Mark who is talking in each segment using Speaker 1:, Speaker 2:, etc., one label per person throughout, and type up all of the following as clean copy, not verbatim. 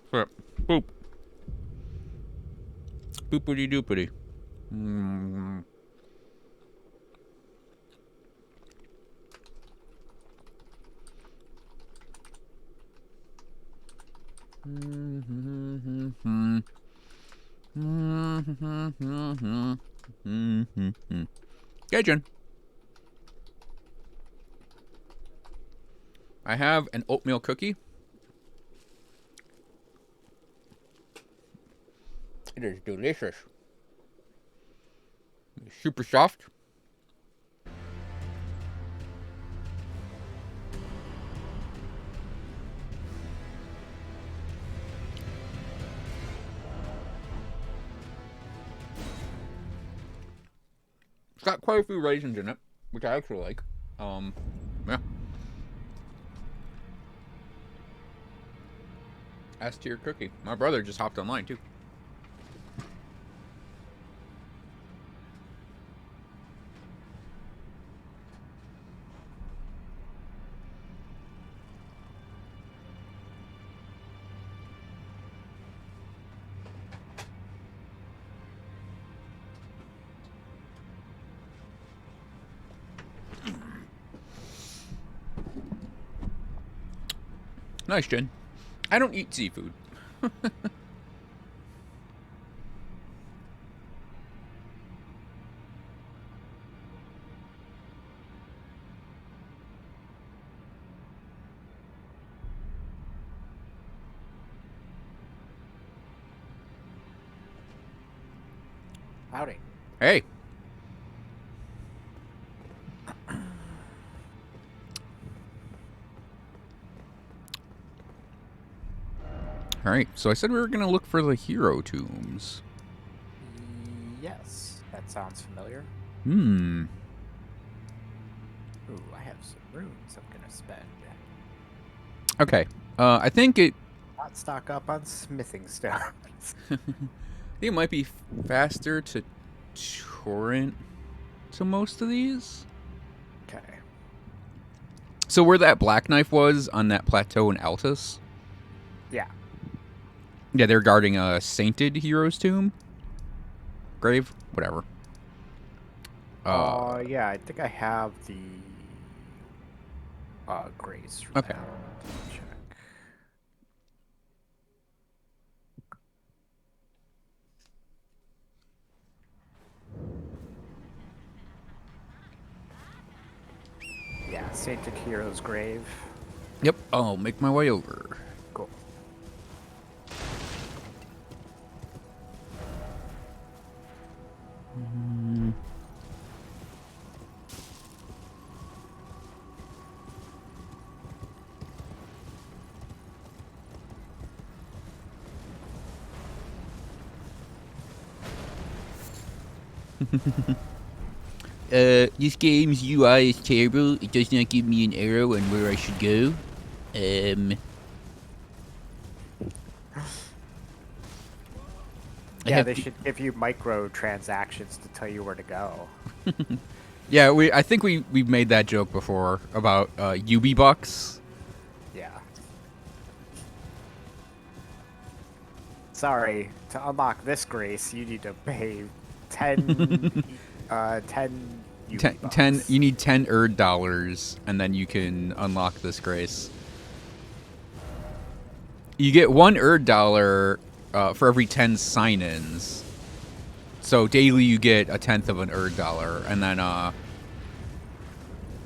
Speaker 1: Flip. Boop. Boopity doopity. Mm. Gaijin. I have an oatmeal cookie. It is delicious. Super soft. It's got quite a few raisins in it, which I actually like. Yeah. S tier cookie. My brother just hopped online too. Nice, Jen. I don't eat seafood.
Speaker 2: Howdy.
Speaker 1: Hey. Alright, so I said we were going to look for the hero tombs.
Speaker 2: Yes, that sounds familiar.
Speaker 1: Hmm.
Speaker 2: Ooh, I have some runes I'm gonna spend.
Speaker 1: Okay. I think it...
Speaker 2: Not stock up on smithing stones.
Speaker 1: I think it might be faster to torrent to most of these.
Speaker 2: Okay.
Speaker 1: So where that black knife was on that plateau in Altus?
Speaker 2: Yeah.
Speaker 1: Yeah, they're guarding a sainted hero's tomb. Grave? Whatever.
Speaker 2: Yeah, I think I have the grace from
Speaker 1: Okay.
Speaker 2: that. Check. Yeah, Sainted Hero's Grave.
Speaker 1: Yep, I'll make my way over.
Speaker 2: Cool.
Speaker 1: This game's UI is terrible. It does not give me an arrow on where I should go.
Speaker 2: Yeah, they should give you microtransactions to tell you where to go.
Speaker 1: Yeah, I think we made that joke before about UB bucks.
Speaker 2: Yeah. Sorry, to unlock this grace, you need to pay 10 UB bucks.
Speaker 1: 10 you need 10 Erd dollars and then you can unlock this grace. You get 1 Erd dollar for every 10 sign-ins. So daily you get 1/10 of an Erd dollar, and then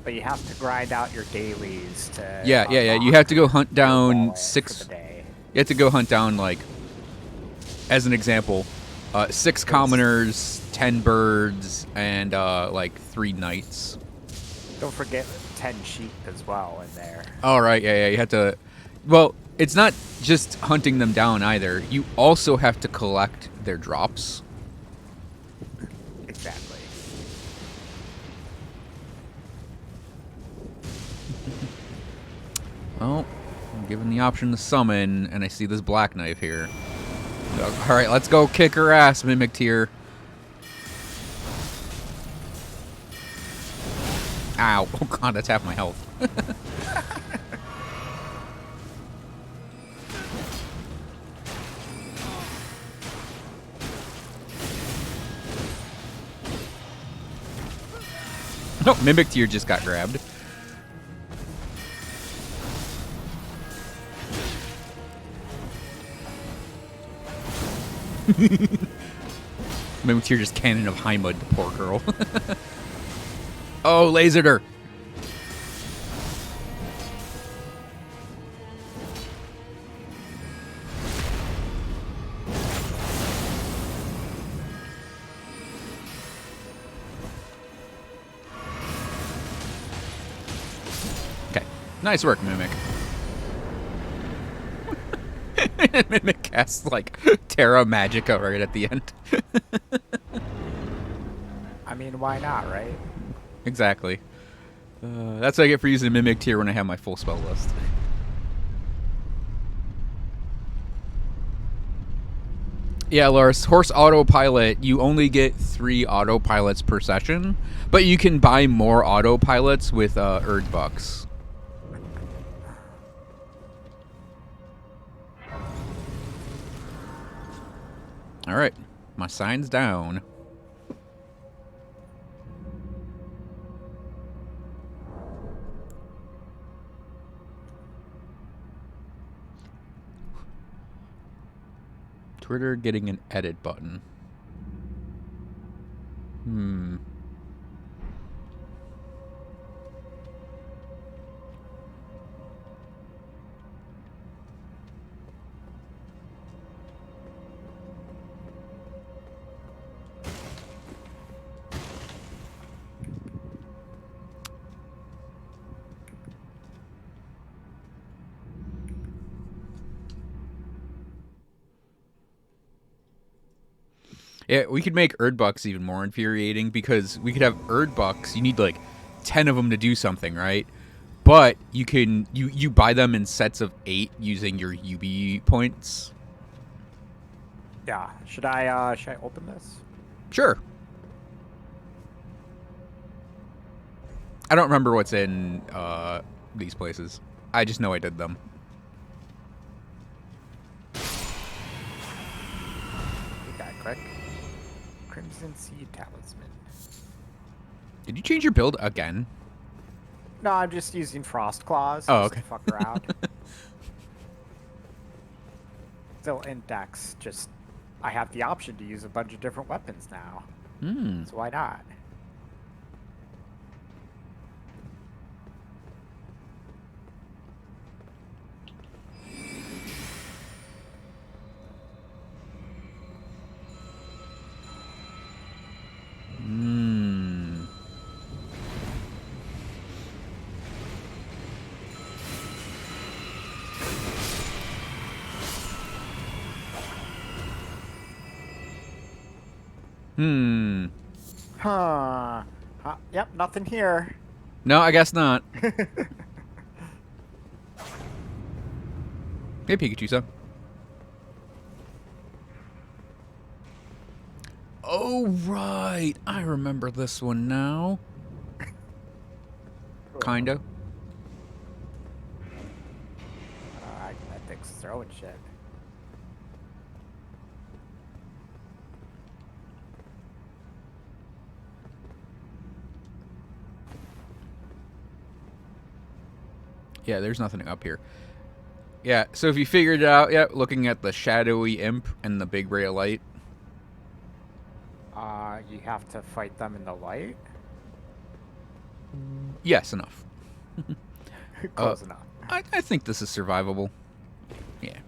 Speaker 2: But you have to grind out your dailies to
Speaker 1: yeah. You have to go hunt down 6
Speaker 2: for the day.
Speaker 1: You have to go hunt down, like, as an example, 6 commoners, 10 birds, and like 3 knights.
Speaker 2: Don't forget 10 sheep as well in there.
Speaker 1: All right, yeah. You have to. Well, it's not just hunting them down either. You also have to collect their drops.
Speaker 2: Exactly.
Speaker 1: Well, I'm given the option to summon, and I see this black knife here. All right, let's go kick her ass, Mimic Tier. Ow. Oh god, that's half my health. No, Mimic Tear just got grabbed. Mimic Tear just cannon of high mud, the poor girl. Oh, lasered her. Okay, nice work, Mimic. Mimic casts like Terra Magica right at the end.
Speaker 2: I mean, why not, right?
Speaker 1: Exactly. That's what I get for using Mimic Tier when I have my full spell list. Yeah, Lars, horse autopilot, you only get 3 autopilots per session, but you can buy more autopilots with Erd Bucks. Alright, my sign's down. Twitter getting an edit button. Yeah, we could make Erd Bucks even more infuriating because we could have Erd Bucks. You need like 10 of them to do something, right? But you can you buy them in sets of 8 using your UB points.
Speaker 2: Yeah. Should I open this?
Speaker 1: Sure. I don't remember what's in these places. I just know I did them.
Speaker 2: We got quick. Crimson Seed Talisman.
Speaker 1: Did you change your build again?
Speaker 2: No, I'm just using Frost Claws.
Speaker 1: Oh,
Speaker 2: just
Speaker 1: okay.
Speaker 2: to fuck around. Still index. Just I have the option to use a bunch of different weapons now. So why not? Huh. Yep, nothing here.
Speaker 1: No, I guess not. Hey, Pikachu-san. Oh, right. I remember this one now. Kinda.
Speaker 2: That thing's throwing shit.
Speaker 1: Yeah, there's nothing up here. Yeah, so if you figured it out, yeah, looking at the shadowy imp and the big ray of light.
Speaker 2: You have to fight them in the light?
Speaker 1: Yes, enough.
Speaker 2: Close enough.
Speaker 1: I think this is survivable. Yeah.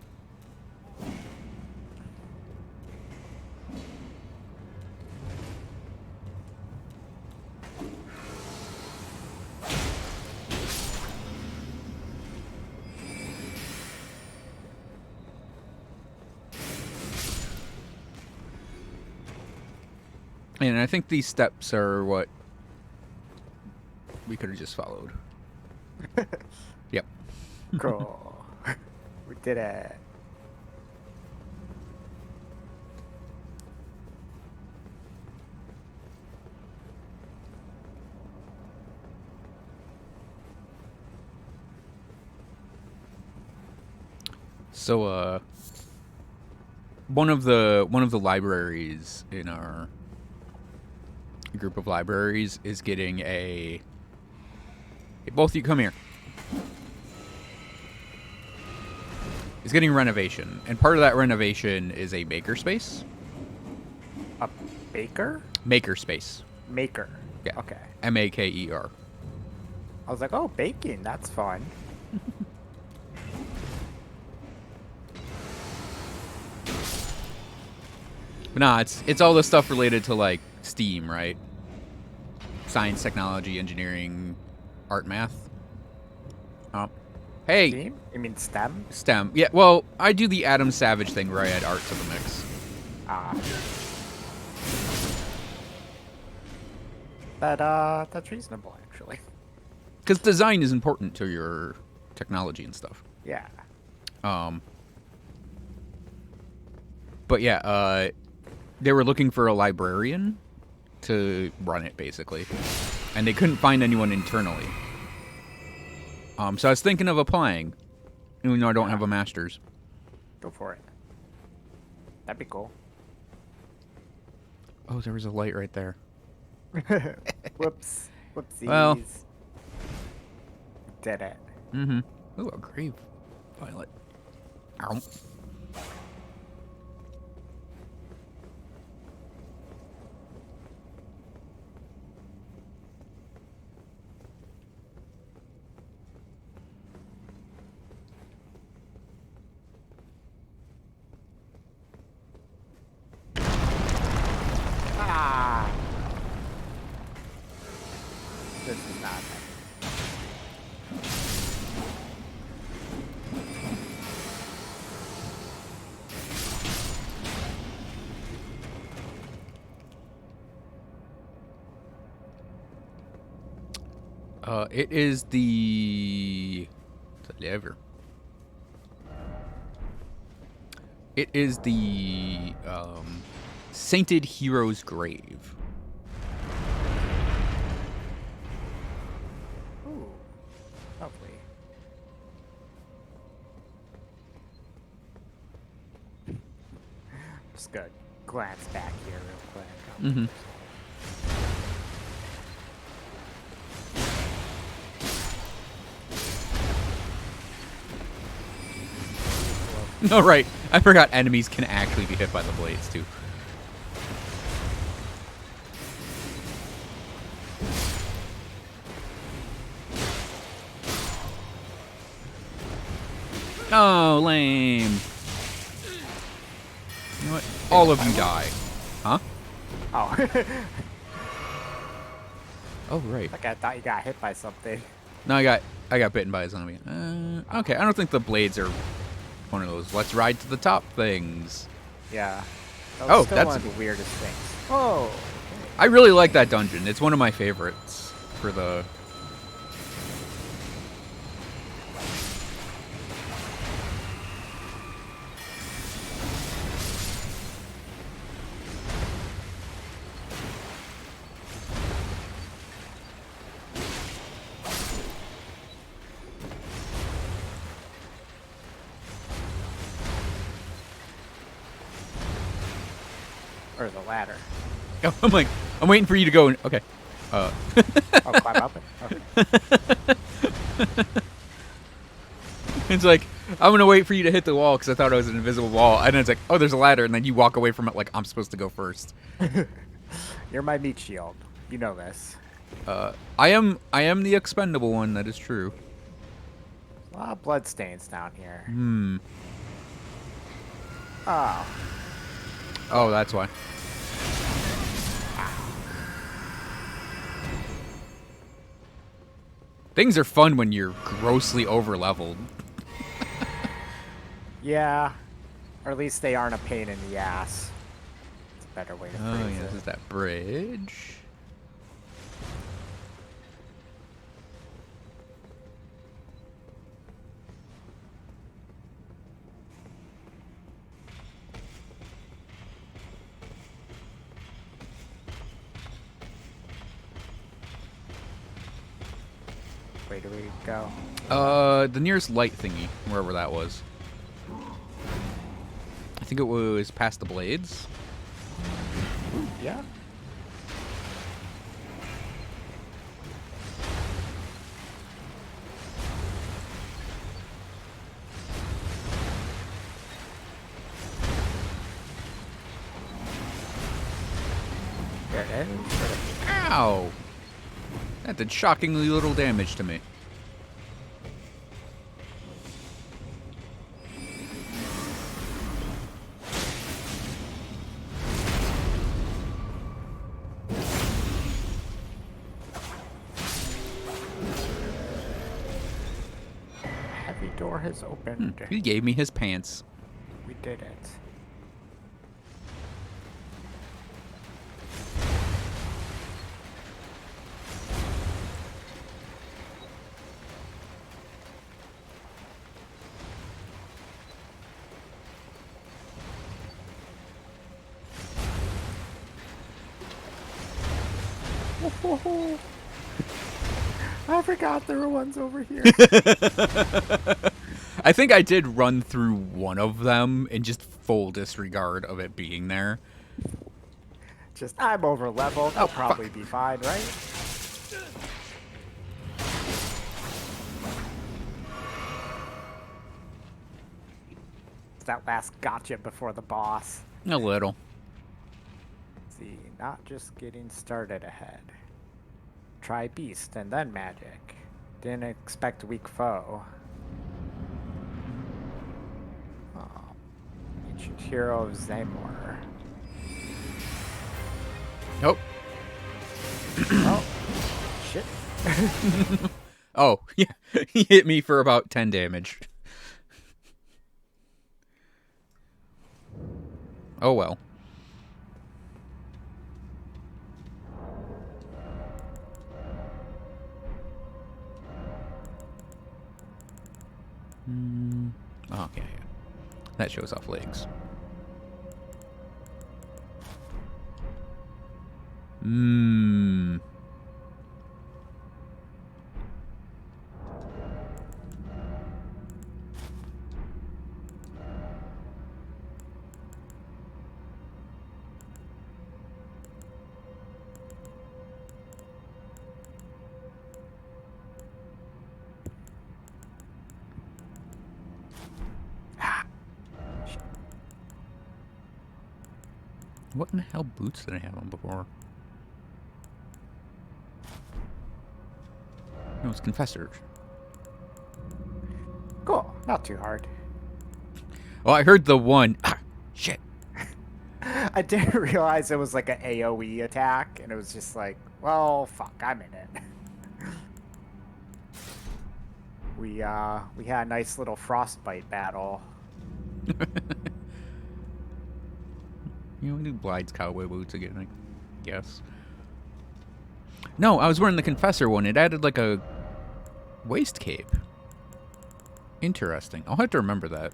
Speaker 1: And I think these steps are what we could have just followed. Yep.
Speaker 2: Cool. We did it.
Speaker 1: So, one of the libraries in our group of libraries is getting a. Hey, both of you come here. Is getting renovation, and part of that renovation is a makerspace.
Speaker 2: A baker?
Speaker 1: Makerspace.
Speaker 2: Maker.
Speaker 1: Yeah.
Speaker 2: Okay.
Speaker 1: Maker.
Speaker 2: I was like, oh, baking. That's fun.
Speaker 1: But nah, it's all the stuff related to like STEAM, right? Science, technology, engineering, art, math. Oh. Hey.
Speaker 2: Steam? You mean STEM?
Speaker 1: STEM. Yeah, well, I do the Adam Savage thing where I add art to the mix.
Speaker 2: Ah. That's reasonable, actually.
Speaker 1: Because design is important to your technology and stuff.
Speaker 2: Yeah.
Speaker 1: But yeah, they were looking for a librarian to run it, basically. And they couldn't find anyone internally. So I was thinking of applying, even though I don't have a master's.
Speaker 2: Go for it. That'd be cool.
Speaker 1: Oh, there was a light right there.
Speaker 2: Whoops. Whoopsies.
Speaker 1: Well.
Speaker 2: Did it.
Speaker 1: Mm-hmm. Ooh, a grave violet. Ow.
Speaker 2: Ah. This is not it.
Speaker 1: It is the lever. It is the Sainted Hero's Grave.
Speaker 2: Ooh. Lovely. Just gonna glance back here real quick.
Speaker 1: Mm-hmm. No, right. I forgot enemies can actually be hit by the blades, too. Oh, lame. You know what? All of you die. Huh?
Speaker 2: Oh.
Speaker 1: Oh, right.
Speaker 2: Like I thought you got hit by something.
Speaker 1: No, I got bitten by a zombie. Okay, I don't think the blades are one of those let's ride to the top things.
Speaker 2: Yeah. That
Speaker 1: Oh,
Speaker 2: was still
Speaker 1: that's
Speaker 2: one of the weirdest things. Oh.
Speaker 1: I really like that dungeon. It's one of my favorites for the...
Speaker 2: Or the ladder.
Speaker 1: Oh, I'm like, I'm waiting for you to go. Okay.
Speaker 2: Oh, climb up it? Okay.
Speaker 1: It's like, I'm going to wait for you to hit the wall because I thought it was an invisible wall. And then it's like, oh, there's a ladder. And then you walk away from it like I'm supposed to go first.
Speaker 2: You're my meat shield. You know this.
Speaker 1: I am the expendable one. That is true.
Speaker 2: A lot of blood stains down here.
Speaker 1: Hmm.
Speaker 2: Oh.
Speaker 1: Oh, that's why. Things are fun when you're grossly over-leveled.
Speaker 2: Yeah. Or at least they aren't a pain in the ass. It's a better way to phrase
Speaker 1: Oh, yeah,
Speaker 2: it.
Speaker 1: this is that bridge.
Speaker 2: Where do we go?
Speaker 1: The nearest light thingy, wherever that was. think it was past the blades.
Speaker 2: Yeah. There it is.
Speaker 1: Ow! That did shockingly little damage to me.
Speaker 2: Heavy door has opened.
Speaker 1: He gave me his pants.
Speaker 2: We did it. I forgot there were ones over here.
Speaker 1: I think I did run through one of them in just full disregard of it being there.
Speaker 2: Just, I'm over level. I'll probably be fine, right? It's that last gotcha before the boss.
Speaker 1: A little.
Speaker 2: See, not just getting started ahead. Try beast and then magic. Didn't expect weak foe. Oh, ancient hero of Zamor.
Speaker 1: Oh.
Speaker 2: Oh, shit.
Speaker 1: Oh, yeah. He hit me for about 10 damage. Oh well. Oh, okay, yeah. That shows off legs. What in the hell boots did I have on before? No, it's Confessor.
Speaker 2: Cool. Not too hard.
Speaker 1: Oh, I heard the one. Ah, shit.
Speaker 2: I didn't realize it was like an AoE attack, and it was just like, well, fuck, I'm in it. We had a nice little frostbite battle.
Speaker 1: You know, we need Blide's cowboy boots again, I guess. No, I was wearing the Confessor one. It added like a waist cape. Interesting. I'll have to remember that.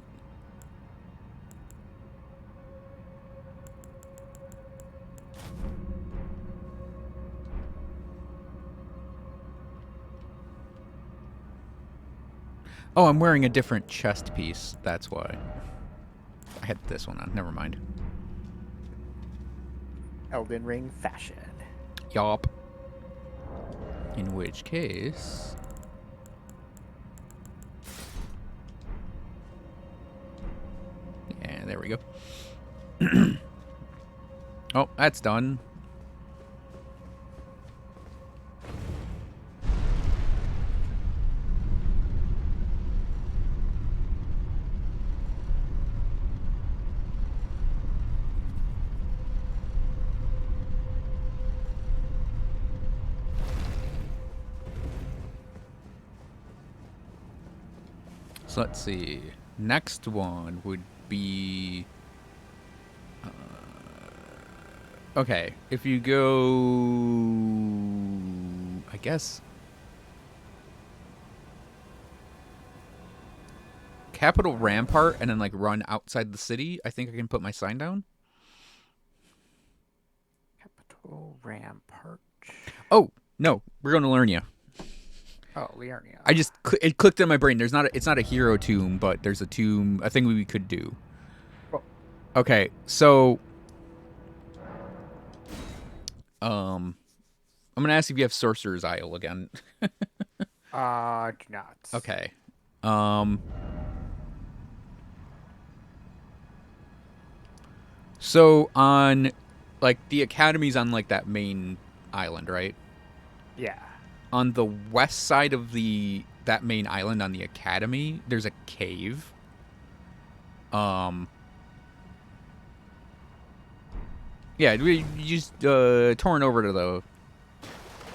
Speaker 1: Oh, I'm wearing a different chest piece. That's why. I had this one on. Never mind.
Speaker 2: Elden Ring fashion.
Speaker 1: Yup. In which case... Yeah, there we go. Oh, that's done. So let's see. Next one would be... okay, if you go... I guess... Capital Rampart and then like run outside the city, I think I can put my sign down.
Speaker 2: Capital Rampart.
Speaker 1: Oh, no, we're going to Lernia.
Speaker 2: Oh, Liurnia.
Speaker 1: I just it clicked in my brain. It's not a hero tomb, but there's a tomb, a thing we could do.
Speaker 2: Well,
Speaker 1: Okay, so um, I'm gonna ask if you have Sorcerer's Isle again.
Speaker 2: Do not.
Speaker 1: Okay. Um, so on, like, the academy's on like that main island, right?
Speaker 2: Yeah.
Speaker 1: On the west side of the that main island on the academy, there's a cave. Um, yeah, we just torn over to the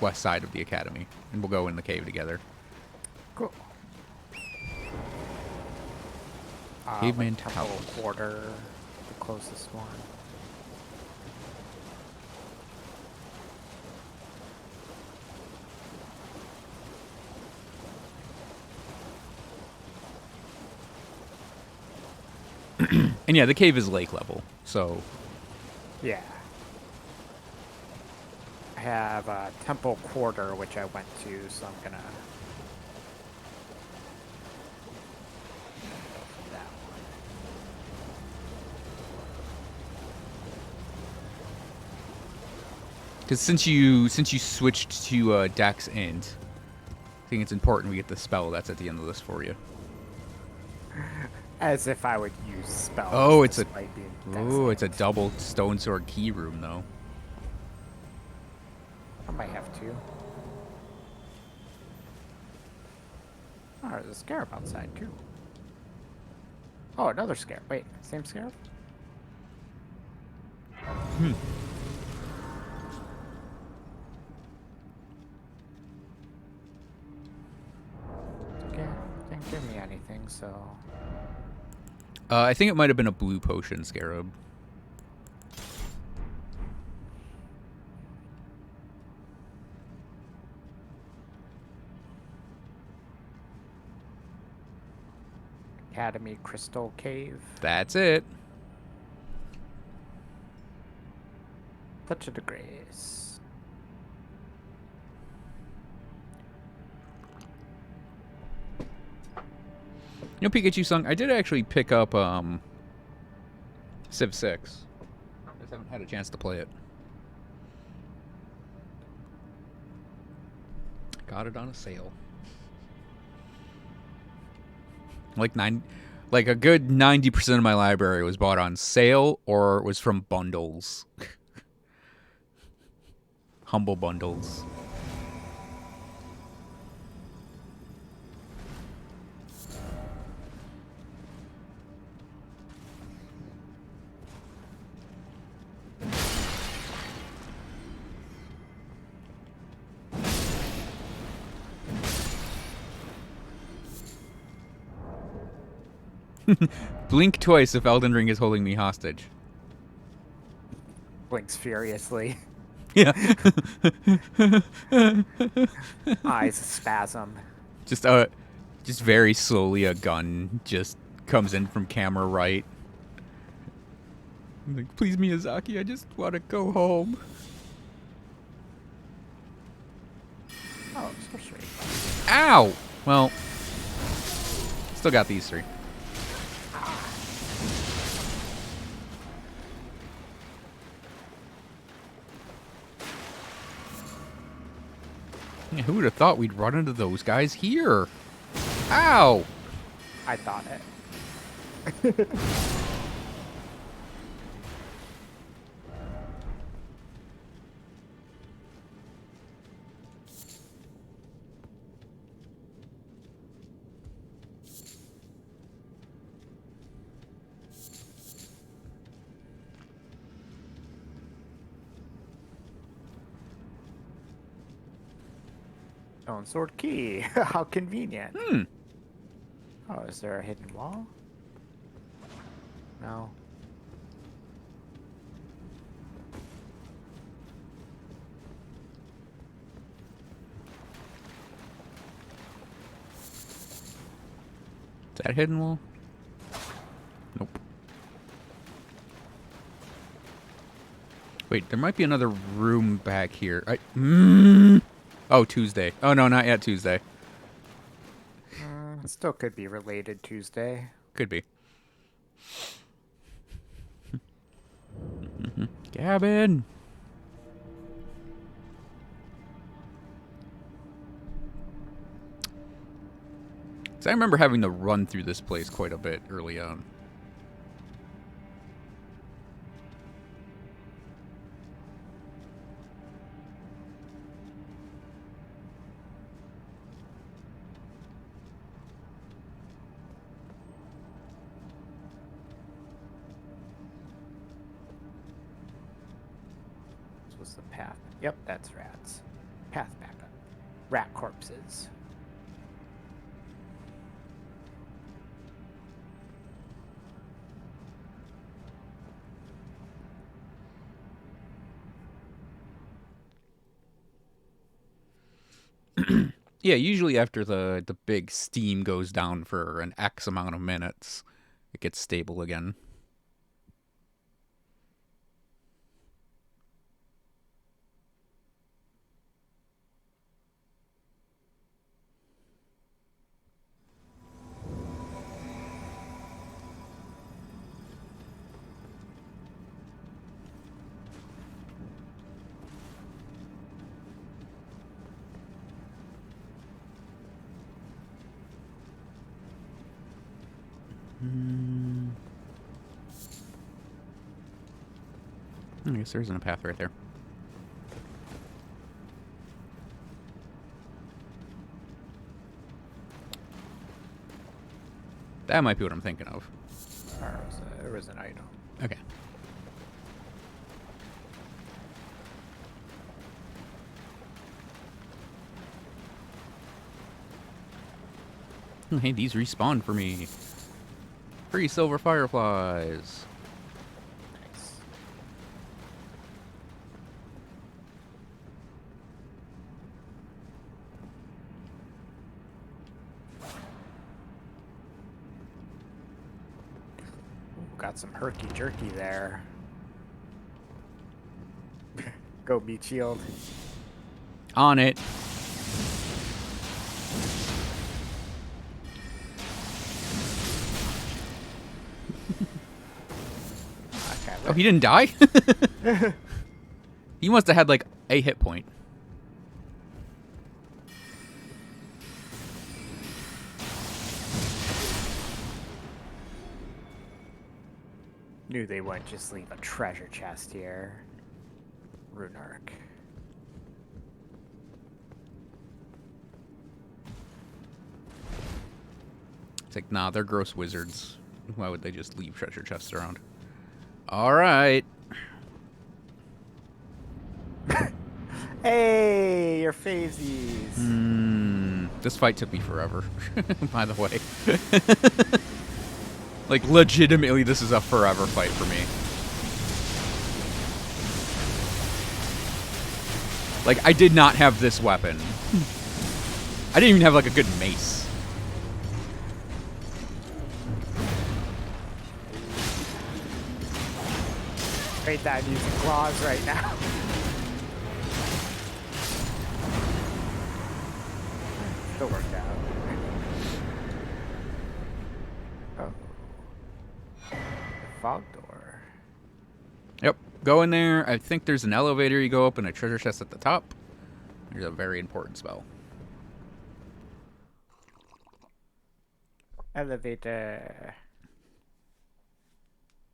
Speaker 1: west side of the academy, and we'll go in the cave together.
Speaker 2: Cool. Like
Speaker 1: Caveman
Speaker 2: Temple
Speaker 1: Towers.
Speaker 2: Quarter, the closest one.
Speaker 1: And yeah, the cave is lake level, so
Speaker 2: Yeah. I have Temple Quarter, which I went to, so I'm gonna go for that one.
Speaker 1: because since you switched to Dex Int, I think it's important we get the spell that's at the end of this for you.
Speaker 2: As if I would use spells
Speaker 1: Oh,
Speaker 2: despite being
Speaker 1: it's a
Speaker 2: dex-linked.
Speaker 1: double stone sword key room though.
Speaker 2: I might have to. Oh, there's a scarab outside too. Oh, another scarab. Wait, same scarab?
Speaker 1: Hmm.
Speaker 2: Okay, didn't give me anything, so
Speaker 1: I think it might have been a blue potion scarab.
Speaker 2: Academy Crystal Cave.
Speaker 1: That's it.
Speaker 2: Touch of the Grace.
Speaker 1: You know, Pikachu song. I did actually pick up Civ 6. I just haven't had a chance to play it. Got it on a sale. Like a good 90% of my library was bought on sale or was from bundles. Humble bundles. Blink twice if Elden Ring is holding me hostage.
Speaker 2: Blinks furiously.
Speaker 1: Yeah.
Speaker 2: Eyes spasm.
Speaker 1: Just very slowly a gun just comes in from camera right. I'm like, please Miyazaki, I just want to go home.
Speaker 2: Oh, sorcery.
Speaker 1: Ow! Well, still got these three. Yeah, who would have thought we'd run into those guys here? Ow!
Speaker 2: I thought it. Stone sword key. How convenient.
Speaker 1: Hmm.
Speaker 2: Oh, is there a hidden wall? No.
Speaker 1: Is that hidden wall? Nope. Wait, there might be another room back here. Oh, Tuesday. Oh, no, not yet Tuesday.
Speaker 2: Still could be related Tuesday.
Speaker 1: Could be. Cabin. So I remember having to run through this place quite a bit early on.
Speaker 2: This was the path. Yep, that's rats. Path back up. Rat corpses.
Speaker 1: Yeah, usually after the big steam goes down for an X amount of minutes, it gets stable again. I guess there isn't a path right there. That might be what I'm thinking of.
Speaker 2: There was an item.
Speaker 1: Okay. Hey, these respawn for me. Free silver fireflies.
Speaker 2: Nice. Ooh, got some herky jerky there. Go meat shield.
Speaker 1: On it. Oh, he didn't die? He must have had, like, a hit point.
Speaker 2: Knew they wouldn't just leave a treasure chest here. Runark.
Speaker 1: It's like, nah, they're gross wizards. Why would they just leave treasure chests around? All right.
Speaker 2: Hey, your phasies.
Speaker 1: This fight took me forever, by the way. Like, legitimately, this is a forever fight for me. Like, I did not have this weapon. I didn't even have, like, a good mace.
Speaker 2: Trade that using claws right now. Still worked out. Oh. Fog door.
Speaker 1: Yep. Go in there. I think there's an elevator you go up and a treasure chest at the top. There's a very important spell.
Speaker 2: Elevator.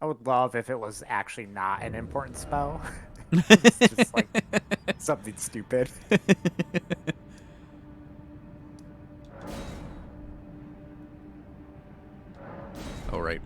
Speaker 2: I would love if it was actually not an important spell. It's just like something stupid.
Speaker 1: Oh, right.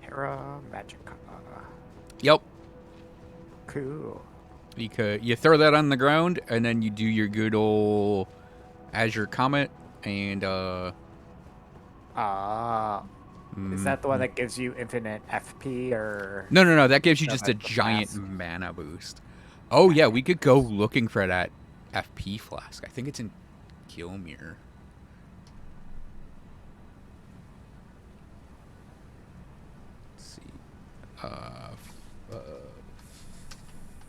Speaker 2: Terra Magica.
Speaker 1: Yep.
Speaker 2: Cool.
Speaker 1: You throw that on the ground, and then you do your good old Azure Comet, and
Speaker 2: Is that the one that gives you infinite FP or?
Speaker 1: no, that gives you
Speaker 2: No,
Speaker 1: just a
Speaker 2: that's the
Speaker 1: giant
Speaker 2: flask.
Speaker 1: mana boost. Oh yeah, we could go looking for that FP flask. I think it's in Gilmer. Let's see.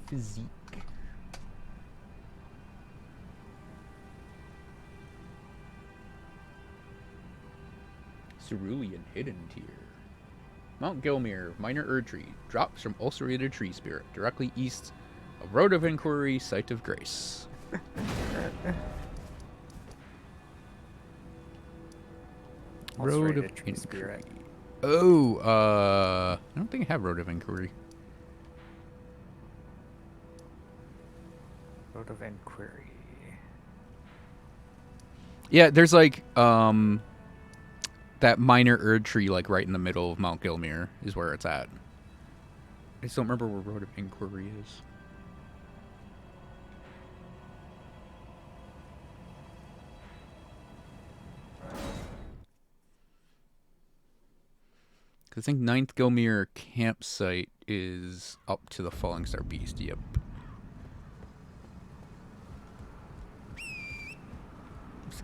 Speaker 1: Physique. Cerulean Hidden Tier. Mount Gilmer, minor Erdtree, drops from ulcerated tree spirit, directly east of Road of Inquiry, Site of Grace. Road of
Speaker 2: Ulcerated tree spirit.
Speaker 1: Inquiry. Oh, I don't think I have Road of Inquiry.
Speaker 2: Road of Inquiry.
Speaker 1: Yeah, there's like that minor Erdtree like right in the middle of Mount Gilmer is where it's at. I just don't remember where Road of Inquiry is. I think 9th Gilmer campsite is up to the Falling Star Beast. Yep.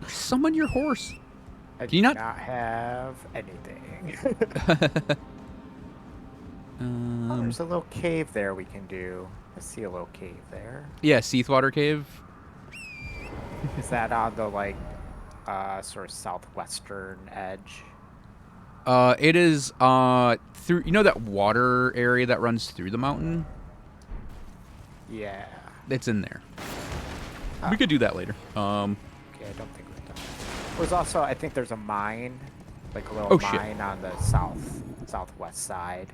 Speaker 1: Summon your horse.
Speaker 2: I
Speaker 1: Can you
Speaker 2: do
Speaker 1: not?
Speaker 2: not have anything. Oh, there's a little cave there we can do. I see a little cave there.
Speaker 1: Yeah, Seathwater Cave.
Speaker 2: Is that on the like sort of southwestern edge?
Speaker 1: It is through that water area that runs through the mountain.
Speaker 2: Yeah.
Speaker 1: It's in there.
Speaker 2: Oh.
Speaker 1: We could do that later.
Speaker 2: Okay, I don't think we've done that. There's also, I think there's a mine, like a little mine on the southwest side,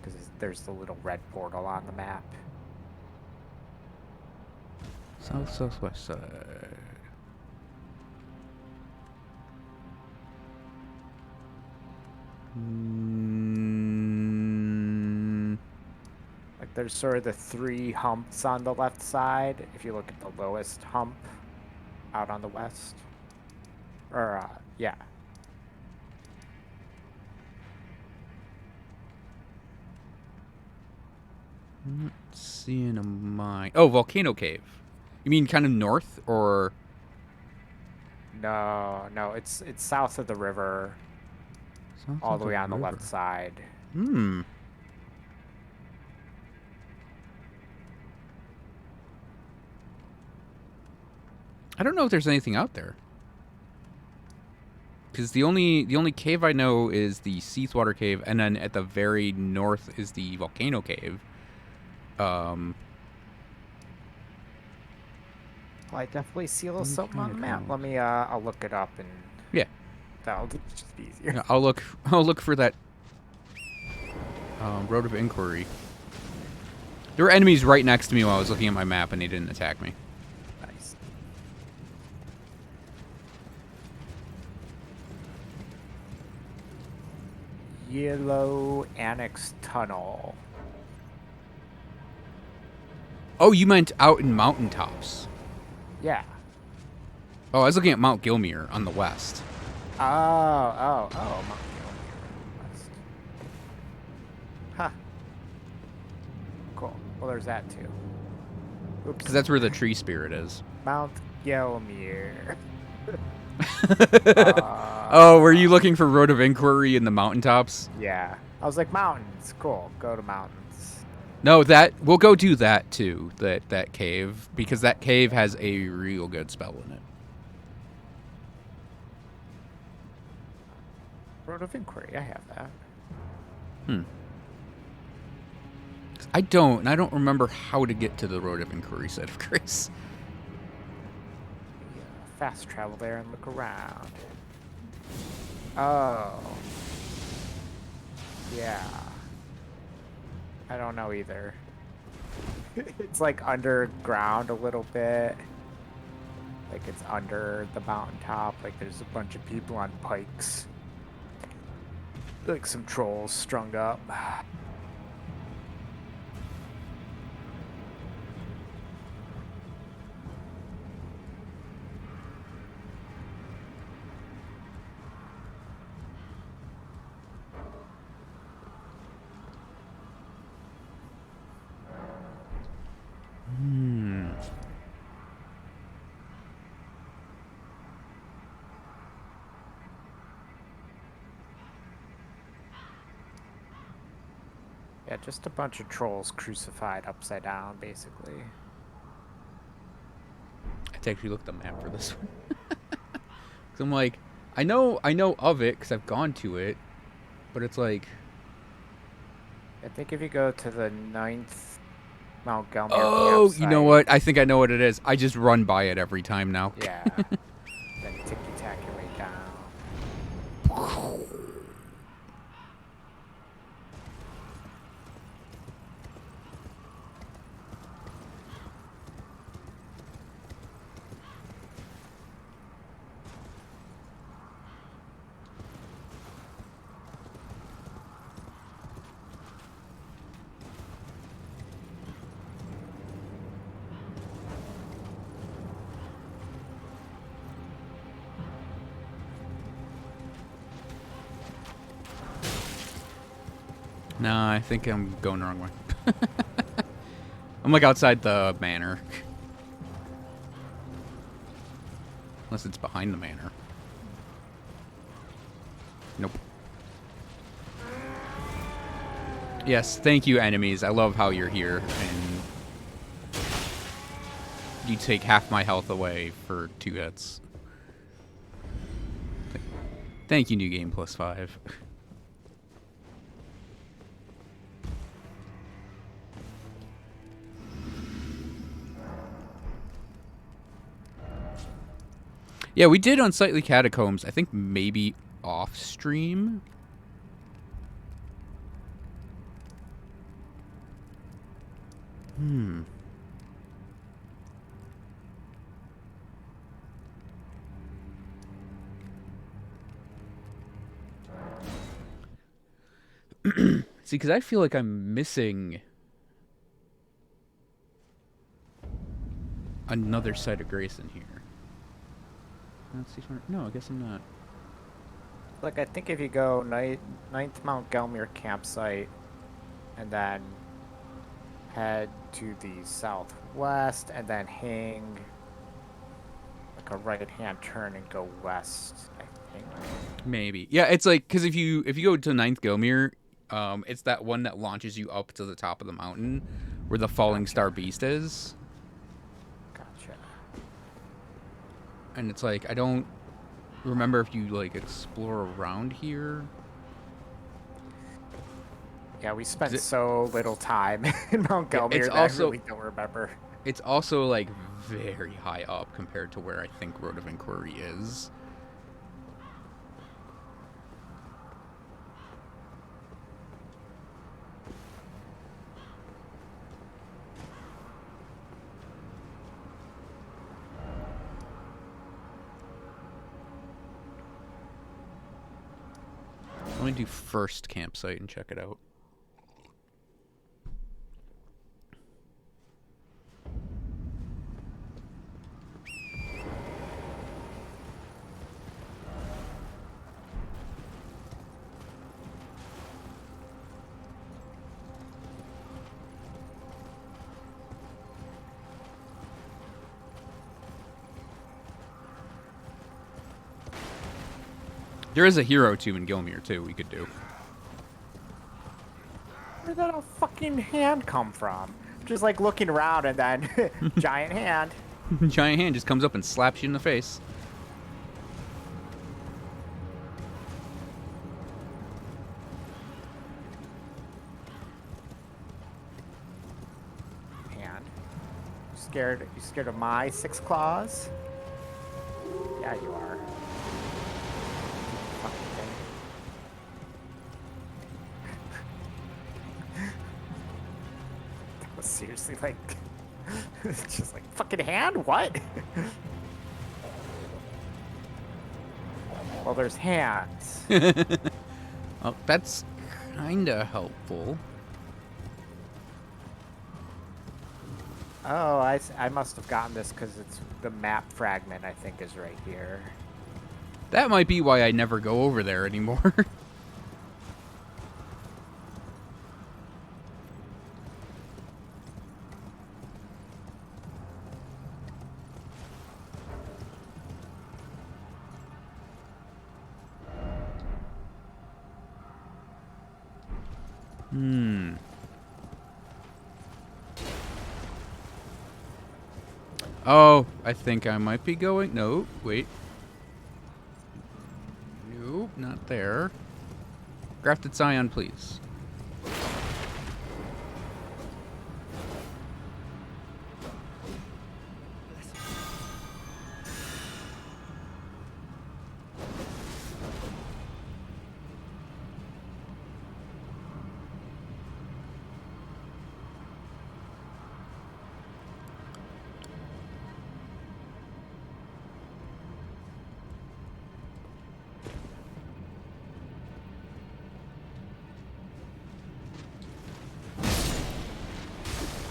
Speaker 2: because there's the little red portal on the map.
Speaker 1: Southwest side.
Speaker 2: Like there's sort of the 3 humps on the left side. If you look at the lowest hump out on the west. Or, yeah.
Speaker 1: I'm not seeing a mine. Oh, Volcano Cave. You mean kind of north or?
Speaker 2: No, it's south of the river,
Speaker 1: South
Speaker 2: all
Speaker 1: of
Speaker 2: the way on the
Speaker 1: river.
Speaker 2: left side.
Speaker 1: Hmm. I don't know if there's anything out there. Because the only cave I know is the Seathwater Cave, and then at the very north is the Volcano Cave.
Speaker 2: Well, I definitely see a little something on the map. Let me, I'll look it up and
Speaker 1: Yeah,
Speaker 2: that'll just be easier.
Speaker 1: yeah, I'll look for that Road of Inquiry. There were enemies right next to me while I was looking at my map, and they didn't attack me.
Speaker 2: Nice. Yellow Annex Tunnel.
Speaker 1: Oh, you meant out in mountaintops.
Speaker 2: Yeah.
Speaker 1: Oh, I was looking at Mount Gilmer on the west.
Speaker 2: Oh, Mount Gilmer West. Huh. Cool. Well, there's that too. Oops.
Speaker 1: Because that's where the tree spirit is.
Speaker 2: Mount Gilmer.
Speaker 1: Oh, were you looking for Road of Inquiry in the mountaintops?
Speaker 2: Yeah. I was like, mountains. Cool. Go to mountains.
Speaker 1: No, we'll go do that too. That cave, because that cave has a real good spell in it.
Speaker 2: Road of Inquiry. I have that.
Speaker 1: I don't remember how to get to the Road of Inquiry Site of Grace.
Speaker 2: Fast travel there and look around. Oh. Yeah. I don't know either. It's like underground a little bit. Like it's under the mountaintop. Like there's a bunch of people on pikes. Like some trolls strung up. Yeah, just a bunch of trolls crucified upside down, basically.
Speaker 1: I had to actually look at the map for this one. Cause I'm like, I know of it because I've gone to it, but it's like,
Speaker 2: I think if you go to the 9th Mount Gelmir
Speaker 1: oh, you know
Speaker 2: campsite,
Speaker 1: what? I think I know what it is. I just run by it every time now.
Speaker 2: yeah, then ticky-tack your way down.
Speaker 1: Nah, I think I'm going the wrong way. I'm like outside the manor. Unless it's behind the manor. Nope. Yes, thank you, enemies. I love how you're here, and you take half my health away for 2 hits. Thank you, New Game Plus 5. Yeah, we did Unsightly Catacombs, I think maybe off stream. See, because I feel like I'm missing another site of grace in here. Let's see. No, I guess I'm not.
Speaker 2: Like, I think if you go 9th Mount Gelmir campsite, and then head to the southwest, and then hang like a right-hand turn and go west, I think.
Speaker 1: Maybe. Yeah, it's like, because if you go to Ninth Gilmer, it's that one that launches you up to the top of the mountain where the Falling Star Beast is.
Speaker 2: Gotcha.
Speaker 1: And it's like, I don't remember if you like explore around here.
Speaker 2: Yeah, we spent so little time in Mount Gelmir that I really don't remember.
Speaker 1: It's also like very high up compared to where I think Road of Inquiry is. Let me do first campsite and check it out. There is a hero tomb in Gilmer too we could do.
Speaker 2: Where did that fucking hand come from? Just like looking around and then giant hand.
Speaker 1: Giant hand just comes up and slaps you in the face.
Speaker 2: Hand. You scared of my 6 claws? Yeah, you are. Fucking thing. That was seriously like, it's just like fucking hand. What? Well, there's hands.
Speaker 1: Well, that's kinda helpful.
Speaker 2: Oh, I must have gotten this because it's the map fragment, I think, is right here.
Speaker 1: That might be why I never go over there anymore. Oh, I think I might be going. No, wait. Nope, not there. Grafted Scion, please.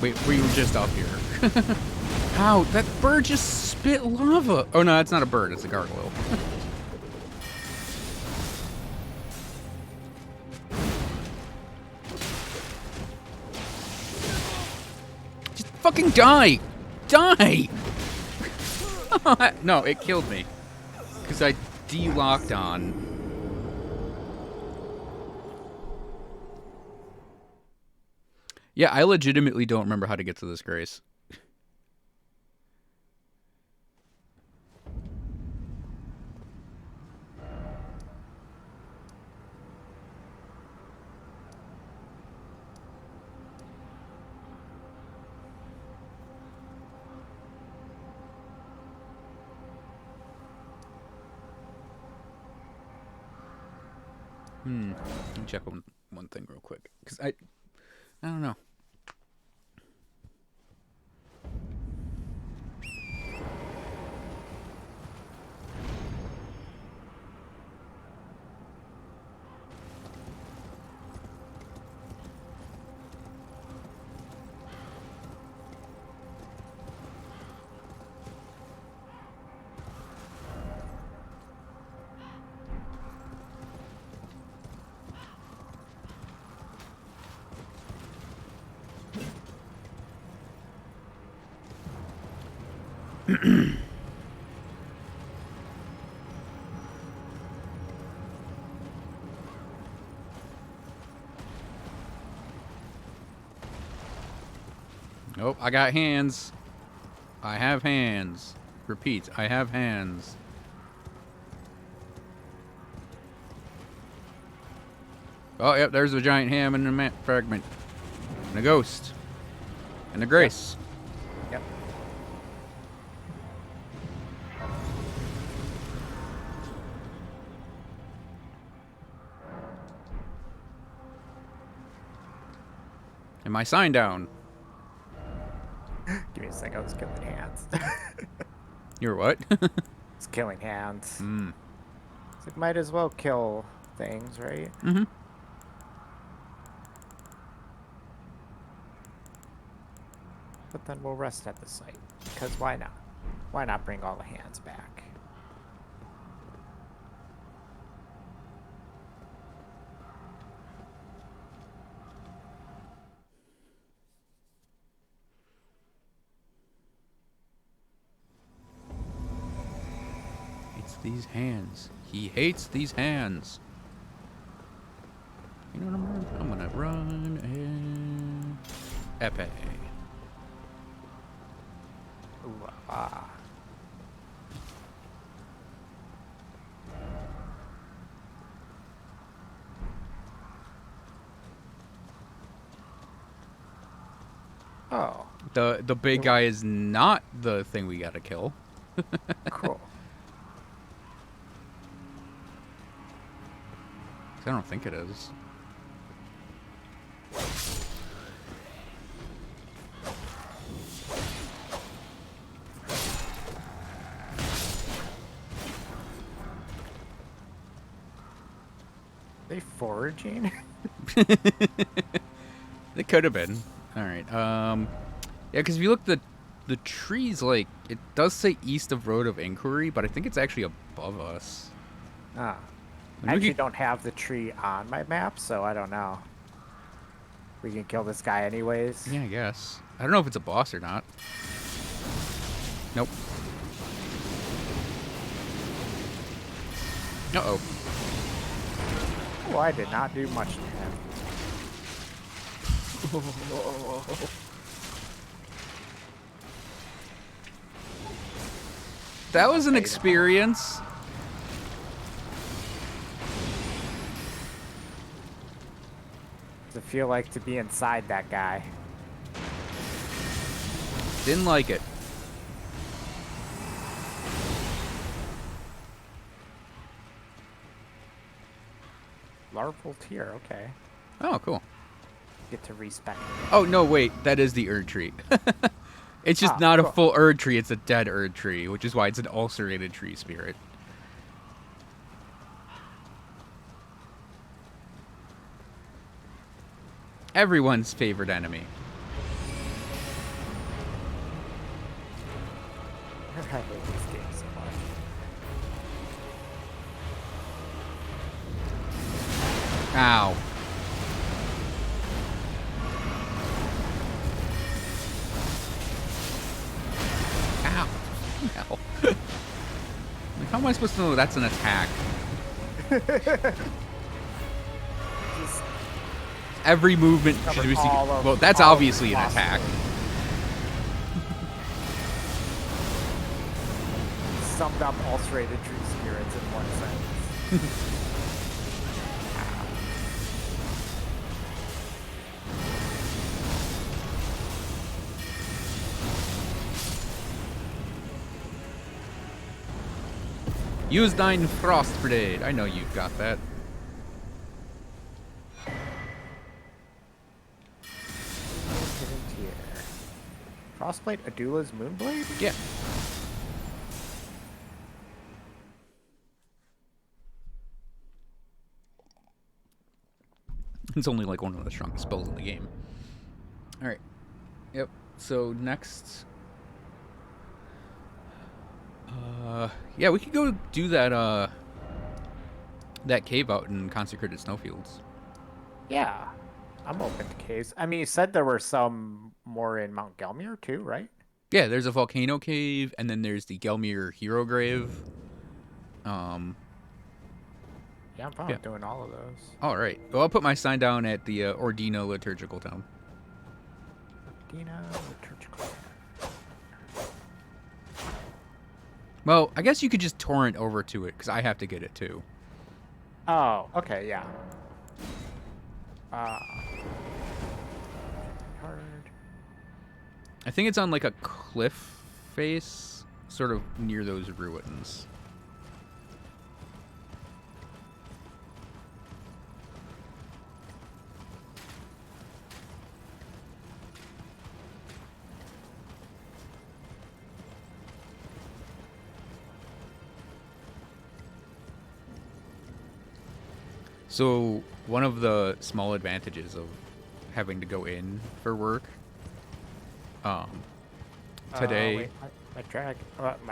Speaker 1: Wait, we were just up here. How? That bird just spit lava. Oh, no, that's not a bird. It's a gargoyle. Just fucking die. Die. No, it killed me. Because I de-locked on. Yeah, I legitimately don't remember how to get to this, Grace. Let me check one thing real quick. Because I don't know. Nope, I got hands. I have hands. Repeat, I have hands. Oh, yep, there's a giant ham and a map fragment. And a ghost. And a Grace.
Speaker 2: Yep.
Speaker 1: And my sign down.
Speaker 2: Give me a sec, I was killing hands.
Speaker 1: You're what?
Speaker 2: It's killing hands.
Speaker 1: Mm.
Speaker 2: It's like, might as well kill things, right?
Speaker 1: Mm-hmm.
Speaker 2: But then we'll rest at the site. Because why not? Why not bring all the hands back?
Speaker 1: Hates these hands. He hates these hands. You know what I'm gonna run and Epe.
Speaker 2: Ooh, ah. Oh.
Speaker 1: The big guy is not the thing we gotta kill.
Speaker 2: Cool.
Speaker 1: I don't think it is.
Speaker 2: They foraging?
Speaker 1: It could have been. All right. Yeah, because if you look the trees, like it does say east of Road of Inquiry, but I think it's actually above us.
Speaker 2: Ah.
Speaker 1: And
Speaker 2: I
Speaker 1: we
Speaker 2: actually
Speaker 1: could-
Speaker 2: don't have the tree on my map, so I don't know. We can kill this guy anyways.
Speaker 1: Yeah, I guess. I don't know if it's a boss or not. Nope. Uh-oh.
Speaker 2: Oh, I did not do much to him.
Speaker 1: That was an
Speaker 2: Okay,
Speaker 1: experience.
Speaker 2: Does it feel like to be inside that guy?
Speaker 1: Didn't like it.
Speaker 2: Larval tier, okay.
Speaker 1: Oh, cool.
Speaker 2: Get to respec.
Speaker 1: Oh, no, wait. That is the Erd tree. It's just
Speaker 2: Ah,
Speaker 1: not a
Speaker 2: cool.
Speaker 1: full Erd tree. It's a dead Erd tree, which is why it's an ulcerated tree spirit. Everyone's favorite enemy.
Speaker 2: I hate this game so much.
Speaker 1: Ow. Ow. Hell. Like, how am I supposed to know that's an attack?
Speaker 2: Just
Speaker 1: Every movement should
Speaker 2: covered
Speaker 1: be
Speaker 2: all of-
Speaker 1: well, that's
Speaker 2: all of
Speaker 1: obviously an
Speaker 2: the
Speaker 1: attack.
Speaker 2: Summed up ulcerated tree spirits in one sentence.
Speaker 1: Use thine frost grenade. I know you've got that.
Speaker 2: Hidden tier. Frostblade Adula's Moonblade?
Speaker 1: Yeah. It's only like one of the strongest spells in the game. Alright. Yep. So next. Yeah, we could go do that that cave out in Consecrated Snowfields.
Speaker 2: Yeah. I'm open to caves. I mean, you said there were some more in Mount Gelmir too, right?
Speaker 1: Yeah, there's a volcano cave, and then there's the Gelmir hero grave.
Speaker 2: Yeah, I'm fine with doing all of those.
Speaker 1: All right. Well, I'll put my sign down at the Ordino Liturgical Town.
Speaker 2: Dino, liturgical.
Speaker 1: Well, I guess you could just torrent over to it, because I have to get it too.
Speaker 2: Oh, okay, yeah. Hard.
Speaker 1: I think it's on like a cliff face, sort of near those ruins. So one of the small advantages of having to go in for work, today.
Speaker 2: Wait, my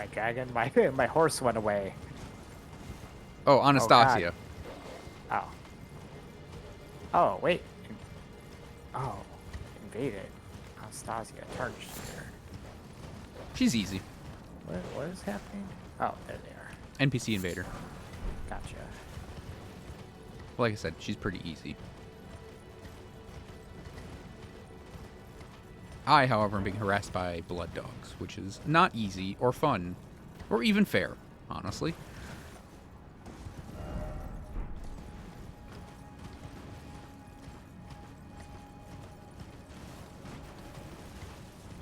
Speaker 2: dragon, my horse went away.
Speaker 1: Oh, Anastasia.
Speaker 2: Oh. Oh, wait. Oh, invaded. Anastasia turned here.
Speaker 1: She's easy.
Speaker 2: What is happening? Oh, there they are.
Speaker 1: NPC invader.
Speaker 2: Gotcha.
Speaker 1: Like I said, she's pretty easy. I, however, am being harassed by blood dogs, which is not easy or fun or even fair, honestly.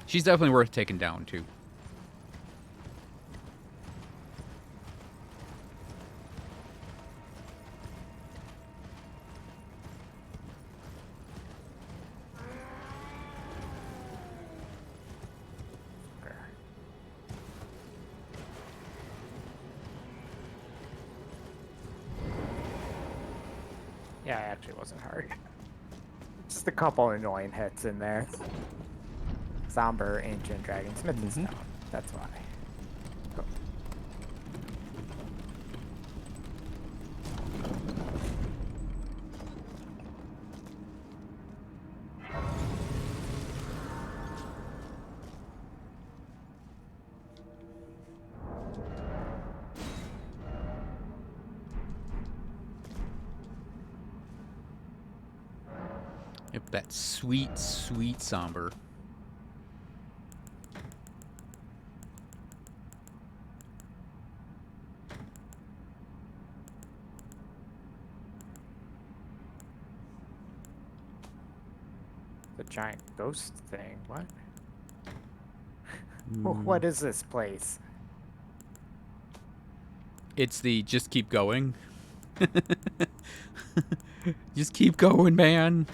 Speaker 1: She's definitely worth taking down, too.
Speaker 2: Yeah, it actually wasn't hard. Just a couple annoying hits in there. Somber, Ancient, Dragon, Smith, and Stone. That's why. Cool.
Speaker 1: Yep, that sweet, sweet somber.
Speaker 2: giant ghost thing. What?
Speaker 1: Mm.
Speaker 2: What is this place?
Speaker 1: It's the just keep going. Just keep going, man.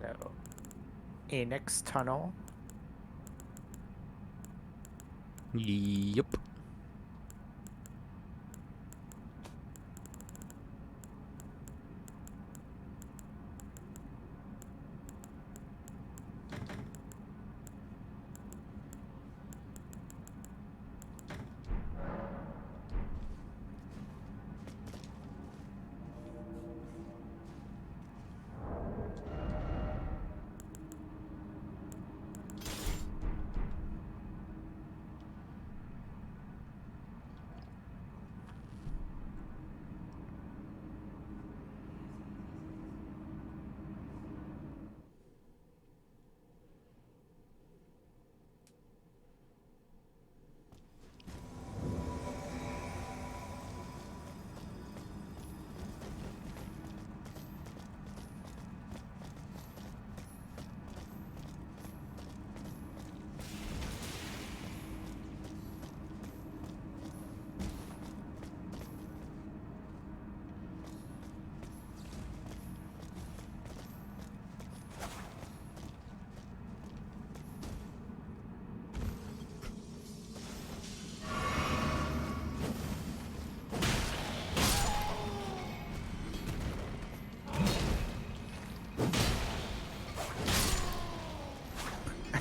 Speaker 2: No. Annex tunnel.
Speaker 1: Yep.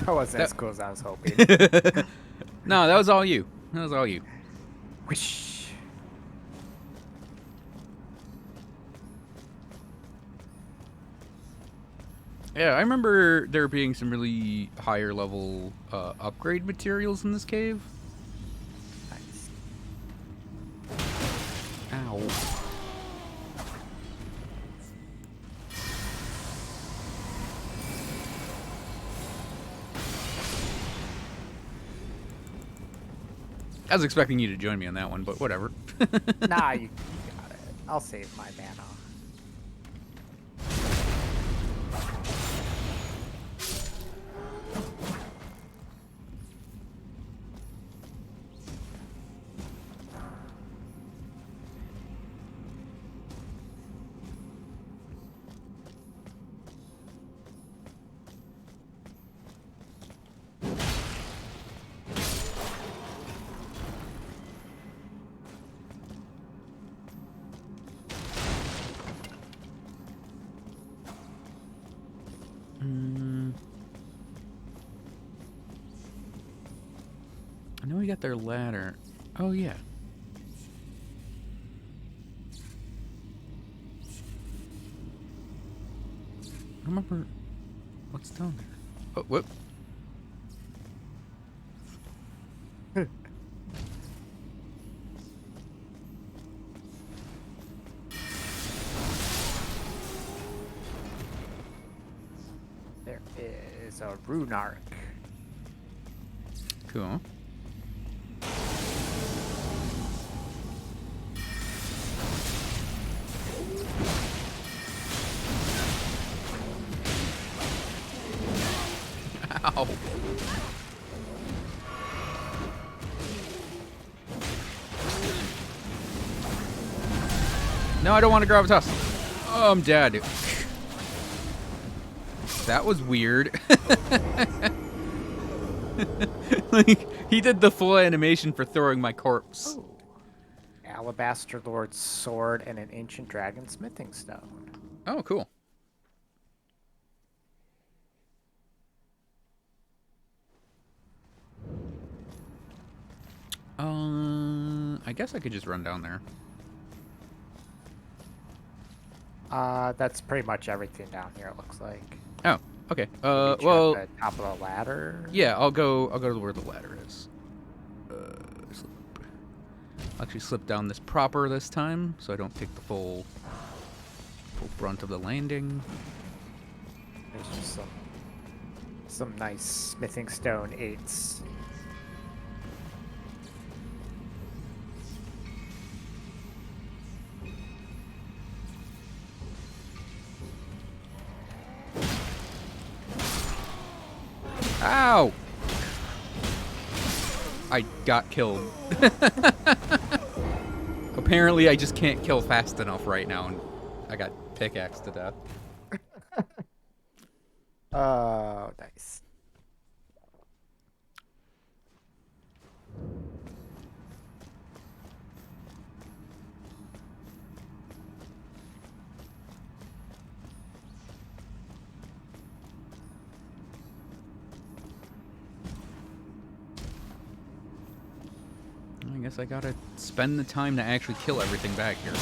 Speaker 2: That wasn't as cool as I was hoping.
Speaker 1: No, that was all you. That was all you.
Speaker 2: Whoosh.
Speaker 1: Yeah, I remember there being some really higher level upgrade materials in this cave.
Speaker 2: Nice.
Speaker 1: Ow. I was expecting you to join me on that one, but whatever.
Speaker 2: Nah, you got it. I'll save my mana.
Speaker 1: I know we got their ladder. Oh, yeah. I remember what's down there. Oh, whoop.
Speaker 2: There is a rune arc.
Speaker 1: Cool. Ow. No, I don't want to gravitas. Oh, I'm dead. That was weird. Like, he did the full animation for throwing my corpse.
Speaker 2: Ooh. Alabaster Lord's sword and an ancient dragon smithing stone.
Speaker 1: Oh, cool. I guess I could just run down there.
Speaker 2: That's pretty much everything down here, it looks like.
Speaker 1: Oh, okay.
Speaker 2: We'll meet you at
Speaker 1: Well,
Speaker 2: the top of the ladder.
Speaker 1: yeah, I'll go to where the ladder is. Slip. I'll actually slip down this proper this time, so I don't take the full brunt of the landing.
Speaker 2: There's just some nice smithing stone 8s.
Speaker 1: Ow! I got killed. Apparently, I just can't kill fast enough right now, and I got pickaxed to death.
Speaker 2: Oh, nice.
Speaker 1: I guess I gotta spend the time to actually kill everything back here.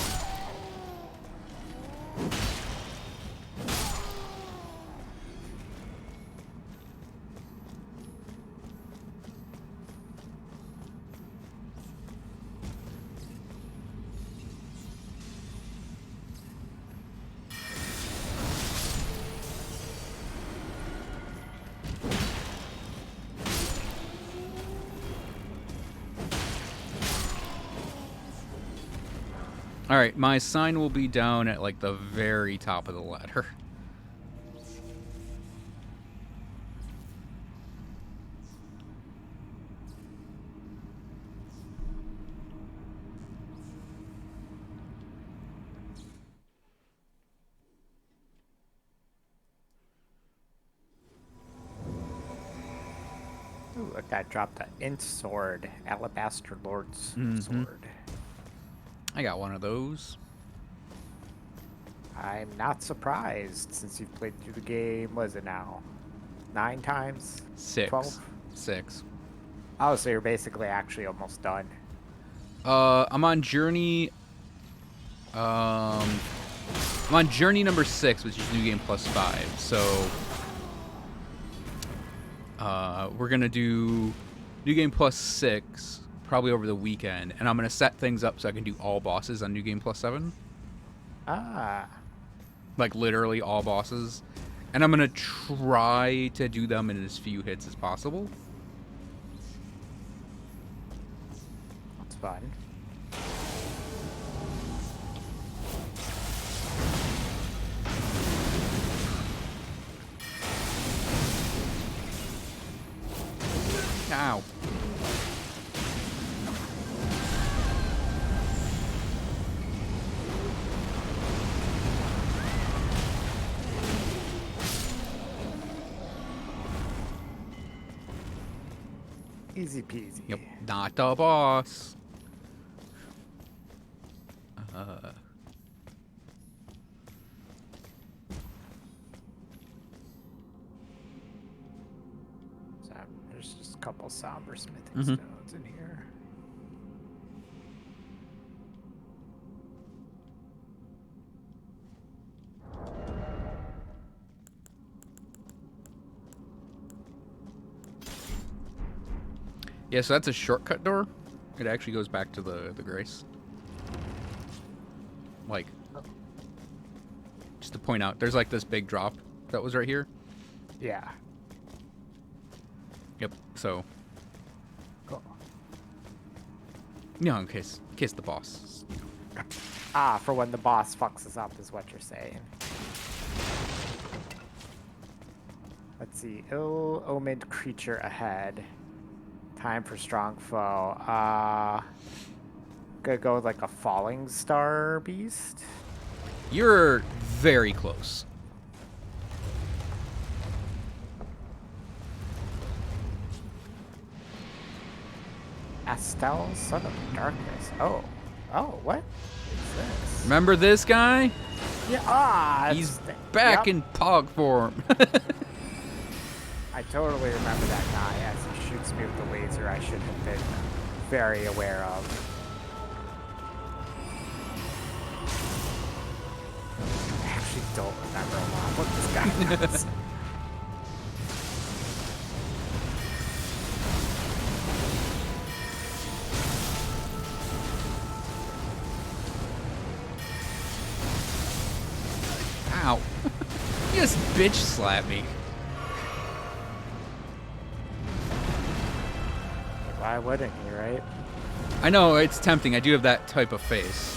Speaker 1: Alright, my sign will be down at, like, the very top of the ladder.
Speaker 2: Ooh, look, I dropped an int sword. Alabaster Lord's sword.
Speaker 1: I got one of those.
Speaker 2: I'm not surprised since you've played through the game, what is it now? 9 times?
Speaker 1: 6.
Speaker 2: 12?
Speaker 1: 6.
Speaker 2: Oh, so you're basically actually almost done.
Speaker 1: I'm on journey... I'm on journey number 6, which is New Game Plus 5, so... we're gonna do New Game Plus 6 probably over the weekend, and I'm gonna set things up so I can do all bosses on New Game Plus 7.
Speaker 2: Ah.
Speaker 1: Like literally all bosses, and I'm gonna try to do them in as few hits as possible.
Speaker 2: That's fun.
Speaker 1: Ow.
Speaker 2: Easy peasy.
Speaker 1: Yep, not the boss.
Speaker 2: So there's just a couple somber smithing stones in here.
Speaker 1: Yeah, so that's a shortcut door. It actually goes back to the Grace. Like, just to point out, there's like this big drop that was right here.
Speaker 2: Yeah.
Speaker 1: Yep. So,
Speaker 2: Cool.
Speaker 1: you know, in case the boss.
Speaker 2: Ah, for when the boss fucks us up is what you're saying. Let's see. Ill-omened creature ahead. Time for strong foe. Gonna go with like a falling star beast.
Speaker 1: You're very close.
Speaker 2: Astel, son of darkness. Oh, what is this?
Speaker 1: Remember this guy?
Speaker 2: Yeah,
Speaker 1: He's back in Pog form.
Speaker 2: I totally remember that guy as he shoots me with the laser. I should have been very aware of. actually don't remember a lot what this guy does.
Speaker 1: Ow. You just bitch slap me.
Speaker 2: Why wouldn't you, right?
Speaker 1: I know, it's tempting. I do have that type of face.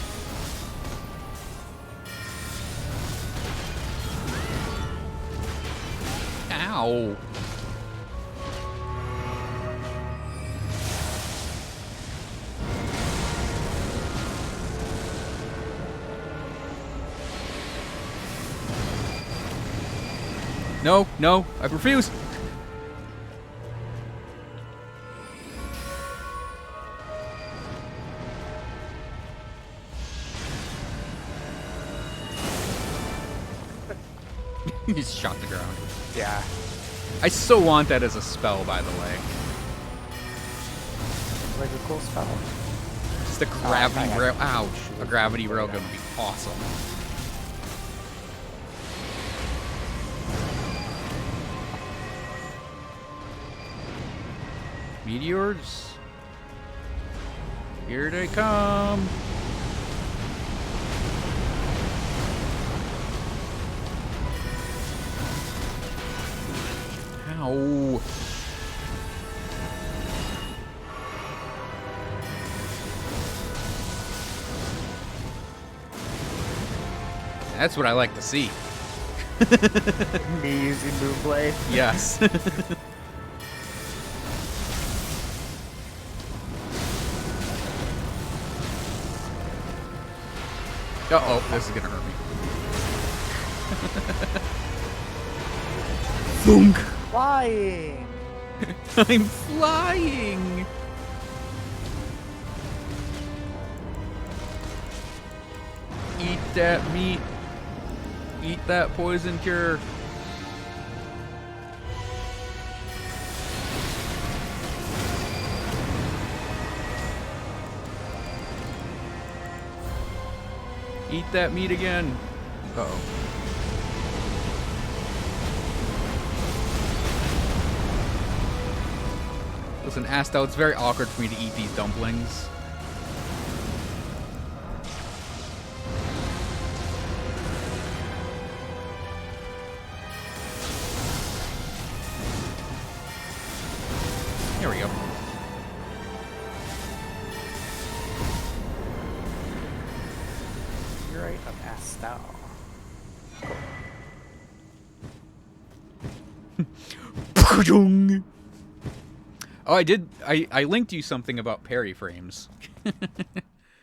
Speaker 1: Ow. No, no, I refuse. He just shot the ground.
Speaker 2: Yeah.
Speaker 1: I so want that as a spell, by the way.
Speaker 2: Like a cool spell.
Speaker 1: Just a gravity rail. Ouch. A gravity rail gun would be awesome. Meteors. Here they come. Ow. That's what I like to see.
Speaker 2: Me using Moonblade.
Speaker 1: Yes. Uh-oh, this is gonna hurt me. Thunk!
Speaker 2: Flying!
Speaker 1: I'm flying! Eat that meat. Eat that poison cure. Eat that meat again. Uh-oh. Listen, Astel, it's very awkward for me to eat these dumplings. There we go.
Speaker 2: You're right, I'm Astel.
Speaker 1: Oh, I did. I linked you something about parry frames. That's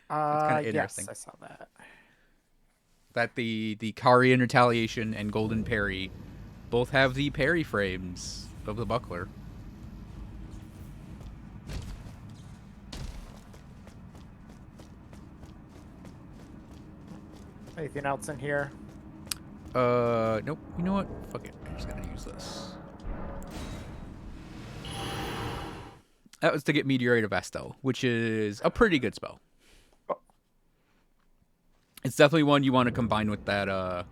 Speaker 1: kind of interesting.
Speaker 2: Yes, I saw that.
Speaker 1: That the Kari in Retaliation and Golden Parry both have the parry frames of the buckler.
Speaker 2: Anything else in here?
Speaker 1: Nope. You know what? Fuck it. I'm just gonna use this. That was to get Meteorite of Estel, which is a pretty good spell.
Speaker 2: Oh.
Speaker 1: It's definitely one you want to combine with that,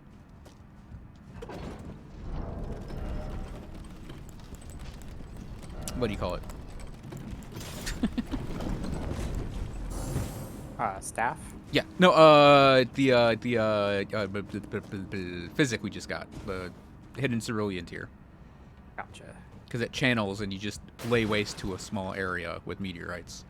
Speaker 1: what do you call it?
Speaker 2: Staff?
Speaker 1: Yeah. No, the Physic we just got. The Hidden Cerulean tier.
Speaker 2: Gotcha.
Speaker 1: Because it channels and you just lay waste to a small area with meteorites.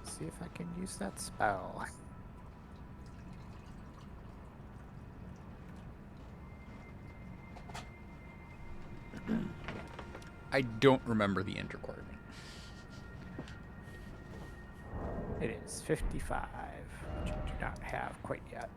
Speaker 2: See if I can use that spell.
Speaker 1: I don't remember the end requirement.
Speaker 2: It is 55, which I do not have quite yet.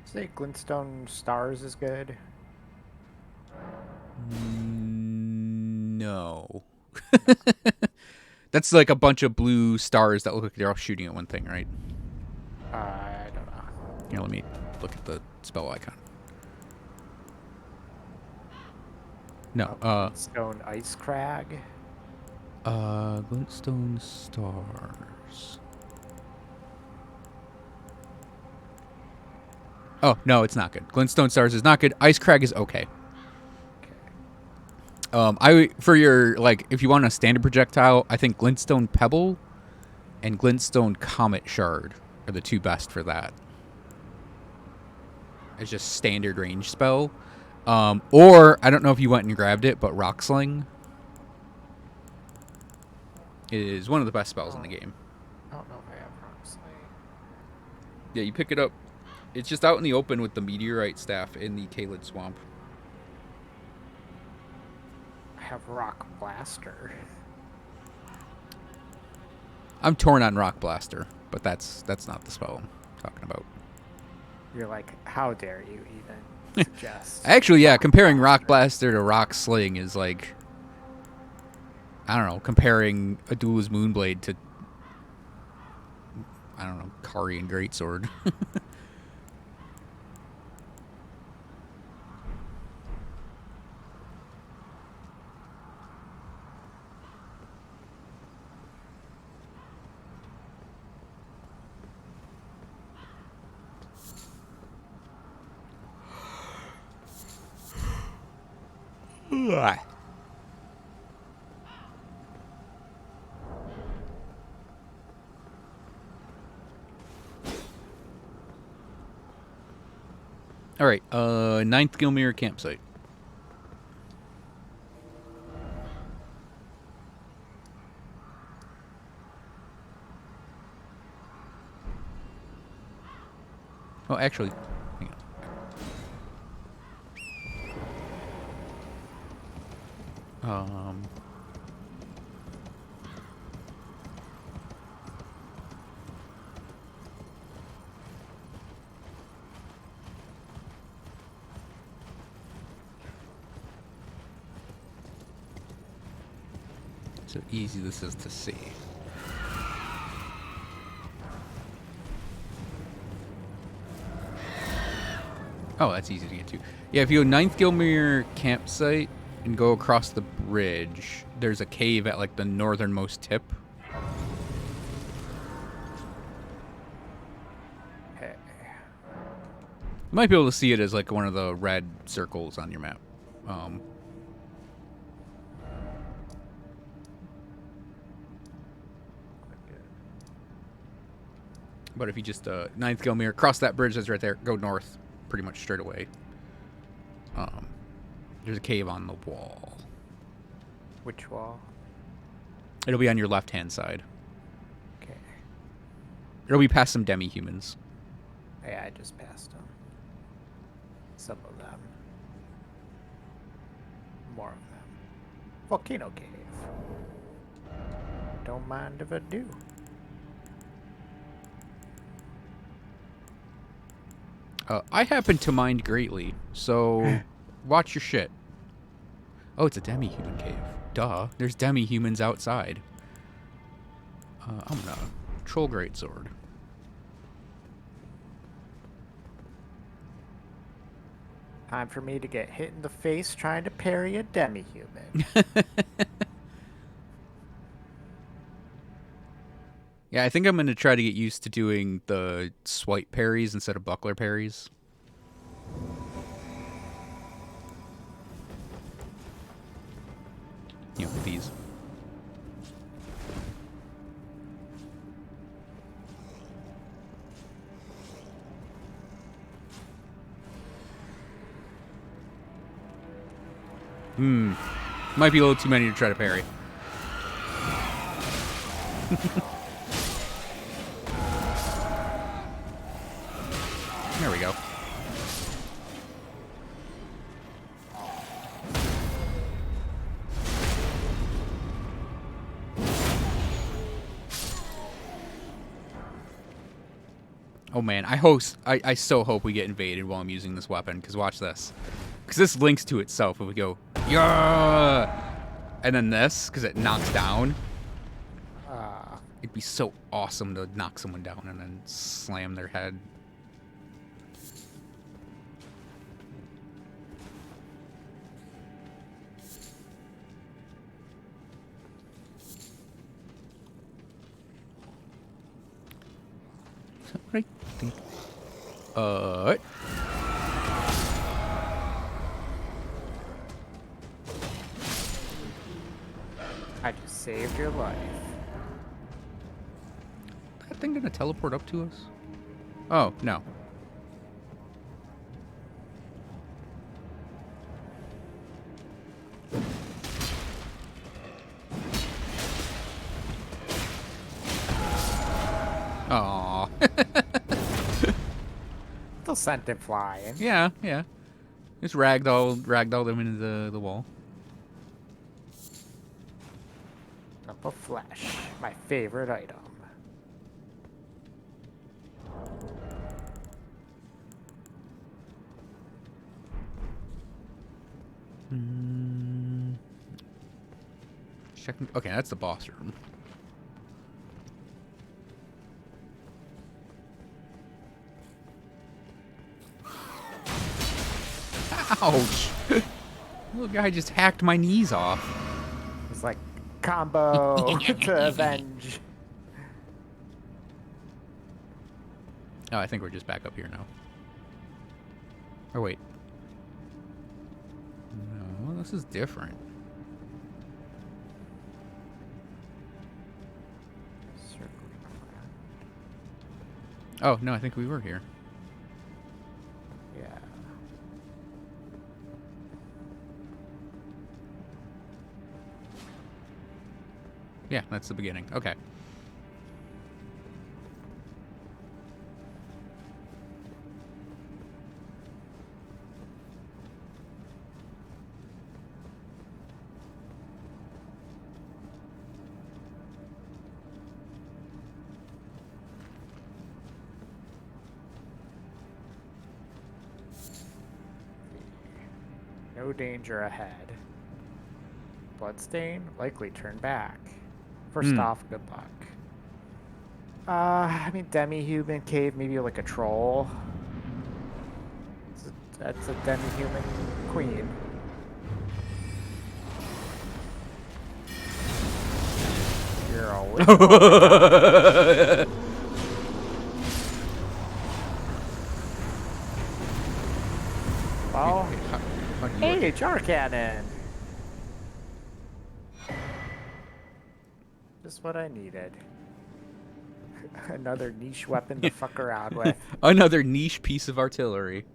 Speaker 2: Say Glintstone Stars is good.
Speaker 1: No. That's like a bunch of blue stars that look like they're all shooting at one thing, right?
Speaker 2: I don't know.
Speaker 1: Here, let me look at the spell icon. No,
Speaker 2: Stone Ice Crag.
Speaker 1: glintstone stars. Oh, no, it's not good. Glintstone stars is not good. Ice crag is okay. For your, like, if you want a standard projectile, I think glintstone pebble and glintstone comet shard are the two best for that. It's just standard range spell. Or I don't know if you went and grabbed it, but rock sling is one of the best spells in the game.
Speaker 2: I don't know if I have rock sling.
Speaker 1: Yeah, you pick it up. It's just out in the open with the meteorite staff in the Kaled swamp.
Speaker 2: I have rock blaster.
Speaker 1: I'm torn on rock blaster, but that's not the spell I'm talking about.
Speaker 2: You're like, how dare you even suggest?
Speaker 1: Actually, yeah, comparing rock blaster to rock sling is like, I don't know, comparing a duelist moonblade to, I don't know, Kari and greatsword. All right, 9th Gilmer campsite. Oh, actually, hang on. So easy this is to see. Oh, that's easy to get to. Yeah, if you go 9th Gilmer campsite and go across the bridge, there's a cave at like the northernmost tip.
Speaker 2: Hey.
Speaker 1: You might be able to see it as like one of the red circles on your map. But if you just 9th Gilmer, cross that bridge that's right there, go north pretty much straight away. There's a cave on the wall.
Speaker 2: Which wall?
Speaker 1: It'll be on your left-hand side.
Speaker 2: Okay.
Speaker 1: It'll be past some demi-humans.
Speaker 2: Yeah, I just passed them. Some of them. More of them. Volcano cave. Don't mind if I do.
Speaker 1: I happen to mind greatly, so watch your shit. Oh, it's a demi-human cave. Duh. There's demi-humans outside. I'm gonna troll greatsword.
Speaker 2: Time for me to get hit in the face trying to parry a demi-human.
Speaker 1: Yeah, I think I'm gonna try to get used to doing the swipe parries instead of buckler parries. You know, with these. Might be a little too many to try to parry. There we go. Oh man, I so hope we get invaded while I'm using this weapon, because watch this. Because this links to itself if we go, yeah! And then this, because it knocks down.
Speaker 2: Uh,
Speaker 1: It'd be so awesome to knock someone down and then slam their head. Is that what I think?
Speaker 2: I just saved your life.
Speaker 1: That thing gonna teleport up to us? Oh, no. Aww.
Speaker 2: Still sent it flying.
Speaker 1: Yeah, yeah. Just ragdolled him into the wall.
Speaker 2: Cup of flesh, my favorite item.
Speaker 1: Checking. Okay, that's the boss room. Ouch! Little guy just hacked my knees off.
Speaker 2: It's like combo to avenge.
Speaker 1: Oh, I think we're just back up here now. Oh, wait. No, this is different. Oh, no, I think we were here.
Speaker 2: Yeah.
Speaker 1: Yeah, that's the beginning. Okay.
Speaker 2: No danger ahead. Bloodstain, likely turn back. First off, good luck. I mean, demi-human cave, maybe like a troll. That's a demi-human queen. You're always well, hey, jar cannon! Just what I needed. Another niche weapon to fuck around with.
Speaker 1: Another niche piece of artillery.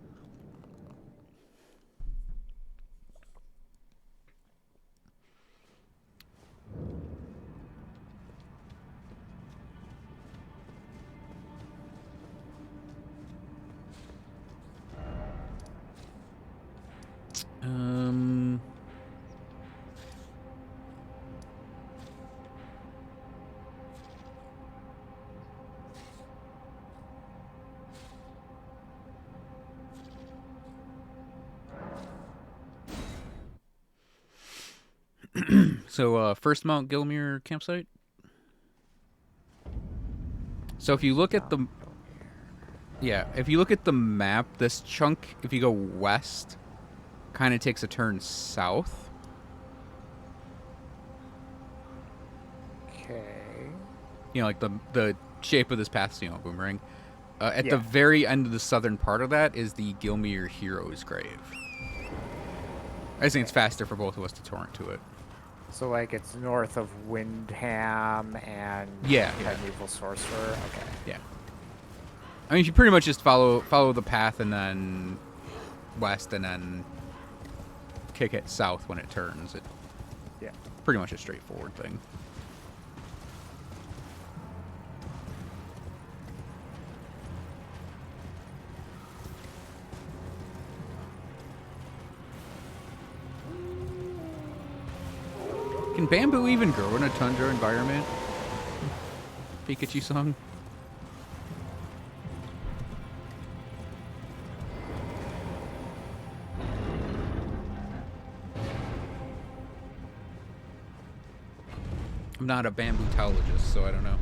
Speaker 1: So, first Mount Gilmer campsite. So if you look at the... Yeah, if you look at the map, this chunk, if you go west, kind of takes a turn south.
Speaker 2: Okay.
Speaker 1: You know, like the shape of this path, you know, boomerang. At the
Speaker 2: Yeah.
Speaker 1: very end of the southern part of that is the Gilmer Hero's Grave. I just think it's faster for both of us to torrent to it.
Speaker 2: So, like, it's north of Windham and
Speaker 1: Yeah.
Speaker 2: Primeval Sorcerer? Okay.
Speaker 1: Yeah. I mean, you pretty much just follow the path and then west and then kick it south when it turns. It's
Speaker 2: Yeah.
Speaker 1: pretty much a straightforward thing. Can bamboo even grow in a tundra environment? Pikachu song? I'm not a bambootologist, so I don't know.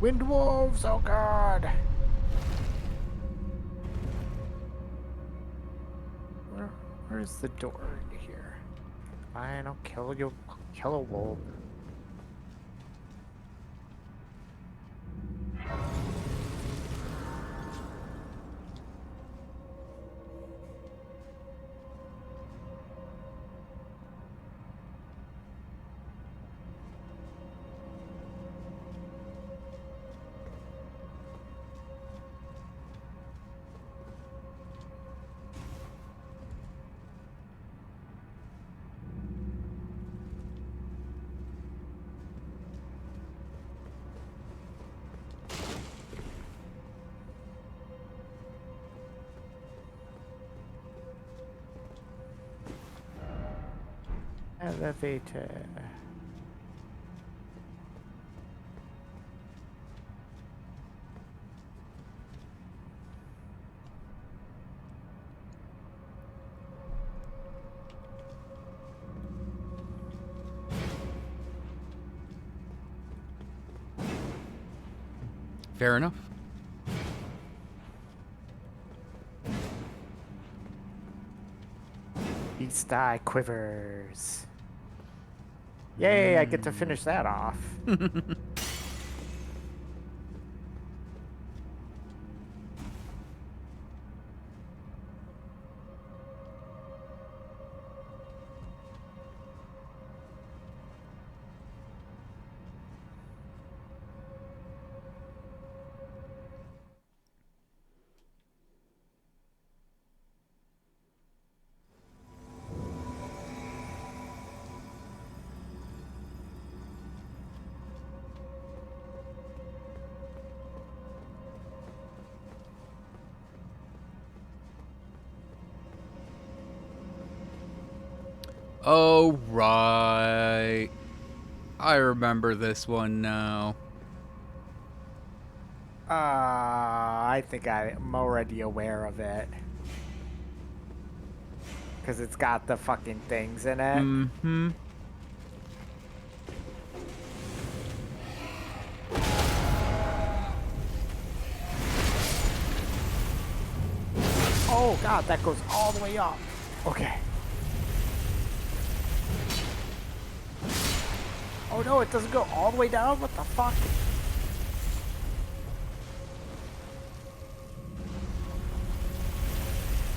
Speaker 2: Wind wolves, oh god. Where's the door into here? Fine, I'll kill you. I'll kill a wolf. Elevator.
Speaker 1: Fair enough.
Speaker 2: Beast eye quivers. Yay, I get to finish that off.
Speaker 1: Oh, right. I remember this one now.
Speaker 2: I think I'm already aware of it. Because it's got the fucking things in it.
Speaker 1: Mm-hmm.
Speaker 2: Oh god, that goes all the way up. Okay. Oh no, it doesn't go all the way down? What the fuck?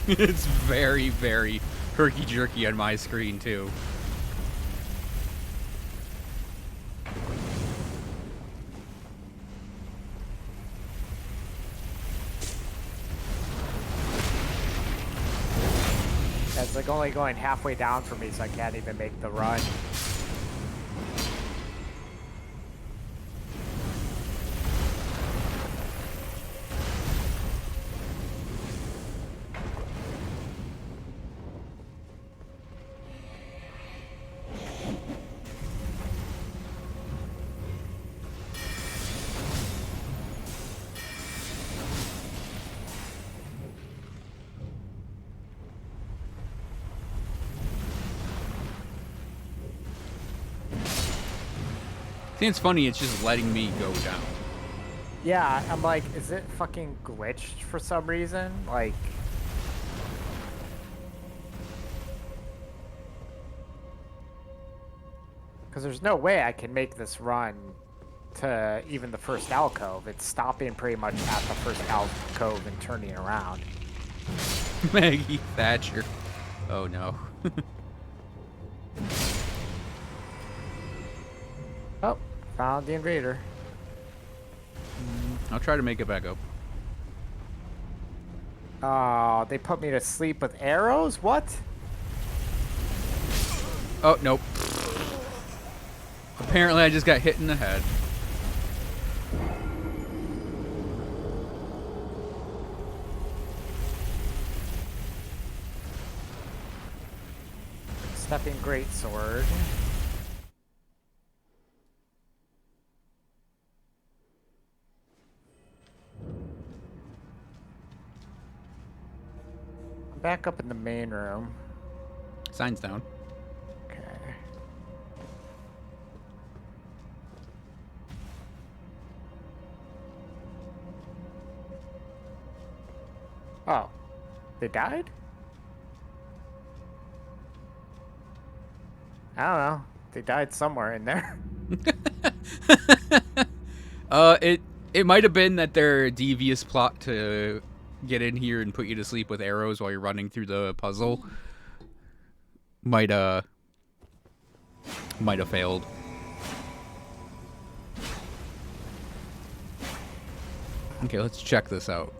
Speaker 1: It's very, very herky-jerky on my screen, too.
Speaker 2: That's like only going halfway down for me, so I can't even make the run.
Speaker 1: See, it's funny, it's just letting me go down.
Speaker 2: Yeah, I'm like, is it fucking glitched for some reason? Like... Because there's no way I can make this run to even the first alcove. It's stopping pretty much at the first alcove and turning around.
Speaker 1: Maggie Thatcher. Oh, no.
Speaker 2: Oh, found the invader.
Speaker 1: I'll try to make it back up.
Speaker 2: Oh, they put me to sleep with arrows? What?
Speaker 1: Oh, nope. Apparently I just got hit in the head.
Speaker 2: Stepping greatsword. back up in the main room.
Speaker 1: Sign's down.
Speaker 2: Okay. Oh, they died? I don't know. They died somewhere in there.
Speaker 1: It might have been that their devious plot to get in here and put you to sleep with arrows while you're running through the puzzle might have failed. Okay, let's check this out.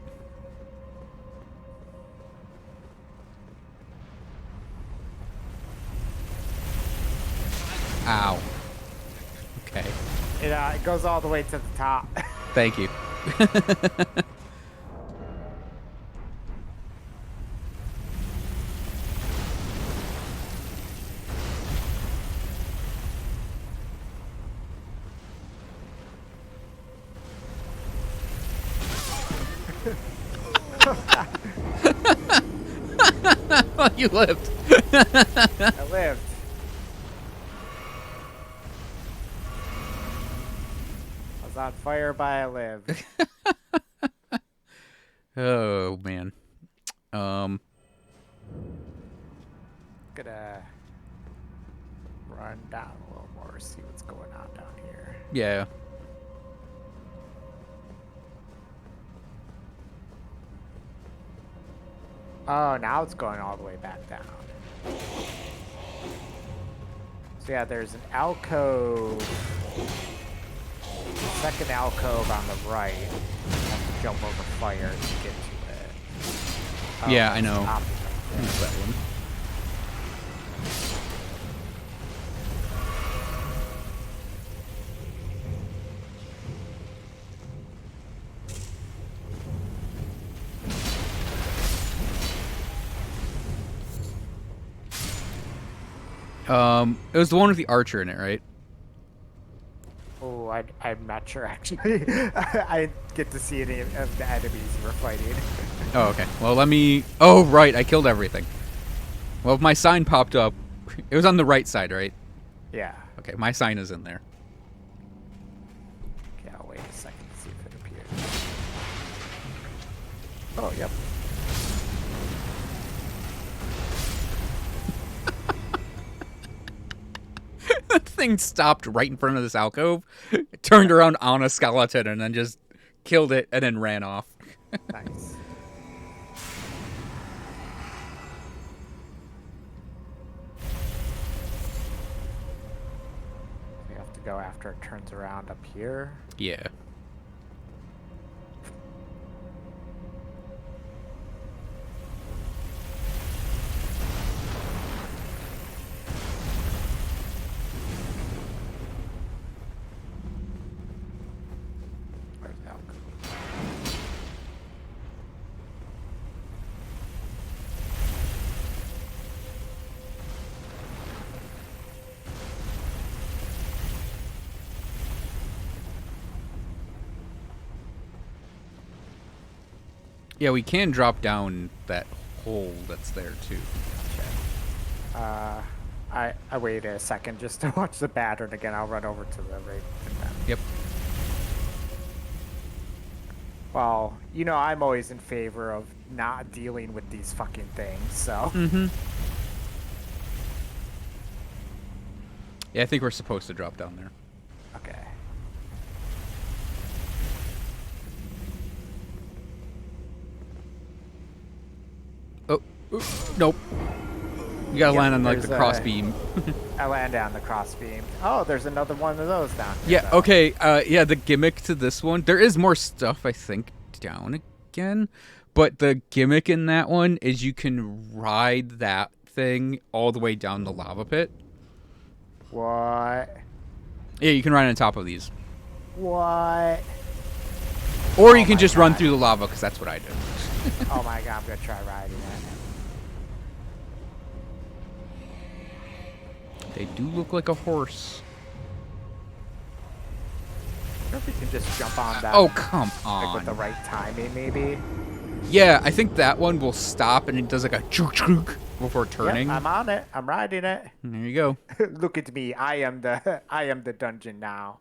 Speaker 1: Ow. Okay.
Speaker 2: It goes all the way to the top.
Speaker 1: Thank you. You lived.
Speaker 2: I lived. I was on fire, but I lived.
Speaker 1: Oh man.
Speaker 2: Gonna run down a little more, see what's going on down here.
Speaker 1: Yeah.
Speaker 2: Oh, now it's going all the way back down. So yeah, there's an alcove. Second alcove on the right. You have to jump over fire to get to it. Oh,
Speaker 1: Yeah, I know.
Speaker 2: top
Speaker 1: What's that one? It was the one with the archer in it, right?
Speaker 2: Oh, I'm not sure actually. I didn't get to see any of the enemies you were fighting.
Speaker 1: Oh, okay. Well, let me... Oh, right. I killed everything. Well, if my sign popped up... It was on the right side, right?
Speaker 2: Yeah.
Speaker 1: Okay, my sign is in there.
Speaker 2: Okay, I'll wait a second to see if it appears. Oh, yep.
Speaker 1: That thing stopped right in front of this alcove, turned around on a skeleton, and then just killed it, and then ran off.
Speaker 2: Nice. We have to go after it turns around up here.
Speaker 1: Yeah.
Speaker 2: Where's the alcove?
Speaker 1: Yeah, we can drop down that hole that's there, too.
Speaker 2: Gotcha. I waited a second just to watch the pattern again. I'll run over to the right.
Speaker 1: Yep.
Speaker 2: Well, you know, I'm always in favor of not dealing with these fucking things, so.
Speaker 1: Mm-hmm. Yeah, I think we're supposed to drop down there.
Speaker 2: Okay.
Speaker 1: Oh, nope. You gotta land on, like, the
Speaker 2: there's
Speaker 1: cross beam.
Speaker 2: I land on the crossbeam. Oh, there's another one of those down here.
Speaker 1: Yeah, okay, yeah, the gimmick to this one, there is more stuff, I think, down again, but the gimmick in that one is you can ride that thing all the way down the lava pit.
Speaker 2: What?
Speaker 1: Yeah, you can ride on top of these.
Speaker 2: What?
Speaker 1: Or you
Speaker 2: Oh
Speaker 1: can
Speaker 2: my
Speaker 1: just run
Speaker 2: God.
Speaker 1: through the lava, because that's what I did.
Speaker 2: Oh my god, I'm gonna try riding that.
Speaker 1: They do look like a horse.
Speaker 2: I wonder if you can just jump on that.
Speaker 1: Oh, come
Speaker 2: Like with the
Speaker 1: on.
Speaker 2: right timing, maybe.
Speaker 1: Yeah, I think that one will stop and it does like a chook chook before turning.
Speaker 2: Yep, I'm on it. I'm riding it.
Speaker 1: And there you go.
Speaker 2: Look at me. I am the dungeon now.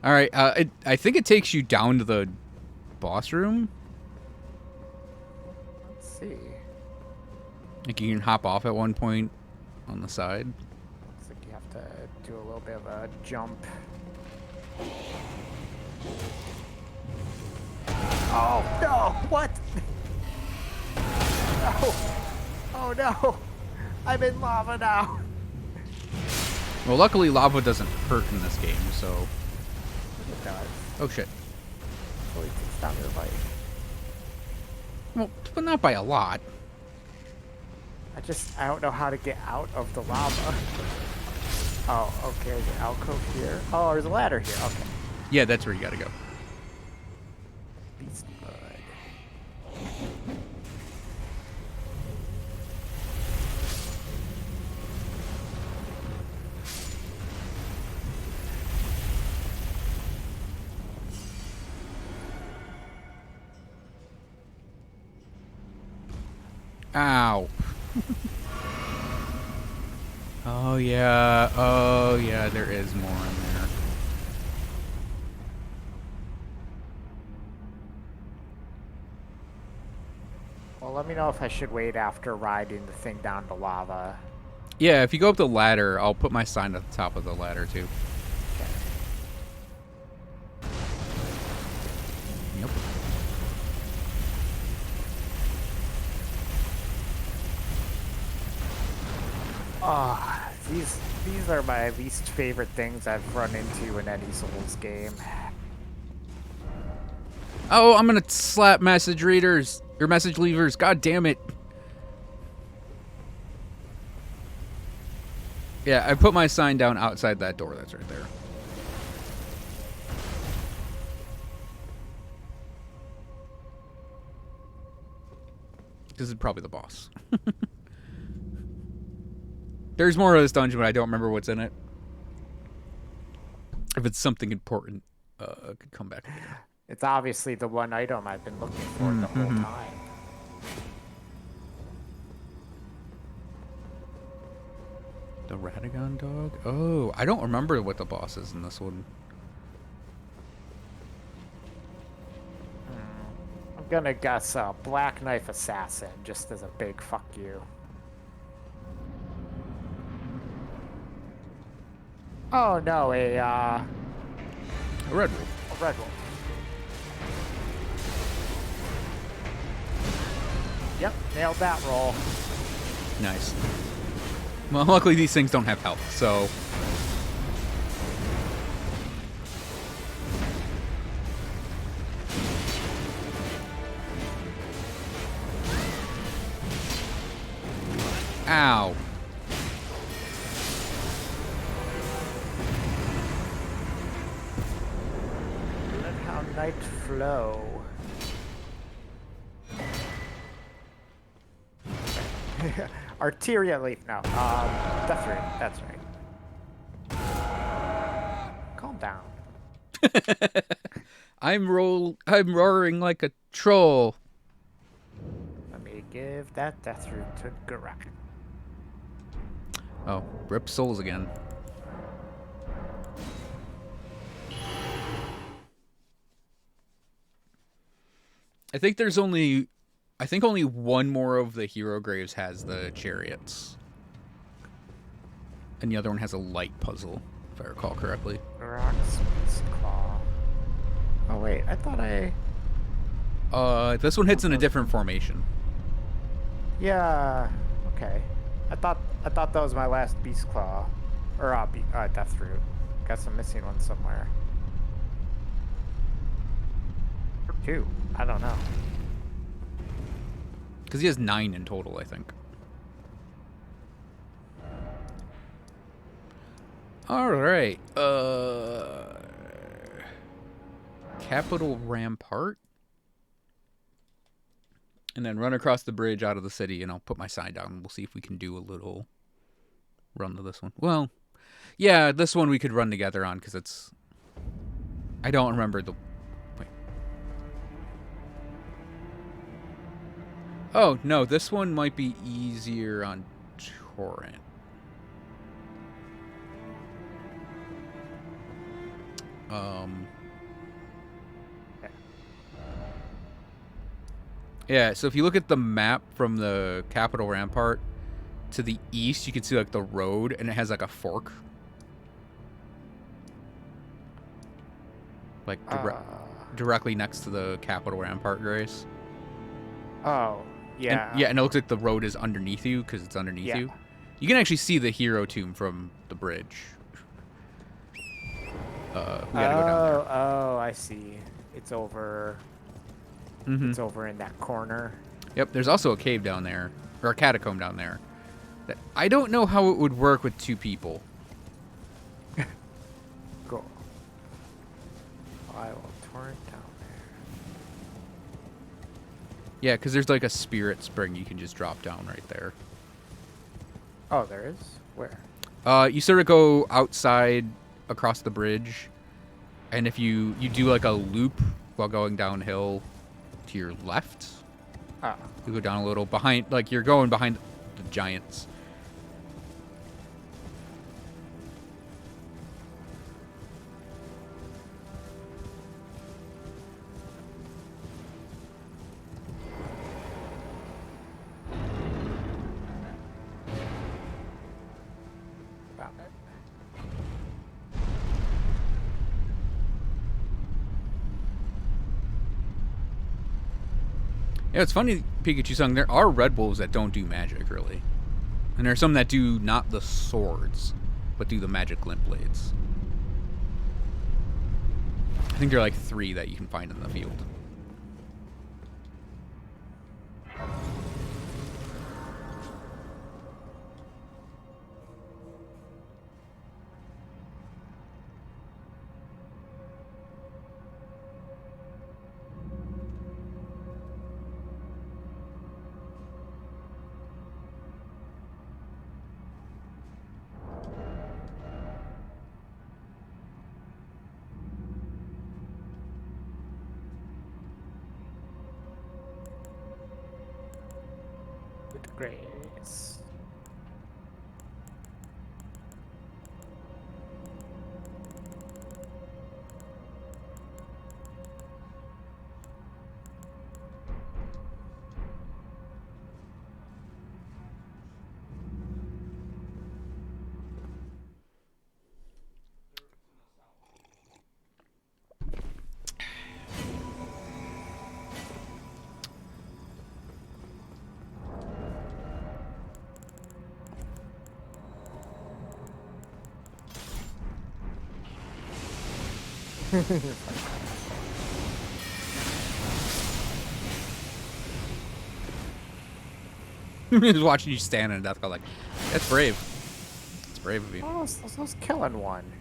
Speaker 1: All right. I think it takes you down to the boss room.
Speaker 2: Let's see.
Speaker 1: Like you can hop off at one point on the side.
Speaker 2: Looks like you have to do a little bit of a jump. Oh no! What? No! Oh no! I'm in lava now.
Speaker 1: Well, luckily lava doesn't hurt in this game, so.
Speaker 2: It does.
Speaker 1: Oh shit.
Speaker 2: Really takes down your life.
Speaker 1: Well, but not by a lot.
Speaker 2: I don't know how to get out of the lava. Oh, okay. There's an alcove here. Oh, there's a ladder here. Okay.
Speaker 1: Yeah, that's where you gotta go.
Speaker 2: Beast mud.
Speaker 1: Ow. Oh yeah, there is more in there.
Speaker 2: Well, let me know if I should wait after riding the thing down to lava.
Speaker 1: Yeah, if you go up the ladder, I'll put my sign at the top of the ladder too.
Speaker 2: Okay.
Speaker 1: Yep.
Speaker 2: Ah, these are my least favorite things I've run into in any Souls game.
Speaker 1: Oh, I'm gonna slap message readers or message leavers. God damn it. Yeah, I put my sign down outside that door. That's right there. This is probably the boss. There's more of this dungeon, but I don't remember what's in it. If it's something important, I could come back again.
Speaker 2: It's obviously the one item I've been looking for the whole time.
Speaker 1: The Radagon dog? Oh, I don't remember what the boss is in this one.
Speaker 2: I'm gonna guess a Black Knife Assassin, just as a big fuck you. Oh no,
Speaker 1: A red wolf.
Speaker 2: a red wolf. Yep, nailed that roll.
Speaker 1: Nice. Well, luckily these things don't have health, so... Ow.
Speaker 2: Let how night flow. Arteria leaf. No, Death Root. That's right. Calm down.
Speaker 1: I'm roaring like a troll.
Speaker 2: Let me give that Death Root to Garak.
Speaker 1: Oh, rip souls again. I think only one more of the hero graves has the chariots. And the other one has a light puzzle, if I recall correctly.
Speaker 2: Garak's Beast Claw. Oh wait, I thought
Speaker 1: This one hits in a different formation.
Speaker 2: Yeah. Okay. I thought that was my last Beast Claw, or Death Root. Guess I'm missing one somewhere. Or two. I don't know.
Speaker 1: Because he has 9 in total, I think. Alright. Capital Rampart. And then run across the bridge out of the city, and I'll put my sign down, and we'll see if we can do a little run to this one. Well, yeah, this one we could run together on, because it's... I don't remember the... Wait. Oh, no, this one might be easier on torrent. Yeah, so if you look at the map from the Capitol Rampart to the east, you can see like the road, and it has like a fork. Like directly next to the Capitol Rampart, Grace.
Speaker 2: Oh, yeah.
Speaker 1: And it looks like the road is underneath you because it's underneath you. You can actually see the hero tomb from the bridge. We gotta go down there.
Speaker 2: Oh, I see. It's over. It's over in that corner.
Speaker 1: Yep, there's also a cave down there, or a catacomb down there. I don't know how it would work with 2 people.
Speaker 2: Cool. I will torrent down there.
Speaker 1: Yeah, because there's like a spirit spring you can just drop down right there.
Speaker 2: Oh, there is? Where?
Speaker 1: You sort of go outside across the bridge, and if you do like a loop while going downhill to your left, you go down a little behind, like you're going behind the giants. Yeah, it's funny, Pikachu-sung, there are Red Wolves that don't do magic, really. And there are some that do not the swords, but do the magic glint blades. I think there are like 3 that you can find in the field.
Speaker 2: With grace.
Speaker 1: Just watching you stand in death, like, that's brave. It's brave of you.
Speaker 2: Oh, I was killing one.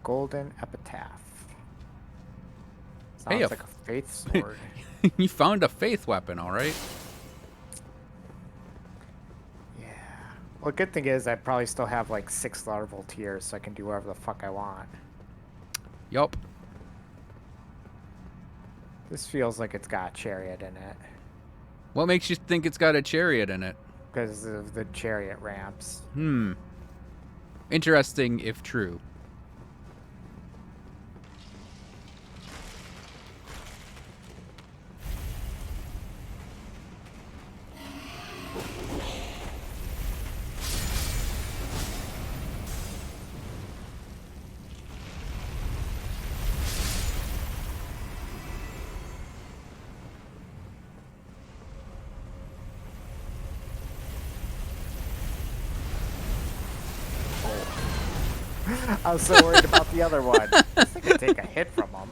Speaker 2: Golden epitaph. Sounds
Speaker 1: Hey,
Speaker 2: like a faith sword.
Speaker 1: You found a faith weapon, all right.
Speaker 2: Yeah. Well, good thing is I probably still have like 6 larval tiers, so I can do whatever the fuck I want.
Speaker 1: Yup.
Speaker 2: This feels like it's got chariot in it.
Speaker 1: What makes you think it's got a chariot in it?
Speaker 2: Because of the chariot ramps.
Speaker 1: Interesting if true.
Speaker 2: I was so worried about the other one. I think I take a hit from him.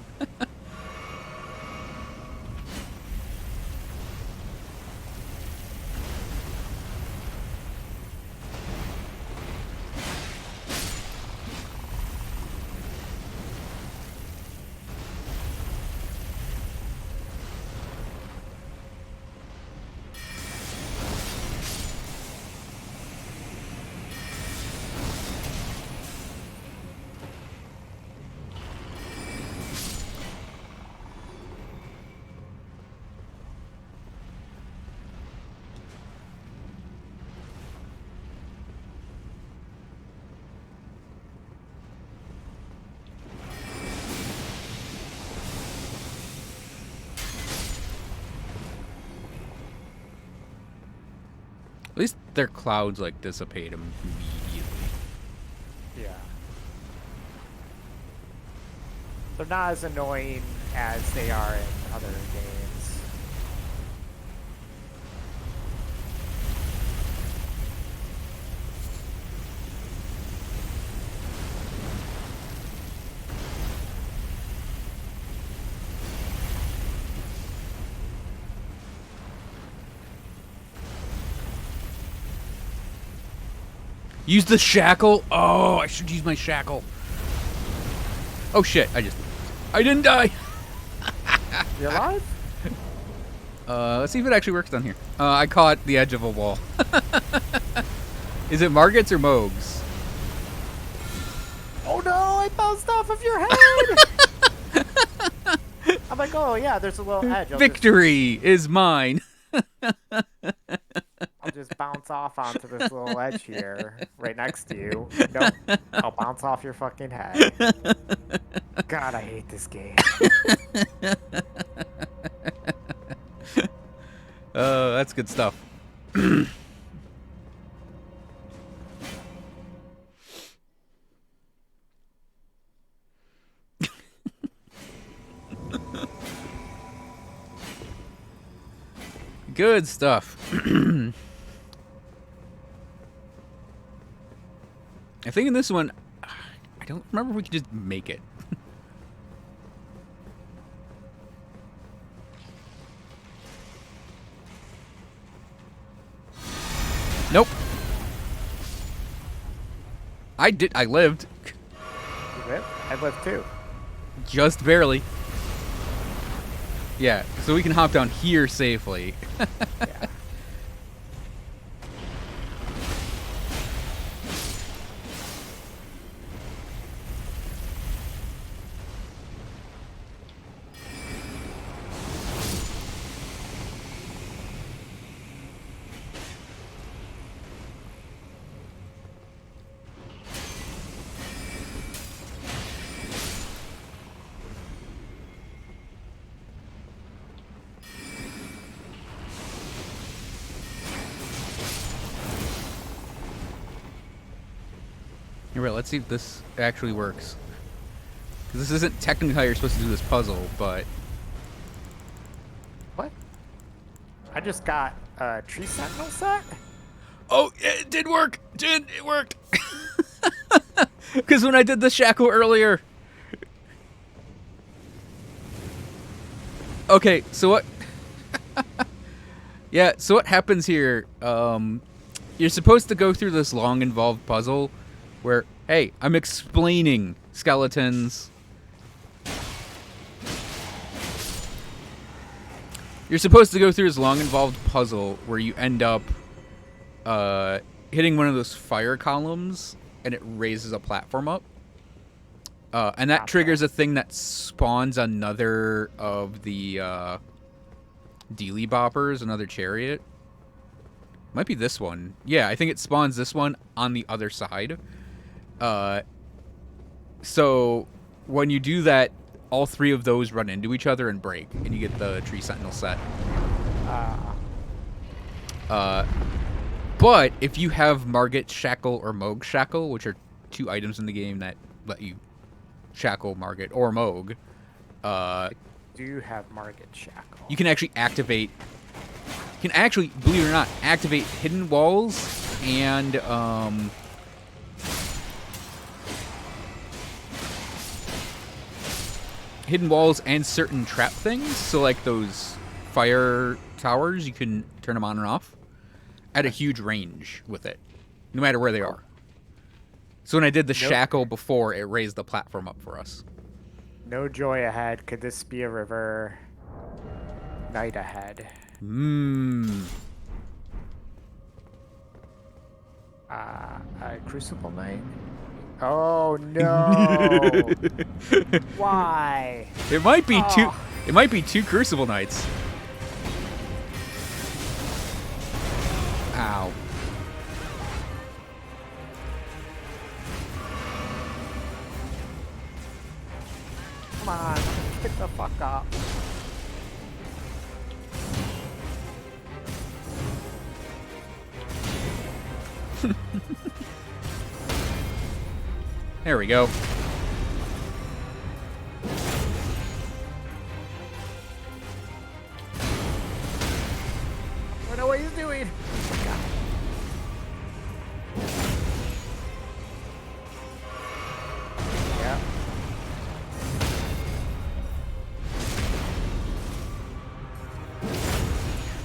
Speaker 1: At least their clouds like dissipate them immediately.
Speaker 2: Yeah. They're not as annoying as they are in other games.
Speaker 1: Use the shackle. Oh, I should use my shackle. Oh shit! I didn't die.
Speaker 2: You alive?
Speaker 1: Let's see if it actually works down here. I caught the edge of a wall. Is it Margits or Mogs?
Speaker 2: Oh no! I bounced off of your head. I'm like, oh yeah, there's a little edge.
Speaker 1: Victory is mine.
Speaker 2: I'll just bounce off onto this little edge here, right next to you. Nope, I'll bounce off your fucking head. God, I hate this game.
Speaker 1: That's good stuff. Good stuff. I think in this one, I don't remember if we could just make it. Nope. I lived.
Speaker 2: You lived? I lived too.
Speaker 1: Just barely. Yeah, so we can hop down here safely.
Speaker 2: Yeah.
Speaker 1: Here, wait, let's see if this actually works. Because this isn't technically how you're supposed to do this puzzle, but...
Speaker 2: What? I just got a tree sentinel set?
Speaker 1: Oh, it did work! It worked! Because when I did the shackle earlier... Okay, so what... Yeah, so what happens here, you're supposed to go through this long, involved puzzle where, hey, I'm explaining skeletons. You're supposed to go through this long, involved puzzle where you end up hitting one of those fire columns, and it raises a platform up. And that triggers a thing that spawns another of the dealy boppers, another chariot. Might be this one. Yeah, I think it spawns this one on the other side. So when you do that, all three of those run into each other and break, and you get the tree sentinel set. But if you have Margit Shackle or Moog Shackle, which are two items in the game that let you shackle Margit or Moog,
Speaker 2: Do you have Margit Shackle?
Speaker 1: you can actually activate. You can actually, believe it or not, activate hidden walls and certain trap things. So like those fire towers, you can turn them on and off at a huge range with it, no matter where they are. So when I did the shackle before, it raised the platform up for us.
Speaker 2: No joy ahead. Could this be a river? Night ahead. Crucible Night? Oh no! Why?
Speaker 1: It might be two. It might be two Crucible Nights. Ow.
Speaker 2: Come on, pick the fuck up.
Speaker 1: There we go.
Speaker 2: I don't know what he's doing. Yeah.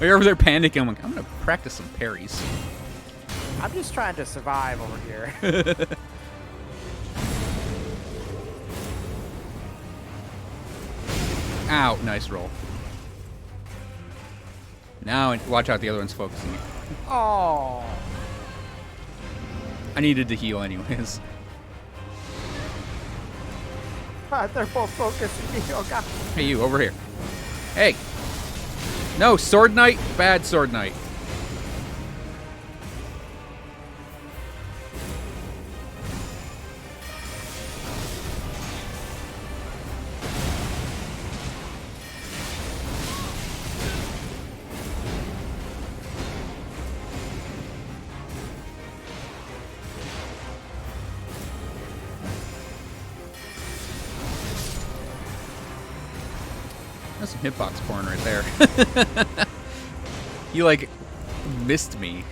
Speaker 1: You're over there panicking. I'm like, I'm gonna practice some parries.
Speaker 2: I'm just trying to survive over here.
Speaker 1: Ow, nice roll. Now, watch out, the other one's focusing you.
Speaker 2: Oh.
Speaker 1: I needed to heal anyways.
Speaker 2: God, they're both focusing me. Oh god.
Speaker 1: Hey, you, over here. Hey! No, Sword Knight, bad Sword Knight. That's some hitbox porn right there. You, like, missed me.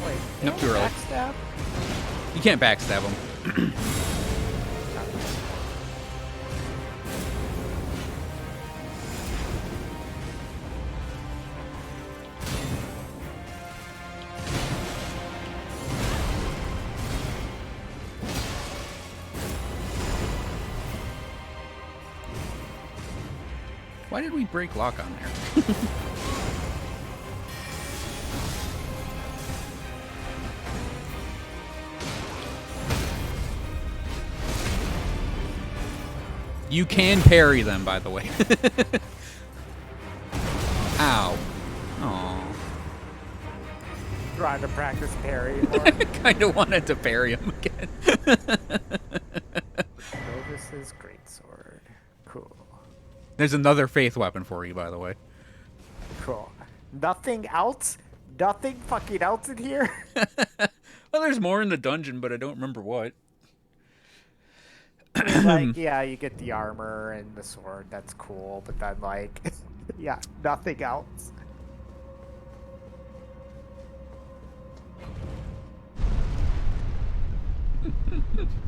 Speaker 2: Wait.
Speaker 1: Nope, too early.
Speaker 2: Backstab?
Speaker 1: You can't backstab him. Why did we break lock on there? You can parry them, by the way. Ow. Aw.
Speaker 2: Trying to practice parry more.
Speaker 1: I kind of wanted to parry him again.
Speaker 2: Novice's greatsword. Cool.
Speaker 1: There's another faith weapon for you, by the way.
Speaker 2: Cool. Nothing else? Nothing fucking else in here?
Speaker 1: Well, there's more in the dungeon, but I don't remember what.
Speaker 2: Like, yeah, you get the armor and the sword. That's cool. But then, like, yeah, nothing else.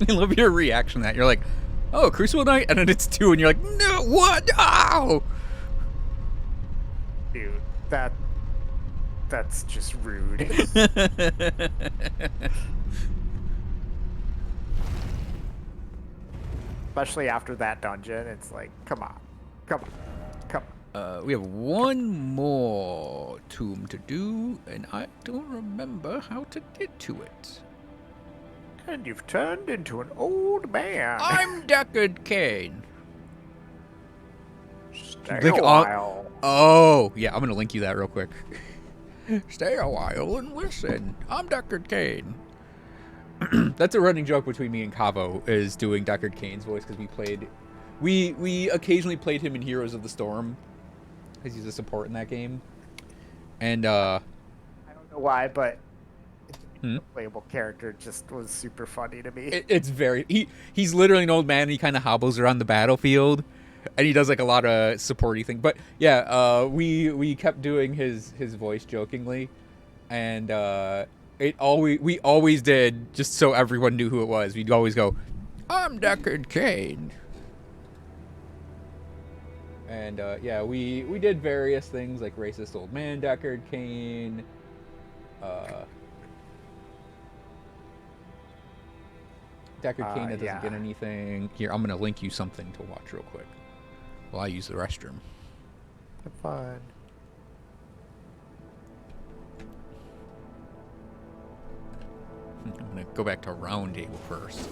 Speaker 1: I love your reaction to that. You're like, oh, Crucible Knight? And then it's 2, and you're like, no, what? No!
Speaker 2: Dude, that's just rude. Especially after that dungeon, it's like, come on. Come on. Come on.
Speaker 1: We have one more tomb to do, and I don't remember how to get to it.
Speaker 2: And you've turned into an old man.
Speaker 1: I'm Deckard Cain.
Speaker 2: Stay
Speaker 1: Like,
Speaker 2: a while.
Speaker 1: Oh, yeah, I'm going to link you that real quick. Stay a while and listen. I'm Deckard Cain. That's a running joke between me and Cavo, is doing Deckard Cain's voice, because we occasionally played him in Heroes of the Storm, because he's a support in that game. And,
Speaker 2: I don't know why, but the playable character just was super funny to me.
Speaker 1: it's very... He's literally an old man, and he kind of hobbles around the battlefield, and he does, like, a lot of supporty things. But, yeah, we kept doing his voice jokingly, and, we always did, just so everyone knew who it was. We'd always go, I'm Deckard Cain. And, yeah, we did various things, like racist old man Deckard Cain. Deckard Cain that doesn't get anything. Here, I'm going to link you something to watch real quick while I use the restroom.
Speaker 2: Have fun.
Speaker 1: I'm going to go back to round table first.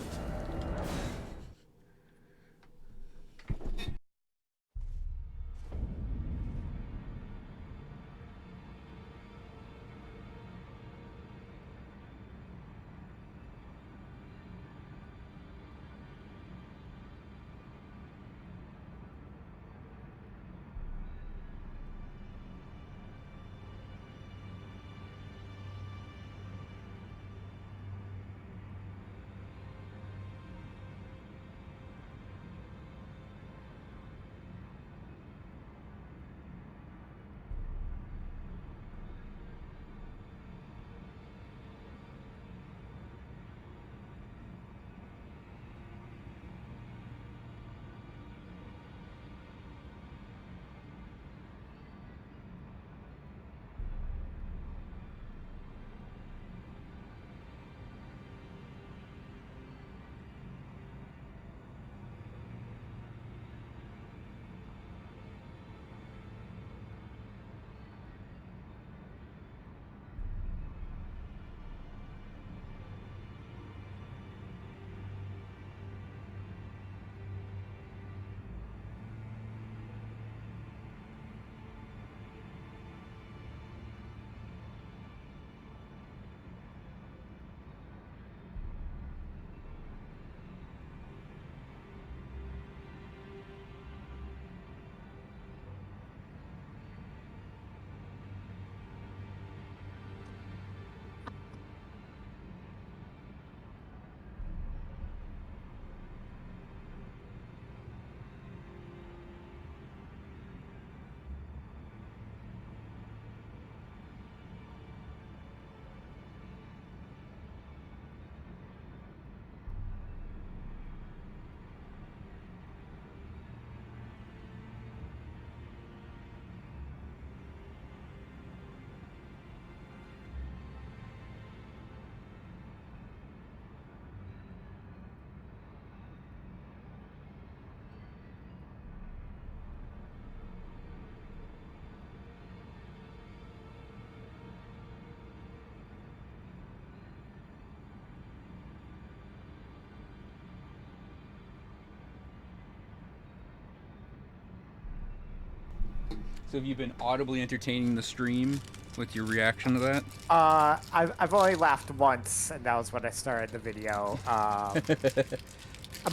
Speaker 1: So have you been audibly entertaining the stream with your reaction to that?
Speaker 2: I've only laughed once, and that was when I started the video. I'm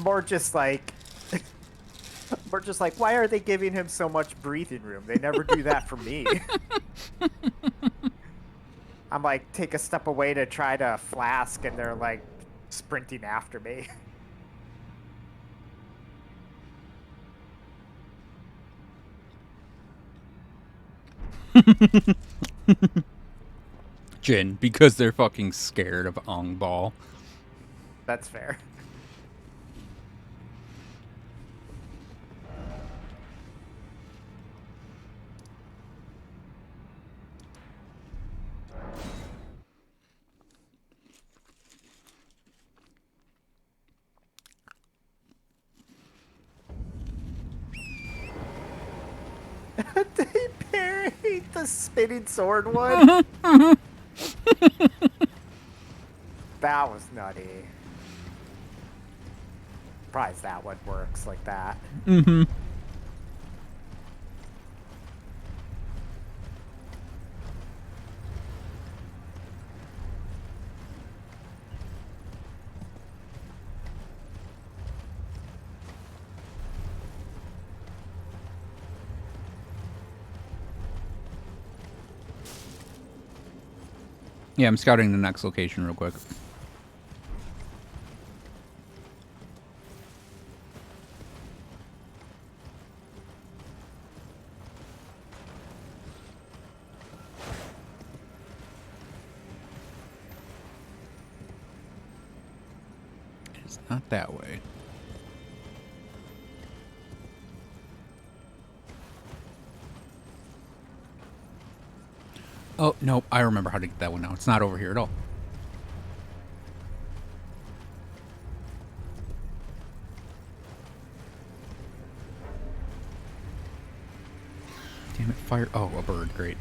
Speaker 2: more just like, why are they giving him so much breathing room? They never do that for me. I'm like, take a step away to try to flask, and they're like sprinting after me.
Speaker 1: Jin, because they're fucking scared of Ong Ball.
Speaker 2: That's fair. They parried the spinning sword one. That was nutty. Surprised that one works like that.
Speaker 1: Mm-hmm. Yeah, I'm scouting the next location real quick. It's not that way. Oh, nope. I remember how to get that one now. It's not over here at all. Damn it, fire. Oh, a bird. Great.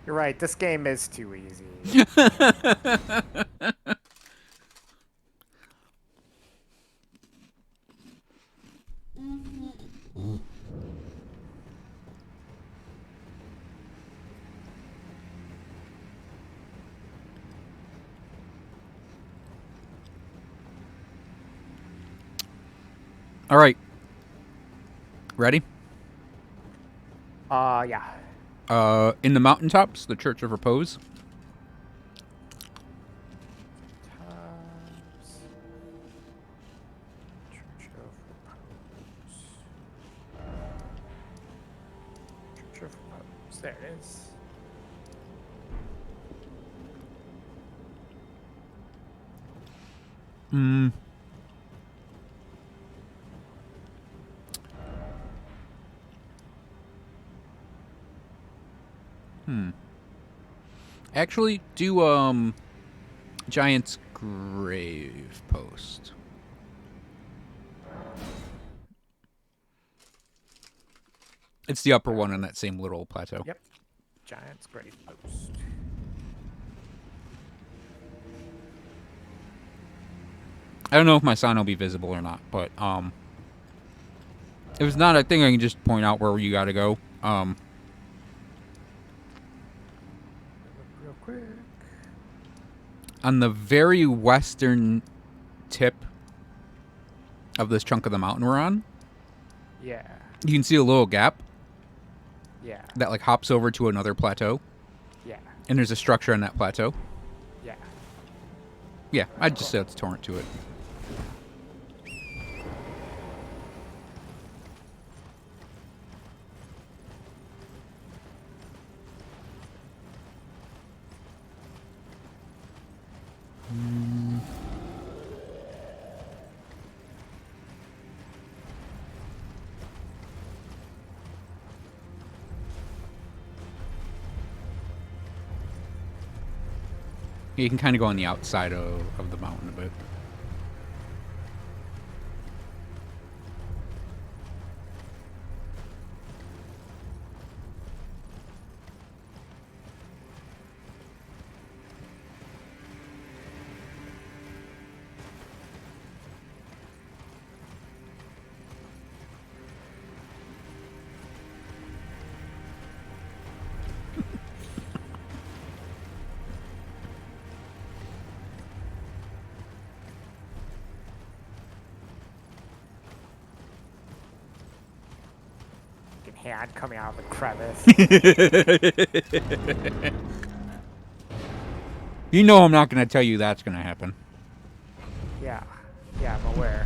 Speaker 2: You're right, this game is too easy.
Speaker 1: All right. Ready?
Speaker 2: Yeah.
Speaker 1: In the mountaintops, the Church of Repose.
Speaker 2: Church of Repose. Church of Repose. There it is.
Speaker 1: Hmm. Actually, do Giant's Grave Post. It's the upper one on that same little plateau.
Speaker 2: Yep. Giant's Grave Post.
Speaker 1: I don't know if my sign will be visible or not, but if it's not, I think I can just point out where you gotta go.
Speaker 2: Real quick.
Speaker 1: On the very western tip of this chunk of the mountain we're on,
Speaker 2: Yeah.
Speaker 1: you can see a little gap
Speaker 2: Yeah.
Speaker 1: that like hops over to another plateau,
Speaker 2: Yeah.
Speaker 1: and there's a structure on that plateau.
Speaker 2: Yeah.
Speaker 1: Yeah, I'd just say let's torrent to it. You can kind of go on the outside of the mountain a bit.
Speaker 2: Hand coming out of the crevice.
Speaker 1: You know I'm not going to tell you that's going to happen.
Speaker 2: Yeah, I'm aware.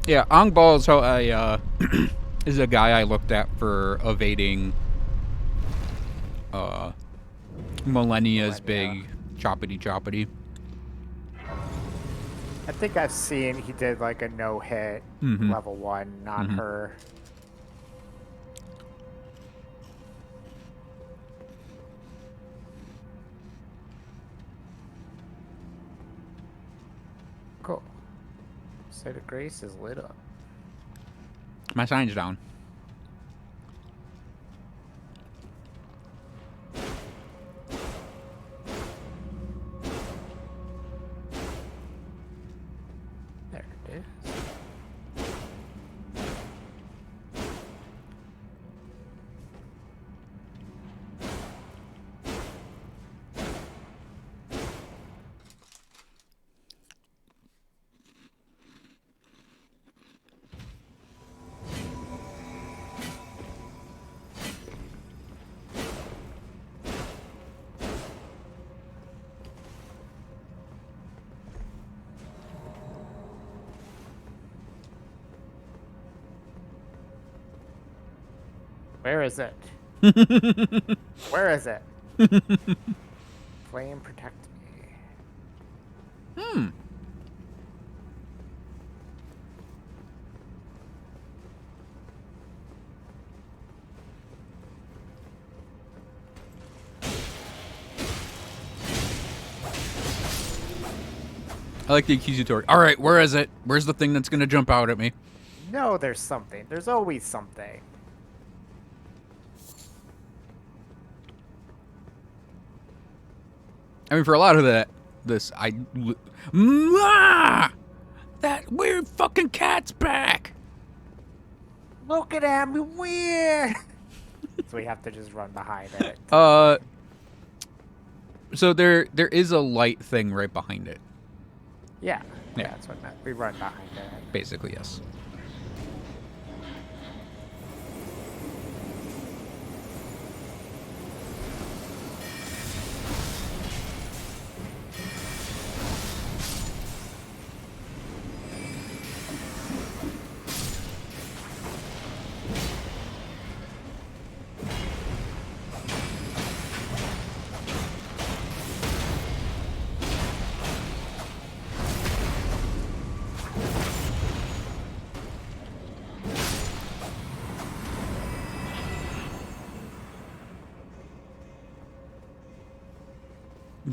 Speaker 1: Yeah, Angbal is how I is a guy I looked at for evading Millennia's big choppity.
Speaker 2: I think I've seen he did like a no-hit level 1 on her. Cool. Site of Grace is lit up.
Speaker 1: My sign's down.
Speaker 2: There it is. Where is it? Where is it? Flame protect me.
Speaker 1: I like the accusatory. All right, where is it? Where's the thing that's going to jump out at me?
Speaker 2: No, there's something. There's always something.
Speaker 1: I mean, for a lot of that, that weird fucking cat's back.
Speaker 2: Look at him, weird. So we have to just run behind it.
Speaker 1: So there is a light thing right behind it.
Speaker 2: Yeah, that's what I meant. We run behind it.
Speaker 1: Basically, yes.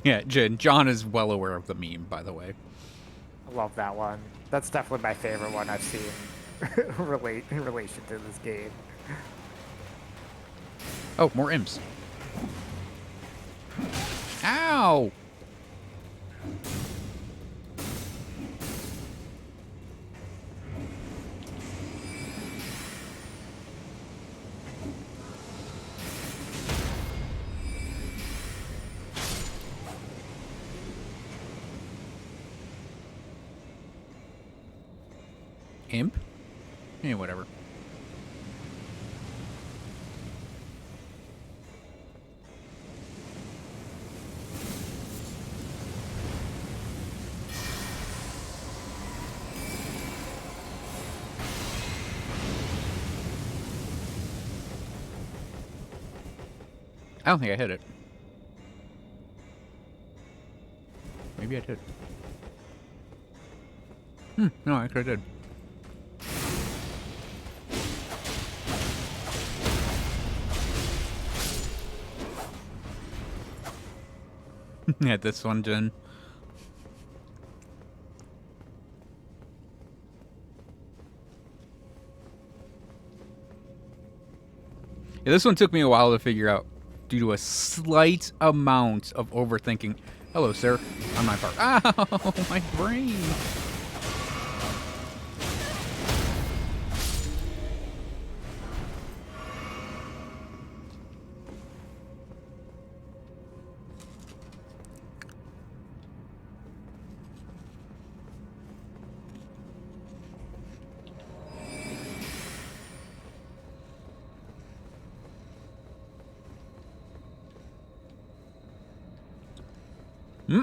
Speaker 1: Yeah, John is well aware of the meme, by the way.
Speaker 2: I love that one. That's definitely my favorite one I've seen in relation to this game.
Speaker 1: Oh, more imps. Ow! Imp? Yeah, whatever. I don't think I hit it. Maybe I did. No, I actually did. At this one, Jen. Yeah, this one took me a while to figure out due to a slight amount of overthinking. Hello, sir. On my part. Ow, my brain. Hmm.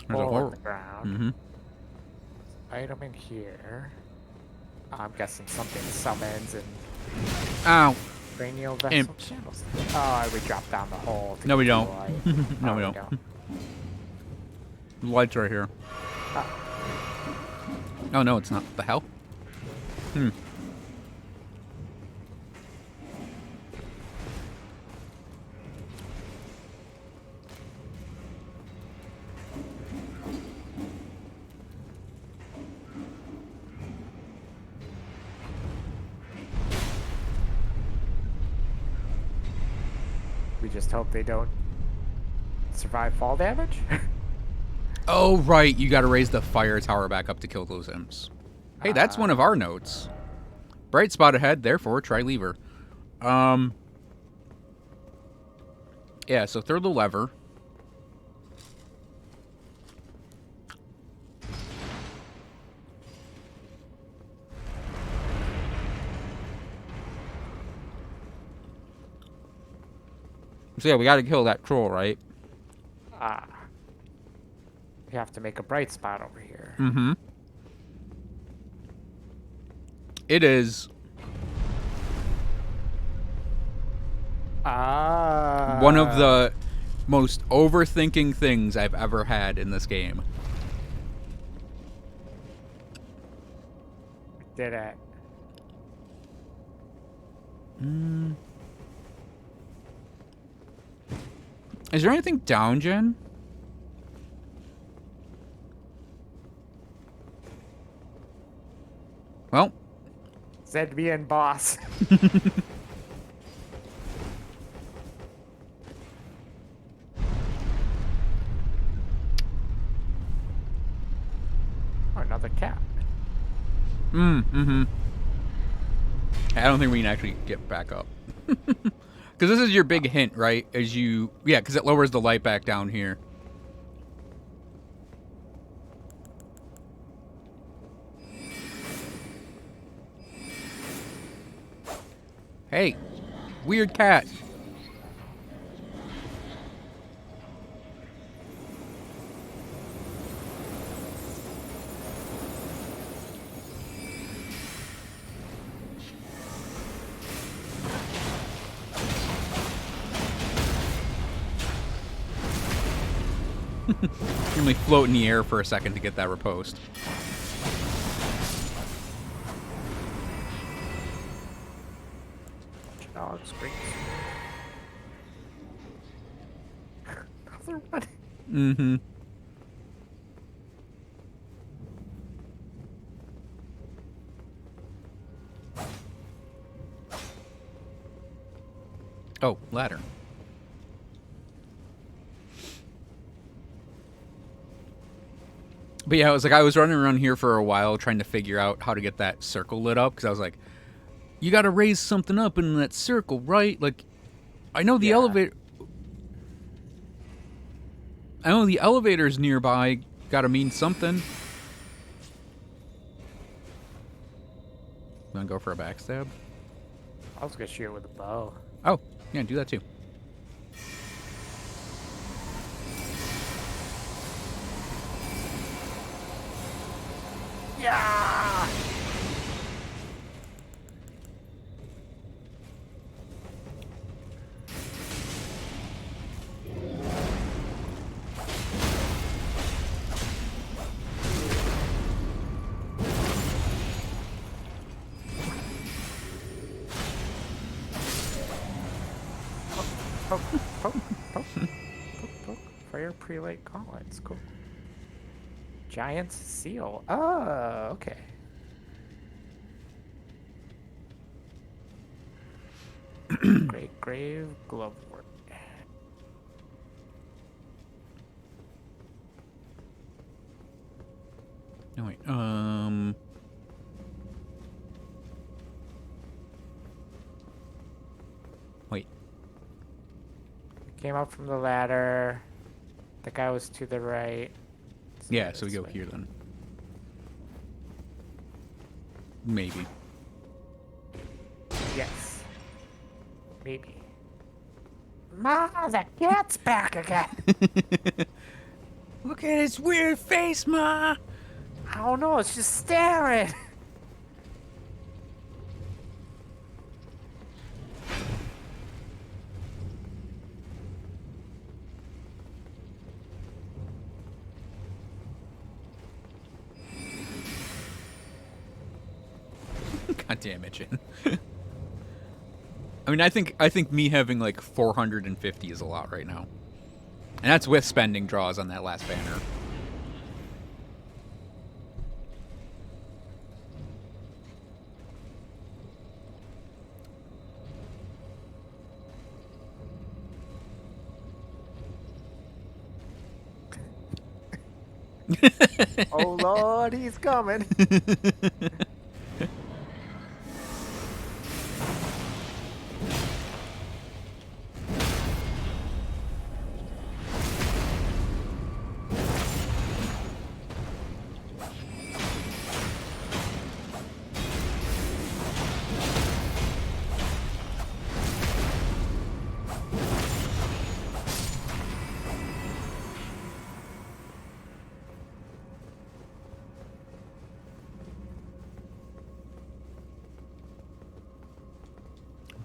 Speaker 1: There's a
Speaker 2: Hole in
Speaker 1: hole.
Speaker 2: the ground.
Speaker 1: Mm-hmm.
Speaker 2: Item in here. I'm guessing something summons and
Speaker 1: Ow.
Speaker 2: cranial vessel
Speaker 1: Imps.
Speaker 2: channels. Oh, we dropped down the hole. To
Speaker 1: No, we
Speaker 2: get the
Speaker 1: don't.
Speaker 2: light.
Speaker 1: No,
Speaker 2: Oh,
Speaker 1: we don't. The light's right here. Oh, no, it's not. The hell? Hmm.
Speaker 2: We just hope they don't survive fall damage.
Speaker 1: Oh, right. You got to raise the fire tower back up to kill those imps. Hey, that's one of our notes. Bright spot ahead, therefore try lever. Yeah, so throw the lever. So yeah, we got to kill that troll, right?
Speaker 2: We have to make a bright spot over here.
Speaker 1: Mm-hmm. It is one of the most overthinking things I've ever had in this game.
Speaker 2: Did it.
Speaker 1: Is there anything down, Jen? Well,
Speaker 2: Zed being boss. Oh, another cat.
Speaker 1: mm-hmm. I don't think we can actually get back up. Because this is your big hint, right? As you... Yeah, because it lowers the light back down here. Hey, weird cat. You only float in the air for a second to get that riposte.
Speaker 2: Dog screams. Another one.
Speaker 1: Mm-hmm. Oh, ladder. But yeah, I was running around here for a while trying to figure out how to get that circle lit up, because I was like, you got to raise something up in that circle, right? Like, I know the elevator... I know the elevator's nearby. Got to mean something. Wanna go for a backstab?
Speaker 2: I was gonna shoot it with a bow.
Speaker 1: Oh, yeah, do that too.
Speaker 2: Yeah. Poke, poke, poke. Fire prelate gauntlets. Cool. Giant's seal. Oh, okay. Great grave glove work.
Speaker 1: No, wait. Wait.
Speaker 2: Came up from the ladder. The guy was to the right.
Speaker 1: Yeah, so we go here then. Maybe.
Speaker 2: Yes. Maybe. Ma, the cat's back again.
Speaker 1: Look at his weird face, Ma!
Speaker 2: I don't know, it's just staring.
Speaker 1: God damn it, Jin. I mean, I think me having like 450 is a lot right now. And that's with spending draws on that last banner.
Speaker 2: Oh Lord, he's coming.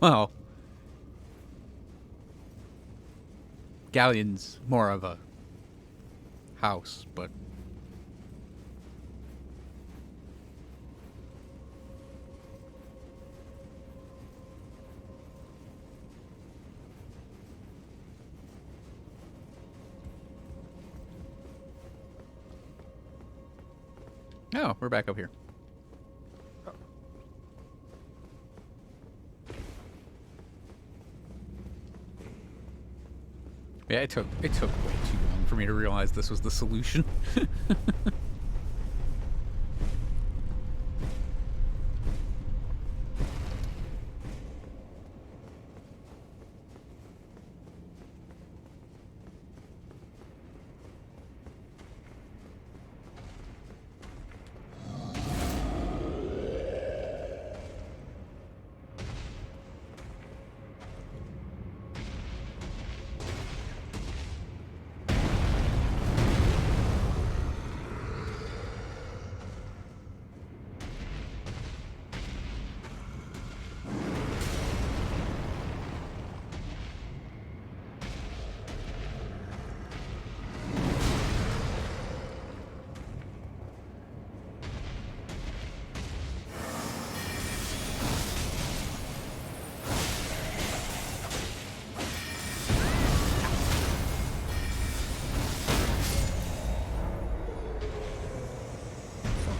Speaker 1: Well, Galleon's more of a house, but oh, we're back up here. Yeah, it took way too long for me to realize this was the solution.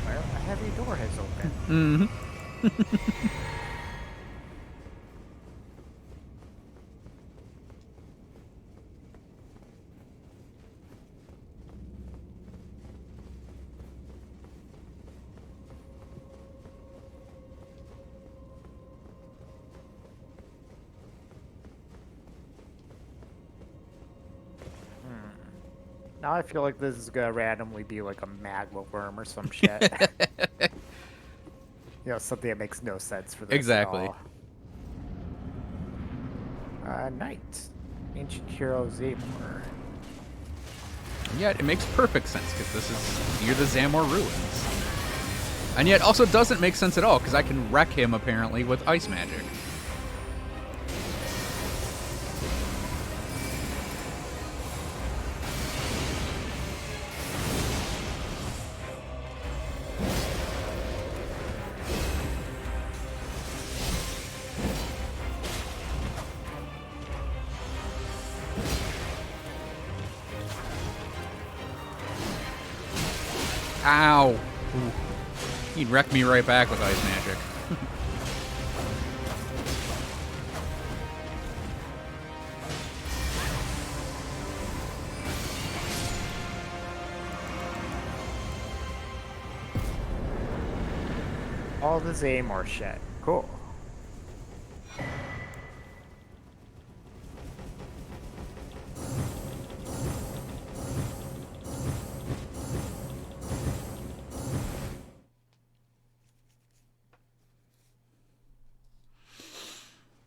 Speaker 2: A heavy door has opened.
Speaker 1: Mm-hmm.
Speaker 2: Now I feel like this is gonna randomly be like a magma worm or some shit. You know, something that makes no sense for this.
Speaker 1: Exactly.
Speaker 2: At all. Knight. Ancient hero Zamor.
Speaker 1: Yeah, it makes perfect sense because this is near the Zamor ruins. And yet also doesn't make sense at all because I can wreck him apparently with ice magic. Ow! Ooh. He'd wreck me right back with ice magic.
Speaker 2: All the Zaymore shit. Cool.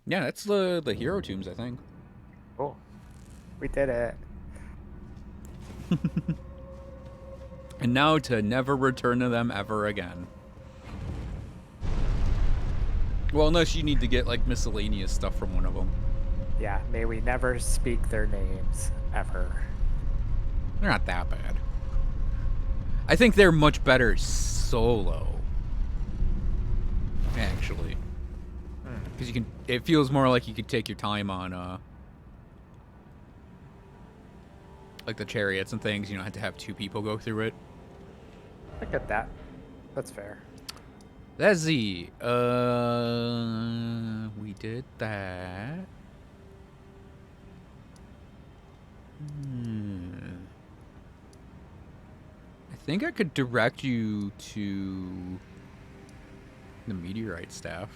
Speaker 1: Yeah, that's the hero tombs, I think.
Speaker 2: Cool. We did it.
Speaker 1: And now to never return to them ever again. Well, unless you need to get like miscellaneous stuff from one of them.
Speaker 2: Yeah, may we never speak their names ever.
Speaker 1: They're not that bad. I think they're much better solo. Actually. Because you can, it feels more like you could take your time on, like the chariots and things. You don't have to have two people go through it.
Speaker 2: I get that. That's fair.
Speaker 1: That's we did that. I think I could direct you to the meteorite staff.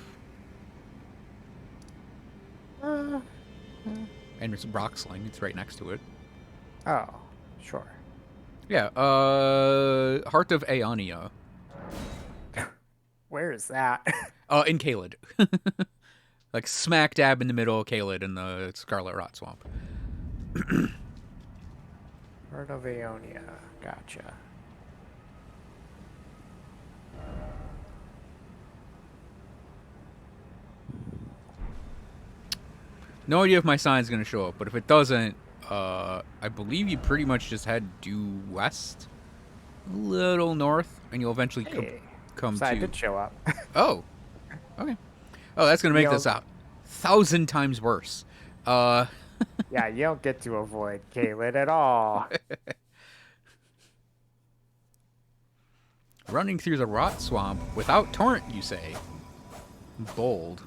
Speaker 1: And it's rock sling. It's right next to it.
Speaker 2: Oh, sure.
Speaker 1: Yeah. Heart of Aeonia.
Speaker 2: Where is that?
Speaker 1: In Caelid. Like smack dab in the middle of Caelid in the Scarlet Rot Swamp.
Speaker 2: Heart of Aeonia. Gotcha.
Speaker 1: No idea if my sign's going to show up, but if it doesn't, I believe you pretty much just head due west, a little north, and you'll eventually come
Speaker 2: so
Speaker 1: to...
Speaker 2: I did show up.
Speaker 1: Oh, okay. Oh, that's going to make this a 1,000 times worse.
Speaker 2: Yeah, you don't get to avoid Caelid at all.
Speaker 1: Running through the Rot Swamp without Torrent, you say? Bold.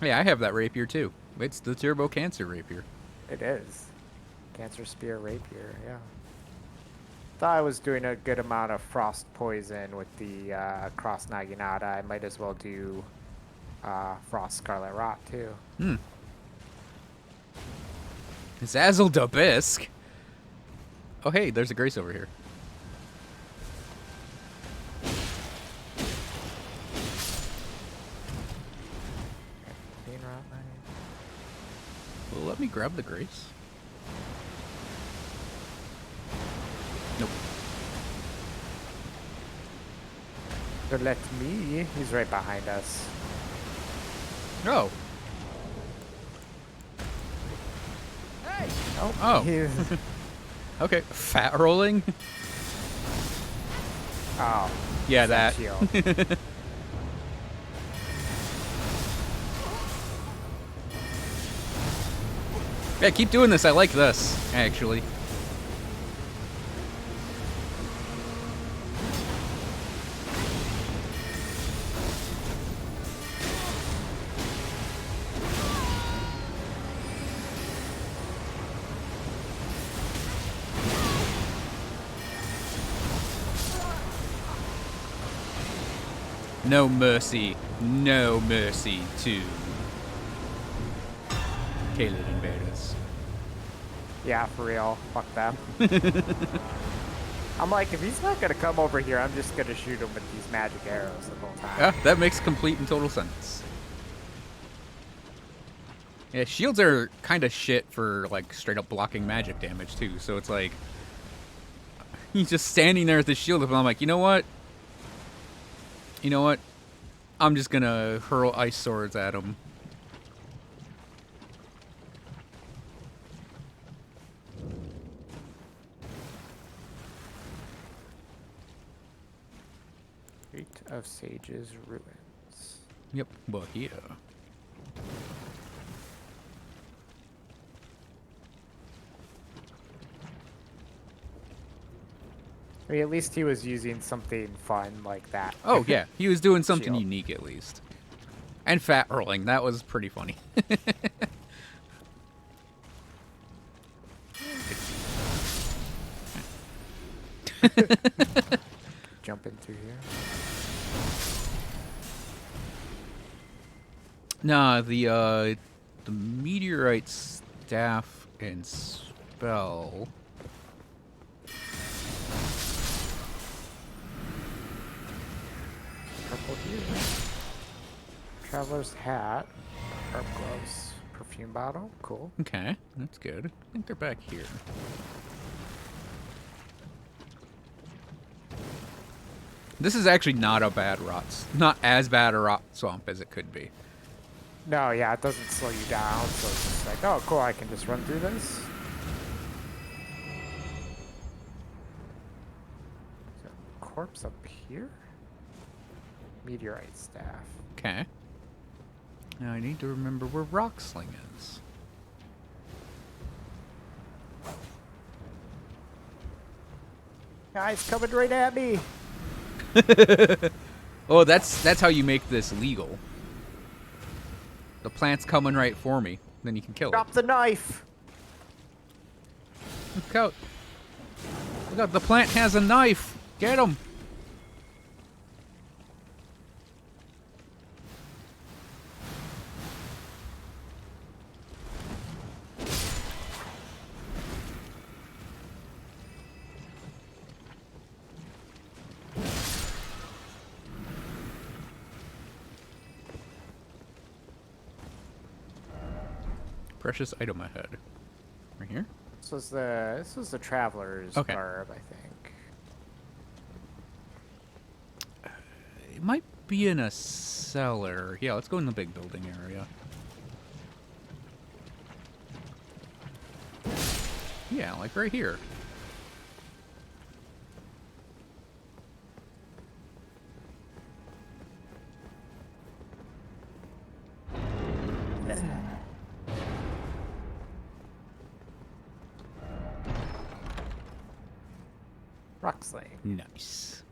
Speaker 1: Yeah, I have that rapier too. It's the Turbo Cancer rapier.
Speaker 2: It is. Cancer Spear rapier, yeah. Thought I was doing a good amount of frost poison with the Cross Naginata. I might as well do Frost Scarlet Rot too.
Speaker 1: Zazzle Dabisk. Oh hey, there's a Grace over here. Well, let me grab the Grace. Nope.
Speaker 2: So let me. He's right behind us.
Speaker 1: No.
Speaker 2: Hey.
Speaker 1: Oh. Okay. Fat rolling.
Speaker 2: Oh.
Speaker 1: Yeah, that. Yeah, keep doing this. I like this, actually. No mercy. No mercy to Caelid invaders.
Speaker 2: Yeah, for real. Fuck them. I'm like, if he's not gonna come over here, I'm just gonna shoot him with these magic arrows the whole time.
Speaker 1: Yeah, that makes complete and total sense. Yeah, shields are kind of shit for, like, straight up blocking magic damage, too. So it's like, he's just standing there with his shield up, and I'm like, you know what? You know what? I'm just gonna hurl ice swords at him.
Speaker 2: Gate of Sages Ruins.
Speaker 1: Yep, well, yeah.
Speaker 2: I mean, at least he was using something fun like that.
Speaker 1: Oh, yeah. He was doing something
Speaker 2: Shield.
Speaker 1: unique, at least. And fat rolling. That was pretty funny.
Speaker 2: Jump in through here.
Speaker 1: Nah, the meteorite staff and spell.
Speaker 2: Purple here. Traveler's hat. Herb gloves. Perfume bottle. Cool.
Speaker 1: Okay, that's good. I think they're back here. This is actually not a bad not as bad a rot swamp as it could be.
Speaker 2: No, yeah, it doesn't slow you down, so it's just like, oh, cool, I can just run through this. Is there a corpse up here? Meteorite staff.
Speaker 1: Okay. Now I need to remember where Rocksling is.
Speaker 2: Guys, coming right at me!
Speaker 1: Oh, that's how you make this legal. The plant's coming right for me. Then you can kill
Speaker 2: Drop
Speaker 1: it.
Speaker 2: the knife!
Speaker 1: Look out. Look out, the plant has a knife. Get him. Precious item ahead. Right here?
Speaker 2: This was the traveler's
Speaker 1: Okay.
Speaker 2: garb, I think.
Speaker 1: It might be in a cellar. Yeah, let's go in the big building area. Yeah, like right here.
Speaker 2: Rock slaying.
Speaker 1: Nice.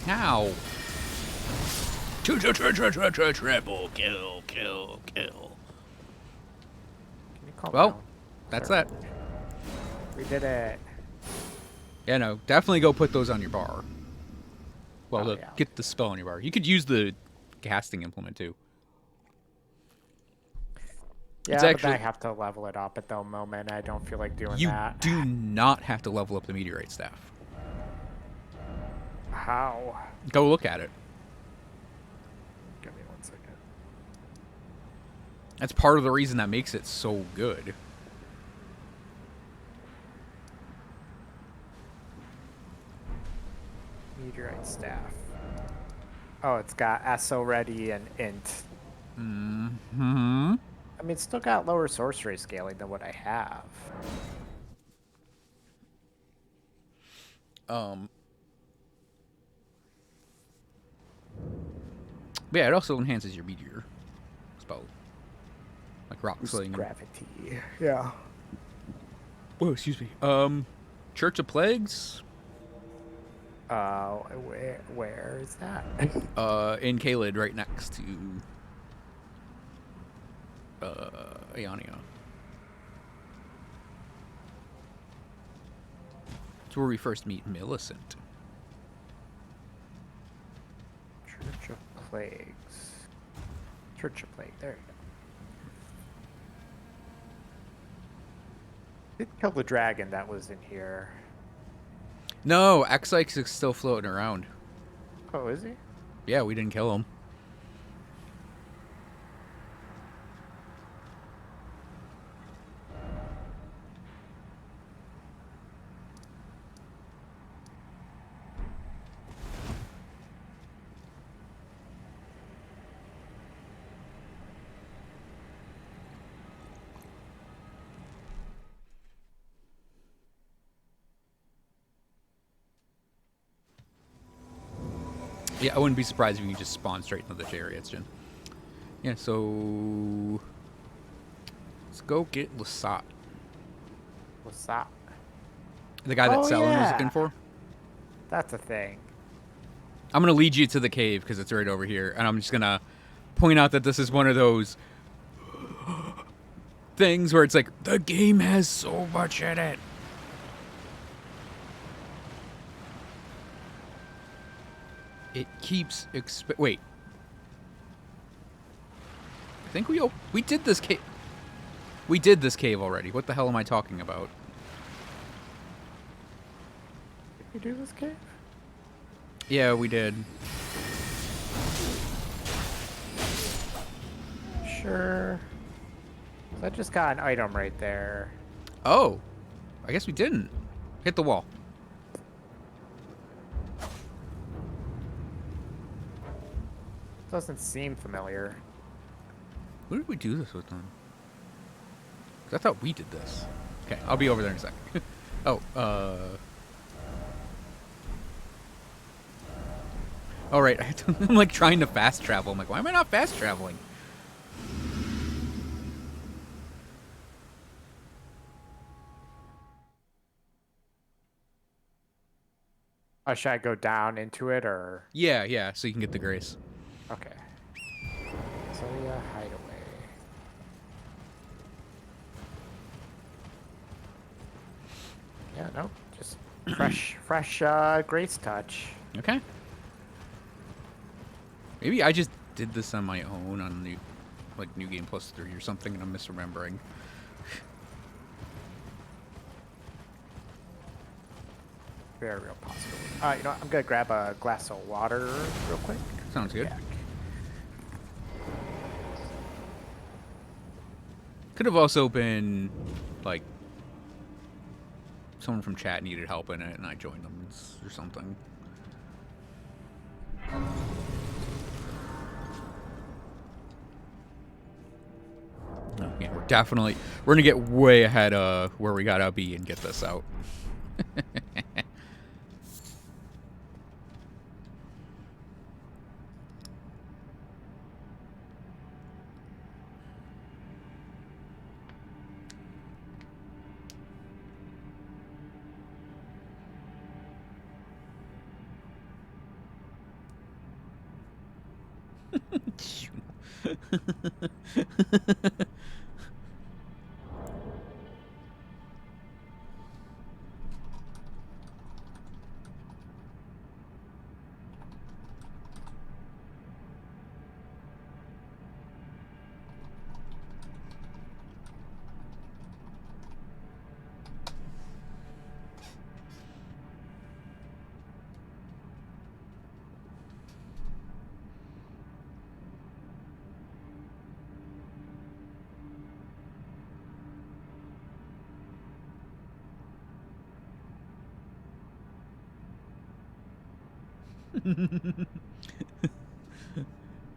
Speaker 1: Ow. Triple kill, kill, kill.
Speaker 2: Can you calm
Speaker 1: Well,
Speaker 2: down?
Speaker 1: that's
Speaker 2: Sorry.
Speaker 1: that.
Speaker 2: We did it.
Speaker 1: Yeah, no, definitely go put those on your bar. Well,
Speaker 2: Oh,
Speaker 1: to
Speaker 2: yeah.
Speaker 1: get the spell on your bar. You could use the casting implement too.
Speaker 2: Yeah,
Speaker 1: It's
Speaker 2: but
Speaker 1: actually-
Speaker 2: I have to level it up at the moment. I don't feel like doing
Speaker 1: You
Speaker 2: that.
Speaker 1: do not have to level up the meteorite staff.
Speaker 2: How?
Speaker 1: Go look at it.
Speaker 2: Give me 1 second.
Speaker 1: That's part of the reason that makes it so good.
Speaker 2: Meteorite staff. Oh, it's got SO ready and int.
Speaker 1: Hmm.
Speaker 2: I mean, it's still got lower sorcery scaling than what I have.
Speaker 1: But yeah, it also enhances your meteor spell. Like rock
Speaker 2: Boost
Speaker 1: sling.
Speaker 2: gravity. Yeah.
Speaker 1: Whoa, excuse me. Church of Plagues?
Speaker 2: Where is that?
Speaker 1: In Kaled, right next to Ionia. It's where we first meet Millicent.
Speaker 2: Church of Plagues. Church of Plague. There you go. Did kill the dragon that was in here.
Speaker 1: No, X-Ike is still floating around.
Speaker 2: Oh, is he?
Speaker 1: Yeah, we didn't kill him. Yeah, I wouldn't be surprised if you just spawn straight into the chariots, Jin. Yeah, so let's go get Lasat.
Speaker 2: What's that?
Speaker 1: The guy that
Speaker 2: Oh
Speaker 1: Selen was looking
Speaker 2: yeah,
Speaker 1: for.
Speaker 2: that's a thing.
Speaker 1: I'm gonna lead you to the cave because it's right over here, and I'm just gonna point out that this is one of those things where it's like the game has so much in it. It keeps wait. I think we did this cave. We did this cave already. What the hell am I talking about?
Speaker 2: Did we do this cave?
Speaker 1: Yeah, we did.
Speaker 2: Sure. So I just got an item right there.
Speaker 1: Oh, I guess we didn't. Hit the wall.
Speaker 2: Doesn't seem familiar.
Speaker 1: Who did we do this with then? 'Cause I thought we did this. Okay, I'll be over there in a second. Oh, all right. I'm like trying to fast travel. I'm like, why am I not fast traveling?
Speaker 2: Oh, should I go down into it or?
Speaker 1: Yeah, yeah. So you can get the grace.
Speaker 2: Okay. So yeah, hideaway. Yeah, no, just fresh grace touch.
Speaker 1: Okay. Maybe I just did this on my own on New Game Plus 3 or something, and I'm misremembering.
Speaker 2: Very real possibility. You know what? I'm gonna grab a glass of water real quick.
Speaker 1: Sounds good.
Speaker 2: Yeah.
Speaker 1: Could have also been like someone from chat needed help in it, and I joined them or something. Oh, yeah, we're gonna get way ahead of where we gotta be and get this out.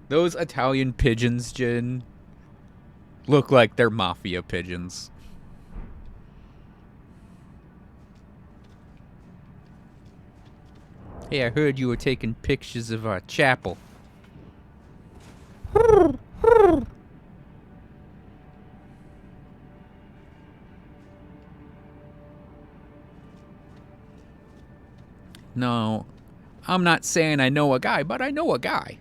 Speaker 1: Those Italian pigeons, Jin, look like they're mafia pigeons. Hey, I heard you were taking pictures of our chapel. No, I'm not saying I know a guy, but I know a guy.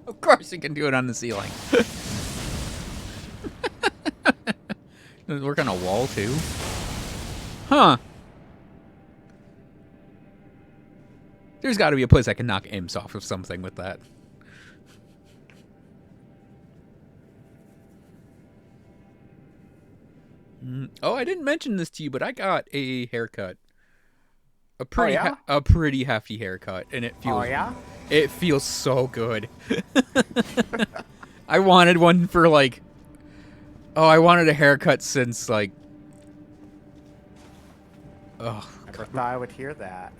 Speaker 1: Of course you can do it on the ceiling. Does it work on a wall too? Huh. There's got to be a place I can knock imps off of something with that. Oh, I didn't mention this to you, but I got a haircut.
Speaker 2: Oh yeah.
Speaker 1: A pretty hefty haircut, and
Speaker 2: Oh yeah.
Speaker 1: it feels so good. I wanted one for like, oh, I wanted a haircut since like, oh,
Speaker 2: Never thought I would hear that.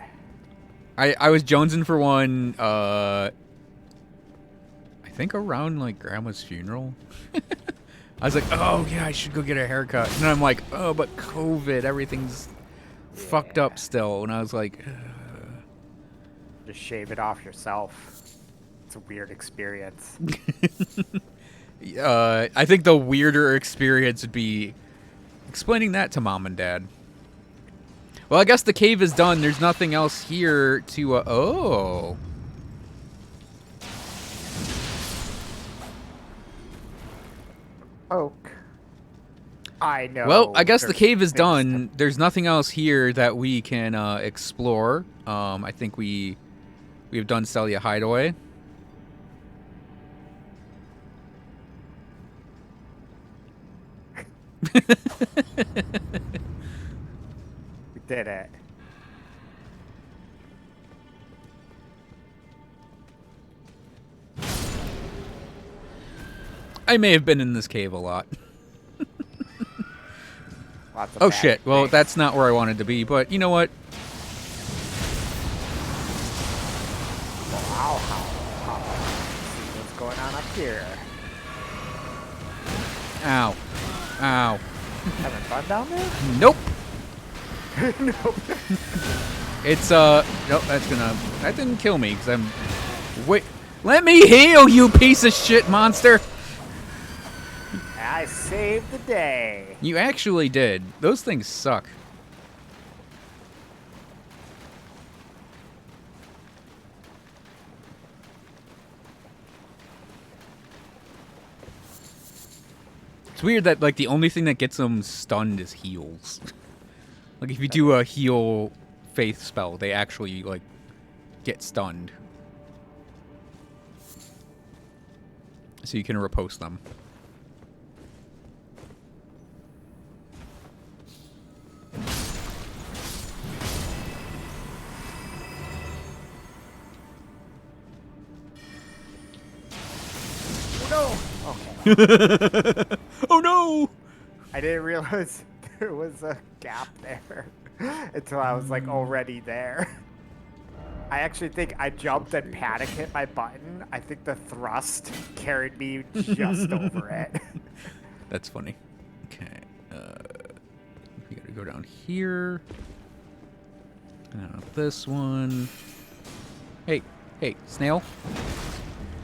Speaker 1: I was jonesing for one. I think around like grandma's funeral. I was like, oh yeah, I should go get a haircut, and then I'm like, oh, but COVID, everything's fucked up still, and I was like.
Speaker 2: Just shave it off yourself. It's a weird experience.
Speaker 1: I think the weirder experience would be explaining that to mom and dad. Well, I guess the cave is done. There's nothing else here to. Oh.
Speaker 2: Oak. I know.
Speaker 1: Well, I guess the
Speaker 2: there's
Speaker 1: cave is
Speaker 2: things
Speaker 1: done. There's nothing else here that we can explore. I think we've done Celia Hideaway.
Speaker 2: We did it.
Speaker 1: I may have been in this cave a lot.
Speaker 2: Lots of
Speaker 1: Oh
Speaker 2: bad
Speaker 1: shit. Well,
Speaker 2: things.
Speaker 1: that's not where I wanted to be, but you know what?
Speaker 2: Wow, how. See what's going on up here.
Speaker 1: Ow. Ow.
Speaker 2: Having fun down there?
Speaker 1: Nope.
Speaker 2: Nope.
Speaker 1: It's nope, that didn't kill me because I'm wait, let me heal, you piece of shit monster.
Speaker 2: I saved the day.
Speaker 1: You actually did. Those things suck. It's weird that like the only thing that gets them stunned is heals. Like if you do a heal faith spell, they actually like get stunned. So you can riposte them.
Speaker 2: Oh no. Okay.
Speaker 1: Oh no!
Speaker 2: I didn't realize there was a gap there until I was like already there. I actually think I jumped and panic hit my button. I think the thrust carried me just over it.
Speaker 1: That's funny. Okay. We gotta go down here. This one. Hey, snail.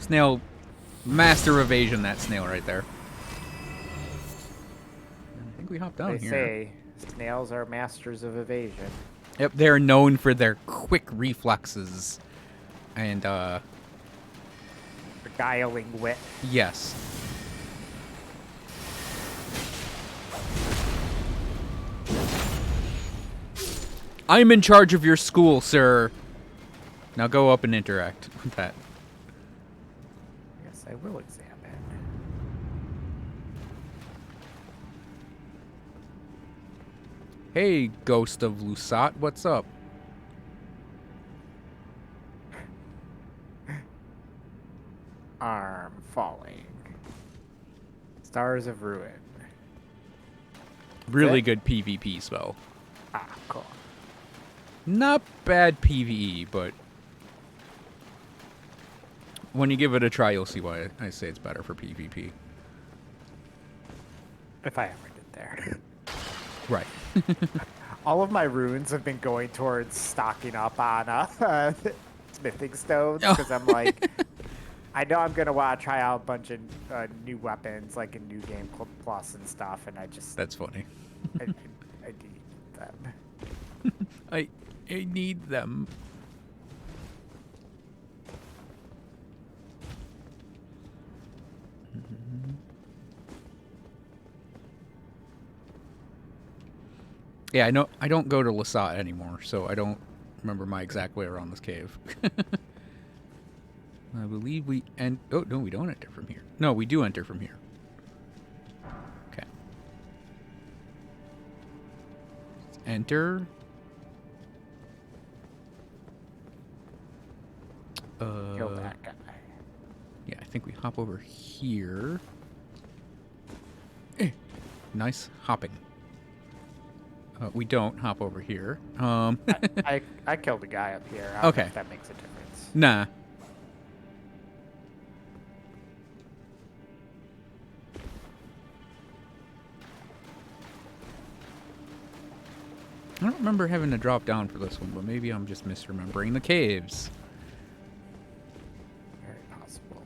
Speaker 1: Snail. Master evasion, that snail right there. I think we hopped down
Speaker 2: They
Speaker 1: here.
Speaker 2: say snails are masters of evasion.
Speaker 1: Yep, they're known for their quick reflexes. And,
Speaker 2: Beguiling wit.
Speaker 1: yes. I'm in charge of your school, sir. Now go up and interact with that.
Speaker 2: Yes, I will examine.
Speaker 1: Hey, ghost of Lusat, what's up?
Speaker 2: Arm falling. Stars of Ruin.
Speaker 1: Really
Speaker 2: it?
Speaker 1: good PvP spell.
Speaker 2: Ah, cool.
Speaker 1: Not bad PvE, but when you give it a try, you'll see why I say it's better for PvP.
Speaker 2: If I ever get there.
Speaker 1: Right.
Speaker 2: All of my runes have been going towards stocking up on smithing stones because I'm like, I know I'm gonna want to try out a bunch of new weapons, like in New Game Plus and stuff, and I just
Speaker 1: That's funny.
Speaker 2: I need them.
Speaker 1: I need them. Yeah, I know. I don't go to Lasat anymore, so I don't remember my exact way around this cave. I believe we oh no, we don't enter from here. No, we do enter from here. Okay. enter.
Speaker 2: Kill that guy.
Speaker 1: Yeah, I think we hop over here. Nice hopping. We don't hop over here.
Speaker 2: I killed the guy up here. I don't know
Speaker 1: Okay.
Speaker 2: if that makes a difference.
Speaker 1: Nah. I don't remember having to drop down for this one, but maybe I'm just misremembering the caves.
Speaker 2: Very possible.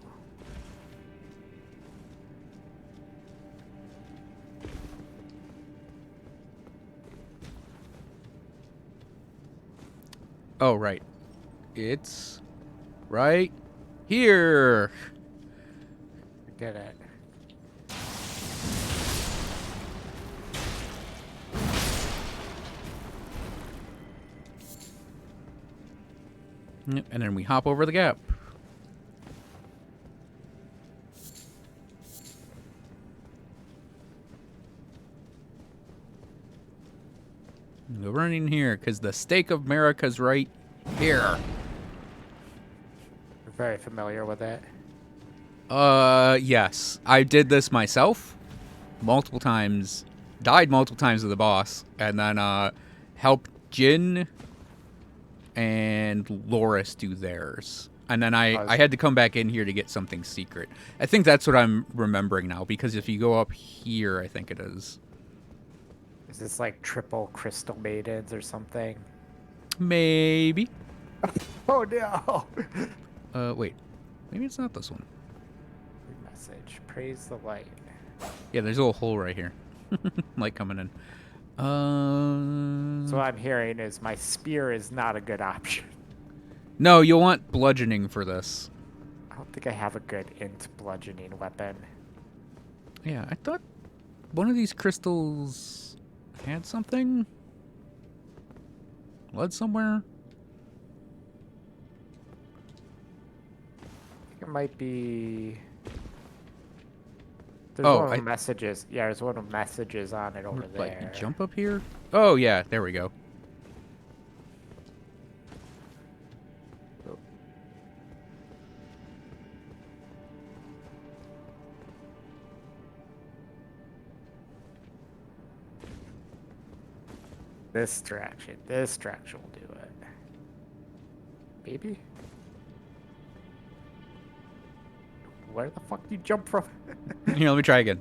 Speaker 1: Oh, right. It's right here.
Speaker 2: We did it.
Speaker 1: Yep, and then we hop over the gap. We're running here because the stake of America's right here.
Speaker 2: We're very familiar with it.
Speaker 1: Yes. I did this myself multiple times. Died multiple times with the boss. And then, helped Jin and Loris do theirs. And then I had to come back in here to get something secret. I think that's what I'm remembering now, because if you go up here, I think it is.
Speaker 2: Is this like triple crystal maidens or something?
Speaker 1: Maybe.
Speaker 2: Oh no!
Speaker 1: Wait. Maybe it's not this one.
Speaker 2: Message. Praise the light.
Speaker 1: Yeah, there's a little hole right here. Light coming in.
Speaker 2: So what I'm hearing is my spear is not a good option.
Speaker 1: No, you'll want bludgeoning for this.
Speaker 2: I don't think I have a good int bludgeoning weapon.
Speaker 1: Yeah, I thought one of these crystals had something. Blood somewhere.
Speaker 2: I think it might be. There's
Speaker 1: Oh,
Speaker 2: one of the messages. Yeah, there's one of the messages on it over there.
Speaker 1: Like, jump up here? Oh, yeah, there we go.
Speaker 2: Oh. This direction will do it. Maybe? Where the fuck do you jump from?
Speaker 1: Here, let me try again.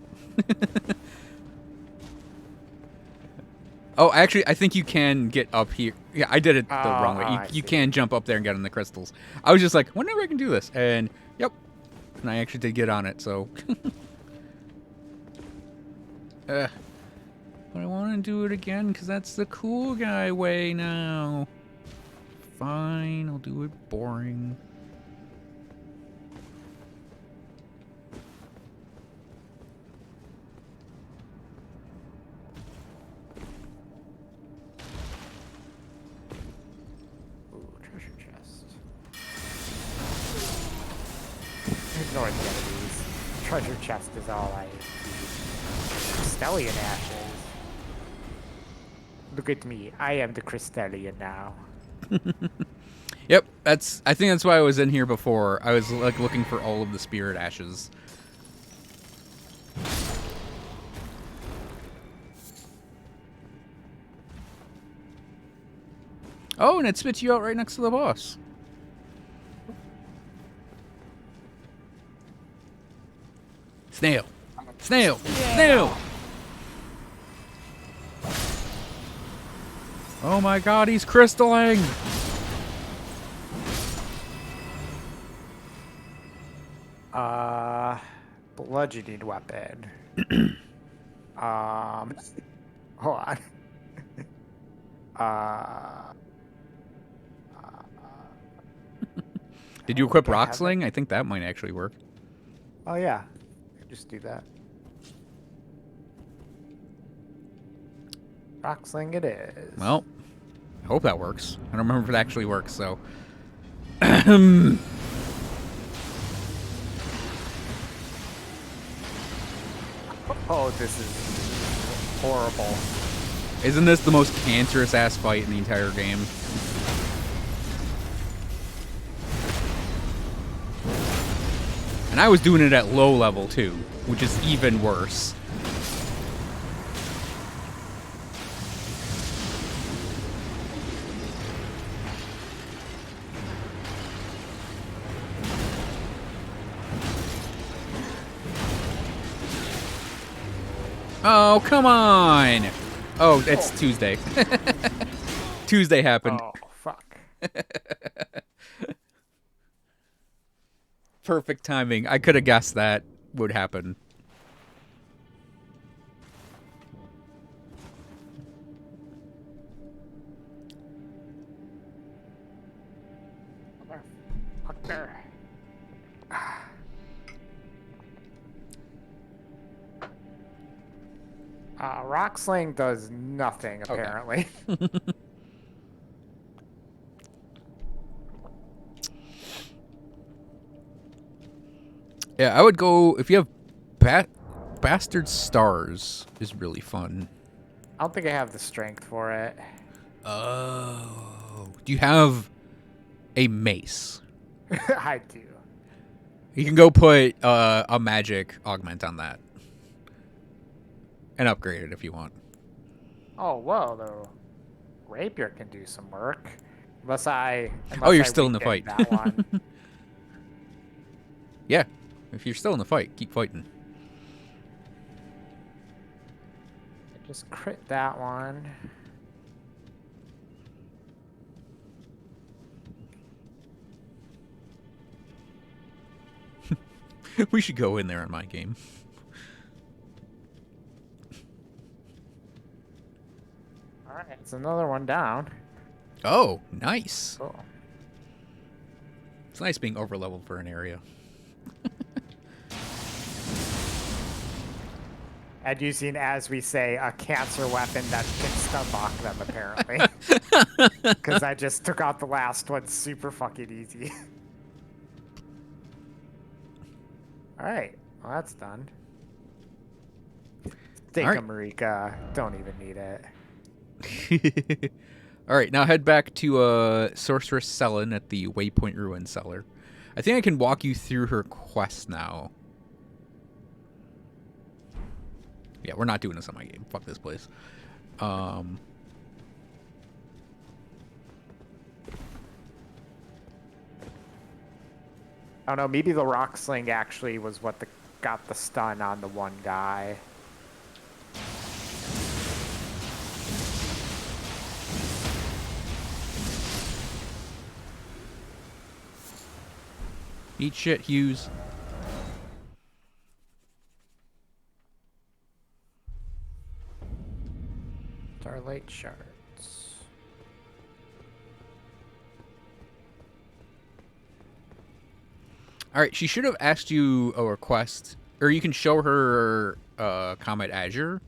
Speaker 1: Oh, actually, I think you can get up here. Yeah, I did it the wrong way. You can jump up there and get on the crystals. I was just like, whenever I can do this. And, yep. And I actually did get on it, so. But I want to do it again, because that's the cool guy way now. Fine, I'll do it boring.
Speaker 2: Ignore the enemies. Treasure chest is all I need. Crystallian ashes. Look at me. I am the Crystallian now.
Speaker 1: Yep, I think that's why I was in here before. I was like looking for all of the spirit ashes. Oh, and it spits you out right next to the boss. Snail. Snail. Yeah. Snail. Oh my god, he's crystalling.
Speaker 2: Bludgeoning weapon. Hold on.
Speaker 1: Did you equip Rock Sling? I think that might actually work.
Speaker 2: Oh yeah, just do that. Rock Sling it is.
Speaker 1: Well, I hope that works. I don't remember if it actually works, so.
Speaker 2: Oh, this is horrible.
Speaker 1: Isn't this the most cancerous ass fight in the entire game? And I was doing it at low level too, which is even worse. Oh, come on! Oh, it's Tuesday. Tuesday happened.
Speaker 2: Oh, fuck.
Speaker 1: Perfect timing. I could have guessed that would happen.
Speaker 2: Motherfucker. Rock Sling does nothing, apparently.
Speaker 1: Okay. Yeah, I would go if you have Bastard Stars is really fun.
Speaker 2: I don't think I have the strength for it.
Speaker 1: Oh. Do you have a mace?
Speaker 2: I do.
Speaker 1: You can go put a magic augment on that. And upgrade it if you want.
Speaker 2: Oh, whoa, the rapier can do some work. Unless
Speaker 1: Oh, you're
Speaker 2: I
Speaker 1: still in the
Speaker 2: weaken
Speaker 1: fight.
Speaker 2: that one.
Speaker 1: Yeah. If you're still in the fight, keep fighting.
Speaker 2: I just crit that one.
Speaker 1: We should go in there on my game.
Speaker 2: Alright, it's another one down.
Speaker 1: Oh, nice.
Speaker 2: Cool.
Speaker 1: It's nice being overleveled for an area.
Speaker 2: And using, as we say, a cancer weapon that can stun lock them, apparently. Because I just took out the last one super fucking easy. Alright, well that's done. Think
Speaker 1: Alright.
Speaker 2: of Marika. Don't even need it.
Speaker 1: Alright, now head back to Sorceress Selin at the Waypoint Ruin Cellar. I think I can walk you through her quest now. Yeah, we're not doing this on my game. Fuck this place.
Speaker 2: I don't know, maybe the rock sling actually was what got the stun on the one guy.
Speaker 1: Eat shit, Hughes.
Speaker 2: Starlight shards.
Speaker 1: Alright, she should have asked you a request. Or you can show her Comet Azure.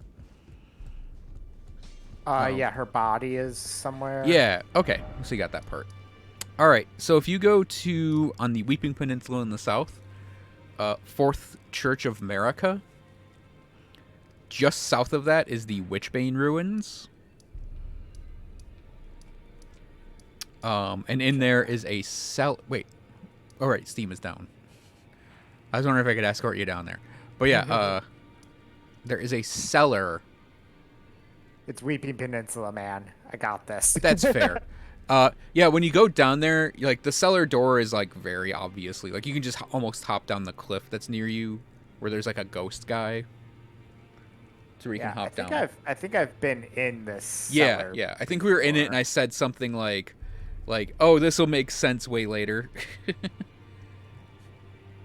Speaker 2: Yeah, her body is somewhere.
Speaker 1: Yeah, okay. So you got that part. Alright, so if you go to, on the Weeping Peninsula in the south, Fourth Church of America, just south of that is the Witchbane Ruins. And in there is a cell. Wait. Alright, Steam is down. I was wondering if I could escort you down there. But yeah, there is a cellar.
Speaker 2: It's Weeping Peninsula, man. I got this.
Speaker 1: That's fair. Yeah, when you go down there, like the cellar door is like very obviously like you can just almost hop down the cliff that's near you, where there's like a ghost guy. So you can hop down.
Speaker 2: I think I've been in this.
Speaker 1: Yeah,
Speaker 2: cellar
Speaker 1: yeah. I think we were in it, and I said something like, oh, this will make sense way later.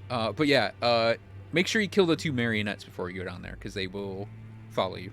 Speaker 1: But yeah, make sure you kill the 2 marionettes before you go down there, because they will follow you.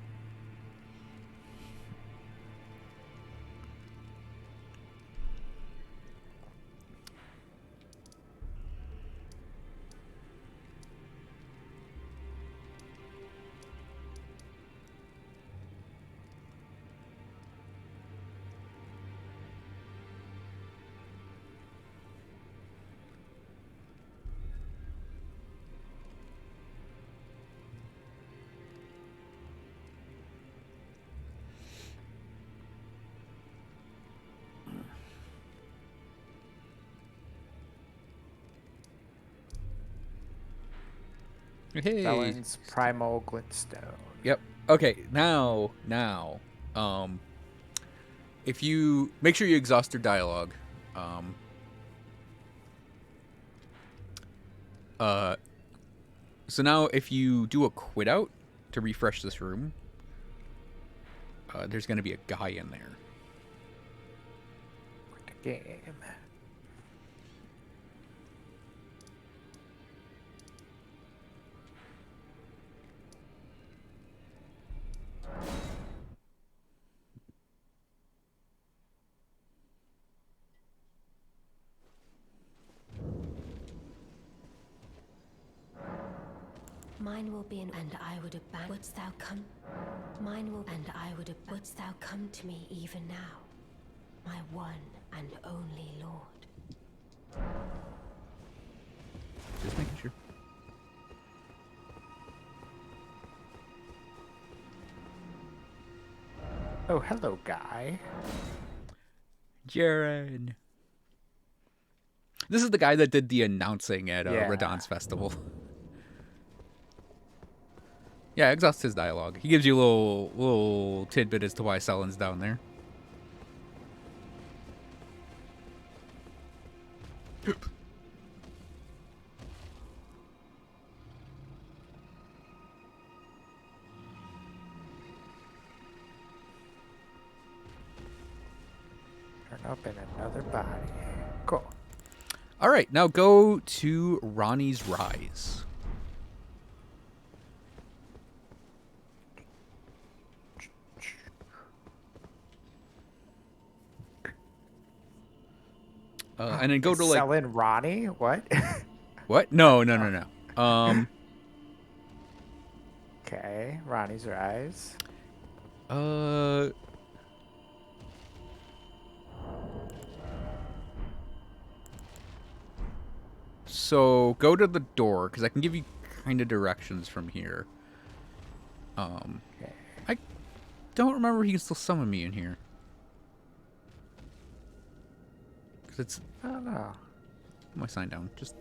Speaker 1: Hey.
Speaker 2: Felon's Primal Glintstone.
Speaker 1: Yep. Okay. Now. If you make sure you exhaust your dialogue. Um. Uh. So now, if you do a quit out to refresh this room, there's going to be a guy in there.
Speaker 2: The game.
Speaker 3: Mine will be and I would abandon. Wouldst thou come? Mine will and I would abandon. Wouldst thou come to me even now, my one and only Lord?
Speaker 1: Just making sure.
Speaker 2: Oh, hello, guy.
Speaker 1: Jaren. This is the guy that did the announcing at
Speaker 2: Yeah.
Speaker 1: Radahn's festival. Yeah, exhaust his dialogue. He gives you a little tidbit as to why Sellen's down there.
Speaker 2: Turn up in another body. Cool.
Speaker 1: All right, now go to Ronnie's Rise. And then go to like
Speaker 2: Selling Ronnie? What?
Speaker 1: what? No.
Speaker 2: Okay, Ronnie's Rise.
Speaker 1: So go to the door because I can give you kind of directions from here.
Speaker 2: Okay.
Speaker 1: I don't remember if he can still summon me in here. Cause it's
Speaker 2: I don't know.
Speaker 1: my sign down. Just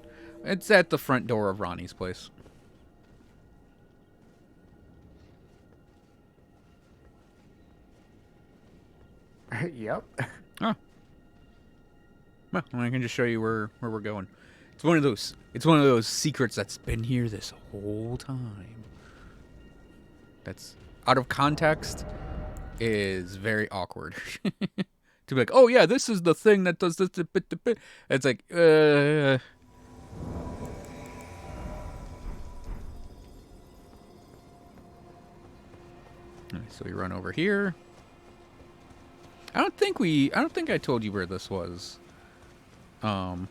Speaker 1: it's at the front door of Ronnie's place.
Speaker 2: Yep.
Speaker 1: Oh. Well, I can just show you where we're going. It's one of those secrets that's been here this whole time. That's out of context is very awkward. To be like, oh yeah, this is the thing that does this. It's like, so we run over here. I don't think I told you where this was. Yeah,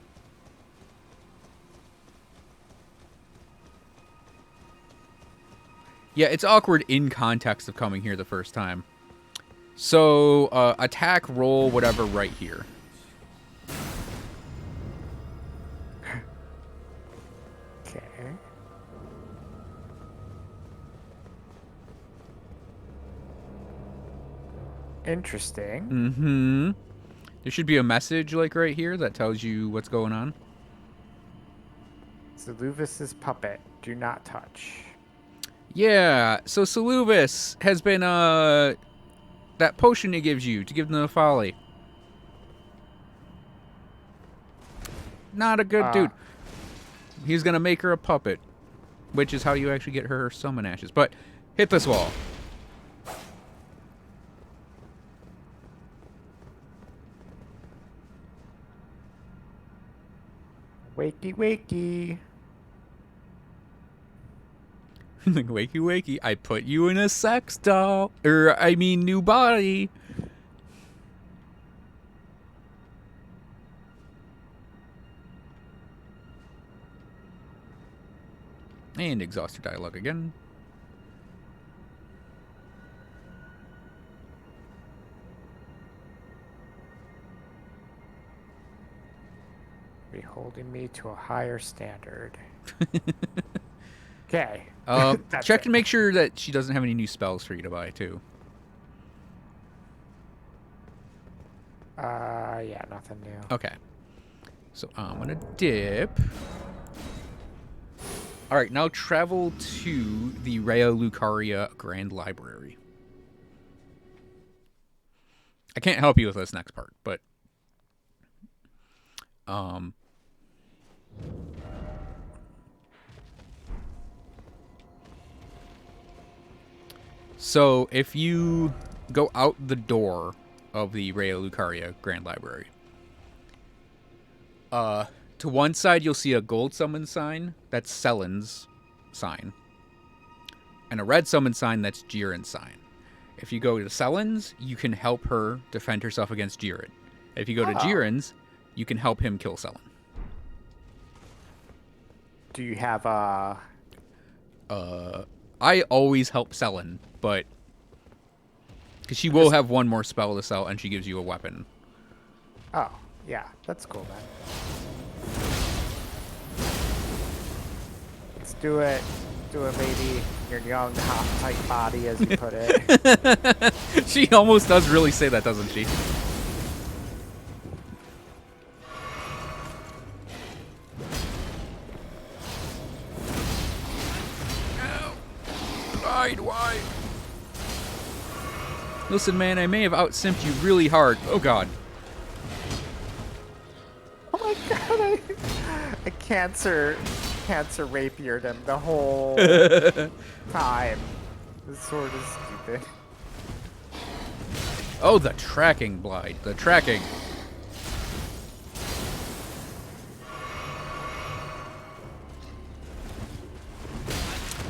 Speaker 1: it's awkward in context of coming here the first time. So, attack, roll, whatever, right here.
Speaker 2: Okay. Interesting.
Speaker 1: Mm-hmm. There should be a message, like, right here that tells you what's going on.
Speaker 2: Zeluvis's puppet. Do not touch.
Speaker 1: Yeah, so Seluvis has been, that potion he gives you to give them the folly. Not a good dude. He's gonna make her a puppet, which is how you actually get her summon ashes. But hit this wall.
Speaker 2: Wakey, wakey.
Speaker 1: Like, wakey, wakey, I put you in a sex doll. New body. And exhaust your dialogue again.
Speaker 2: Be holding me to a higher standard. Okay.
Speaker 1: Check to make sure that she doesn't have any new spells for you to buy, too.
Speaker 2: Yeah, nothing new.
Speaker 1: Okay. So I'm gonna dip. All right, now travel to the Rea Lucaria Grand Library. I can't help you with this next part, but so if you go out the door of the Rea Lucaria Grand Library, to one side you'll see a gold summon sign that's Selen's sign, and a red summon sign that's Jiren's sign. If you go to Selen's, you can help her defend herself against Jiren. If you go to Jiren's, you can help him kill Selen.
Speaker 2: Do you have
Speaker 1: I always help Selen, but because she will have one more spell to sell, and she gives you a weapon.
Speaker 2: Oh, yeah, that's cool, man. Let's do it. Do it, lady. Your young, hot, tight body, as you put it.
Speaker 1: She almost does really say that, doesn't she? Why? Listen, man, I may have out-simped you really hard. Oh, God.
Speaker 2: Oh my god, I cancer rapiered him the whole time. This sword is stupid.
Speaker 1: Oh, the tracking, Blight. The tracking.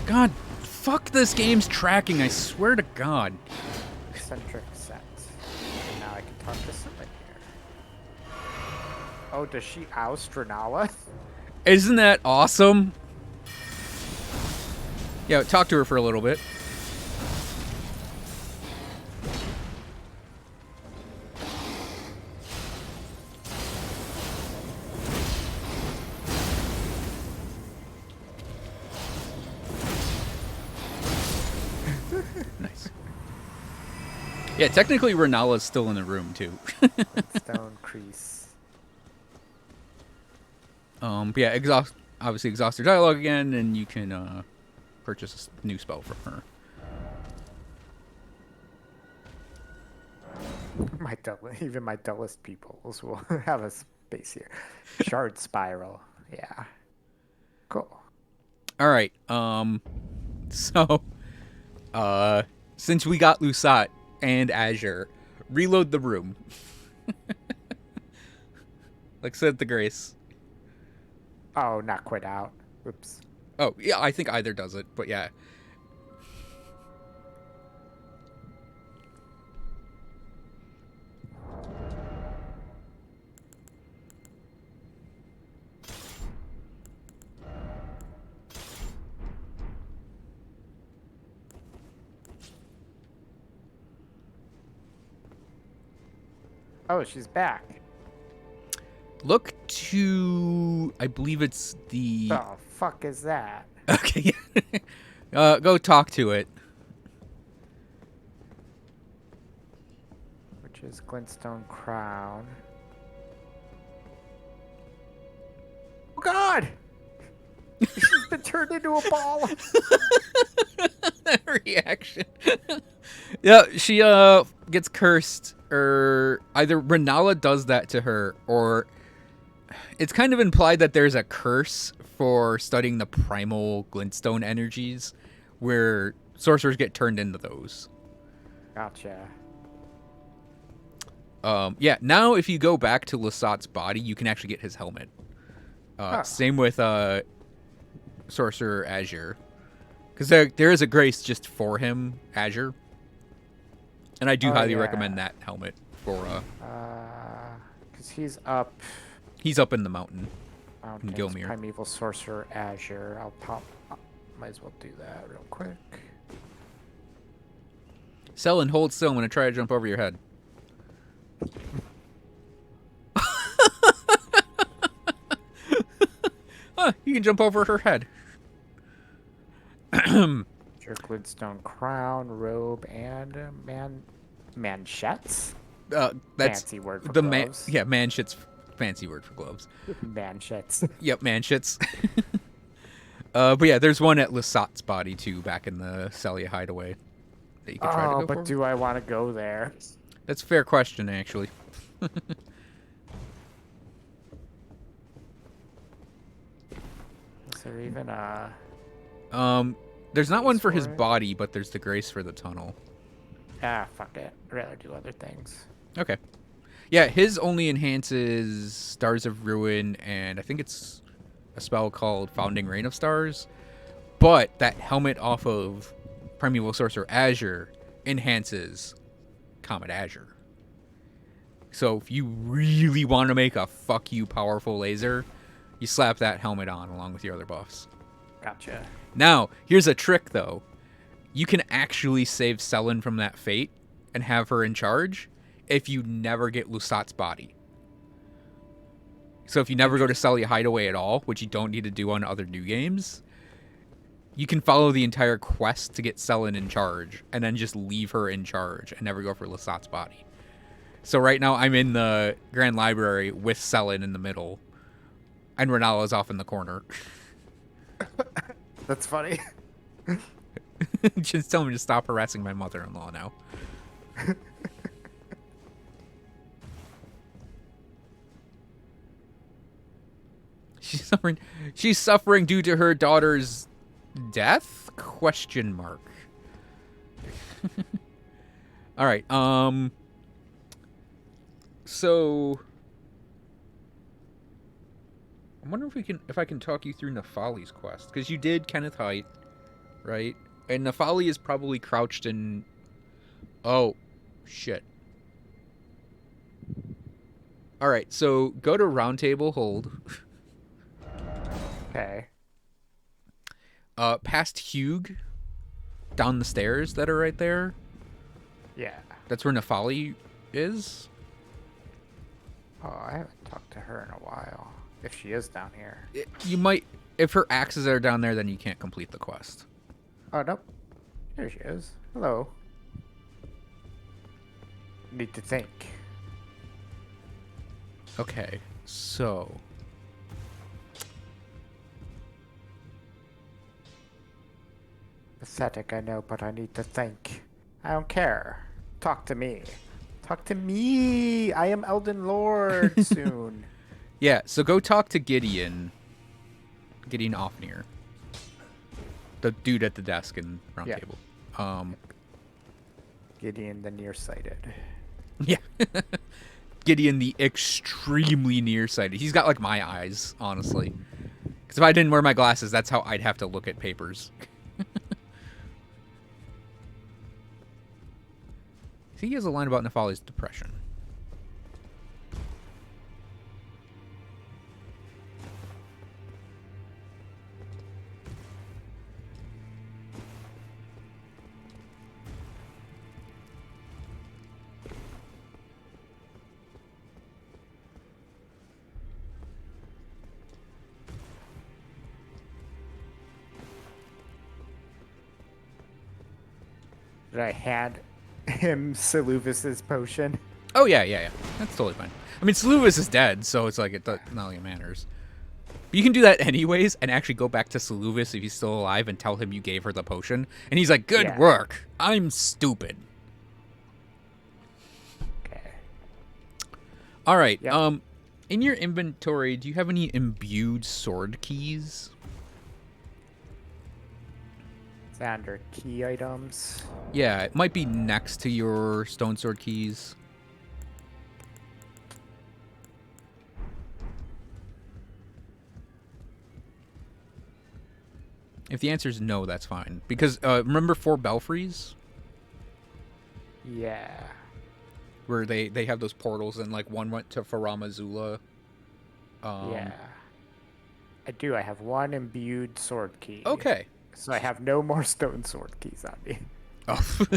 Speaker 1: God, fuck this game's tracking, I swear to God.
Speaker 2: Eccentric set. And now I can talk to someone here. Oh, does she oust Renala?
Speaker 1: Isn't that awesome? Yeah, talk to her for a little bit. Nice. Yeah, technically Renala's still in the room too.
Speaker 2: Stone crease.
Speaker 1: But yeah, obviously exhaust her dialogue again, and you can purchase a new spell from her.
Speaker 2: Even my dullest peoples will have a space here. Shard spiral. Yeah. Cool.
Speaker 1: All right. So, since we got Lusat and Azure, reload the room. Like said the Grace.
Speaker 2: Oh, not quite out. Oops.
Speaker 1: Oh, yeah, I think either does it, but yeah.
Speaker 2: Oh, she's back.
Speaker 1: Look to, I believe it's the...
Speaker 2: The fuck is that?
Speaker 1: Okay, go talk to it.
Speaker 2: Which is Glintstone Crown. Oh god! She's been turned into a ball!
Speaker 1: That reaction. Yeah, she gets cursed, or either Renala does that to her, or it's kind of implied that there's a curse for studying the primal glintstone energies, where sorcerers get turned into those.
Speaker 2: Gotcha.
Speaker 1: Yeah, now if you go back to Lasat's body, you can actually get his helmet. Same with Sorcerer Azure. Because there is a grace just for him, Azure. And I do highly recommend that helmet for...
Speaker 2: Because he's up...
Speaker 1: He's up in the mountain. In
Speaker 2: Mountains,
Speaker 1: Gilmer.
Speaker 2: Primeval Sorcerer Azure. I'll pop... Might as well do that real quick.
Speaker 1: Selen, hold still. I'm going to try to jump over your head. You can jump over her head.
Speaker 2: Glintstone Crown, robe, and manchettes?
Speaker 1: That's
Speaker 2: fancy word for
Speaker 1: the
Speaker 2: gloves.
Speaker 1: manshit's fancy word for gloves.
Speaker 2: Manchettes.
Speaker 1: Yep, manshits. But yeah, there's one at Lasat's body too, back in the Celia hideaway that you could try to
Speaker 2: Oh,
Speaker 1: go
Speaker 2: but
Speaker 1: for.
Speaker 2: do I want to go there?
Speaker 1: That's a fair question, actually.
Speaker 2: Is there even a...
Speaker 1: There's not one for his
Speaker 2: it?
Speaker 1: body, but there's the grace for the tunnel.
Speaker 2: Ah, fuck it. I'd rather do other things.
Speaker 1: Okay. Yeah, his only enhances Stars of Ruin, and I think it's a spell called Founding Rain of Stars. But that helmet off of Primeval Sorcerer Azure enhances Comet Azure. So if you really want to make a fuck you powerful laser, you slap that helmet on along with your other buffs.
Speaker 2: Gotcha.
Speaker 1: Now, here's a trick though. You can actually save Selen from that fate and have her in charge if you never get Lusat's body. So if you never go to Celia Hideaway at all, which you don't need to do on other new games, you can follow the entire quest to get Selen in charge and then just leave her in charge and never go for Lusat's body. So right now I'm in the Grand Library with Selen in the middle, and Renala's off in the corner.
Speaker 2: That's funny.
Speaker 1: Just tell me to stop harassing my mother-in-law now. She's suffering due to her daughter's death? Question mark. All right. So I wonder if I can talk you through Nefali's quest, because you did Kenneth Height, right? And Nefali is probably crouched in... Oh, shit. All right, so go to Round Table Hold.
Speaker 2: Okay.
Speaker 1: Past Hugh, down the stairs that are right there.
Speaker 2: Yeah.
Speaker 1: That's where Nefali is.
Speaker 2: Oh, I haven't talked to her in a while. If she is down here.
Speaker 1: You might... If her axes are down there, then you can't complete the quest.
Speaker 2: Oh, nope. There she is. Hello. Need to think.
Speaker 1: Okay, so...
Speaker 2: Pathetic, I know, but I need to think. I don't care. Talk to me. Talk to me! I am Elden Lord soon.
Speaker 1: Yeah, so go talk to Gideon. Gideon Ofnir. The dude at the desk in Round
Speaker 2: Yeah.
Speaker 1: Table.
Speaker 2: Gideon the nearsighted.
Speaker 1: Yeah. Gideon the extremely nearsighted. He's got like my eyes, honestly. Because if I didn't wear my glasses, that's how I'd have to look at papers. See, he has a line about Nefali's depression.
Speaker 2: Did I hand him Seluvis's potion?
Speaker 1: Oh, yeah. That's totally fine. I mean, Seluvis is dead, so it's like it not really matters. But you can do that anyways and actually go back to Seluvis if he's still alive and tell him you gave her the potion. And he's like, good
Speaker 2: Yeah.
Speaker 1: work. I'm stupid.
Speaker 2: Okay.
Speaker 1: All right.
Speaker 2: Yep.
Speaker 1: In your inventory, do you have any imbued sword keys?
Speaker 2: Is that under key items?
Speaker 1: Yeah, it might be next to your stone sword keys. If the answer is no, that's fine. Because remember 4 belfries?
Speaker 2: Yeah.
Speaker 1: Where they have those portals and like one went to Faram Azula.
Speaker 2: Yeah. I do. I have one imbued sword key.
Speaker 1: Okay.
Speaker 2: So I have no more stone sword keys on me.
Speaker 1: Oh.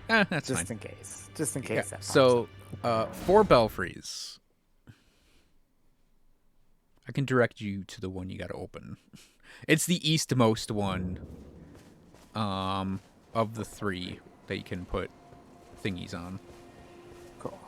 Speaker 1: That's
Speaker 2: Just
Speaker 1: fine.
Speaker 2: in case. Just in case
Speaker 1: Yeah.
Speaker 2: that pops
Speaker 1: So,
Speaker 2: up.
Speaker 1: 4 belfries. I can direct you to the one you got to open. It's the eastmost one of the 3 that you can put thingies on.
Speaker 2: Cool.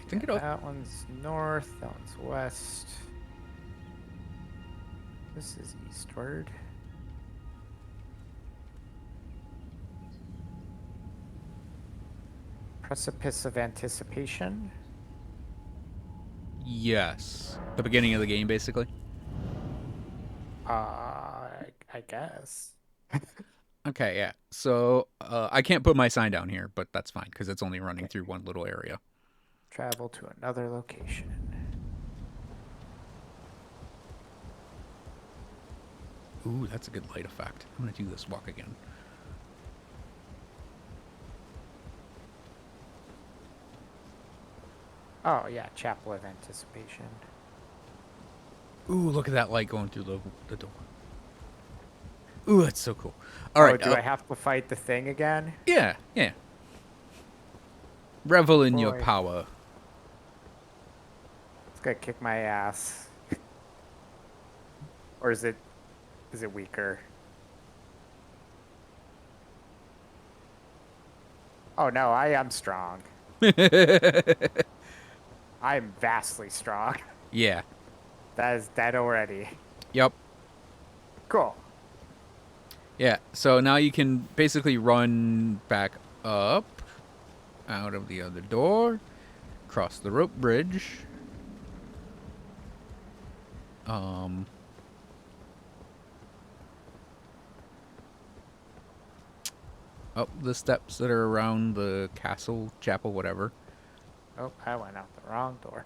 Speaker 1: I think
Speaker 2: That one's north, that one's west. This is eastward. Precipice of Anticipation.
Speaker 1: Yes. The beginning of the game, basically.
Speaker 2: I guess.
Speaker 1: Okay, yeah. So I can't put my sign down here, but that's fine because it's only running through one little area.
Speaker 2: Travel to another location.
Speaker 1: Ooh, that's a good light effect. I'm gonna do this walk again.
Speaker 2: Oh yeah, Chapel of Anticipation.
Speaker 1: Ooh, look at that light going through the door. Ooh, that's so cool. All right.
Speaker 2: Do I have to fight the thing again?
Speaker 1: Yeah, yeah. Revel in your
Speaker 2: Boy.
Speaker 1: power.
Speaker 2: It's gonna kick my ass. Or is it weaker? Oh no, I am strong. I am vastly strong.
Speaker 1: Yeah.
Speaker 2: That is dead already.
Speaker 1: Yep.
Speaker 2: Cool.
Speaker 1: Yeah. So now you can basically run back up out of the other door, cross the rope bridge. Up the steps that are around the castle, chapel, whatever.
Speaker 2: Oh, I went out the wrong door.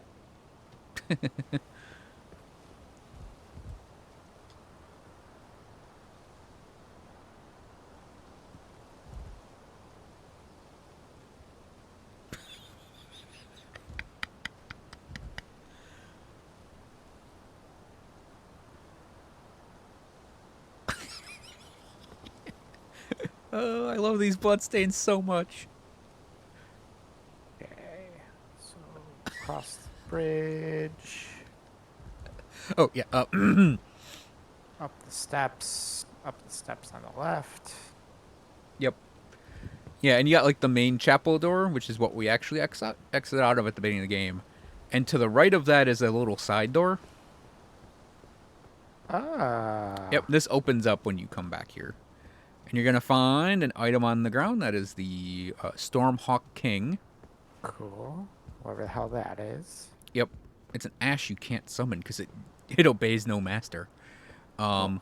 Speaker 1: Oh, I love these bloodstains so much.
Speaker 2: Okay, so cross the bridge,
Speaker 1: Oh, yeah.
Speaker 2: up the steps on the left.
Speaker 1: Yep. Yeah, and you got like the main chapel door, which is what we actually exit out of at the beginning of the game. And to the right of that is a little side door.
Speaker 2: Ah.
Speaker 1: Yep, this opens up when you come back here. And you're going to find an item on the ground that is the Stormhawk King.
Speaker 2: Cool. Whatever the hell that is.
Speaker 1: Yep. It's an ash you can't summon because it obeys no master. And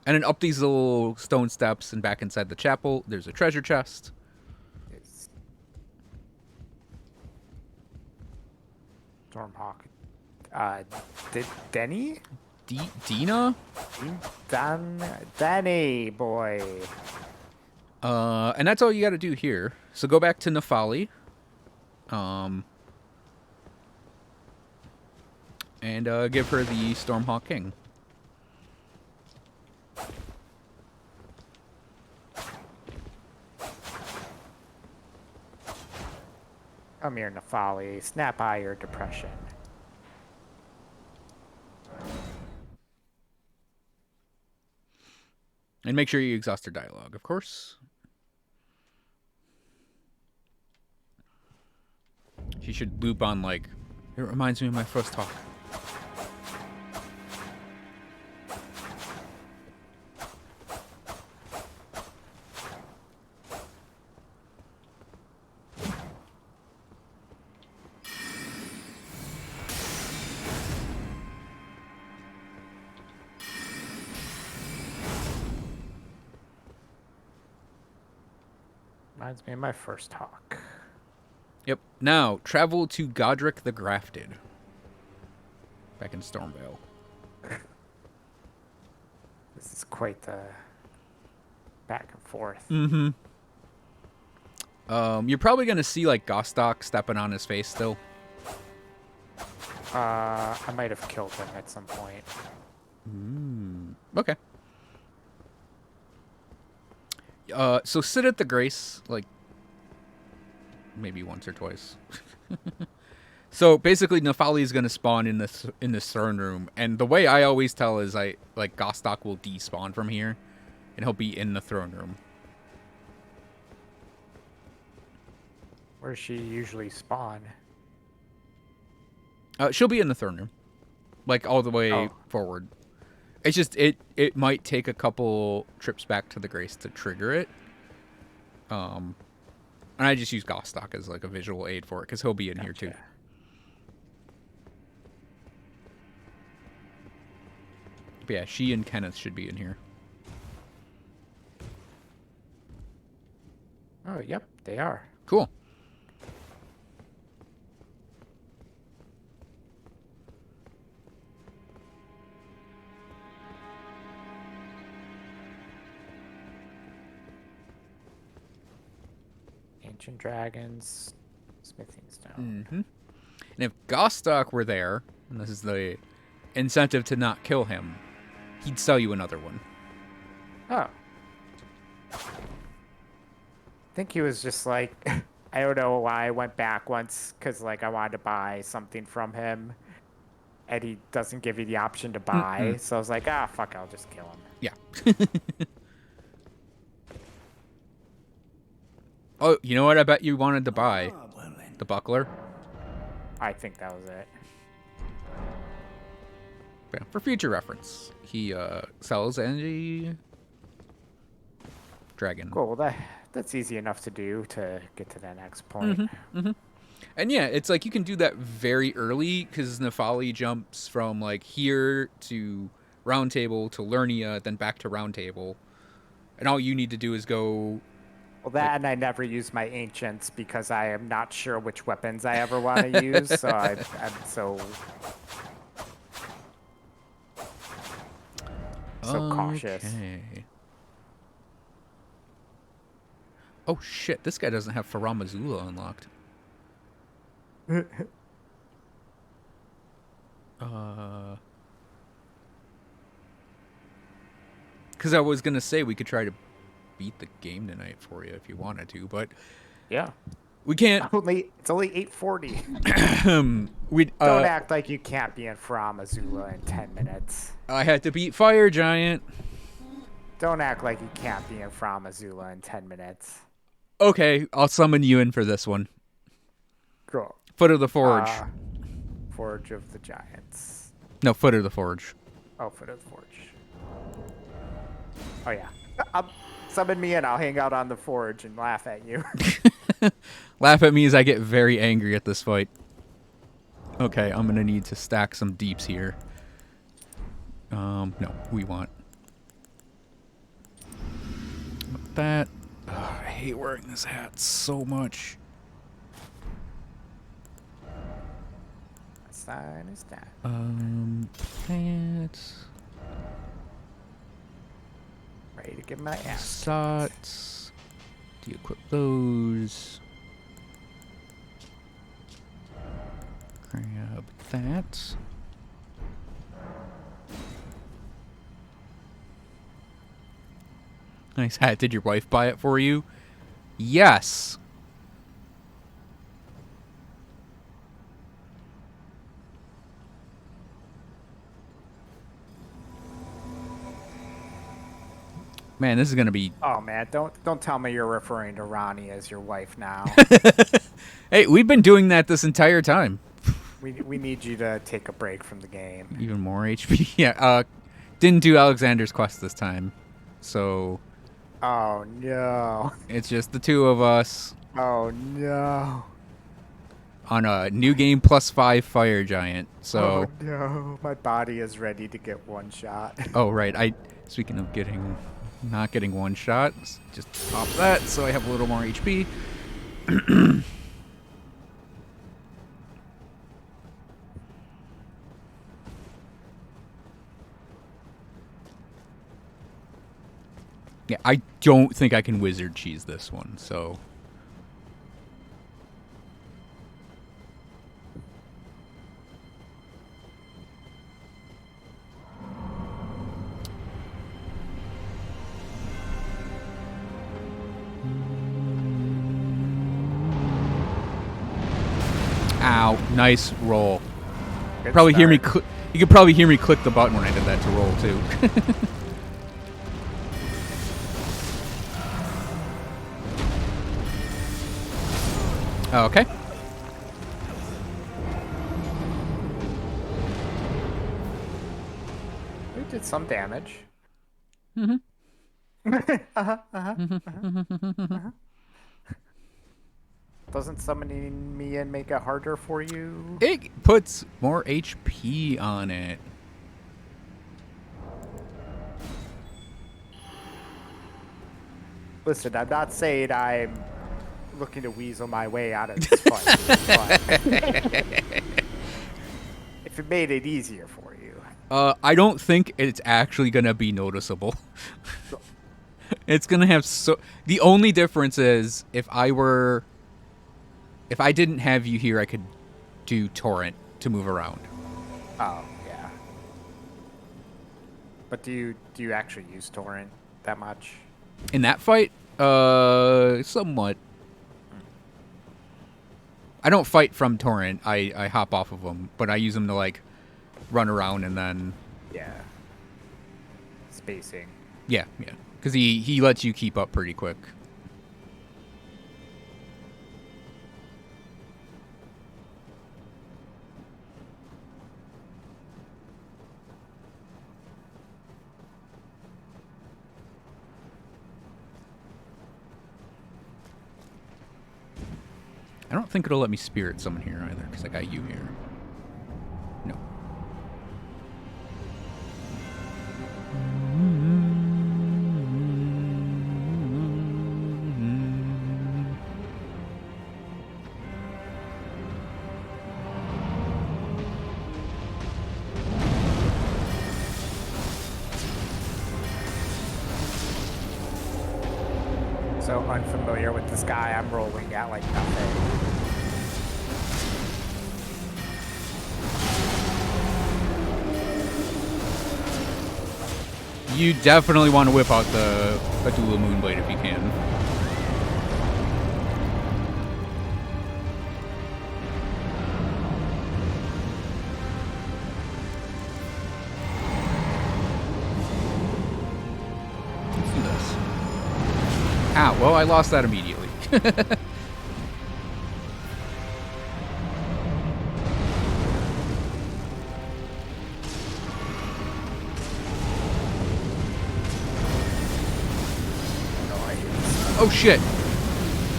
Speaker 1: then up these little stone steps and back inside the chapel, there's a treasure chest.
Speaker 2: It's Stormhawk. Denny?
Speaker 1: Dina?
Speaker 2: Danny, boy.
Speaker 1: And that's all you got to do here. So go back to Nefali. And give her the Stormhawk King.
Speaker 2: Come here, Nefali. Snap eye your depression.
Speaker 1: And make sure you exhaust her dialogue, of course. She should loop on like, it reminds me of my first talk.
Speaker 2: Reminds me of my first talk.
Speaker 1: Yep. Now, travel to Godric the Grafted. Back in Stormvale.
Speaker 2: This is quite the back and forth.
Speaker 1: Mm-hmm. You're probably going to see, like, Gostok stepping on his face still.
Speaker 2: I might have killed him at some point.
Speaker 1: Okay. So sit at the Grace, like, maybe once or twice. So basically, Nefali is gonna spawn in this throne room, and the way I always tell is Gostok will despawn from here, and he'll be in the throne room.
Speaker 2: Where does she usually spawn?
Speaker 1: She'll be in the throne room, like all the way forward. It's just it might take a couple trips back to the Grace to trigger it. And I just use Gostock as like a visual aid for it because he'll be in here too. But yeah, she and Kenneth should be in here.
Speaker 2: Oh, yep, they are.
Speaker 1: Cool.
Speaker 2: Ancient dragons, smithing stone.
Speaker 1: Mm-hmm. And if Gostock were there, and this is the incentive to not kill him, he'd sell you another one.
Speaker 2: Oh. I think he was just like, I don't know why I went back once, because like I wanted to buy something from him, and he doesn't give you the option to buy. So I was like, fuck, I'll just kill him.
Speaker 1: Yeah. Oh, you know what I bet you wanted to buy? The buckler.
Speaker 2: I think that was it.
Speaker 1: Yeah, for future reference. He sells a dragon.
Speaker 2: Cool, well, that's easy enough to do to get to that next point.
Speaker 1: And yeah, it's like you can do that very early because Nefali jumps from like here to Round Table to Lernia, then back to Round Table. And all you need to do is go...
Speaker 2: Well, that and I never use my ancients because I am not sure which weapons I ever want to use, so I'm so cautious.
Speaker 1: Okay. Oh shit, this guy doesn't have Faram Azula unlocked. Because I was gonna say we could try to beat the game tonight for you if you wanted to, but
Speaker 2: yeah,
Speaker 1: we can't.
Speaker 2: It's only 8:40.
Speaker 1: We
Speaker 2: don't act like you can't be in Faram Azula in 10 minutes.
Speaker 1: I had to beat Fire Giant.
Speaker 2: Don't act like you can't be in Faram Azula in 10 minutes.
Speaker 1: Okay, I'll summon you in for this one.
Speaker 2: Cool.
Speaker 1: Foot of the Forge.
Speaker 2: Forge of the Giants.
Speaker 1: No, Foot of the Forge.
Speaker 2: Oh, Foot of the Forge. Oh yeah. Summon me in. I'll hang out on the forge and laugh at you.
Speaker 1: Laugh at me as I get very angry at this fight. Okay, I'm gonna need to stack some deeps here. No, we want that. Oh, I hate wearing this hat so much.
Speaker 2: What sign is that?
Speaker 1: That.
Speaker 2: Ready to get my ass.
Speaker 1: Sots. De-equip those. Grab that. Nice hat. Did your wife buy it for you? Yes. Man, this is gonna be...
Speaker 2: Oh man, don't tell me you're referring to Ronnie as your wife now.
Speaker 1: Hey, we've been doing that this entire time.
Speaker 2: We need you to take a break from the game.
Speaker 1: Even more HP. Yeah. Didn't do Alexander's quest this time, so...
Speaker 2: Oh no.
Speaker 1: It's just the two of us.
Speaker 2: Oh no.
Speaker 1: On a new game +5 Fire Giant. So.
Speaker 2: Oh no. My body is ready to get one shot.
Speaker 1: Oh right. Speaking of not getting one shot, just pop that so I have a little more HP. Yeah, I don't think I can wizard cheese this one, so... Ow, nice roll.
Speaker 2: Good
Speaker 1: Probably
Speaker 2: start.
Speaker 1: hear me you could probably hear me click the button when I did that to roll too.
Speaker 2: We did some damage.
Speaker 1: Mm-hmm.
Speaker 2: Doesn't summoning me in make it harder for you?
Speaker 1: It puts more HP on it.
Speaker 2: Listen, I'm not saying I'm looking to weasel my way out of this fight, but if it made it easier for you.
Speaker 1: I don't think it's actually gonna be noticeable. It's gonna have the only difference is if I didn't have you here, I could do torrent to move around.
Speaker 2: Oh, yeah. But do you actually use torrent that much?
Speaker 1: In that fight, somewhat. I don't fight from torrent. I hop off of them, but I use them to like run around and then.
Speaker 2: Yeah. Spacing.
Speaker 1: Yeah, because he lets you keep up pretty quick. I don't think it'll let me spirit summon here either, because I got you here. No.
Speaker 2: So unfamiliar with this guy, I'm rolling at like nothing.
Speaker 1: You definitely want to whip out the Adula Moonblade if you can. Let's do this. Ah, well, I lost that immediately. Oh shit!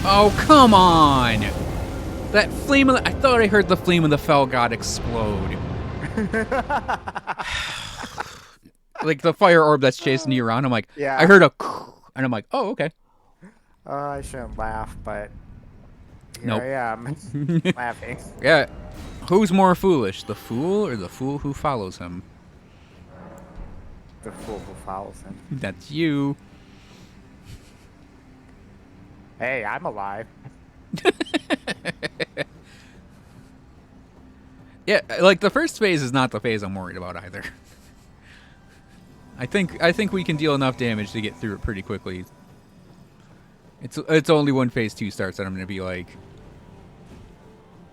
Speaker 1: Oh come on! That flame of I thought I heard the flame of the fell god explode. Like the fire orb that's chasing you around. I'm like,
Speaker 2: Yeah.
Speaker 1: I heard a, and I'm like, oh okay.
Speaker 2: I shouldn't laugh, but here
Speaker 1: Nope.
Speaker 2: I am laughing.
Speaker 1: Yeah. Who's more foolish, the fool or the fool who follows him?
Speaker 2: The fool who follows him.
Speaker 1: That's you.
Speaker 2: Hey, I'm alive.
Speaker 1: Yeah, like the first phase is not the phase I'm worried about either. I think we can deal enough damage to get through it pretty quickly. It's only when phase 2 starts that I'm gonna be like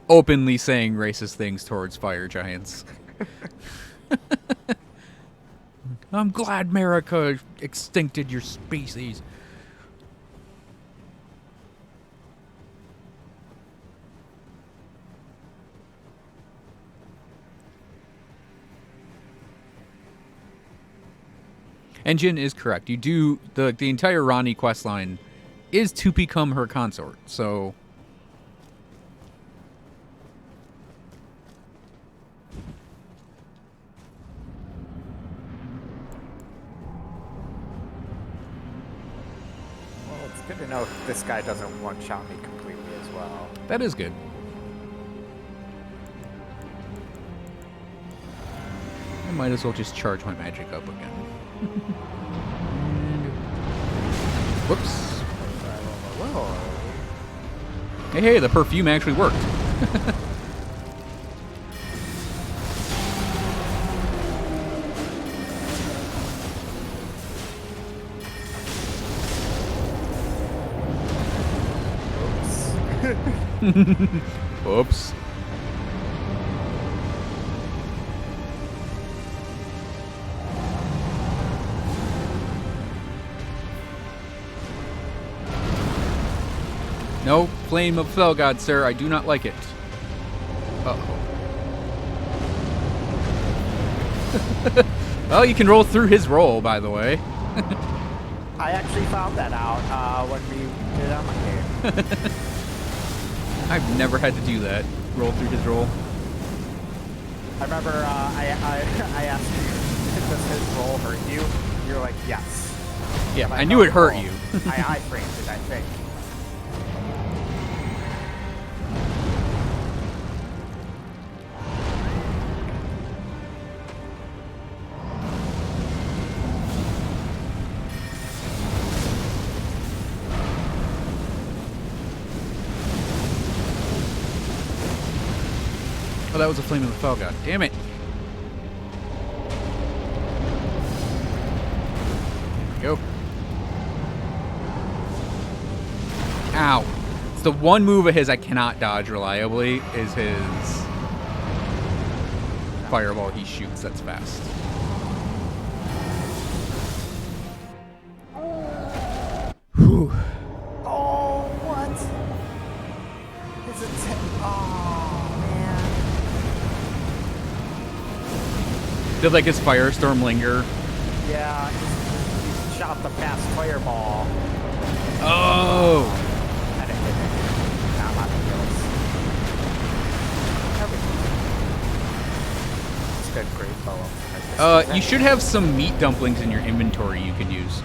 Speaker 1: openly saying racist things towards fire giants. I'm glad America extincted your species. And Jin is correct. You do the entire Rani questline is to become her consort. So
Speaker 2: Well, it's good to know this guy doesn't one-shot me completely as well.
Speaker 1: that is good. I might as well just charge my magic up again. Whoops.
Speaker 2: Whoa.
Speaker 1: Hey, the perfume actually worked. Oops. No flame of fell god, sir. I do not like it. Uh-oh. Well, you can roll through his roll, by the way.
Speaker 2: I actually found that out when we did it on my game.
Speaker 1: I've never had to do that. Roll through his roll.
Speaker 2: I remember I asked you, does his roll hurt you? You're like, yes.
Speaker 1: Yeah,
Speaker 2: But
Speaker 1: I knew it
Speaker 2: don't
Speaker 1: hurt
Speaker 2: roll.
Speaker 1: you.
Speaker 2: I framed it, I think.
Speaker 1: Oh, that was a flame of the fell god. Damn it. There we go. Ow. It's the one move of his I cannot dodge reliably is his fireball he shoots that's fast. Whew.
Speaker 2: Oh, what? It's a oh, man.
Speaker 1: Did like his firestorm linger?
Speaker 2: Yeah, he shot the fast fireball.
Speaker 1: Oh.
Speaker 2: And it hit it. Now I'm on the hills. It's good, great bow.
Speaker 1: You should have some meat dumplings in your inventory you can use.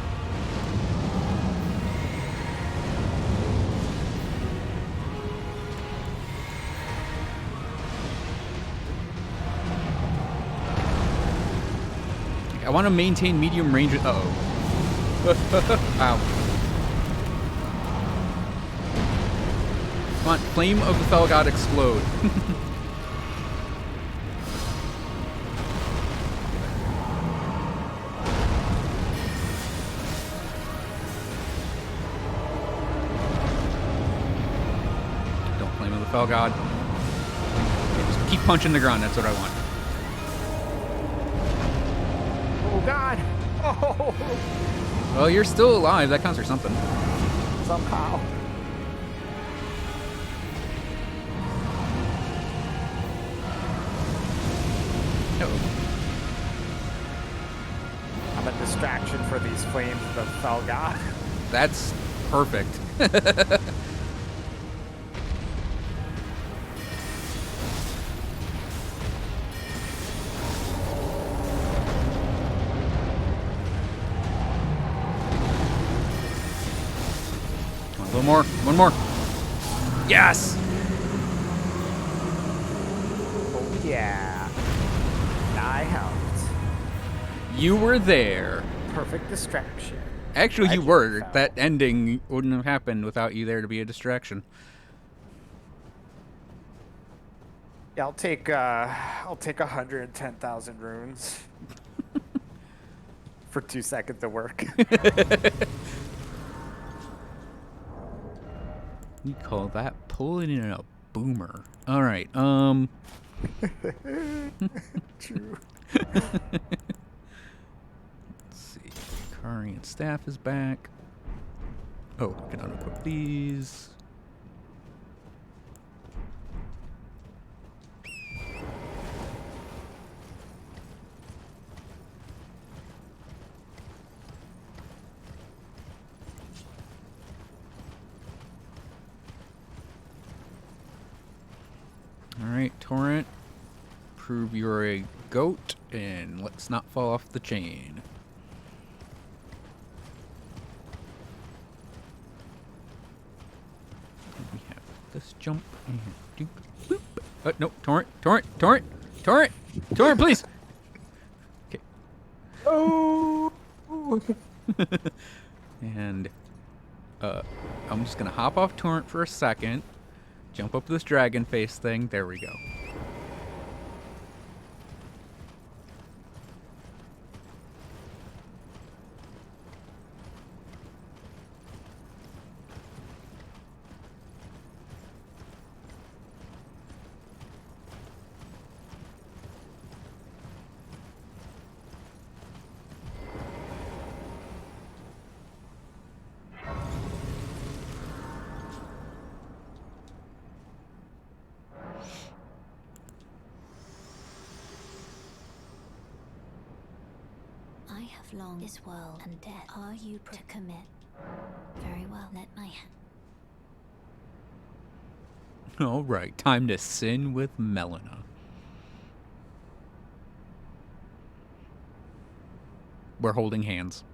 Speaker 1: I want to maintain medium range. Uh-oh. Ow. Come on, flame of the fell god explode. Don't flame of the fell god. Okay, just keep punching the ground, that's what I want.
Speaker 2: Oh, God. Oh,
Speaker 1: Well, you're still alive. That counts for something.
Speaker 2: somehow.
Speaker 1: Uh-oh.
Speaker 2: I'm a distraction for these flames of the fell god.
Speaker 1: That's perfect. Come on, a little more. One more. Yes!
Speaker 2: Oh, yeah. I helped.
Speaker 1: You were there.
Speaker 2: Perfect distraction.
Speaker 1: Actually, you
Speaker 2: Glad
Speaker 1: were.
Speaker 2: fell.
Speaker 1: That ending wouldn't have happened without you there to be a distraction.
Speaker 2: Yeah, I'll take 110,000 runes for 2 seconds of work.
Speaker 1: We call that pulling in a boomer. All right.
Speaker 2: True.
Speaker 1: Let's see. Karian staff is back. Oh, I can unequip these. Alright, Torrent. Prove you're a goat, and let's not fall off the chain. We have this jump and doop, boop. No, Torrent, Torrent, please! Okay.
Speaker 2: Oh.
Speaker 1: And, I'm just gonna hop off Torrent for a second. Jump up this dragon face thing. There we go.
Speaker 4: have long this world and death. Are you to commit? Very well, let my hand.
Speaker 1: All right, time to sin with Melina. We're holding hands.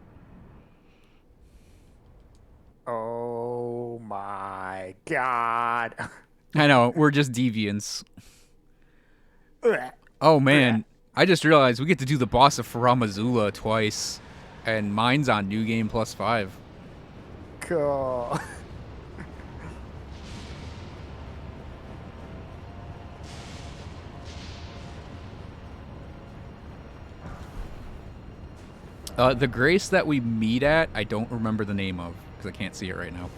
Speaker 2: Oh my god.
Speaker 1: I know, we're just deviants. Oh man, I just realized we get to do the boss of Faramazula twice, and mine's on New Game +5.
Speaker 2: Cool.
Speaker 1: The grace that we meet at, I don't remember the name of, because I can't see it right now.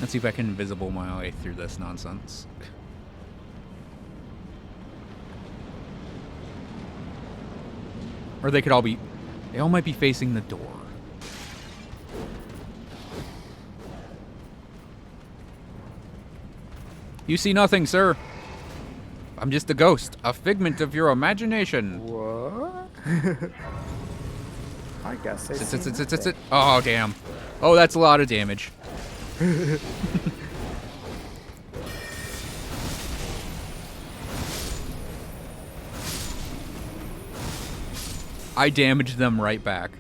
Speaker 1: Let's see if I can invisible my way through this nonsense. Or they all might be facing the door. You see nothing, sir. I'm just a ghost, a figment of your imagination.
Speaker 2: What? I guess I
Speaker 1: Sit. Oh, damn. Oh, that's a lot of damage. I damaged them right back.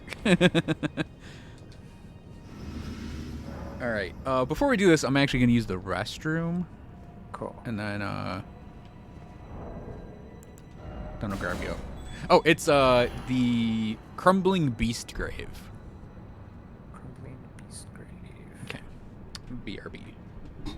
Speaker 1: Alright, before we do this, I'm actually going to use the restroom.
Speaker 2: Cool.
Speaker 1: And then, don't know, grab you up. Oh, it's, the Crumbling Beast Grave.
Speaker 2: Crumbling Beast Grave.
Speaker 1: Okay. BRB.
Speaker 2: Cool.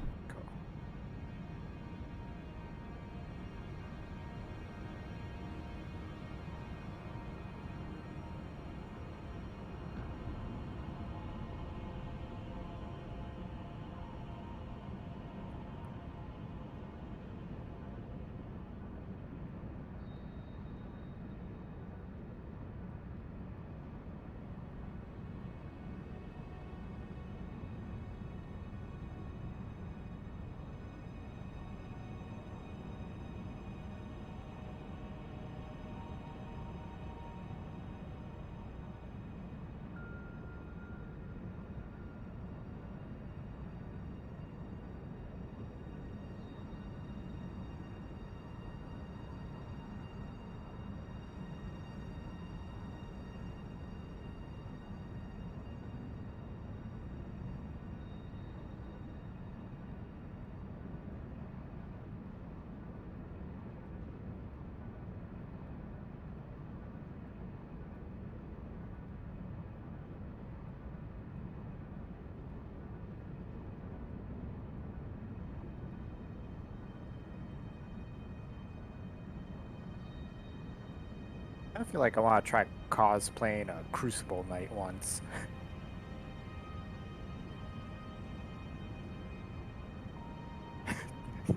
Speaker 2: I feel like I want to try cosplaying a Crucible Knight once.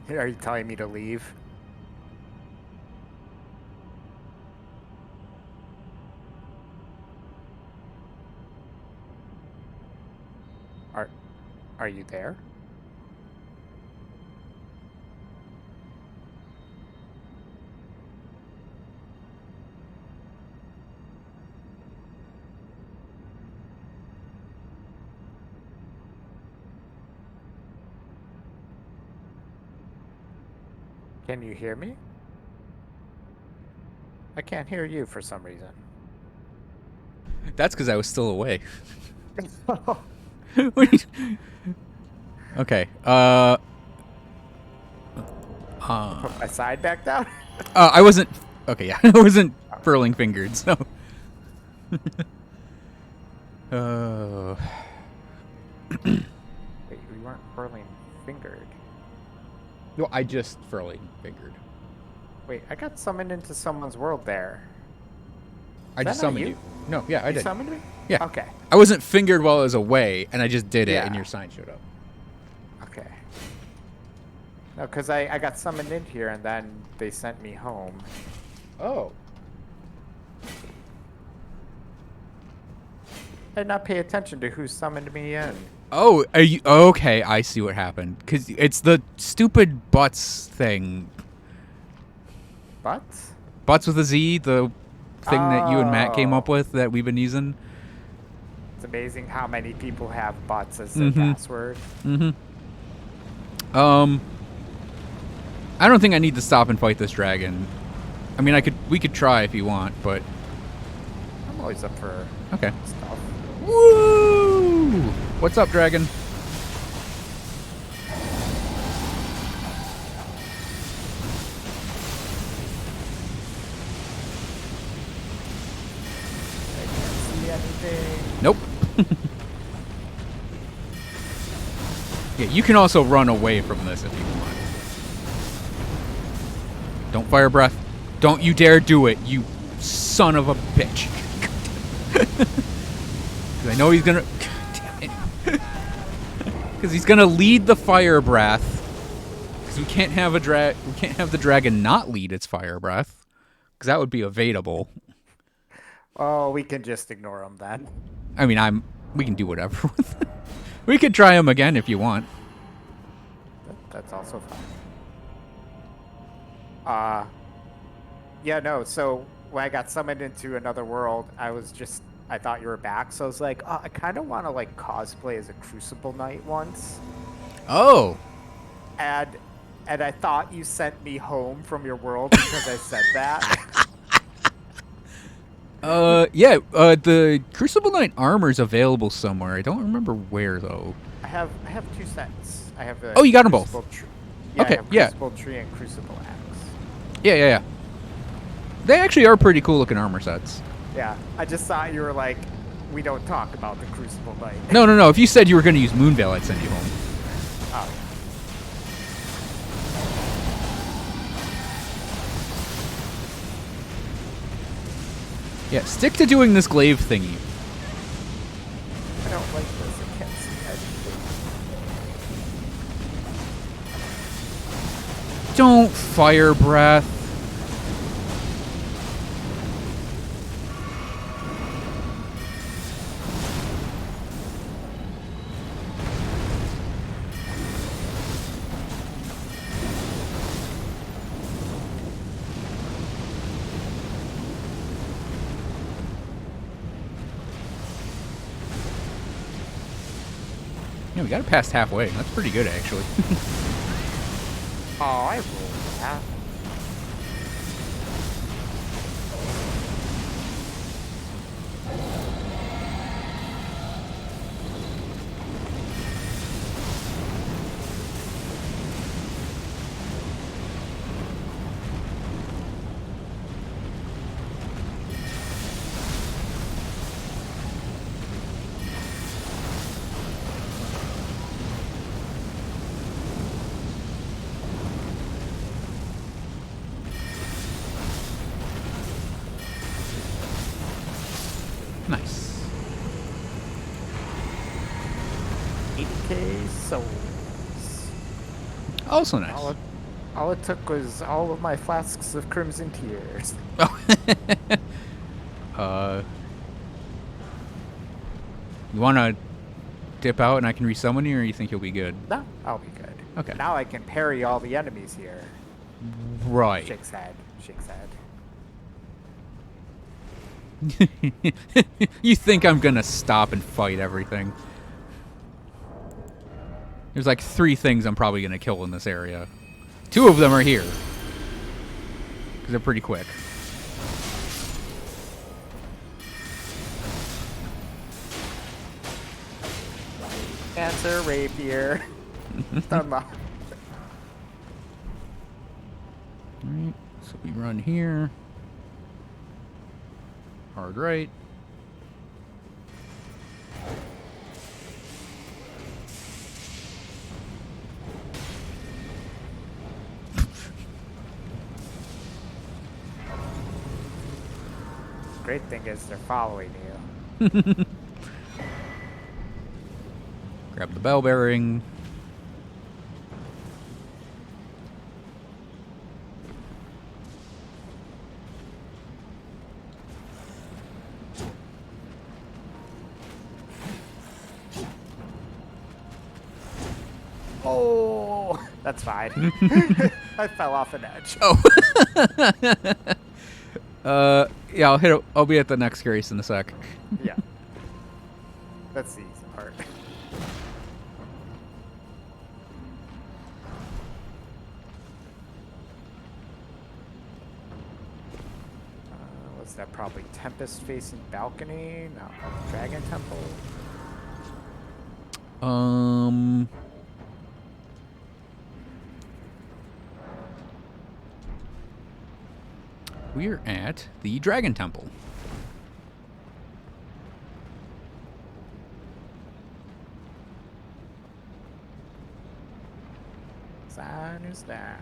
Speaker 2: Are you telling me to leave? Are you there? Can you hear me? I can't hear you for some reason.
Speaker 1: That's because I was still away. Wait. Okay.
Speaker 2: Put my side back down?
Speaker 1: I wasn't. Okay, yeah, I wasn't furling fingered, so.
Speaker 2: Wait, we weren't furling fingered.
Speaker 1: No, I just furling fingered.
Speaker 2: Wait, I got summoned into someone's world there.
Speaker 1: I just
Speaker 2: that not
Speaker 1: summoned
Speaker 2: you?
Speaker 1: you. No, yeah, I
Speaker 2: You
Speaker 1: did.
Speaker 2: summoned me?
Speaker 1: Yeah.
Speaker 2: Okay.
Speaker 1: I wasn't fingered while I was away, and I just did it,
Speaker 2: Yeah.
Speaker 1: and your sign showed up.
Speaker 2: Okay. No, because I got summoned in here and then they sent me home.
Speaker 1: Oh.
Speaker 2: I did not pay attention to who summoned me in.
Speaker 1: Oh, are you okay? I see what happened. Cause it's the stupid butts thing.
Speaker 2: But?
Speaker 1: Butts with a Z, the thing that you and Matt came up
Speaker 2: Oh.
Speaker 1: with that we've been using.
Speaker 2: It's amazing how many people have butts as their
Speaker 1: Mm-hmm.
Speaker 2: password.
Speaker 1: Um, I don't think I need to stop and fight this dragon. I mean, we could try if you want, but
Speaker 2: I'm always up for
Speaker 1: okay.
Speaker 2: stuff.
Speaker 1: Woo! What's up, dragon?
Speaker 2: I can't see anything.
Speaker 1: Nope. Yeah, you can also run away from this if you want. Don't fire breath. Don't you dare do it, you son of a bitch. 'Cause I know he's gonna... Damn it. Because he's gonna lead the fire breath. Because we can't have the dragon not lead its fire breath. Because that would be evadable.
Speaker 2: Oh, we can just ignore them then.
Speaker 1: I mean, we can do whatever with it. We could try him again if you want.
Speaker 2: That's also fine. Yeah, no, so when I got summoned into another world, I thought you were back, so I was like, oh, I kind of want to like cosplay as a Crucible Knight once.
Speaker 1: Oh.
Speaker 2: And I thought you sent me home from your world because I said that.
Speaker 1: Yeah, the Crucible Knight armor's available somewhere. I don't remember where, though.
Speaker 2: I have two sets. I have a
Speaker 1: Oh, you got 'em both.
Speaker 2: Yeah,
Speaker 1: Okay,
Speaker 2: I have
Speaker 1: yeah.
Speaker 2: Crucible Tree and Crucible Axe.
Speaker 1: Yeah. They actually are pretty cool looking armor sets.
Speaker 2: Yeah, I just thought you were like, we don't talk about the Crucible Knight.
Speaker 1: No. If you said you were going to use Moonveil, I'd send you home.
Speaker 2: Oh.
Speaker 1: Yeah, stick to doing this glaive thingy.
Speaker 2: I don't like this. I can't see anything.
Speaker 1: Don't fire breath. Yeah, we got it past halfway. That's pretty good, actually.
Speaker 2: Oh, I rolled that.
Speaker 1: Nice.
Speaker 2: 80k souls.
Speaker 1: Also nice.
Speaker 2: All it took was all of my flasks of Crimson Tears.
Speaker 1: You want to dip out and I can resummon you, or you think you'll be good?
Speaker 2: No, I'll be good.
Speaker 1: Okay.
Speaker 2: Now I can parry all the enemies here.
Speaker 1: Right.
Speaker 2: Shakes head. Shakes head.
Speaker 1: You think I'm gonna stop and fight everything? There's like 3 things I'm probably gonna kill in this area. 2 of them are here. Because they're pretty quick.
Speaker 2: Answer rapier. Unlocked.
Speaker 1: Alright, so we run here. Hard right.
Speaker 2: Great thing is they're following you.
Speaker 1: Grab the bell bearing.
Speaker 2: Oh, that's fine. I fell off an edge.
Speaker 1: Yeah, I'll be at the next grace in a sec.
Speaker 2: Yeah. That's the easy part. What's that? Probably Tempest facing balcony? No. Dragon Temple?
Speaker 1: We're at the Dragon Temple.
Speaker 2: Sign is down.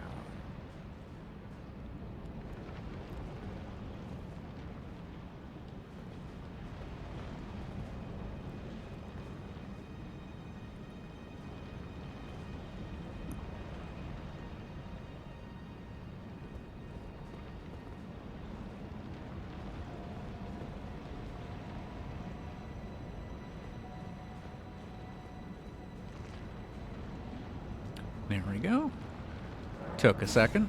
Speaker 1: There we go. Took a second.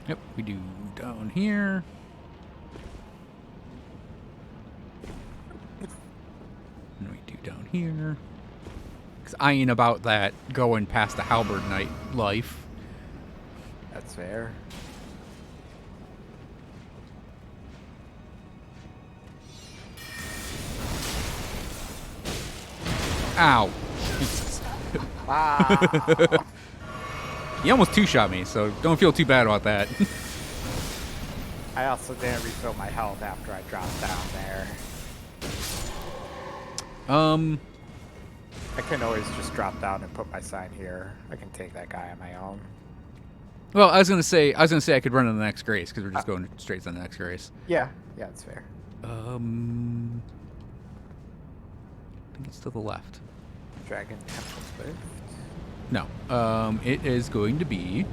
Speaker 1: Yep, we do down here. And we do down here. Because I ain't about that going past the halberd knight life.
Speaker 2: That's fair.
Speaker 1: Ow. Jesus.
Speaker 2: Wow.
Speaker 1: He almost two-shot me, so don't feel too bad about that.
Speaker 2: I also didn't refill my health after I dropped down there. I can always just drop down and put my sign here. I can take that guy on my own.
Speaker 1: Well, I was gonna say I could run to the next grace because we're just going straight to the next grace.
Speaker 2: Yeah, that's fair.
Speaker 1: I think it's to the left.
Speaker 2: Dragon Temple Lift.
Speaker 1: No, it is going to be.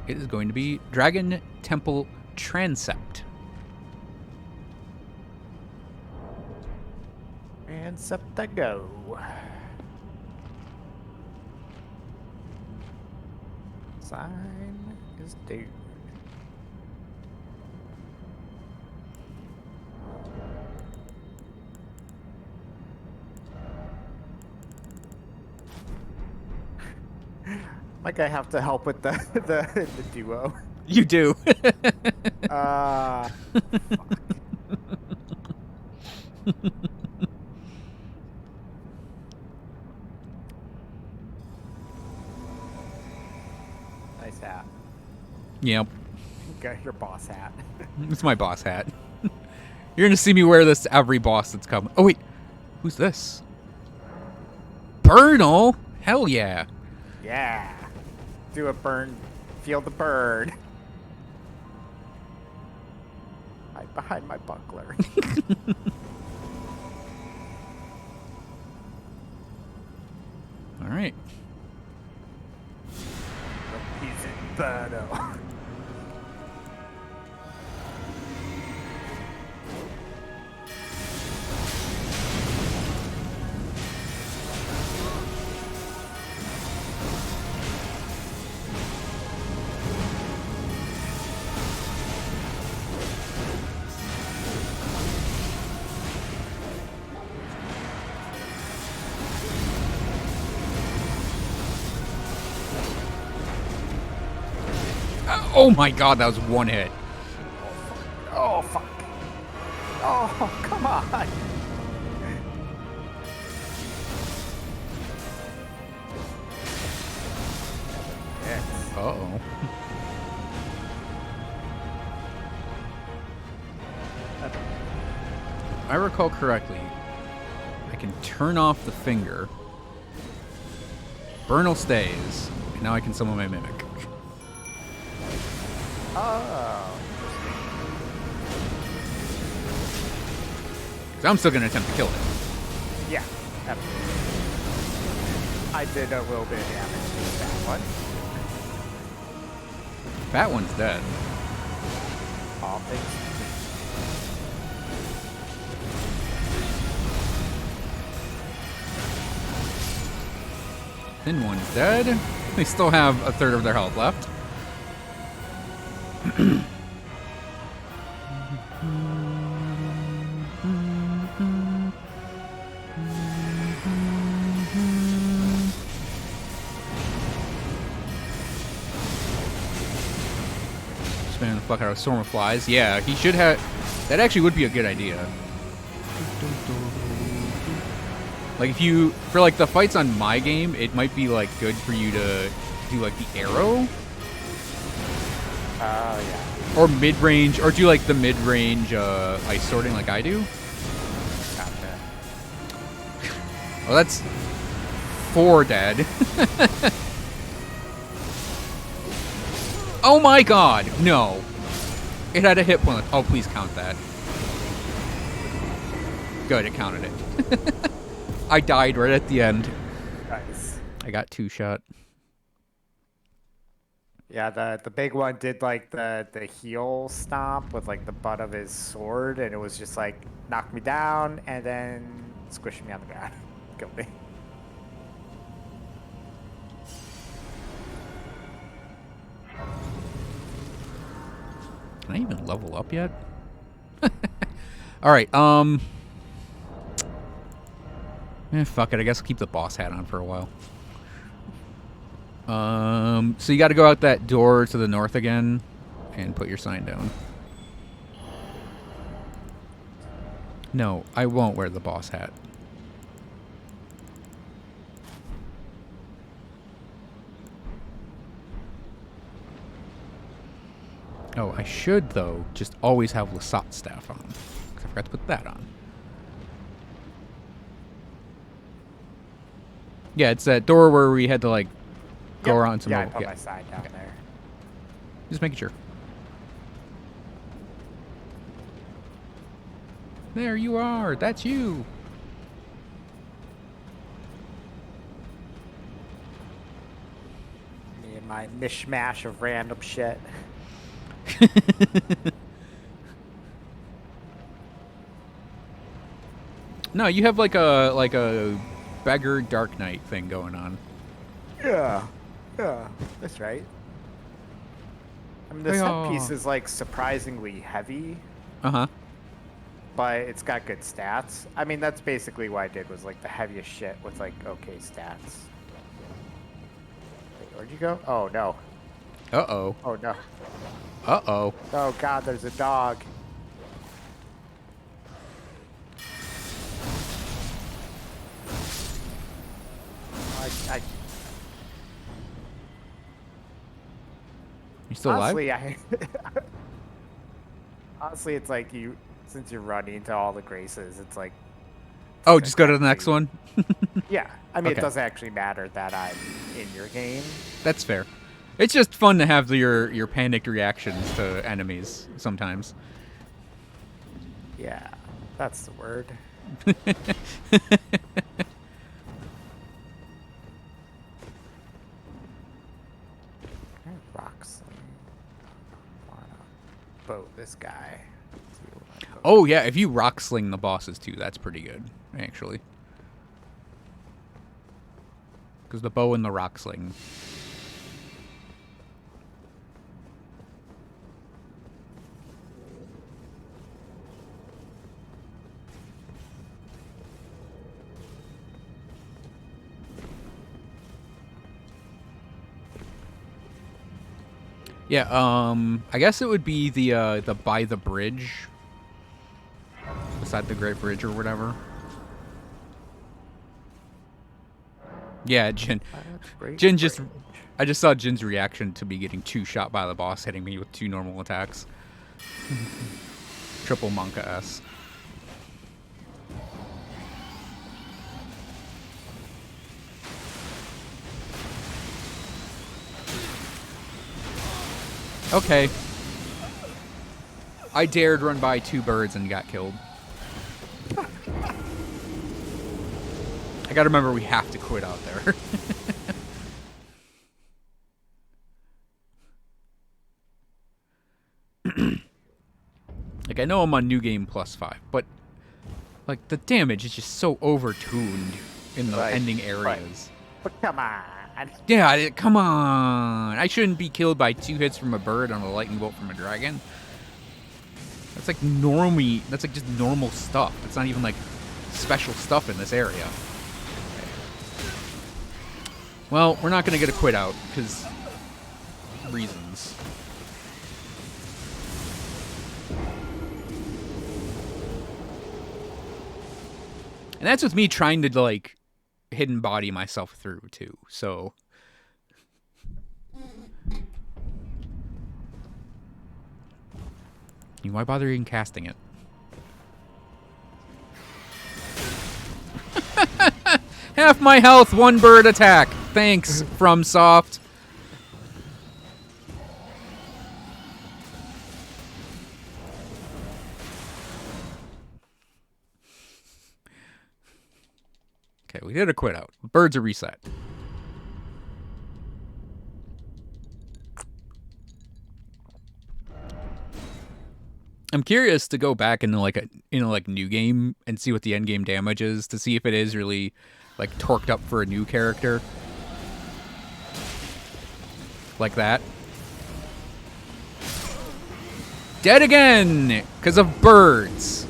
Speaker 1: It is going to be Dragon Temple Transept.
Speaker 2: Transept I go. Sign is due. Like I have to help with the duo.
Speaker 1: You do.
Speaker 2: Fuck. Nice hat.
Speaker 1: Yep.
Speaker 2: Got your boss hat.
Speaker 1: It's my boss hat. You're gonna see me wear this to every boss that's coming. Oh wait, who's this? Burnal? Hell yeah.
Speaker 2: Yeah. Do a burn. Feel the burn. Hide behind my buckler.
Speaker 1: All right.
Speaker 2: He's in Burno.
Speaker 1: Oh my god, that was one hit.
Speaker 2: Oh, fuck. Oh, come on. Yes.
Speaker 1: Uh-oh. If I recall correctly, I can turn off the finger Bernal stays. And now I can summon my Mimic.
Speaker 2: Oh.
Speaker 1: So I'm still going to attempt to kill it.
Speaker 2: Yeah, absolutely. I did a little bit of damage to that one.
Speaker 1: That one's dead.
Speaker 2: All things.
Speaker 1: Thin one's dead. They still have a third of their health left. Spam the fuck out of a Storm of Flies. Yeah, he should have. That actually would be a good idea. Like if you, for like the fights on my game, it might be like good for you to do like the arrow.
Speaker 2: Oh, yeah.
Speaker 1: Or mid-range, or do like the mid-range ice sorting like I do.
Speaker 2: Gotcha.
Speaker 1: Well, that's 4 dead. Oh my god, no. It had a hit point. Oh, please count that. Good, it counted it. I died right at the end.
Speaker 2: Nice.
Speaker 1: I got 2-shot.
Speaker 2: Yeah, the big one did like the heel stomp with like the butt of his sword, and it was just like knocked me down and then squished me on the ground. Killed me.
Speaker 1: Can I even level up yet? Alright, fuck it, I guess I'll keep the boss hat on for a while. So you gotta go out that door to the north again and put your sign down. No, I won't wear the boss hat. Oh, I should, though, just always have Lasat staff on. 'Cause I forgot to put that on. Yeah, it's that door where we had to, like, go around some
Speaker 2: Yeah, I
Speaker 1: more.
Speaker 2: put my sign down there.
Speaker 1: Just making sure. There you are. That's you.
Speaker 2: Me and my mishmash of random shit.
Speaker 1: No, you have like a beggar Dark Knight thing going on.
Speaker 2: Yeah, that's right. I mean, the set piece is like surprisingly heavy,
Speaker 1: Uh-huh.
Speaker 2: but it's got good stats. I mean, that's basically what I did, was like the heaviest shit with like okay stats. Wait, where'd you go? Oh no.
Speaker 1: Uh-oh.
Speaker 2: Oh no.
Speaker 1: Uh-oh.
Speaker 2: Oh god, there's a dog. I
Speaker 1: You still alive?
Speaker 2: honestly, honestly, it's like since you're running to all the graces, it's like.
Speaker 1: Oh, just go to the next one?
Speaker 2: Yeah, I mean,
Speaker 1: Okay.
Speaker 2: it doesn't actually matter that I'm in your game.
Speaker 1: That's fair. It's just fun to have your panicked reactions to enemies sometimes.
Speaker 2: Yeah, that's the word. Rocks. Wanna boat this guy.
Speaker 1: Oh, yeah, if you rock sling the bosses, too, that's pretty good, actually. Because the bow and the rock sling. Yeah, I guess it would be the by the bridge. Beside the Great Bridge or whatever. Yeah, Jin. Jin just... I just saw Jin's reaction to me getting 2-shot by the boss, hitting me with 2 normal attacks. Triple Monka S. Okay. I dared run by 2 birds and got killed. I gotta remember we have to quit out there. Like, I know I'm on New Game +5, but, like, the damage is just so overtuned in the ending areas.
Speaker 2: But come on.
Speaker 1: Yeah, come on. I shouldn't be killed by 2 hits from a bird on a lightning bolt from a dragon. That's like normie. That's like just normal stuff. It's not even like special stuff in this area. Well, we're not going to get a quit out because reasons. And that's with me trying to, like, hidden body myself through, too. So... why bother even casting it? Half my health, 1 bird attack. Thanks, FromSoft. Okay, we did a quit out. Birds are reset. I'm curious to go back into like a new game and see what the end game damage is to see if it is really like torqued up for a new character. Like that. Dead again because of birds.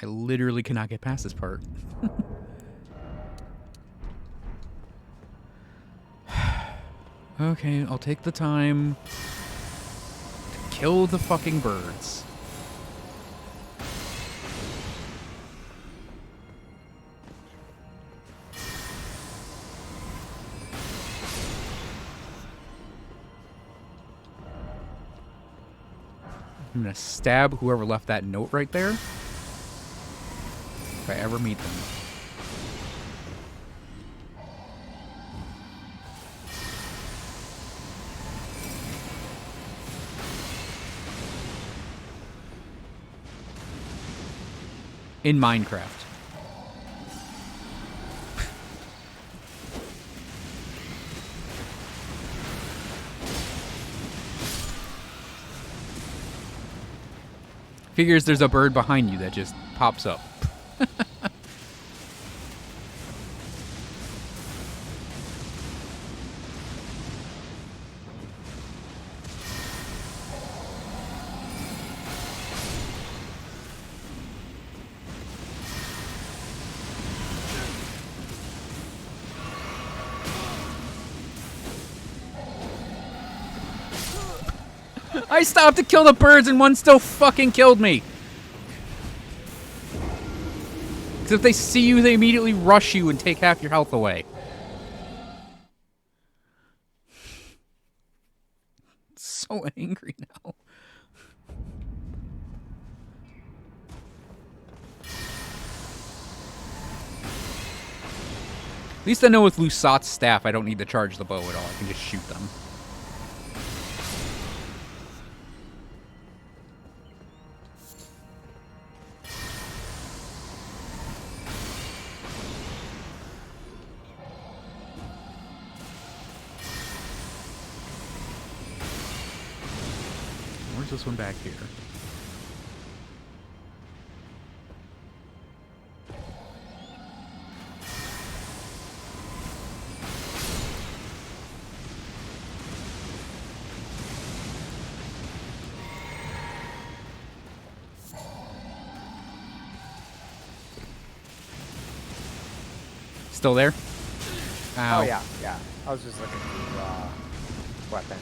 Speaker 1: I literally cannot get past this part. Okay, I'll take the time to kill the fucking birds. I'm gonna stab whoever left that note right there. If I ever meet them. In Minecraft. Figures there's a bird behind you that just pops up. I stopped to kill the birds and one still fucking killed me. Because if they see you, they immediately rush you and take half your health away. So angry now. At least I know with Lusat's staff I don't need to charge the bow at all. I can just shoot them. Where's this one back here? Still there? Ow.
Speaker 2: Oh, yeah, yeah. I was just looking through weapons.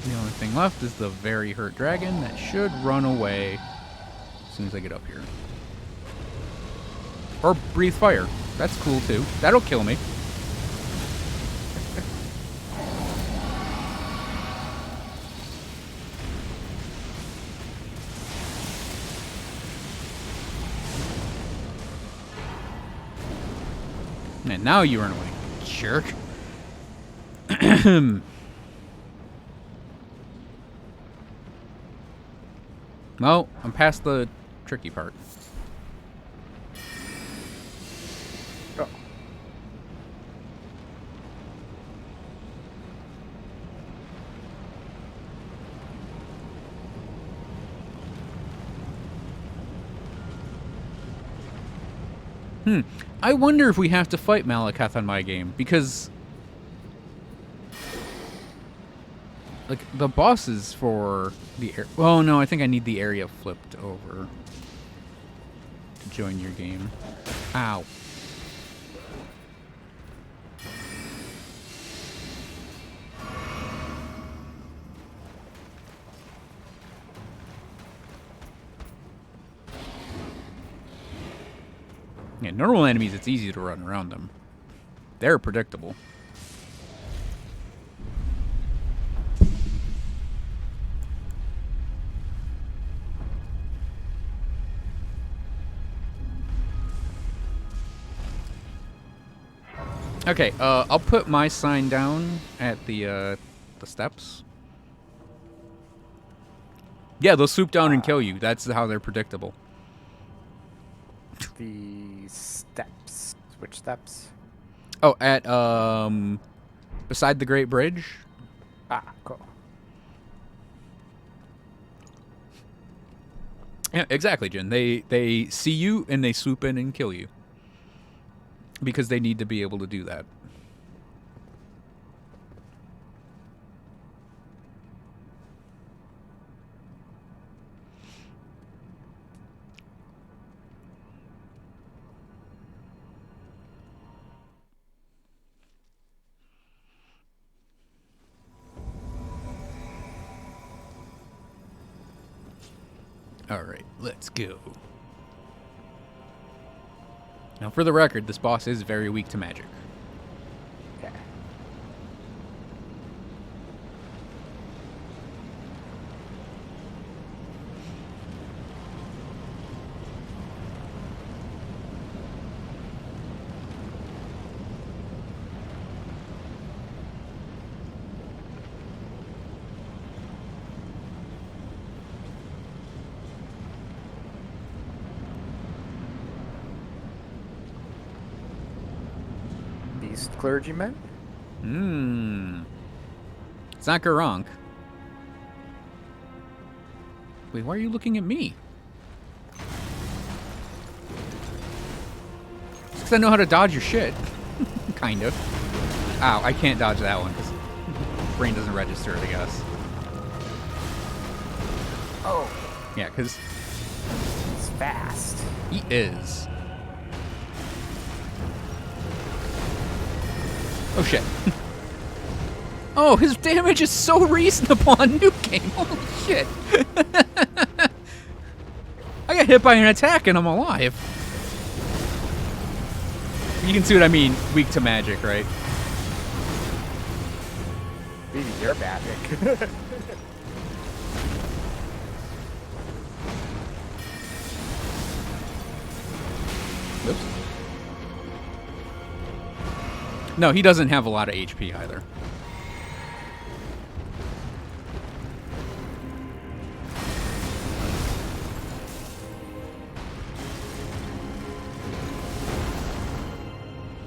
Speaker 1: The only thing left is the very hurt dragon that should run away as soon as I get up here. Or breathe fire. That's cool too. That'll kill me. And now you run away, jerk. No, I'm past the tricky part.
Speaker 2: Oh.
Speaker 1: I wonder if we have to fight Malekith on my game, because like the bosses for the well, no, I think I need the area flipped over to join your game. Ow. Yeah, normal enemies, it's easy to run around them. They're predictable. Okay, I'll put my sign down at the steps. Yeah, they'll swoop down and kill you. That's how they're predictable.
Speaker 2: The steps. Which steps?
Speaker 1: Oh, at beside the Great Bridge.
Speaker 2: Ah, cool.
Speaker 1: Yeah, exactly, Jin. They see you and they swoop in and kill you. Because they need to be able to do that. All right, let's go. Now, for the record, this boss is very weak to magic.
Speaker 2: Okay. Beast clergyman?
Speaker 1: It's not Garunk. Wait, why are you looking at me? It's because I know how to dodge your shit. Kind of. Ow, I can't dodge that one because brain doesn't register it, I guess.
Speaker 2: Oh,
Speaker 1: Yeah, because
Speaker 2: it's fast.
Speaker 1: he is. Oh, shit. Oh, his damage is so reasonable on New Game. Holy shit. I got hit by an attack and I'm alive. You can see what I mean. Weak to magic, right?
Speaker 2: Maybe you're magic.
Speaker 1: Oops. No, he doesn't have a lot of HP either.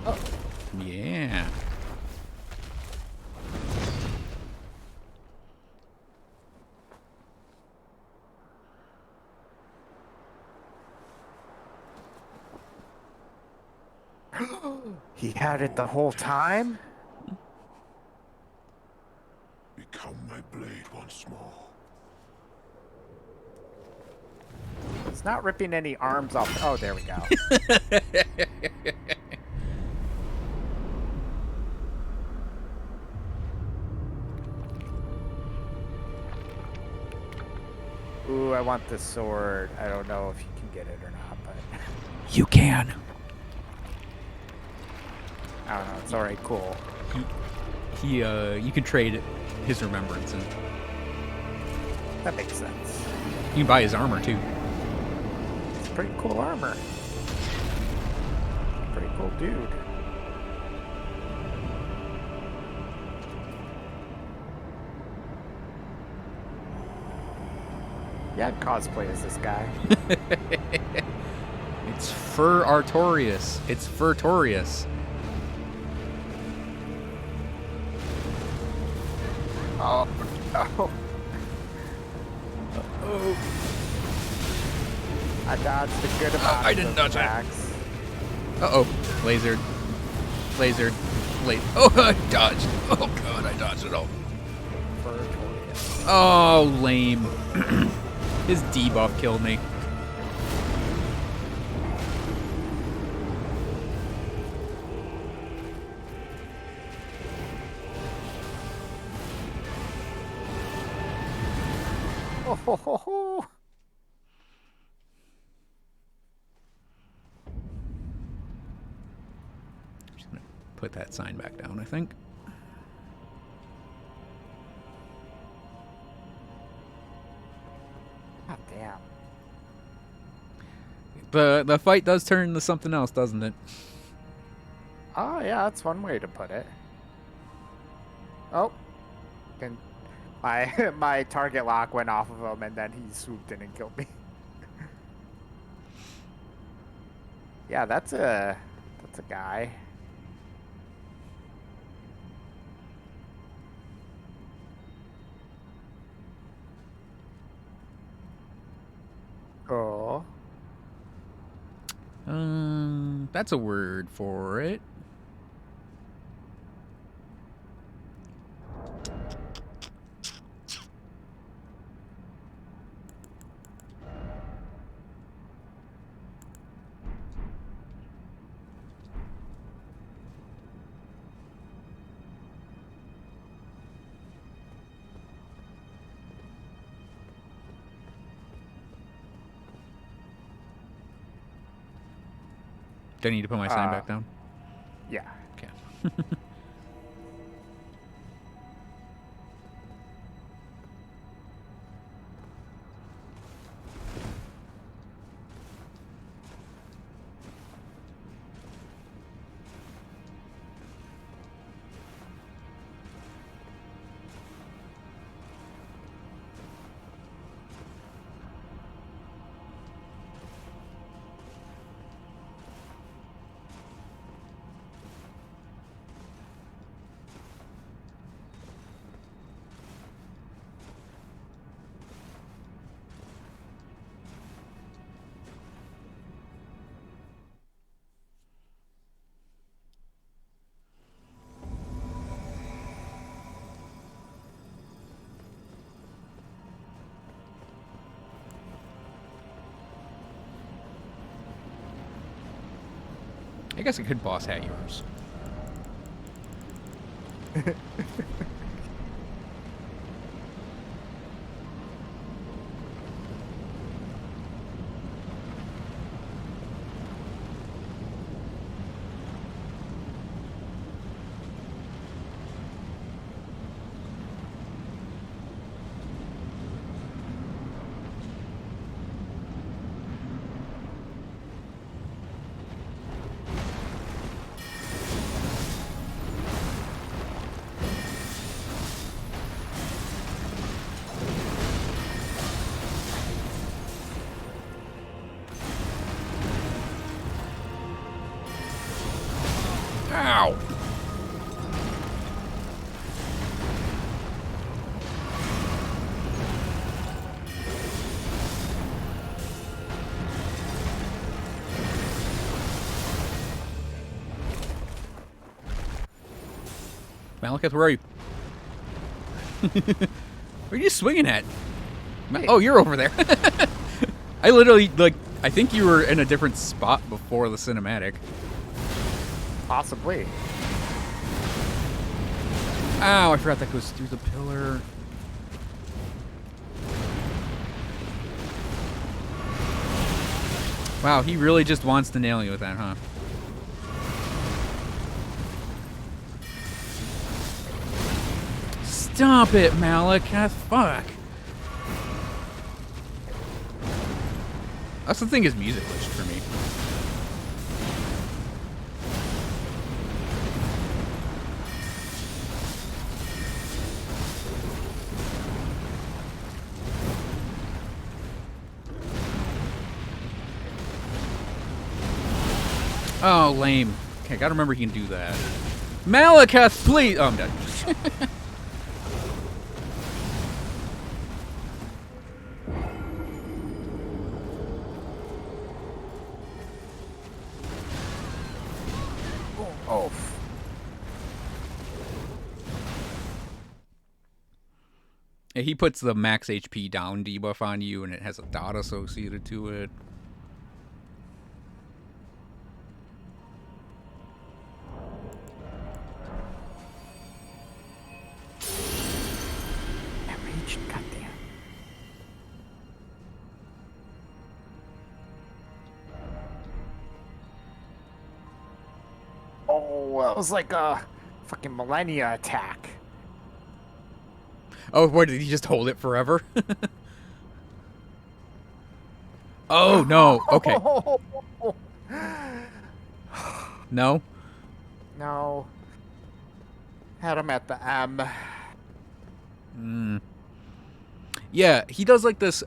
Speaker 1: Oh. Yeah.
Speaker 2: He had it the whole time?
Speaker 5: Become my blade once more.
Speaker 2: It's not ripping any arms off. Oh, there we go. I want the sword. I don't know if you can get it or not, but
Speaker 1: You can.
Speaker 2: I don't know. It's already cool.
Speaker 1: You can trade his remembrances.
Speaker 2: That makes sense.
Speaker 1: You can buy his armor too.
Speaker 2: It's pretty cool armor. Pretty cool dude. Yeah, I'd cosplay as this guy.
Speaker 1: It's Fur Artorius. It's Furtorius.
Speaker 2: Oh, no.
Speaker 1: Oh.
Speaker 2: I dodged a good amount.
Speaker 1: I didn't dodge that.
Speaker 2: attacks.
Speaker 1: Uh-oh. Lasered. Lasered. Oh, I dodged. Oh, God, I dodged it all.
Speaker 2: Furtorius.
Speaker 1: Oh, lame. His debuff killed me.
Speaker 2: Oh, ho, ho, ho.
Speaker 1: Just gonna put that sign back down, I think.
Speaker 2: God damn.
Speaker 1: The fight does turn into something else, doesn't it?
Speaker 2: Oh, yeah, that's one way to put it. Oh. And my target lock went off of him, and then he swooped in and killed me. Yeah, that's a guy. Oh.
Speaker 1: That's a word for it. Do I need to put my sign back down?
Speaker 2: Yeah.
Speaker 1: Okay. I guess I could boss hat yours. Ow! Malekith, where are you? What are you swinging at? Oh, you're over there. I literally, like, I think you were in a different spot before the cinematic.
Speaker 2: Possibly.
Speaker 1: Ow, I forgot that goes through the pillar. Wow, he really just wants to nail you with that, huh? Stop it, Malekith. Fuck. That's the thing, is music glitched for me. Oh, lame. Okay, gotta remember he can do that. Malekith, please! Oh, I'm dead.
Speaker 2: Oh.
Speaker 1: Yeah, he puts the max HP down debuff on you, and it has a dot associated to it.
Speaker 2: Reach, goddamn. Oh, that was like a fucking millennia attack.
Speaker 1: Oh, what, did he just hold it forever? Oh, no. Okay. No?
Speaker 2: No. Had him at the M.
Speaker 1: Yeah, he does like this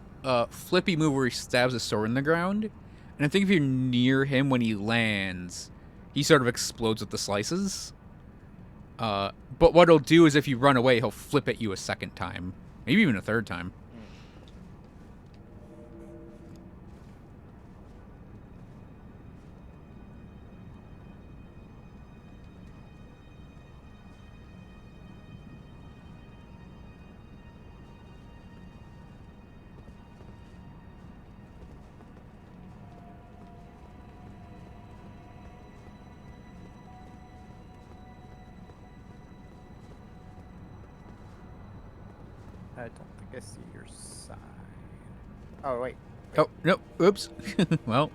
Speaker 1: flippy move where he stabs his sword in the ground. And I think if you're near him when he lands, he sort of explodes with the slices. But what he'll do is if you run away, he'll flip at you a second time. Maybe even a third time.
Speaker 2: I don't think I see your sign. Oh, wait.
Speaker 1: Oh, no. Oops. Well.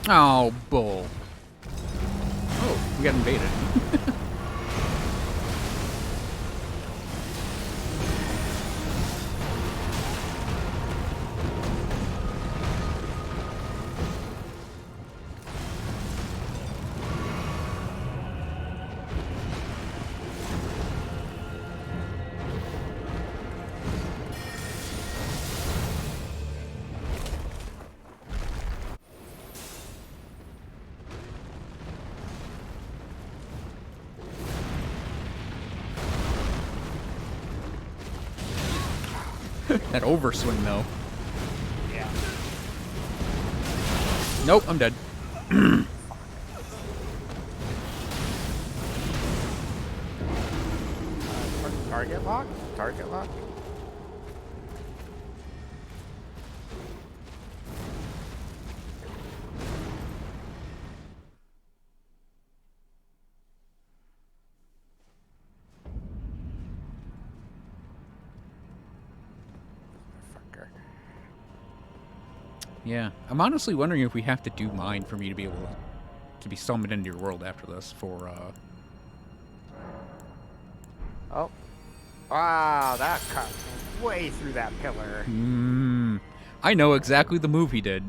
Speaker 1: Oh, bull. Oh, we got invaded. That overswing, though.
Speaker 2: Yeah.
Speaker 1: Nope, I'm dead.
Speaker 2: Target lock? Target lock?
Speaker 1: Yeah, I'm honestly wondering if we have to do mine for me to be able to be summoned into your world after this for,
Speaker 2: Oh. Wow, that cut way through that pillar.
Speaker 1: I know exactly the move he did.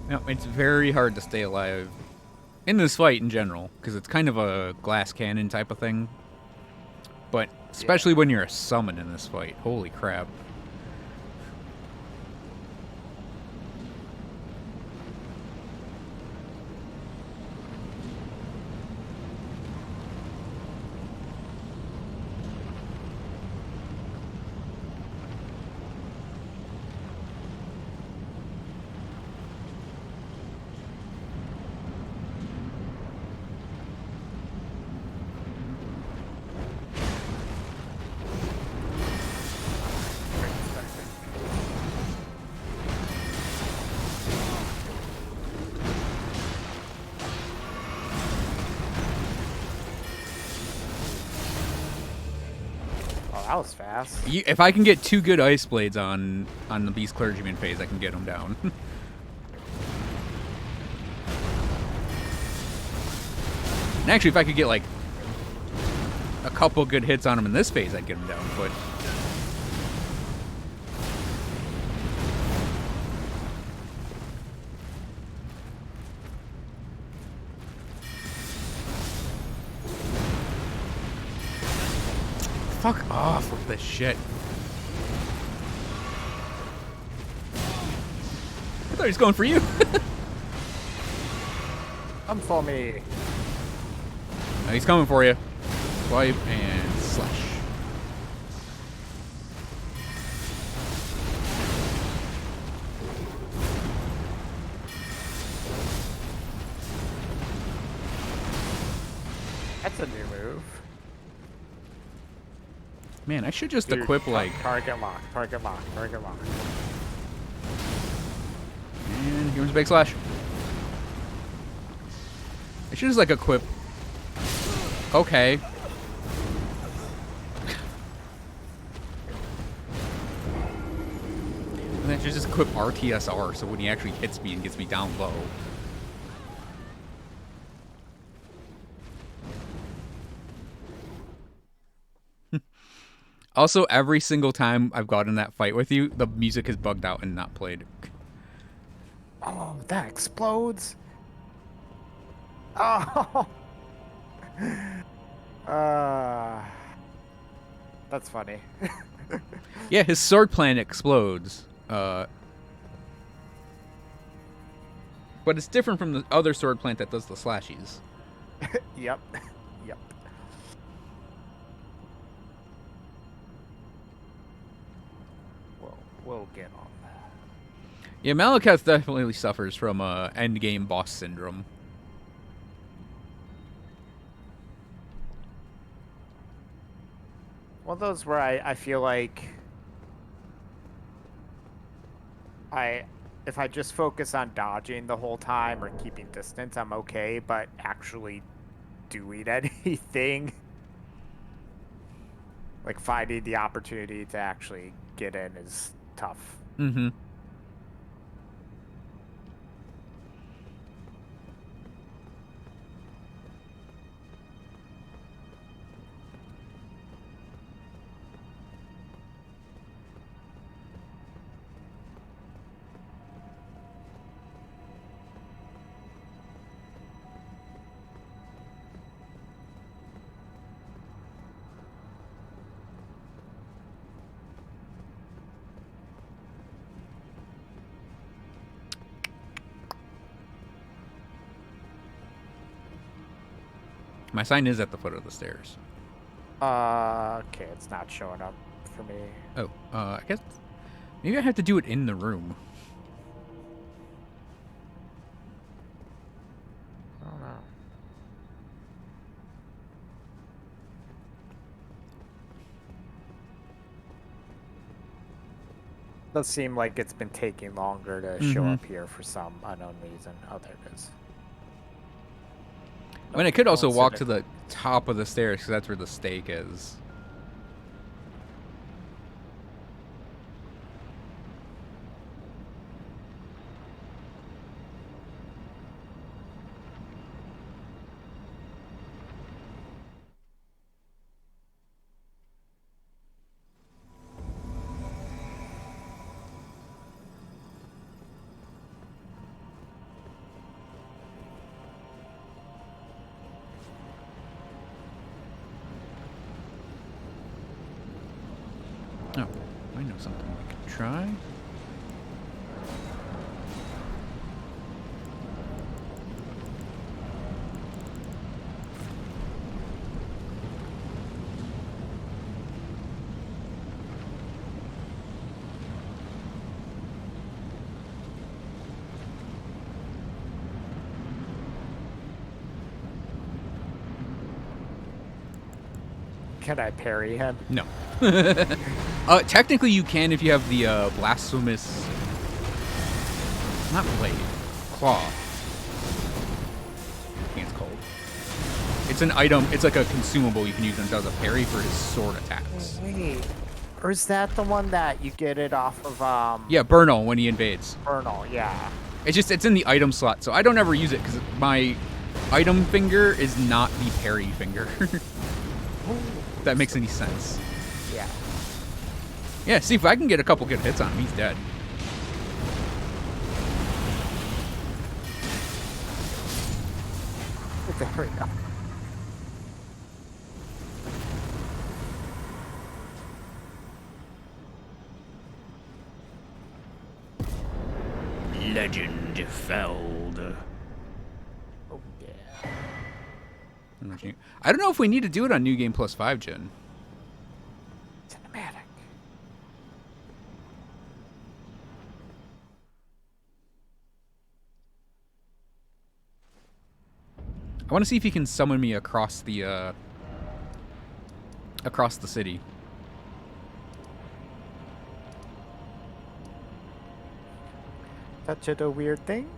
Speaker 1: No, it's very hard to stay alive in this fight in general, because it's kind of a glass cannon type of thing. But especially when you're a summon in this fight. Holy crap.
Speaker 2: Oh, that was fast.
Speaker 1: If I can get 2 good ice blades on the Beast Clergyman phase, I can get him down. And actually, if I could get, like, a couple good hits on him in this phase, I'd get him down, but... Fuck off with this shit. I thought he was going for you.
Speaker 2: Come for me.
Speaker 1: No, he's coming for you. Swipe and slash.
Speaker 2: That's a new move.
Speaker 1: Man, I should just
Speaker 2: Dude,
Speaker 1: equip, like...
Speaker 2: target lock, target lock, target lock.
Speaker 1: And here's a big slash. I should just, like, equip... Okay. And then I should just equip RTSR, so when he actually hits me and gets me down low... Also, every single time I've got in that fight with you, the music is bugged out and not played.
Speaker 2: Oh, that explodes. Oh. That's funny.
Speaker 1: Yeah, his sword plant explodes. But it's different from the other sword plant that does the slashies.
Speaker 2: Yep. Yep. We'll get on that.
Speaker 1: Yeah, Malekith definitely suffers from endgame boss syndrome.
Speaker 2: Well, those where I feel like if I just focus on dodging the whole time or keeping distance, I'm okay, but actually doing anything, like finding the opportunity to actually get in is tough.
Speaker 1: Mm-hmm. My sign is at the foot of the stairs.
Speaker 2: Okay, it's not showing up for me.
Speaker 1: Oh, I guess maybe I have to do it in the room.
Speaker 2: I don't know. Does seem like it's been taking longer to show up here for some unknown reason. Oh, there it is.
Speaker 1: I mean, I could also
Speaker 2: Don't
Speaker 1: walk
Speaker 2: sit
Speaker 1: to the top of the stairs because that's where the stake is. Oh, I know something we could try.
Speaker 2: Can I parry him?
Speaker 1: No. Technically you can if you have the blasphemous, not blade, claw. I think it's called. It's an item. It's like a consumable you can use and does a parry for his sword attacks.
Speaker 2: Wait, or is that the one that you get it off of?
Speaker 1: Yeah, Bernal when he invades.
Speaker 2: Bernal, yeah.
Speaker 1: It's in the item slot, so I don't ever use it because my item finger is not the parry finger. If that makes any sense.
Speaker 2: Yeah.
Speaker 1: Yeah, see if I can get a couple good hits on him, he's dead.
Speaker 2: There we go.
Speaker 1: Legend felled.
Speaker 2: Oh yeah.
Speaker 1: I don't know if we need to do it on New Game Plus 5 Gen.
Speaker 2: Cinematic.
Speaker 1: I want to see if he can summon me across the city.
Speaker 2: Touch it a weird thing?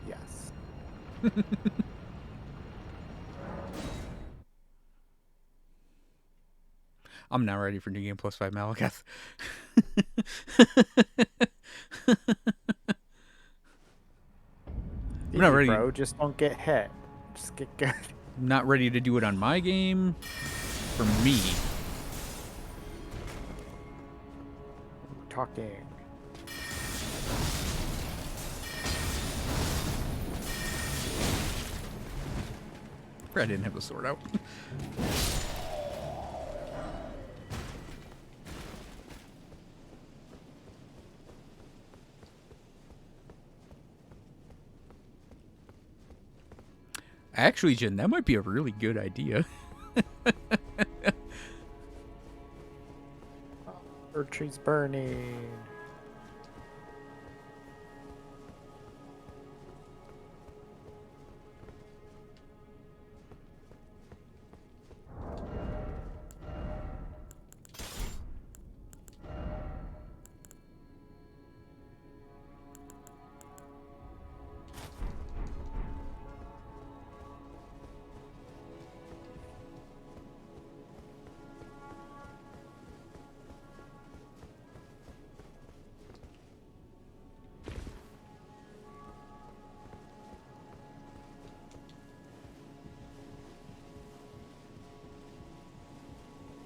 Speaker 2: Yes.
Speaker 1: I'm not ready for New Game Plus 5 Malekith. I'm not ready.
Speaker 2: Bro, just don't get hit. Just get good.
Speaker 1: I'm not ready to do it on my game. For me.
Speaker 2: Talking.
Speaker 1: I didn't have the sword out. Actually, Jen, that might be a really good idea.
Speaker 2: Earth tree's burning.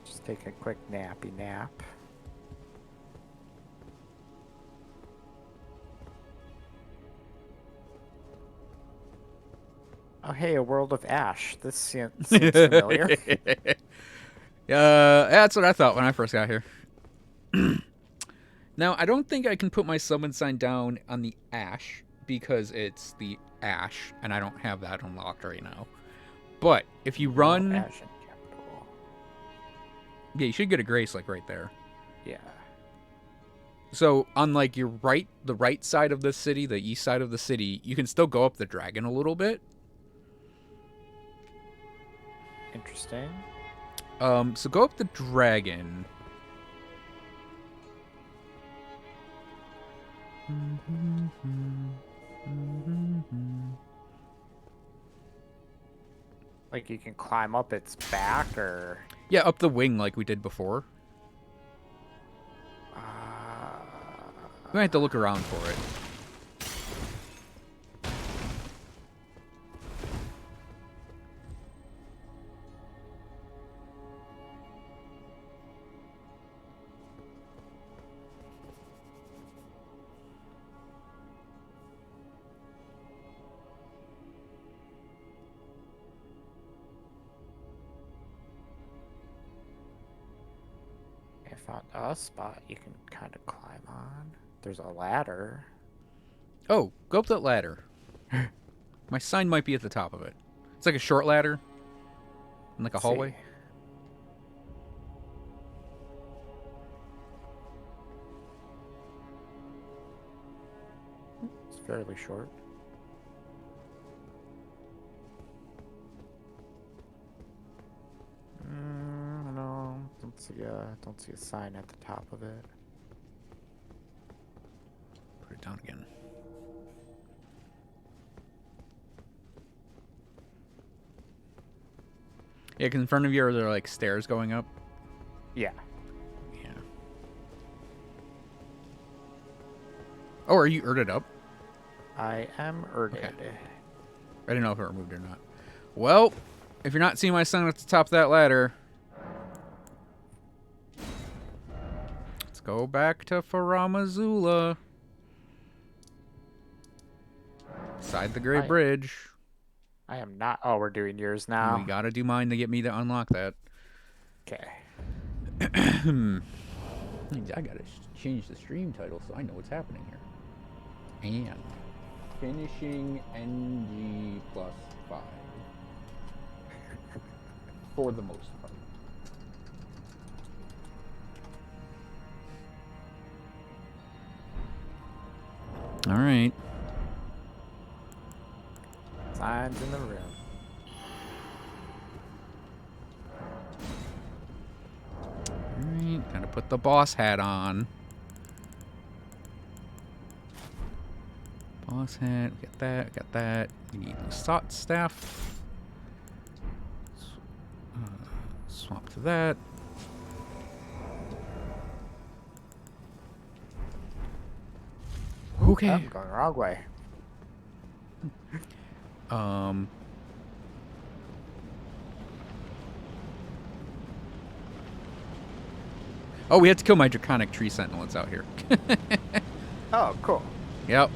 Speaker 2: Just take a quick nappy nap. Oh, hey, a world of ash. This seems familiar.
Speaker 1: That's what I thought when I first got here. Now, I don't think I can put my summon sign down on the ash because it's the ash, and I don't have that unlocked right now. But if you run,
Speaker 2: Ashen capital.
Speaker 1: yeah, you should get a grace like right there.
Speaker 2: Yeah.
Speaker 1: So on like your right, the right side of the city, the east side of the city, you can still go up the dragon a little bit.
Speaker 2: Interesting.
Speaker 1: So go up the dragon.
Speaker 2: Like you can climb up its back, or
Speaker 1: Yeah, up the wing like we did before. We might have to look around for it.
Speaker 2: I found a spot you can kind of climb on. There's a ladder.
Speaker 1: Oh, go up that ladder. My sign might be at the top of it. It's like a short ladder. In like a
Speaker 2: Let's
Speaker 1: hallway.
Speaker 2: see. It's fairly short. No, don't see a sign at the top of it.
Speaker 1: Put it down again. Yeah, because in front of you are there like stairs going up?
Speaker 2: Yeah.
Speaker 1: Yeah. Oh, are you erded up?
Speaker 2: I am erded.
Speaker 1: Okay. I didn't know if it removed or not. Well, if you're not seeing my sign at the top of that ladder, let's go back to Faramazula. Beside the Great
Speaker 2: Hi.
Speaker 1: Bridge.
Speaker 2: I am not. Oh, we're doing yours now.
Speaker 1: We gotta do mine to get me to unlock that.
Speaker 2: Okay.
Speaker 1: I gotta change the stream title so I know what's happening here. And finishing NG plus 5. For the most part. Alright.
Speaker 2: Signs in the room.
Speaker 1: Alright, gotta put the boss hat on. Boss hat, got that, got that. We need the Sot staff. Swap to that. Okay.
Speaker 2: I'm going the wrong way.
Speaker 1: Oh, we have to kill my Draconic Tree Sentinel. It's out here.
Speaker 2: Oh, cool.
Speaker 1: Yep.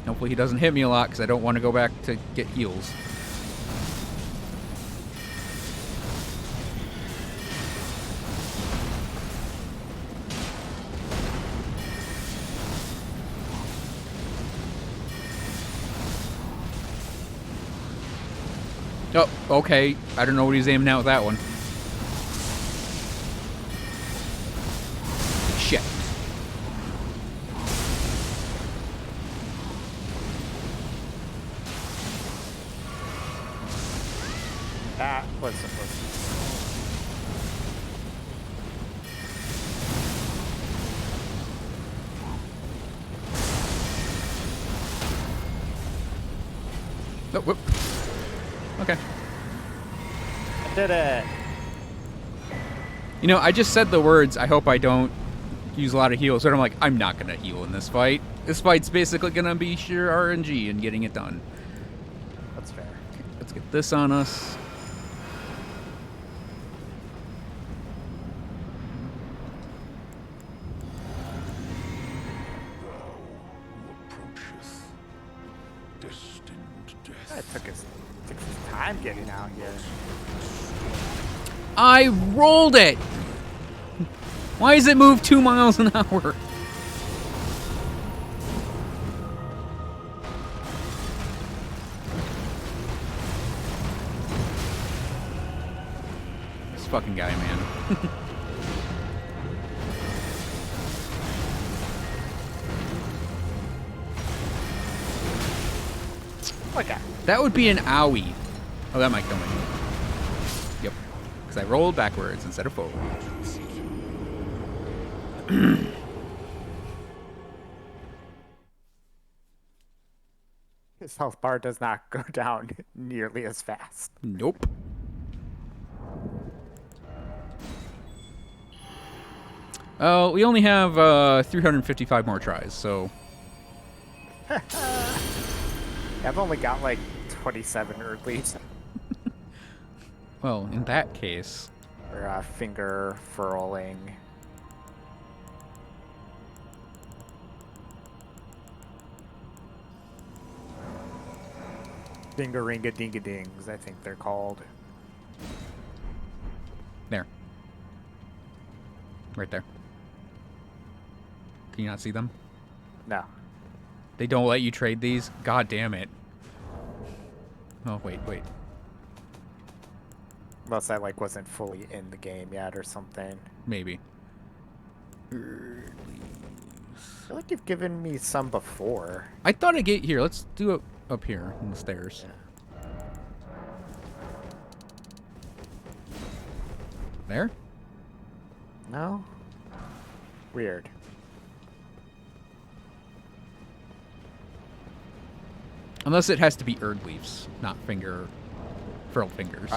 Speaker 1: Hopefully he doesn't hit me a lot because I don't want to go back to get heals. Oh, okay. I don't know what he's aiming at with that one. Shit.
Speaker 2: That was supposed to be.
Speaker 1: Oh, whoop. Okay.
Speaker 2: I did it.
Speaker 1: You know, I just said the words, I hope I don't use a lot of heals, but I'm like, I'm not going to heal in this fight. This fight's basically going to be sheer RNG and getting it done.
Speaker 2: That's fair.
Speaker 1: Okay, let's get this on us.
Speaker 5: Approacheth destined death.
Speaker 2: It took his time getting out here.
Speaker 1: I rolled it! Why does it move 2 miles an hour? fucking guy, man.
Speaker 2: Okay.
Speaker 1: That would be an owie. Oh, that might kill me. Yep. Because I rolled backwards instead of forward.
Speaker 2: His health bar does not go down nearly as fast.
Speaker 1: Nope. Oh, we only have 355 more tries, so...
Speaker 2: I've only got like 27 earlies.
Speaker 1: Well, in that case...
Speaker 2: Or finger furling. Dinga-ringa-dinga-dings, I think they're called.
Speaker 1: There. Right there. Can you not see them?
Speaker 2: No.
Speaker 1: They don't let you trade these? God damn it. Oh, wait.
Speaker 2: Unless I like wasn't fully in the game yet or something.
Speaker 1: Maybe.
Speaker 2: I feel like you've given me some before.
Speaker 1: I thought I'd get here. Let's do it up here on the stairs.
Speaker 2: Yeah.
Speaker 1: There?
Speaker 2: No? Weird.
Speaker 1: Unless it has to be Erd leaves, not furled fingers.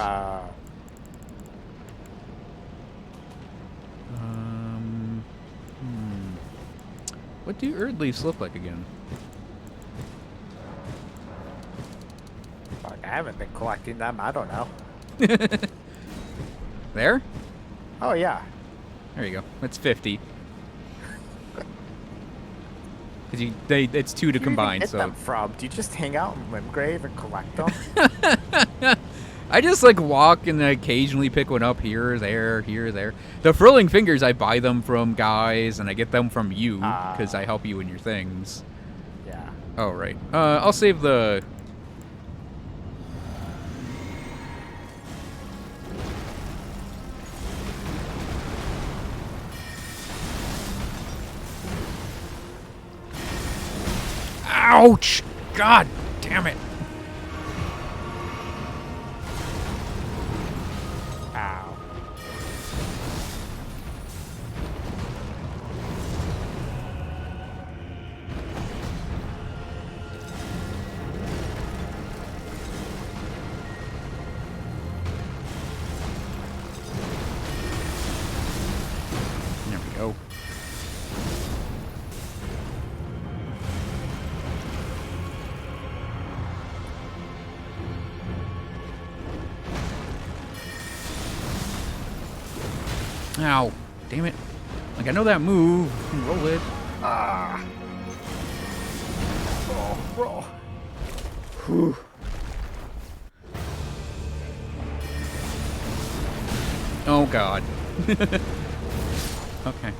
Speaker 1: What do Erd leaves look like again?
Speaker 2: Fuck, I haven't been collecting them. I don't know.
Speaker 1: There?
Speaker 2: Oh, yeah.
Speaker 1: There you go. That's 50. Because it's 2 to
Speaker 2: Where do you
Speaker 1: combine,
Speaker 2: even get
Speaker 1: so...
Speaker 2: them from? Do you just hang out in Limgrave and collect them?
Speaker 1: I just, like, walk and occasionally pick one up here, there. The furling fingers, I buy them from guys, and I get them from you, because I help you in your things.
Speaker 2: Yeah.
Speaker 1: Oh, right. I'll save the... Ouch! God damn it.
Speaker 2: Ow.
Speaker 1: There we go. Ow. Damn it. Like, I know that move. Roll it.
Speaker 2: Ah. Roll.
Speaker 1: Whew. Oh, God. Okay.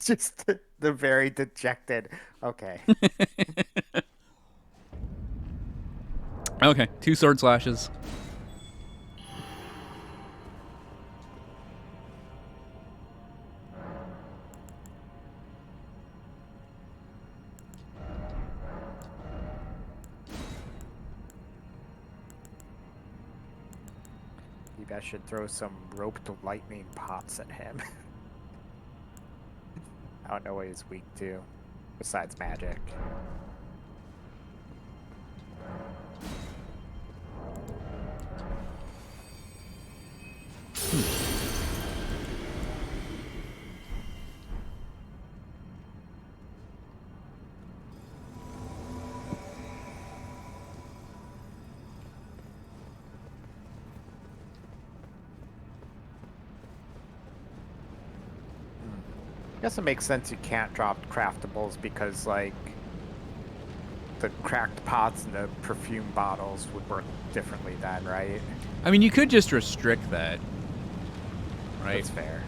Speaker 2: Just the very dejected. Okay.
Speaker 1: Okay. 2 sword slashes.
Speaker 2: Maybe I should throw some roped lightning pots at him. I don't know what he's weak to, besides magic. I guess it makes sense you can't drop craftables because, like, the cracked pots and the perfume bottles would work differently then, right?
Speaker 1: I mean, you could just restrict that. Right?
Speaker 2: That's fair.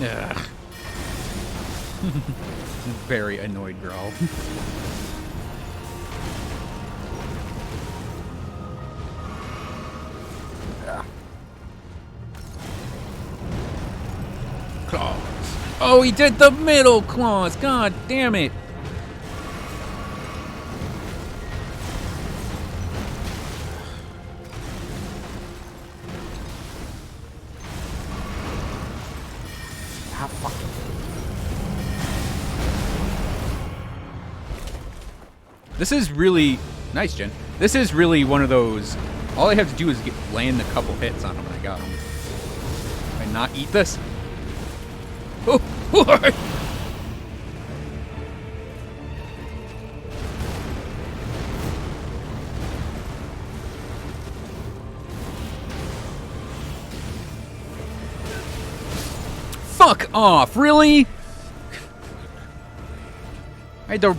Speaker 1: Ugh. Very annoyed growl. Claws. Oh, he did the middle claws. God damn it.
Speaker 2: Ah, fuck.
Speaker 1: This is really nice, Jen. This is really one of those. All I have to do is land a couple hits on him, and I got him. Can I not eat this? Oh, fuck off! Really? I had to.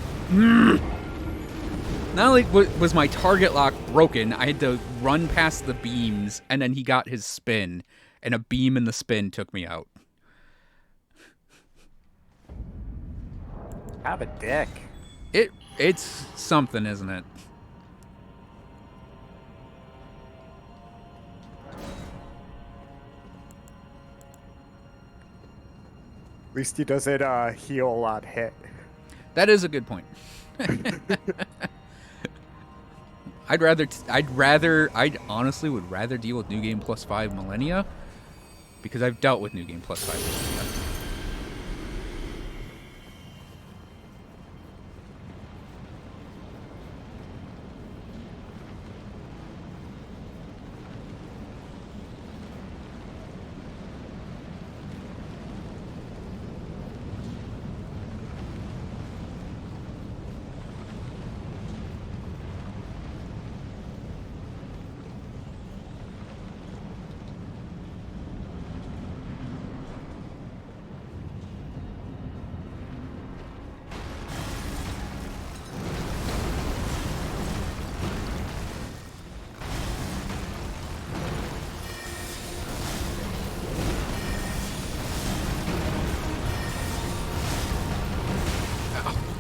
Speaker 1: Not only was my target lock broken, I had to run past the beams, and then he got his spin, and a beam in the spin took me out.
Speaker 2: Have a dick.
Speaker 1: It's something, isn't it?
Speaker 2: At least he doesn't heal on hit.
Speaker 1: That is a good point. I'd honestly would rather deal with New Game Plus 5 Millennia, because I've dealt with New Game Plus 5 Millennia.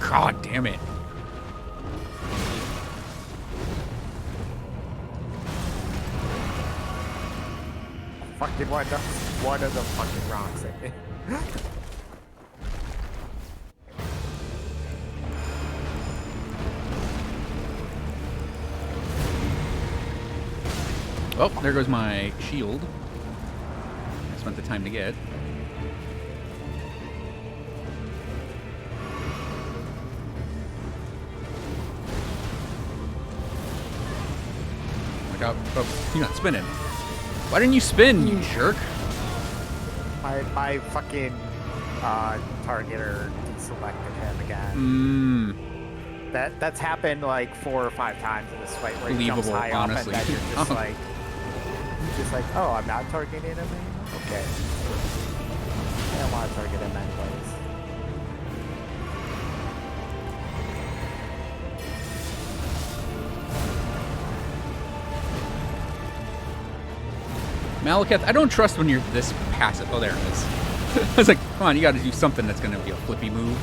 Speaker 1: God damn it.
Speaker 2: Fucking one of the fucking rocks at me.
Speaker 1: Oh, there goes my shield. I spent the time to get. Oh, you're not spinning. Why didn't you spin, you jerk?
Speaker 2: My fucking targeter deselected him again. That's happened like 4 or 5 times in this fight where he jumps high
Speaker 1: honestly.
Speaker 2: up and then you're just like, oh, I'm not targeting him anymore? Okay. I don't want to target him anyways.
Speaker 1: Malekith, I don't trust when you're this passive. Oh, there it is. I was like, come on, you gotta do something that's gonna be a flippy move.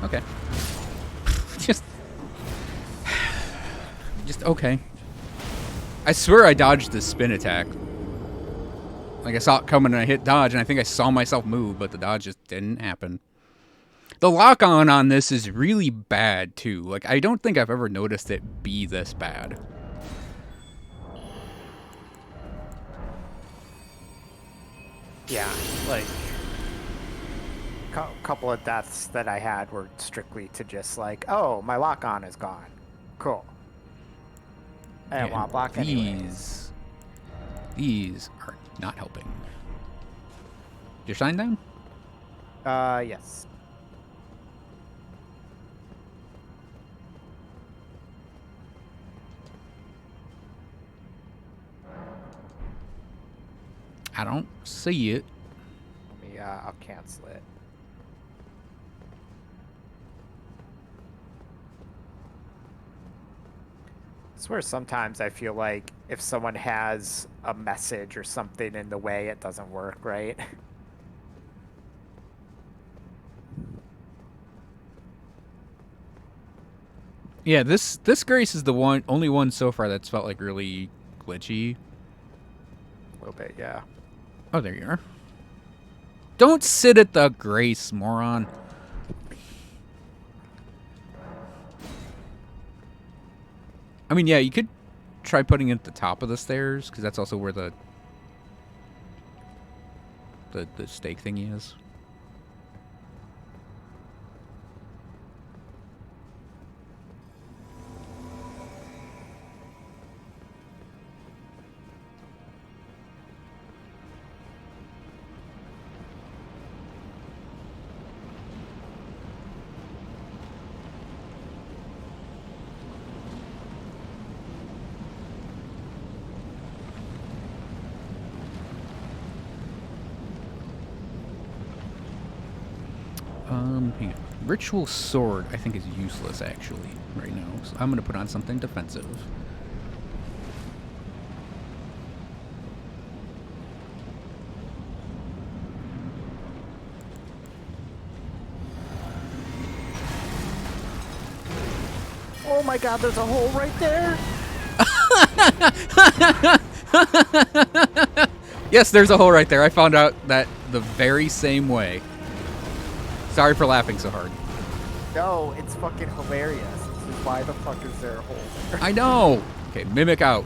Speaker 1: Okay. Just okay. I swear I dodged the spin attack. Like, I saw it coming and I hit dodge, and I think I saw myself move, but the dodge just didn't happen. The lock-on on this is really bad, too. Like, I don't think I've ever noticed it be this bad.
Speaker 2: Yeah, like, couple of deaths that I had were strictly to just like, oh, my lock-on is gone. Cool. I don't want to block anyways.
Speaker 1: These are not helping. Your shine down?
Speaker 2: Yes.
Speaker 1: I don't see it.
Speaker 2: Let me, I'll cancel it. swear sometimes I feel like if someone has a message or something in the way, it doesn't work right.
Speaker 1: Yeah, this Grace is the only one so far that's felt like really glitchy.
Speaker 2: A little bit, yeah.
Speaker 1: Oh, there you are. Don't sit at the Grace, moron. I mean, yeah, you could try putting it at the top of the stairs, because that's also where the stake thingy is. Hang on. Ritual sword, I think, is useless, actually, right now. So I'm going to put on something defensive.
Speaker 2: Oh my god, there's a hole right there!
Speaker 1: Yes, there's a hole right there. I found out that the very same way. Sorry for laughing so hard.
Speaker 2: No, it's fucking hilarious. This is why the fuck is there a hole there?
Speaker 1: I know. Okay, Mimic out.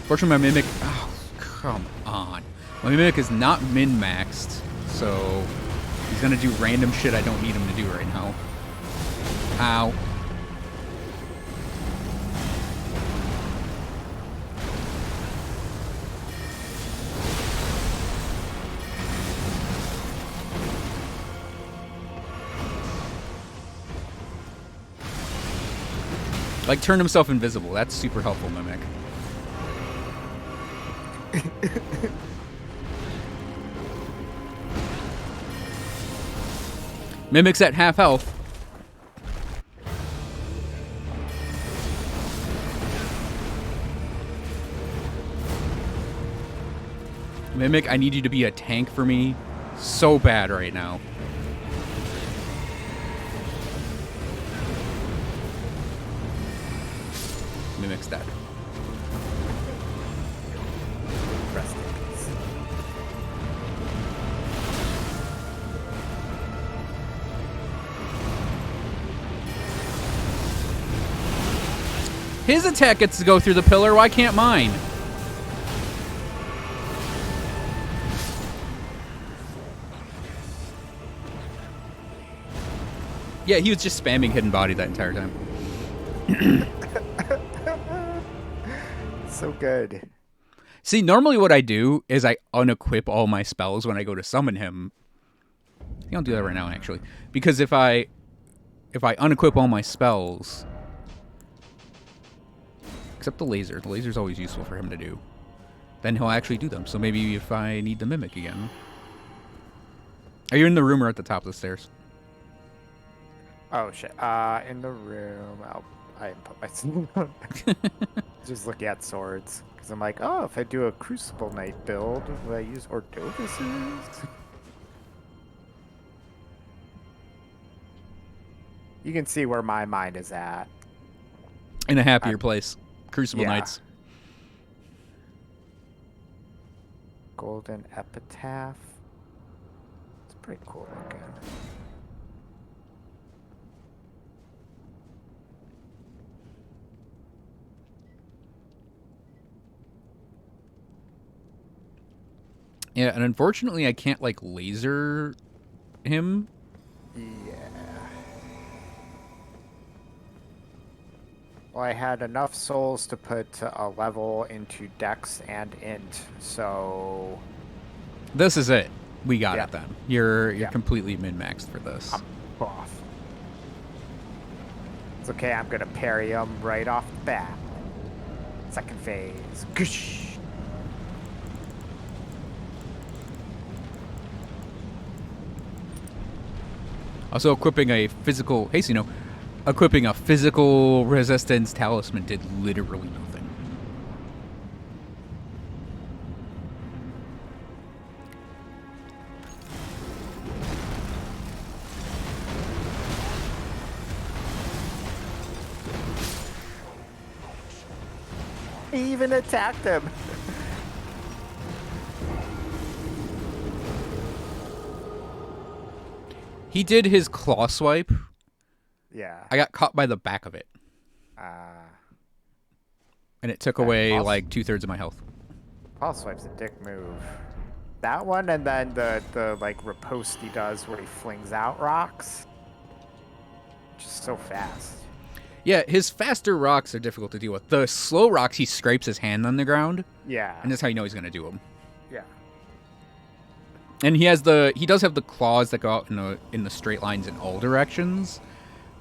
Speaker 1: Fortunately, my Mimic... Oh, come on. My Mimic is not min-maxed, so he's going to do random shit I don't need him to do right now. Ow. Like, turn himself invisible. That's super helpful, Mimic. Mimic's at half health. Mimic, I need you to be a tank for me so bad right now. Mimic's dead.
Speaker 2: Rest in peace.
Speaker 1: His attack gets to go through the pillar, why can't mine? Yeah, he was just spamming hidden body that entire time.
Speaker 2: So good.
Speaker 1: See, normally what I do is I unequip all my spells when I go to summon him. I think I'll do that right now, actually. Because if I unequip all my spells, except the laser's always useful for him to do, then he'll actually do them. So maybe if I need the Mimic again. Are you in the room or at the top of the stairs?
Speaker 2: Oh shit. In the room. I didn't put myself on. Just looking at swords. Because I'm like, oh, if I do a Crucible Knight build, will I use Ordovices? You can see where my mind is at.
Speaker 1: In a happier place. Crucible Knights.
Speaker 2: Golden Epitaph. It's pretty cool looking.
Speaker 1: Yeah, and unfortunately I can't, like, laser him.
Speaker 2: Yeah. Well, I had enough souls to put a level into Dex and Int, so...
Speaker 1: This is it. We got it then. You're
Speaker 2: Yeah.
Speaker 1: completely min-maxed for this.
Speaker 2: I'm off. It's okay, I'm gonna parry him right off the bat. Second phase. Goosh.
Speaker 1: Also, equipping a physical equipping a physical resistance talisman did literally nothing.
Speaker 2: He even attacked him.
Speaker 1: He did his claw swipe.
Speaker 2: Yeah.
Speaker 1: I got caught by the back of it, and it took away like 2/3 of my health.
Speaker 2: Claw swipe's a dick move. That one, and then the like riposte he does where he flings out rocks. Just so fast.
Speaker 1: Yeah, his faster rocks are difficult to deal with. The slow rocks, he scrapes his hand on the ground,
Speaker 2: Yeah.
Speaker 1: and that's how you know he's gonna do them.
Speaker 2: Yeah.
Speaker 1: And he does have the claws that go out in the straight lines in all directions.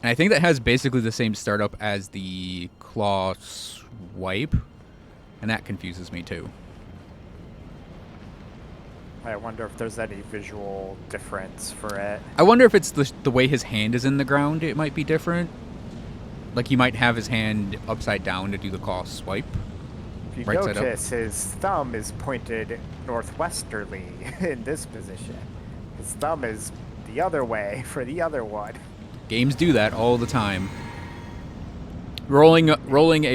Speaker 1: And I think that has basically the same startup as the claw swipe, and that confuses me too.
Speaker 2: I wonder if there's any visual difference for it.
Speaker 1: I wonder if it's the way his hand is in the ground, it might be different. Like he might have his hand upside down to do the claw swipe.
Speaker 2: If you
Speaker 1: Right side up.
Speaker 2: notice, his thumb is pointed northwesterly in this position. His thumb is the other way for the other one.
Speaker 1: Games do that all the time. Rolling a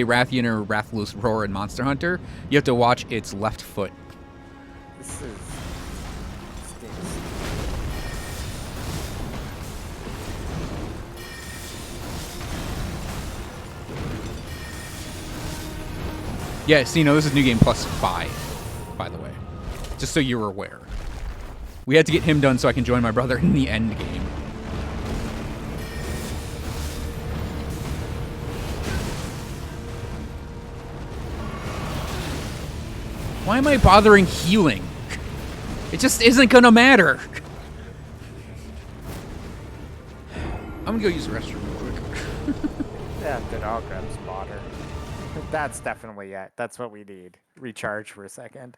Speaker 1: Rathian or Rathalos roar in Monster Hunter, you have to watch its left foot.
Speaker 2: This game's
Speaker 1: Yes, this is New Game Plus 5, by the way. Just so you're aware. We had to get him done so I can join my brother in the end game. Why am I bothering healing? It just isn't gonna matter. I'm gonna go use the restroom real quick.
Speaker 2: Yeah, the dog grabs water. That's definitely it. That's what we need. Recharge for a second.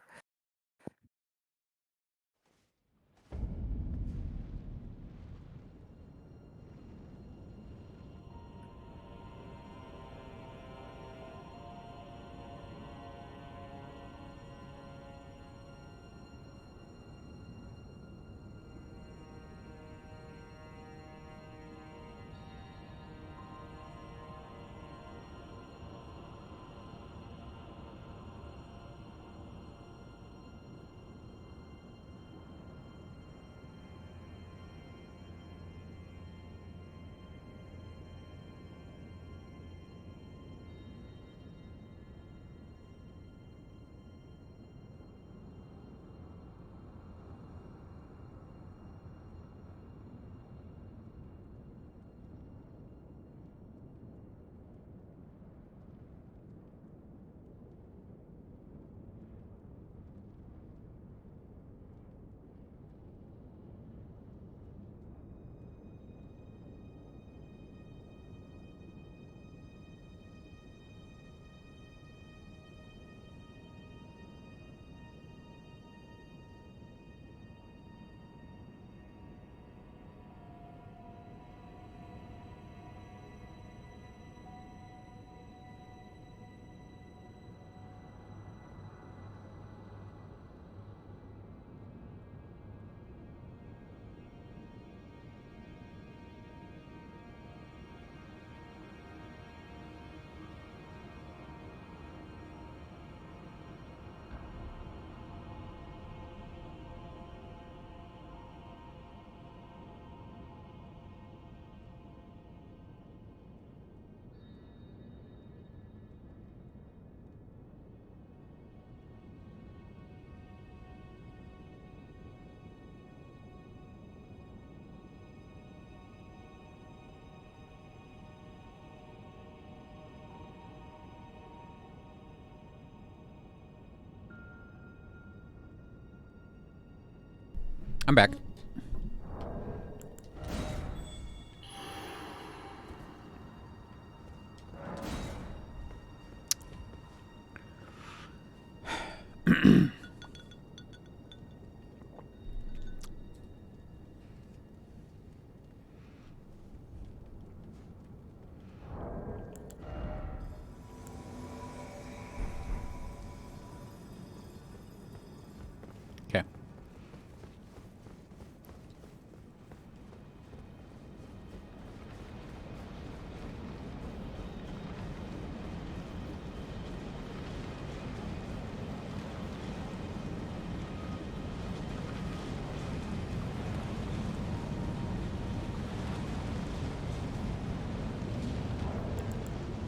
Speaker 1: I'm back.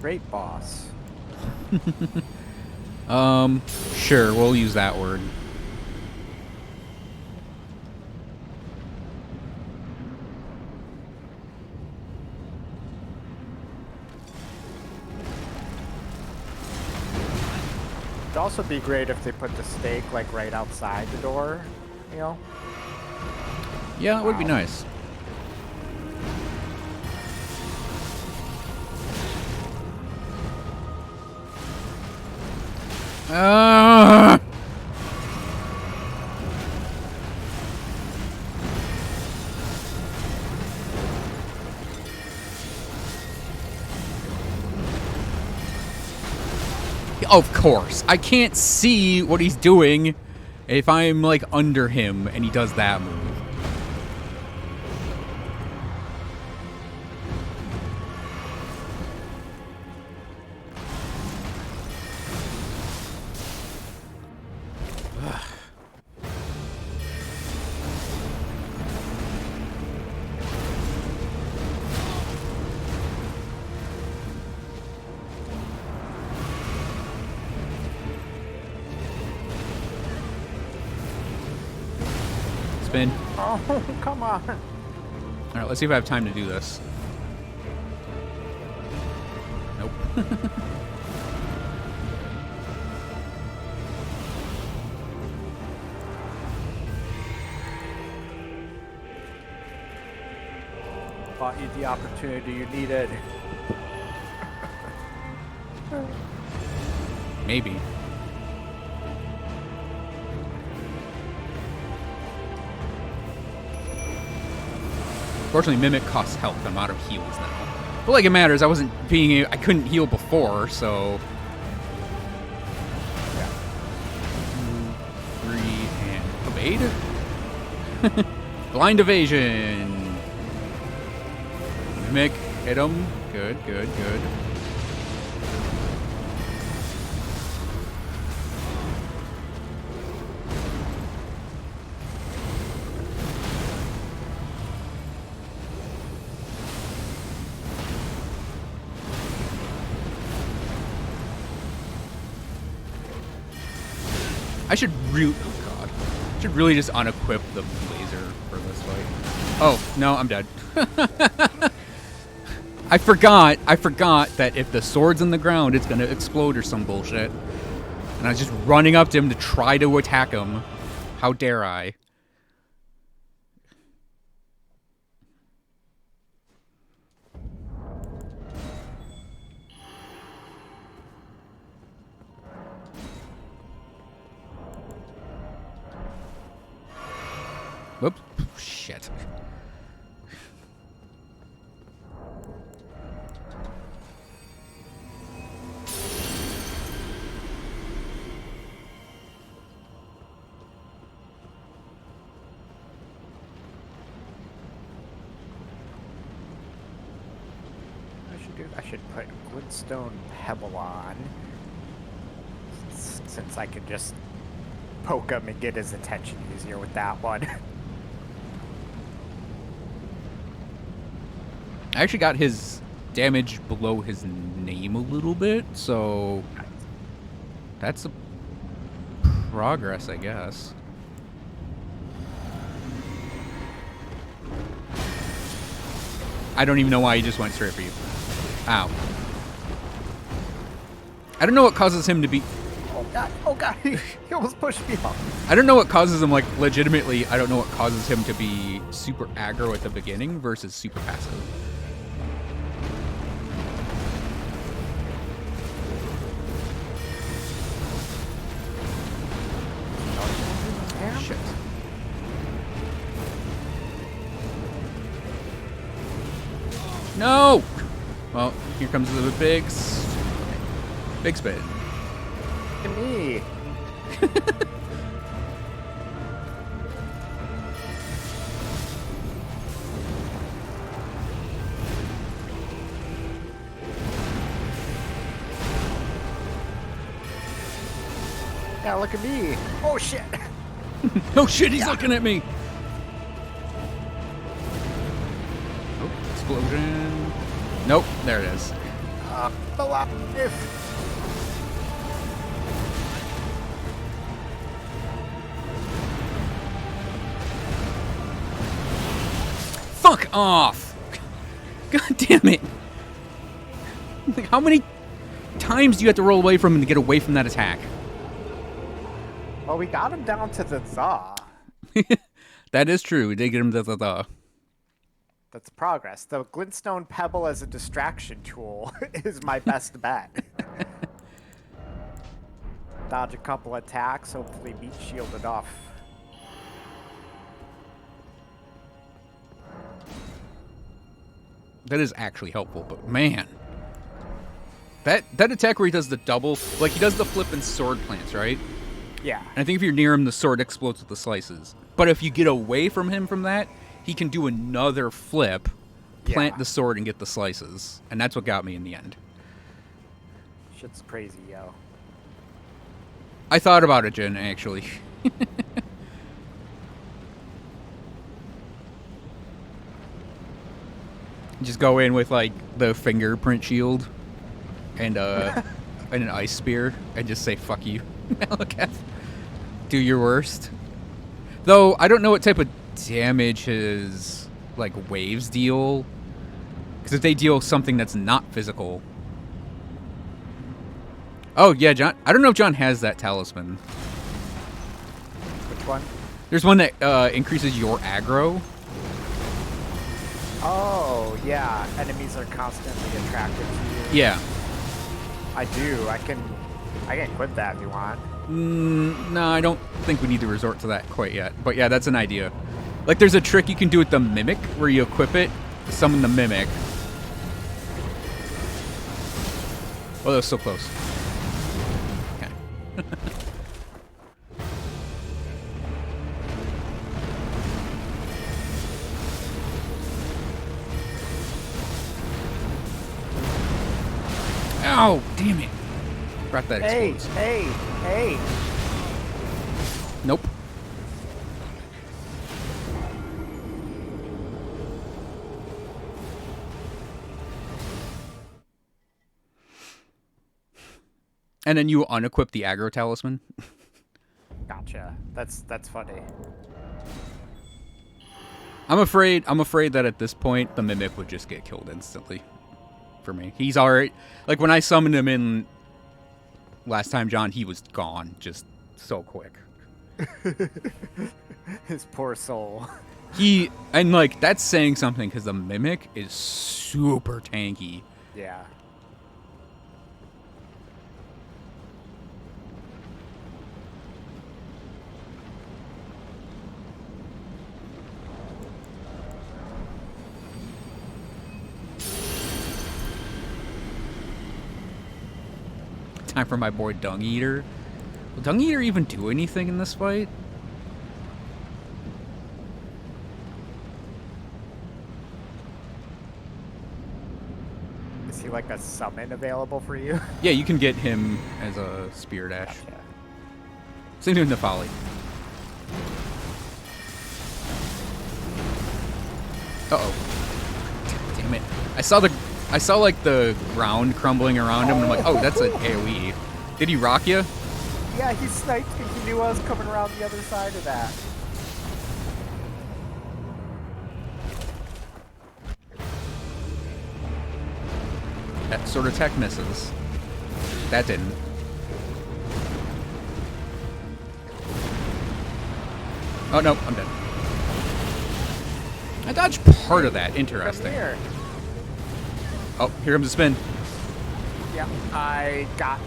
Speaker 2: Great boss.
Speaker 1: Sure, we'll use that word.
Speaker 2: It'd also be great if they put the stake like right outside the door, you know?
Speaker 1: Yeah, it would be nice. Of course. I can't see what he's doing if I'm, like, under him and he does that move. Spin.
Speaker 2: Oh, come on.
Speaker 1: Alright, let's see if I have time to do this. Nope.
Speaker 2: Bought you the opportunity you needed.
Speaker 1: Maybe. Fortunately, Mimic costs health. I'm out of heals now. But like it matters, I couldn't heal before, so.
Speaker 2: Yeah.
Speaker 1: 2, 3, and evade. Blind evasion. Mimic, hit him. Good, good, good. I should really just unequip the laser for this fight. Oh, no, I'm dead. I forgot that if the sword's in the ground, it's gonna explode or some bullshit. And I was just running up to him to try to attack him. How dare I? Whoops. Shit.
Speaker 2: I should put Glintstone Pebble on. Since I can just poke him and get his attention easier with that one.
Speaker 1: I actually got his damage below his name a little bit, so that's a progress, I guess. I don't even know why he just went straight for you. Ow. I don't know what causes him to be...
Speaker 2: Oh god, he almost pushed me off.
Speaker 1: I don't know what causes him, like, legitimately, I don't know what causes him to be super aggro at the beginning versus super passive. Shit. No! Well, here comes the big spin.
Speaker 2: Look at me. Yeah, look at me. Oh shit.
Speaker 1: Oh shit, he's looking at me! Oh, explosion. Nope, there it is.
Speaker 2: Alive.
Speaker 1: Fuck off! God damn it! Like, how many times do you have to roll away from him to get away from that attack?
Speaker 2: Well, we got him down to the Thaw.
Speaker 1: That is true. We did get him to the.
Speaker 2: That's progress. The glintstone pebble as a distraction tool is my best bet. Dodge a couple attacks, hopefully meat shield enough.
Speaker 1: That is actually helpful, but man. That attack where he does the double, like he does the flip and sword plants, right?
Speaker 2: Yeah.
Speaker 1: And I think if you're near him, the sword explodes with the slices. But if you get away from him from that, he can do another flip, plant the sword, and get the slices. And that's what got me in the end.
Speaker 2: Shit's crazy, yo.
Speaker 1: I thought about it, Jen, actually. Just go in with, like, the fingerprint shield and and an ice spear and just say, fuck you, Malekith. Do your worst. Though, I don't know what type of damage his, like, waves deal. Because if they deal something that's not physical... Oh, yeah, John. I don't know if John has that talisman.
Speaker 2: Which one?
Speaker 1: There's one that increases your aggro.
Speaker 2: Oh, yeah. Enemies are constantly attracted to you.
Speaker 1: Yeah.
Speaker 2: I do. I can equip that if you want.
Speaker 1: No, I don't think we need to resort to that quite yet. But yeah, that's an idea. Like, there's a trick you can do with the Mimic, where you equip it, summon the Mimic. Oh, that was so close. Okay. Ow! Damn it! Brought that explodes.
Speaker 2: Hey!
Speaker 1: Nope. And then you unequip the aggro talisman.
Speaker 2: Gotcha. That's funny.
Speaker 1: I'm afraid that at this point the Mimic would just get killed instantly. For me, he's alright. Like when I summoned him in last time, John, he was gone just so quick.
Speaker 2: His poor soul.
Speaker 1: And like that's saying something because the Mimic is super tanky.
Speaker 2: Yeah.
Speaker 1: Time for my boy Dung Eater. Will Dung Eater even do anything in this fight?
Speaker 2: Is he like a summon available for you?
Speaker 1: Yeah, you can get him as a spear dash.
Speaker 2: Gotcha.
Speaker 1: Same thing with the Folly. Uh-oh. Damn it. I saw like the ground crumbling around him, and I'm like, oh, that's an AoE. Did he rock you?
Speaker 2: Yeah, he sniped me. He knew I was coming around the other side of that.
Speaker 1: That sort of tech misses. That didn't. Oh, no, I'm dead. I dodged part of that. Interesting.
Speaker 2: Come here.
Speaker 1: Oh, here comes the spin.
Speaker 2: Yeah, I got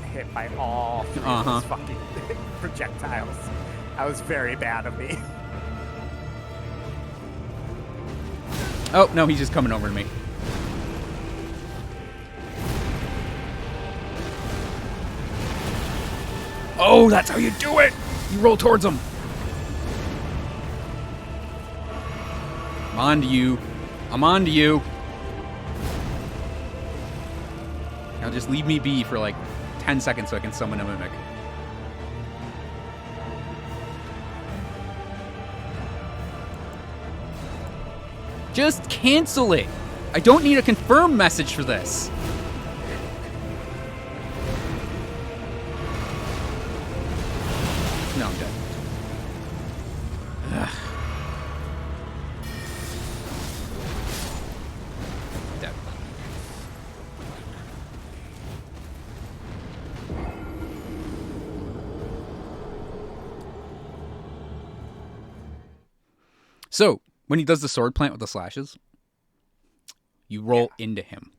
Speaker 2: hit by all three of those fucking projectiles. That was very bad of me.
Speaker 1: Oh, no, he's just coming over to me. Oh, that's how you do it! You roll towards him. I'm on to you. I'm on to you. Now just leave me be for like 10 seconds so I can summon a Mimic. Just cancel it. I don't need a confirm message for this. No, I'm dead. Ugh. Dead. So, when he does the sword plant with the slashes, you roll into him.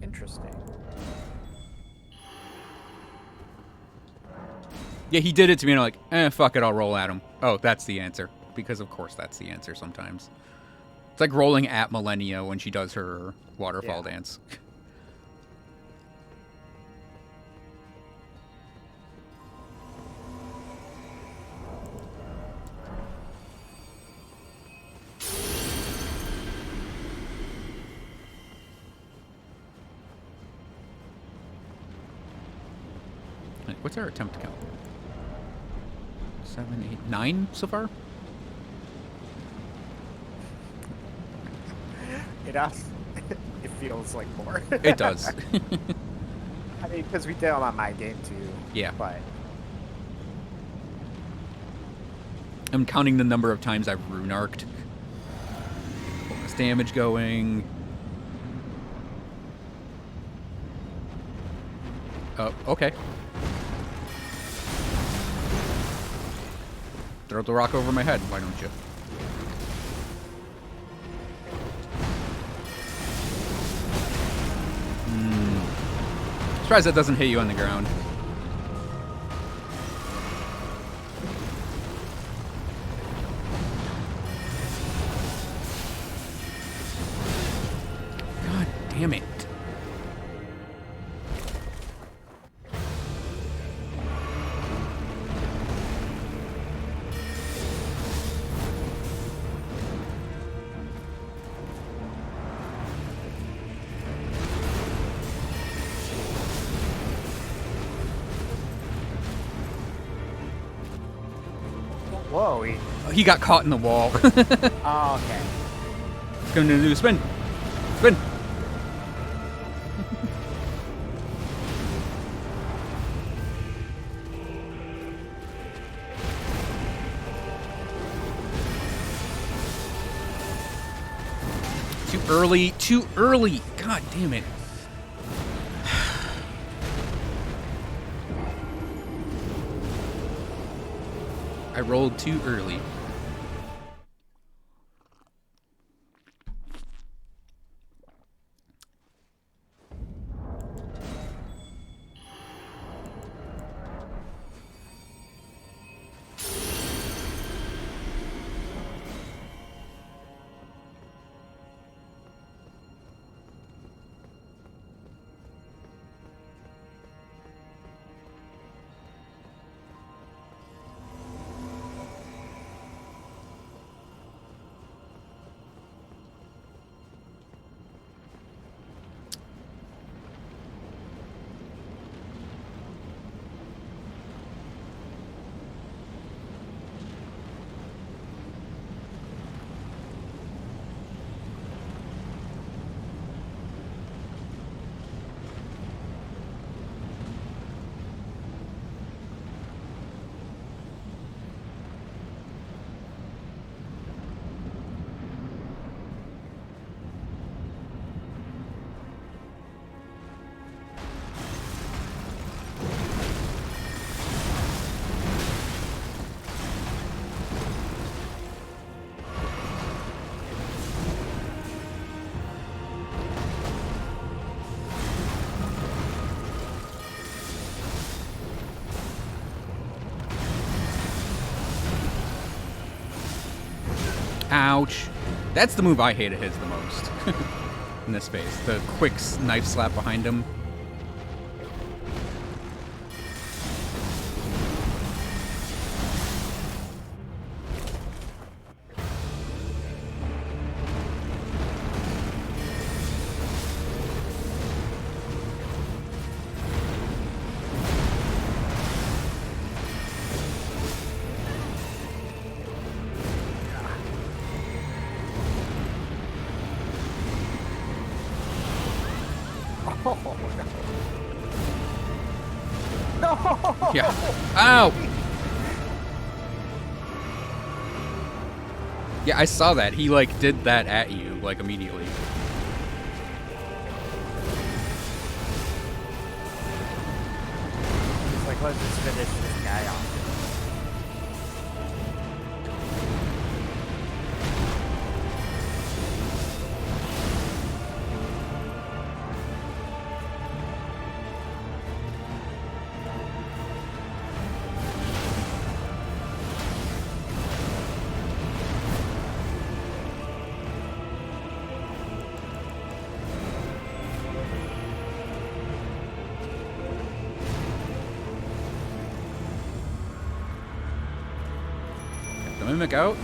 Speaker 2: Interesting.
Speaker 1: Yeah, he did it to me, and I'm like, fuck it, I'll roll at him. Oh, that's the answer. Because, of course, that's the answer sometimes. It's like rolling at Millennia when she does her waterfall dance. What's our attempt count? 7, 8, 9 so far?
Speaker 2: It feels like more.
Speaker 1: It does.
Speaker 2: I mean, because we did them on my game too.
Speaker 1: Yeah.
Speaker 2: But
Speaker 1: I'm counting the number of times I've rune arced. Bonus damage going. Oh, okay. Throw the rock over my head, why don't you? Surprised that doesn't hit you on the ground. God damn it.
Speaker 2: whoa,
Speaker 1: He got caught in the wall.
Speaker 2: oh, okay.
Speaker 1: It's going to do a spin. Spin. Too early. Too early. God damn it. I rolled too early. Ouch. That's the move I hate of his the most. In this phase. The quick knife slap behind him.
Speaker 2: No!
Speaker 1: Yeah. Ow! Yeah, I saw that. He, like, did that at you, like, immediately.
Speaker 2: It's like, let's just finish this guy off.
Speaker 1: The Mimic out.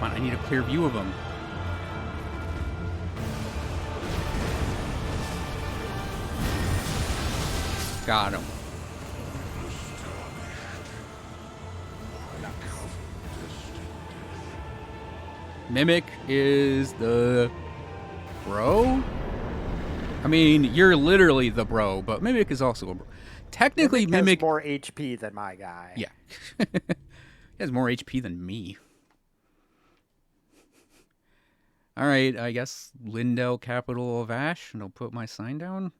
Speaker 1: Come on, I need a clear view of him. Got him. Mimic is the bro? I mean, you're literally the bro, but Mimic is also a bro. Technically, Mimic
Speaker 2: has more HP than my guy.
Speaker 1: Yeah. He has more HP than me. Alright, I guess Lindell, capital of Ash, and I'll put my sign down.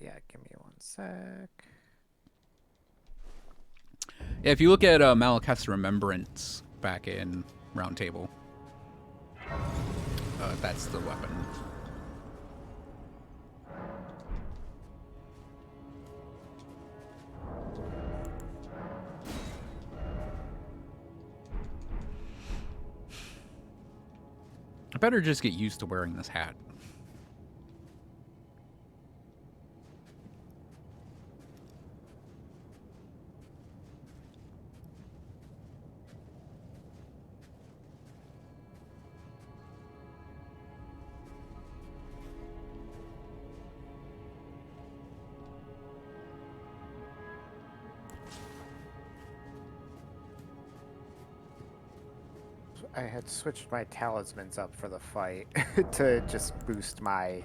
Speaker 2: Yeah, give me 1 sec.
Speaker 1: Yeah, if you look at Malekith's Remembrance back in Round Table, that's the weapon. I better just get used to wearing this hat.
Speaker 2: I had switched my talismans up for the fight to just boost my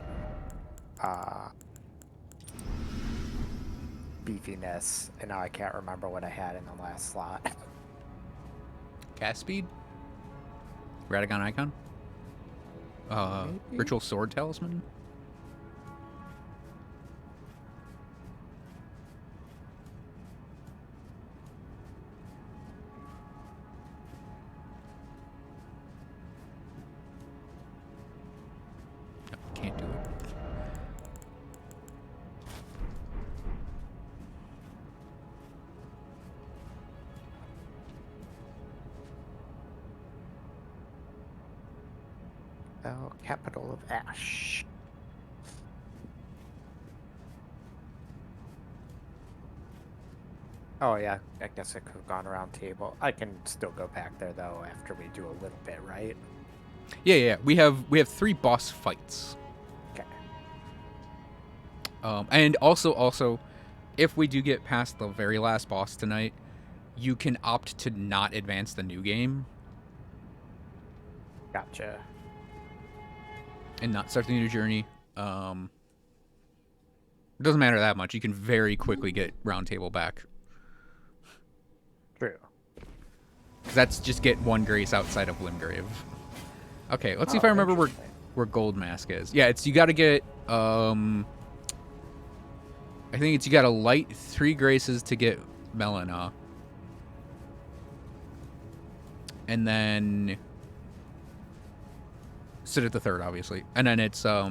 Speaker 2: beefiness, and now I can't remember what I had in the last slot.
Speaker 1: Cast speed? Radagon Icon?
Speaker 2: Maybe?
Speaker 1: Ritual Sword Talisman? No, can't do it.
Speaker 2: Oh, capital of Ash. Oh yeah, I guess I could have gone around table. I can still go back there though after we do a little bit, right?
Speaker 1: Yeah. We have 3 boss fights.
Speaker 2: Okay.
Speaker 1: And also, if we do get past the very last boss tonight, you can opt to not advance the new game
Speaker 2: Gotcha.
Speaker 1: and not start the new journey. It doesn't matter that much. You can very quickly get Round Table back.
Speaker 2: True.
Speaker 1: 'Cause that's just get 1 grace outside of Limgrave. Okay, let's see if I remember where Gold Mask is. Yeah, you got to get. I think it's you got to light 3 graces to get Melina, and then sit at the 3rd, obviously, and then it's I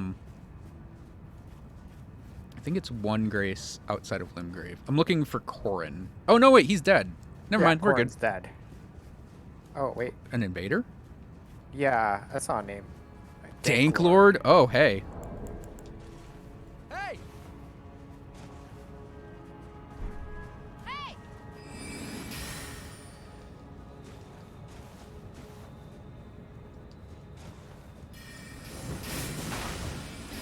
Speaker 1: think it's 1 grace outside of Limgrave. I'm looking for Corrin. Oh no, wait, he's dead. Never mind, we're good.
Speaker 2: Corrin's dead. Oh wait.
Speaker 1: An invader?
Speaker 2: Yeah, I saw a name.
Speaker 1: Danklord? Oh, hey.
Speaker 6: Hey!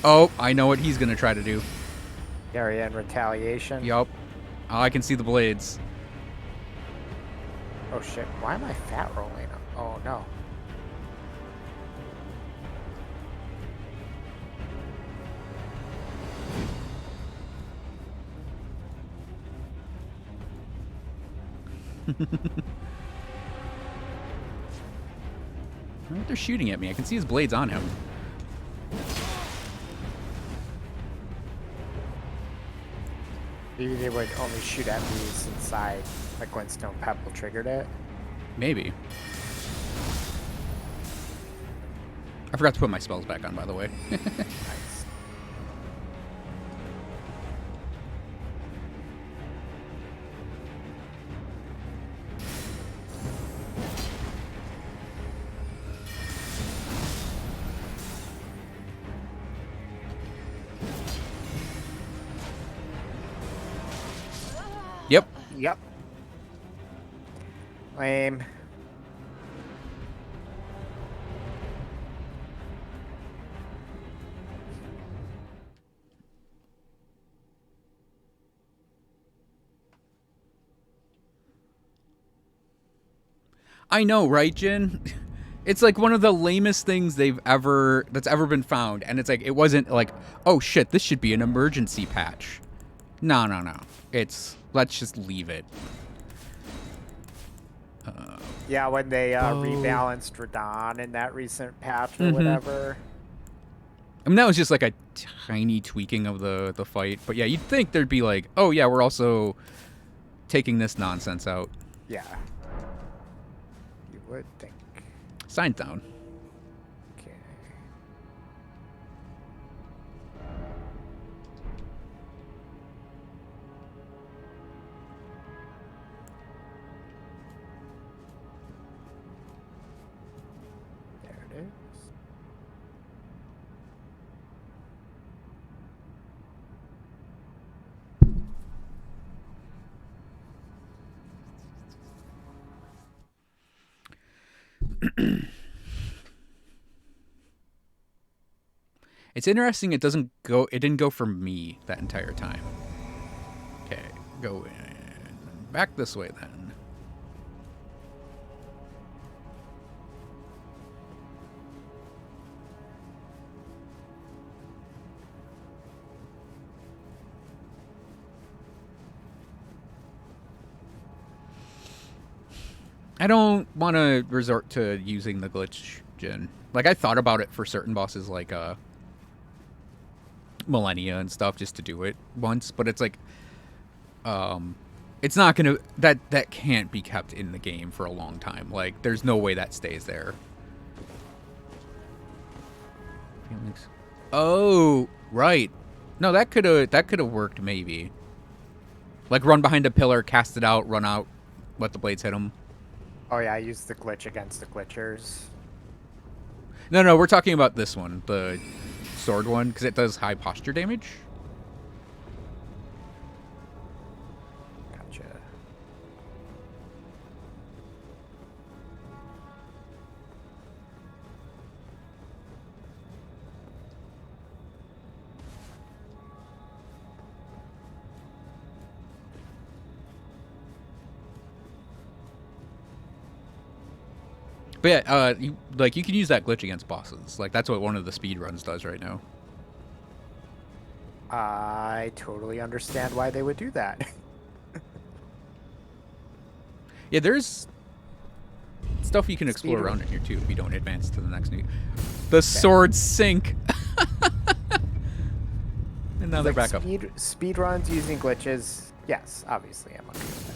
Speaker 1: Oh, I know what he's gonna try to do.
Speaker 2: Area in retaliation.
Speaker 1: Yup. Oh, I can see the blades.
Speaker 2: Oh shit, why am I fat rolling? Oh no.
Speaker 1: They're shooting at me. I can see his blades on him.
Speaker 2: Maybe they would only shoot at me since like when Stone Pebble triggered it.
Speaker 1: Maybe. I forgot to put my spells back on, by the way.
Speaker 2: Nice.
Speaker 1: Yep.
Speaker 2: Yep. Lame.
Speaker 1: I know, right, Jin? It's like one of the lamest things that's ever been found, and it's like it wasn't like, oh shit, this should be an emergency patch. No. It's let's just leave it.
Speaker 2: Yeah, when they
Speaker 1: Oh.
Speaker 2: rebalanced Radon in that recent patch or whatever.
Speaker 1: I mean, that was just like a tiny tweaking of the fight, but yeah, you'd think there'd be like, oh yeah, we're also taking this nonsense out.
Speaker 2: Yeah. You would think.
Speaker 1: Sign down.
Speaker 2: Okay. There it is.
Speaker 1: It's interesting. It didn't go for me that entire time. Okay, go in. Back this way then. I don't want to resort to using the glitch, Jin. Like, I thought about it for certain bosses like Millennia and stuff just to do it once, but it's like it's not gonna that can't be kept in the game for a long time. Like, there's no way that stays there. Oh, right. No, that could have worked maybe. Like, run behind a pillar, cast it out, run out, let the blades hit him.
Speaker 2: Oh yeah, I used the glitch against the glitchers.
Speaker 1: No, we're talking about this one, the sword one, because it does high posture damage.
Speaker 2: Gotcha.
Speaker 1: But yeah, you can use that glitch against bosses. Like, that's what one of the speed runs does right now.
Speaker 2: I totally understand why they would do that.
Speaker 1: Yeah, there's stuff you can explore around in here too if you don't advance to the next new. The swords sink. And now they're back up.
Speaker 2: Speed runs using glitches. Yes, obviously I'm okay with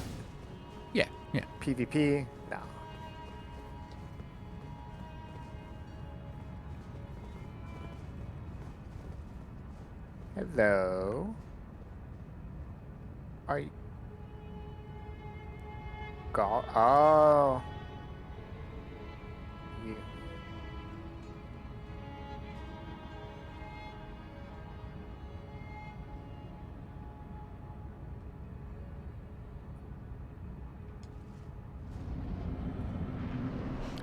Speaker 2: that.
Speaker 1: Yeah.
Speaker 2: PvP, no. Hello. Are you? Oh. You.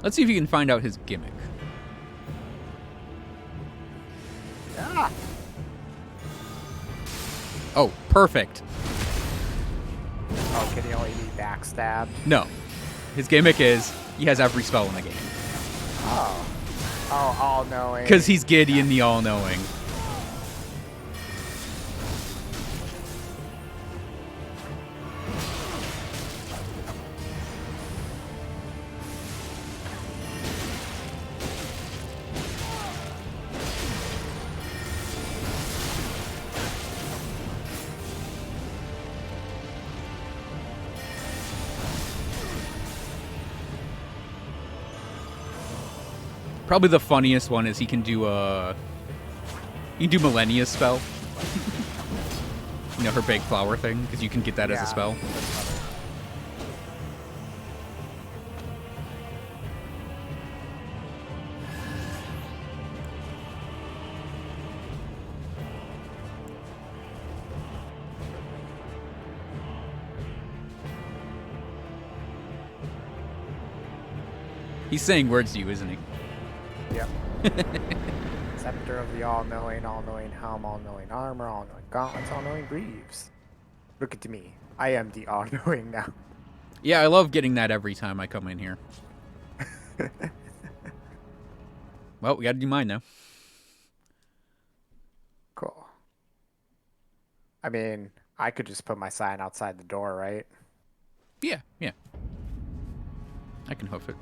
Speaker 1: Let's see if you can find out his gimmick.
Speaker 2: Ah.
Speaker 1: Oh, perfect.
Speaker 2: Oh, can he only be backstabbed?
Speaker 1: No. His gimmick is he has every spell in the game.
Speaker 2: Oh. Oh, all-knowing.
Speaker 1: Because he's Gideon the All-Knowing. Probably the funniest one is he can do Millennia's spell. You know, her big flower thing, because you can get that as a spell. He's saying words to you, isn't he?
Speaker 2: Yep. Scepter of the all-knowing, all-knowing helm, all-knowing armor, all-knowing gauntlets, all-knowing greaves. Look at me. I am the all-knowing now.
Speaker 1: Yeah, I love getting that every time I come in here. Well, we gotta do mine now.
Speaker 2: Cool. I mean, I could just put my sign outside the door, right?
Speaker 1: Yeah, yeah. I can hoof it.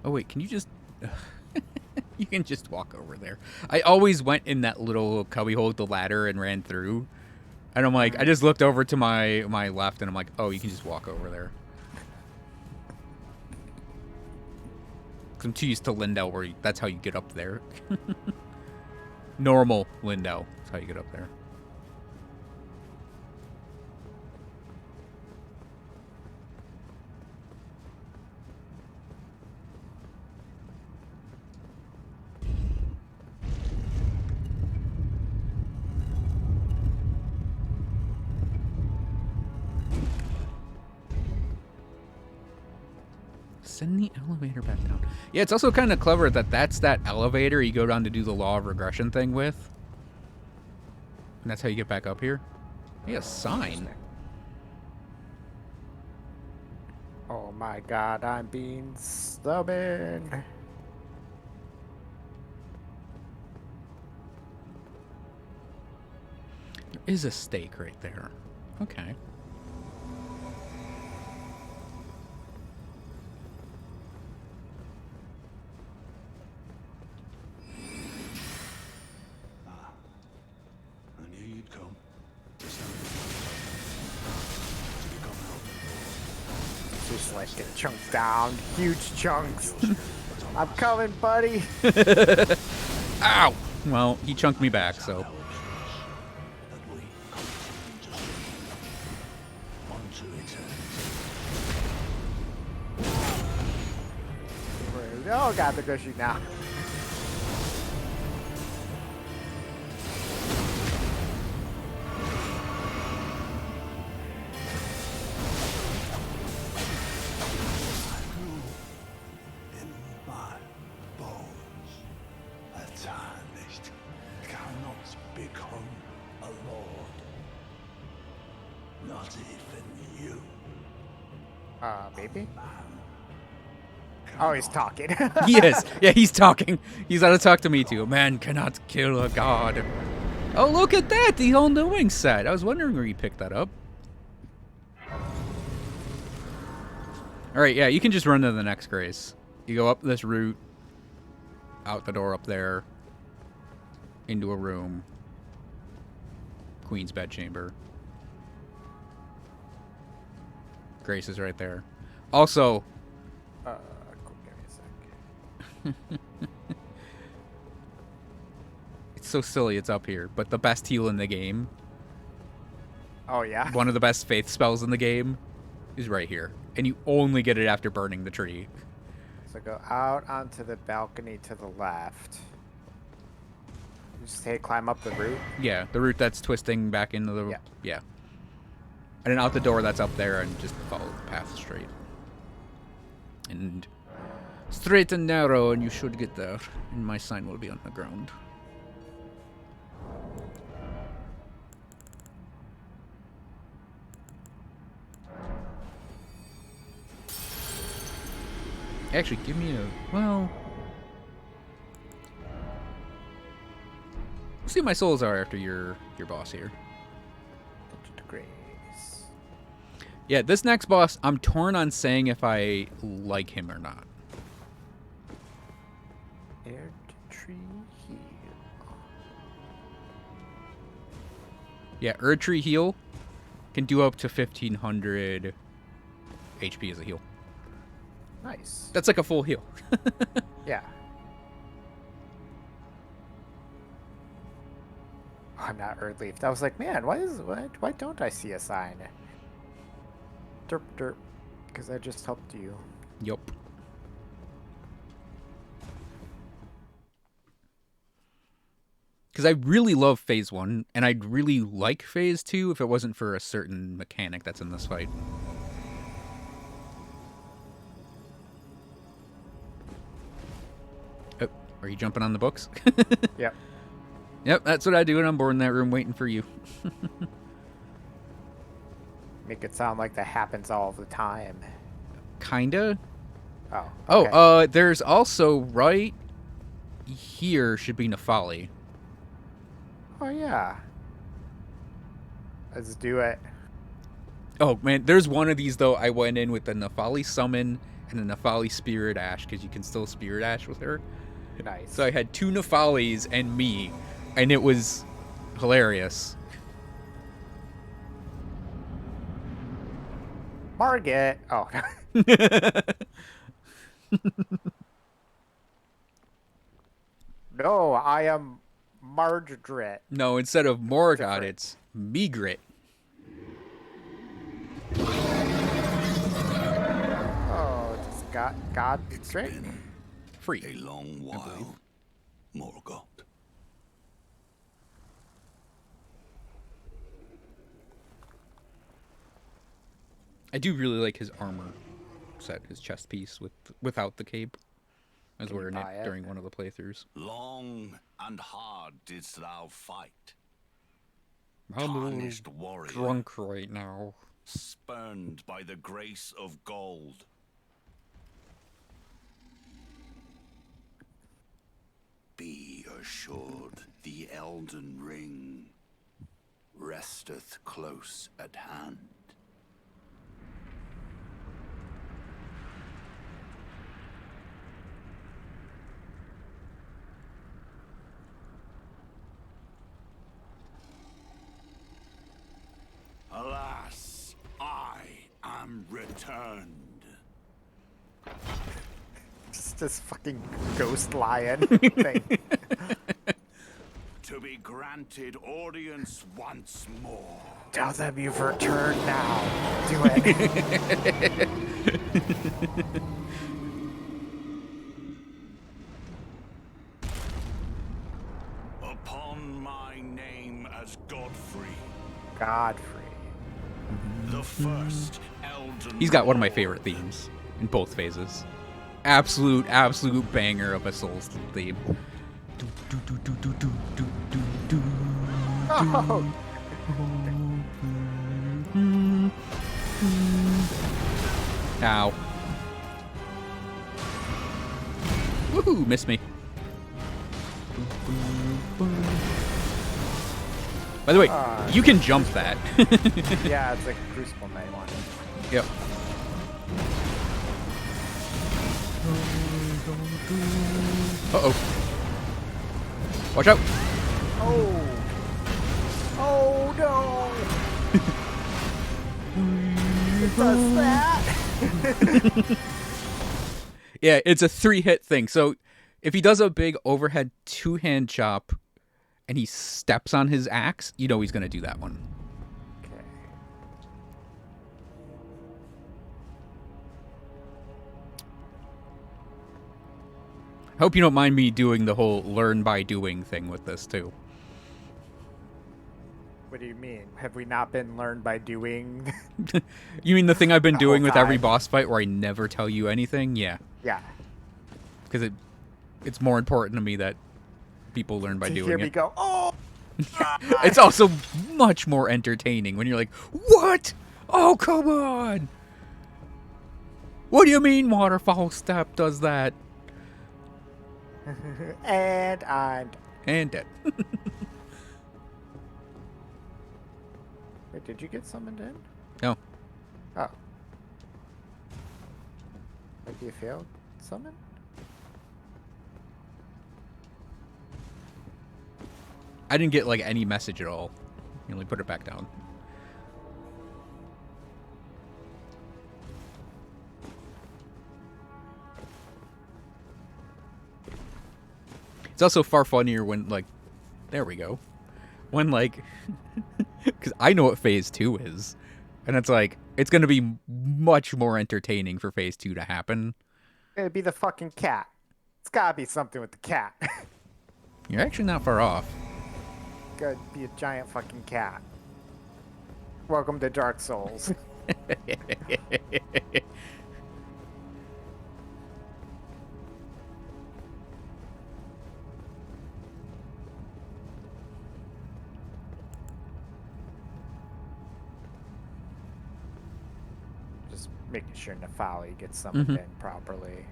Speaker 1: Oh wait, can you just... You can just walk over there. I always went in that little cubbyhole with the ladder and ran through. And I'm like, I just looked over to my left and I'm like, oh, you can just walk over there. 'Cause I'm too used to Lindell where that's how you get up there. Normal Lindell. That's how you get up there. Send the elevator back down. Yeah, it's also kind of clever that that's that elevator you go down to do the law of regression thing with. And that's how you get back up here. Hey, a sign.
Speaker 2: Oh my god, I'm being stubborn.
Speaker 1: There is a stake right there. Okay.
Speaker 5: I knew you'd come.
Speaker 2: Just like get chunked down. Huge chunks. I'm coming, buddy.
Speaker 1: Ow! Well, he chunked me back, so.
Speaker 2: Oh god, they're gushing now. Maybe? Oh, he's talking.
Speaker 1: Yes, yeah, he's talking. He's got to talk to me too. A man cannot kill a god. Oh, look at that, the all-knowing set. I was wondering where you picked that up. All right, yeah, you can just run to the next grace. You go up this route, out the door up there, into a room. Queen's bedchamber. Grace is right there. Also,
Speaker 2: Cool, give me a sec.
Speaker 1: it's so silly it's up here, but the best heal in the game,
Speaker 2: Oh, yeah?
Speaker 1: one of the best faith spells in the game, is right here. And you only get it after burning the tree.
Speaker 2: So go out onto the balcony to the left. Just hey, climb up the route.
Speaker 1: Yeah, the route that's twisting back into the...
Speaker 2: Yeah.
Speaker 1: Yeah. And then out the door that's up there and just follow the path straight. And straight and narrow, and you should get there. And my sign will be on the ground. Actually, give me a... Well... We'll see what my souls are after your boss here.
Speaker 2: Grace.
Speaker 1: Yeah, this next boss, I'm torn on saying if I like him or not.
Speaker 2: Air tree heal.
Speaker 1: Yeah, Erdtree heal can do up to 1500 HP as a heal.
Speaker 2: Nice.
Speaker 1: That's like a full heal.
Speaker 2: Yeah. I'm not Erdleaf. I was like, man, why don't I see a sign? Derp derp. Because I just helped you.
Speaker 1: Yup. Because I really love Phase 1, and I'd really like Phase 2 if it wasn't for a certain mechanic that's in this fight. Oh, are you jumping on the books?
Speaker 2: Yep.
Speaker 1: Yep, that's what I do when I'm bored in that room waiting for you.
Speaker 2: Make it sound like that happens all the time.
Speaker 1: Kinda.
Speaker 2: Oh.
Speaker 1: Oh,
Speaker 2: Okay.
Speaker 1: there's also right here should be Nefali.
Speaker 2: Oh yeah. Let's do it.
Speaker 1: Oh man, there's one of these though. I went in with the Nefali summon and the Nefali Spirit Ash because you can still Spirit Ash with her.
Speaker 2: Nice.
Speaker 1: So I had 2 Nefalis and me, and it was hilarious.
Speaker 2: Margit. Oh. No, I am Margaret.
Speaker 1: No, instead of Morgoth,
Speaker 2: Different.
Speaker 1: it's Megrit.
Speaker 2: Oh, just God
Speaker 5: It's
Speaker 2: trick.
Speaker 5: been
Speaker 1: Free.
Speaker 5: a long while, Morgoth.
Speaker 1: I do really like his armor set, his chest piece without the cape. I was
Speaker 2: Can you
Speaker 1: wearing it
Speaker 2: buy it?
Speaker 1: during one of the playthroughs.
Speaker 5: Long and hard didst thou fight,
Speaker 1: I'm a little
Speaker 5: tarnished warrior,
Speaker 1: drunk right now.
Speaker 5: spurned by the grace of gold. Be assured the Elden Ring resteth close at hand. Alas, I am returned.
Speaker 2: Just this fucking ghost lion thing.
Speaker 5: To be granted audience once more.
Speaker 2: Tell them you've returned now. Do it.
Speaker 5: Upon my name as Godfrey,
Speaker 2: Godfrey.
Speaker 5: the first Elden
Speaker 1: He's got one of my
Speaker 5: Lord.
Speaker 1: favorite themes in both phases. Absolute banger of a Souls theme.
Speaker 2: Oh,
Speaker 1: Ow. Woohoo, missed me. By the way, you can jump that.
Speaker 2: yeah, it's like a Crucible Knight one.
Speaker 1: Yep. Uh-oh. Watch out.
Speaker 2: Oh. Oh no. It does that.
Speaker 1: Yeah, it's a 3-hit thing. So if he does a big overhead 2-hand chop and he steps on his axe, you know he's going to do that one.
Speaker 2: Okay.
Speaker 1: I hope you don't mind me doing the whole learn by doing thing with this, too.
Speaker 2: What do you mean? Have we not been learned by doing?
Speaker 1: You mean the thing I've been
Speaker 2: The
Speaker 1: doing
Speaker 2: whole
Speaker 1: with every
Speaker 2: time.
Speaker 1: boss fight where I never tell you anything? Yeah.
Speaker 2: Yeah.
Speaker 1: Because it's more important to me that people learn by
Speaker 2: To
Speaker 1: doing
Speaker 2: hear
Speaker 1: it.
Speaker 2: me go, oh!
Speaker 1: It's also much more entertaining when you're like, what? Oh, come on! What do you mean waterfall step does that?
Speaker 2: And I'm...
Speaker 1: And dead.
Speaker 2: Wait, did you get summoned in?
Speaker 1: No.
Speaker 2: Oh. Maybe you failed summon?
Speaker 1: I didn't get, like, any message at all. You only put it back down. It's also far funnier when, like, there we go. When, like, because I know what phase 2 is. And it's like, it's going to be much more entertaining for phase 2 to happen.
Speaker 2: It'd be the fucking cat. It's gotta be something with the cat.
Speaker 1: You're actually not far off.
Speaker 2: Gotta be a giant fucking cat. Welcome to Dark Souls. Just making sure Nefali gets summoned in properly.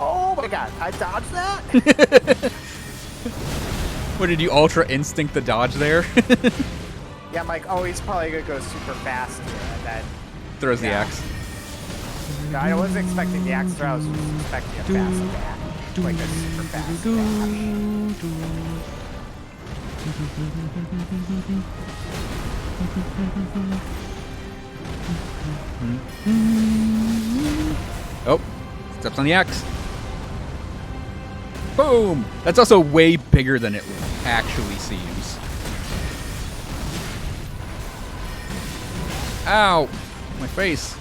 Speaker 2: Oh my god, I dodged that?
Speaker 1: What, did you Ultra Instinct the dodge there?
Speaker 2: Yeah, I'm like, oh, he's probably gonna go super fast here, and then...
Speaker 1: Throws the
Speaker 2: Yeah.
Speaker 1: axe.
Speaker 2: No, I wasn't expecting the axe throw, I was just expecting a fast dash. Like a super fast dash.
Speaker 1: Oh, steps on the axe. Boom! That's also way bigger than it actually seems. Ow! My face.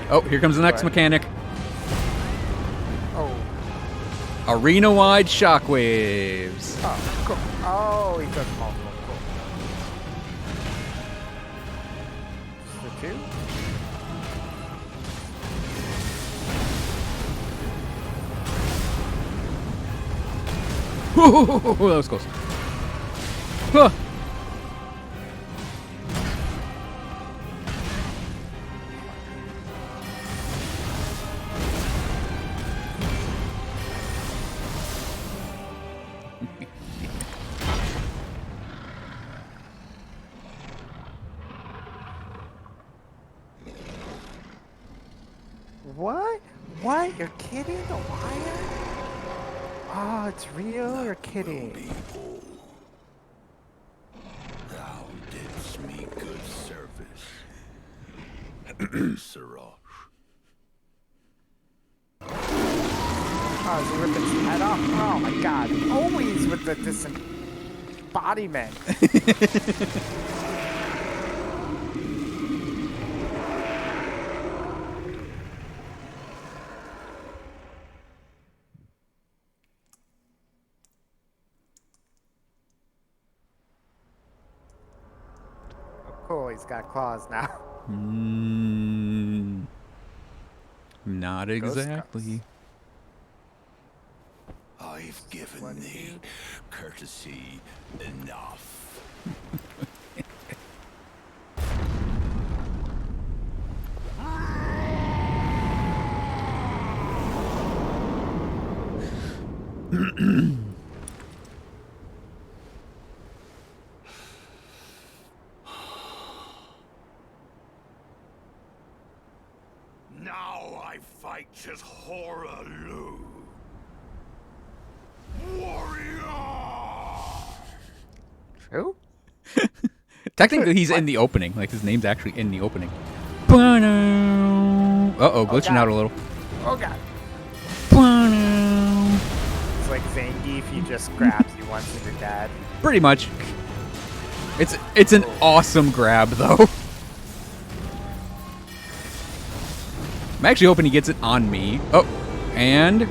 Speaker 1: Oh, here comes the next
Speaker 2: What?
Speaker 1: mechanic.
Speaker 2: Oh,
Speaker 1: Arena-wide shockwaves.
Speaker 2: oh, cool. Oh, he took multiple. Cool. Just the two?
Speaker 1: That was close. Huh.
Speaker 2: What? What? You're kidding? The wire? Oh, it's real? You're kidding.
Speaker 5: Thou didst me good service. Sirach.
Speaker 2: Oh, is he ripping his head off? Oh my god. Always with the disembodiment. Oh, cool. He's got claws now.
Speaker 1: Not
Speaker 2: Ghost
Speaker 1: exactly.
Speaker 5: I've given thee courtesy enough. Now I fight as Horalu. Warrior!
Speaker 2: Who?
Speaker 1: Technically, he's in the opening. Like, his name's actually in the opening. Uh-oh, glitching out a little.
Speaker 2: Oh god. It's like Zangief, he just grabs you once and you're dead.
Speaker 1: Pretty much. It's an awesome grab, though. I'm actually hoping he gets it on me. Oh, and...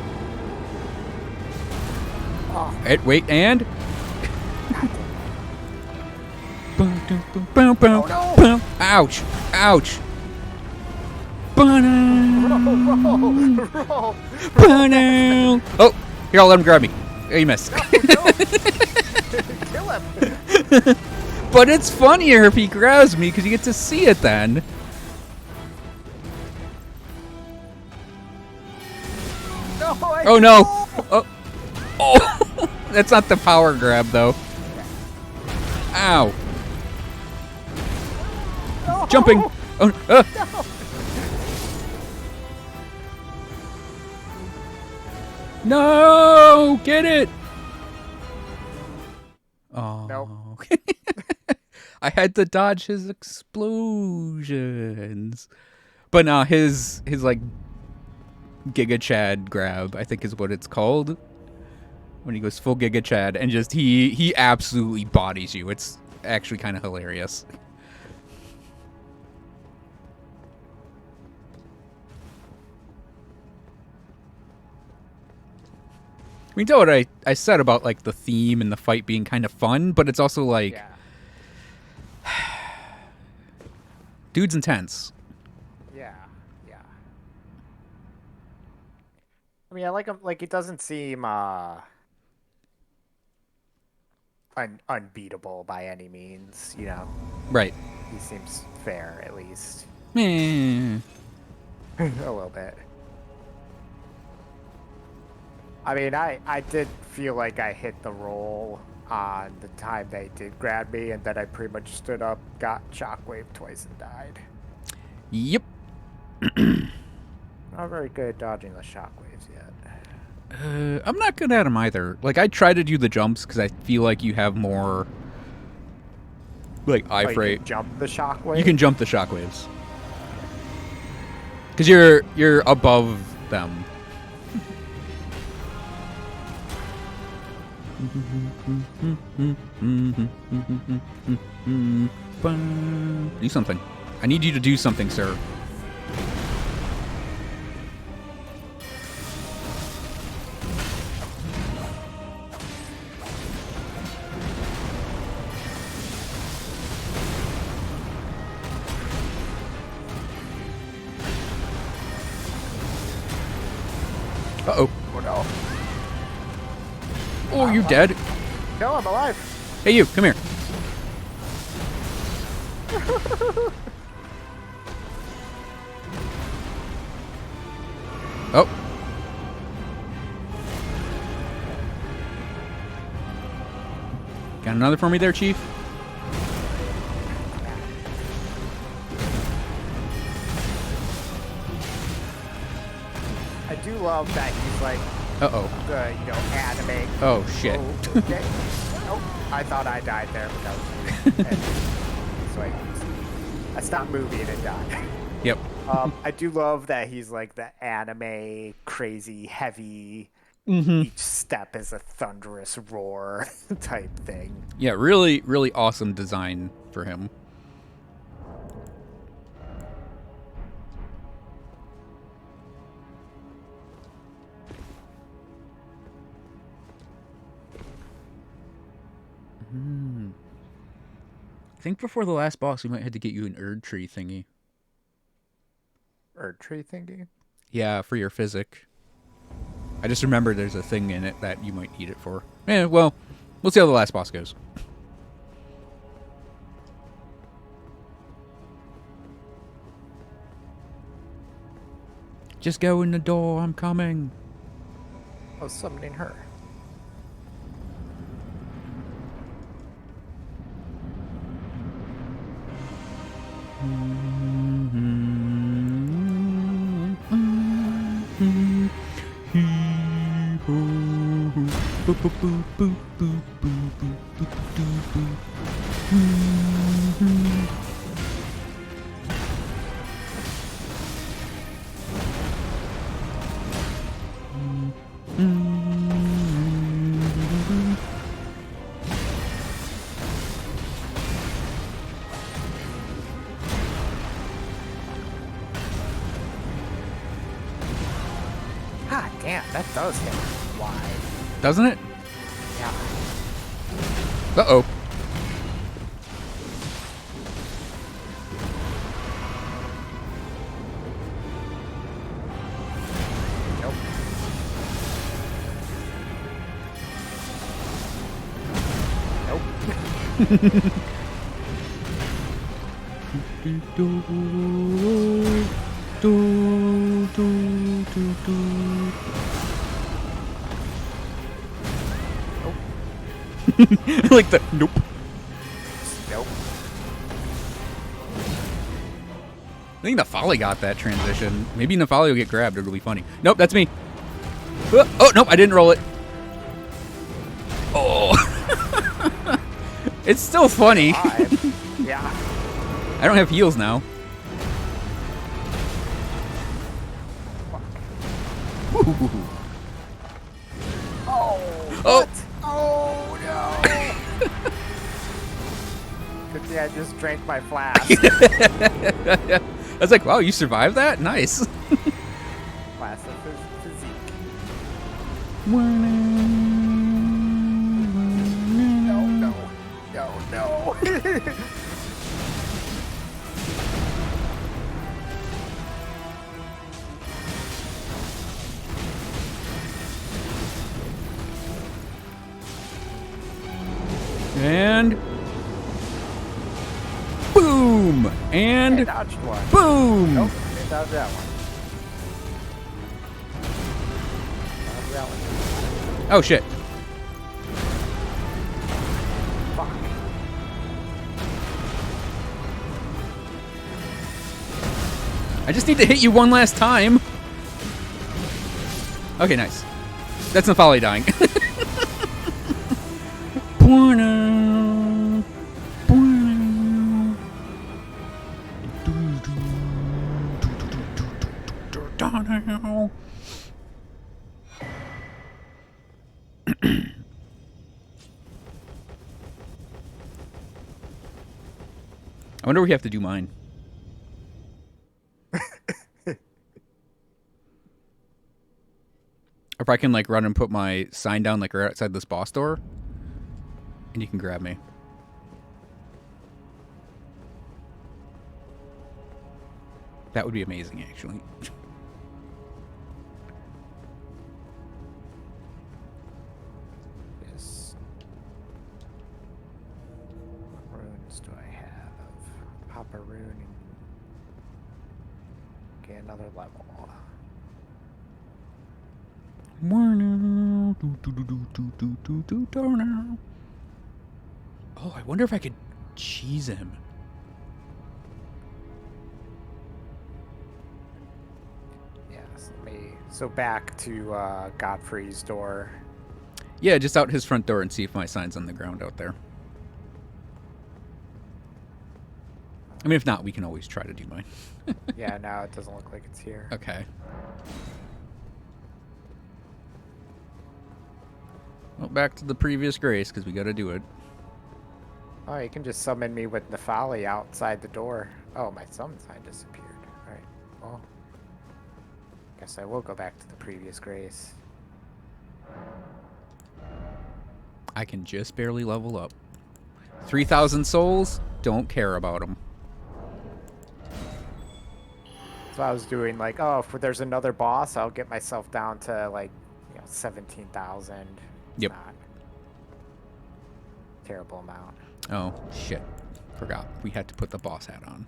Speaker 2: Oh.
Speaker 1: Wait, and...
Speaker 2: Oh, no.
Speaker 1: Ouch! Ouch!
Speaker 2: Roll.
Speaker 1: Oh, here, I'll let him grab me. Oh, you missed.
Speaker 2: No. Kill him.
Speaker 1: But it's funnier if he grabs me because you get to see it then.
Speaker 2: No,
Speaker 1: Oh no! Oh, that's not the power grab though. Ow!
Speaker 2: No.
Speaker 1: Jumping! Oh, No! Get it! Oh.
Speaker 2: Nope.
Speaker 1: I had to dodge his explosions. But no, his like Giga Chad grab, I think is what it's called. When he goes full Giga Chad and just he absolutely bodies you. It's actually kind of hilarious. We know what I said about like the theme and the fight being kind of fun, but it's also like
Speaker 2: Yeah.
Speaker 1: dude's intense.
Speaker 2: Yeah. I mean, I like him. Like, it doesn't seem unbeatable by any means. You know,
Speaker 1: Right.
Speaker 2: he seems fair at least
Speaker 1: Meh.
Speaker 2: a little bit. I mean, I did feel like I hit the roll on the time they did grab me, and then I pretty much stood up, got shockwave twice, and died.
Speaker 1: Yep.
Speaker 2: Not very good at dodging the shockwaves yet.
Speaker 1: I'm not good at them either. Like, I try to do the jumps because I feel like you have more, like, eye
Speaker 2: You
Speaker 1: freight.
Speaker 2: can jump the shockwave?
Speaker 1: You can jump the shockwaves. Because you're above them. Do something. I need you to do something, sir. Uh-oh.
Speaker 2: Oh no.
Speaker 1: Oh, you dead?
Speaker 2: No, I'm alive.
Speaker 1: Hey, you, come here. Oh. Got another for me there, Chief?
Speaker 2: I do love that he's like
Speaker 1: Uh-oh.
Speaker 2: the, anime.
Speaker 1: Oh, shit.
Speaker 2: Oh, okay. Nope. I thought I died there, but that was weird. So I stopped moving and died.
Speaker 1: Yep.
Speaker 2: I do love that he's like the anime crazy heavy.
Speaker 1: Mm-hmm.
Speaker 2: Each step is a thunderous roar type thing.
Speaker 1: Yeah, really, really awesome design for him. I think before the last boss, we might have to get you an Erd tree thingy.
Speaker 2: Erd tree thingy?
Speaker 1: Yeah, for your physic. I just remember there's a thing in it that you might need it for. Well, we'll see how the last boss goes. Just go in the door, I'm coming.
Speaker 2: I was summoning her. God damn, that does hit wide.
Speaker 1: Doesn't it?
Speaker 2: Yeah.
Speaker 1: Uh-oh.
Speaker 2: Nope. Nope.
Speaker 1: Like the nope.
Speaker 2: Nope.
Speaker 1: I think Nafali got that transition. Maybe Nafali will get grabbed. It'll be funny. Nope, that's me. Oh, nope, I didn't roll it. Oh. It's still funny.
Speaker 2: Yeah.
Speaker 1: I don't have heals now. Ooh.
Speaker 2: Oh.
Speaker 1: Oh.
Speaker 2: What? Oh no. Good thing I just drank my flask.
Speaker 1: I was like, wow, you survived that? Nice.
Speaker 2: Flask of physique.
Speaker 1: No,
Speaker 2: No.
Speaker 1: And boom!
Speaker 2: I
Speaker 1: And
Speaker 2: dodged one.
Speaker 1: boom!
Speaker 2: Nope, didn't dodge that one. Dodge that one.
Speaker 1: Oh shit.
Speaker 2: Fuck.
Speaker 1: I just need to hit you one last time. Okay, nice. That's Nafali dying. I wonder if we have to do mine. If I can like run and put my sign down like right outside this boss door, and you can grab me. That would be amazing, actually.
Speaker 2: Yes. What runes do I have? Pop a rune and get another level.
Speaker 1: Oh, I wonder if I could cheese him.
Speaker 2: Yes. So back to Godfrey's door.
Speaker 1: Yeah, just out his front door and see if my sign's on the ground out there. I mean, if not, we can always try to do mine.
Speaker 2: Yeah, now it doesn't look like it's here.
Speaker 1: Okay. Well, back to the previous grace, because we got to do it.
Speaker 2: Oh, you can just summon me with Nefali outside the door. Oh, my summon sign disappeared. Alright, well, guess I will go back to the previous grace.
Speaker 1: I can just barely level up. 3,000 souls, don't care about them.
Speaker 2: So I was doing like, oh, if there's another boss, I'll get myself down to like, 17,000.
Speaker 1: Yep.
Speaker 2: Not terrible amount.
Speaker 1: Oh, shit. Forgot. We had to put the boss hat on.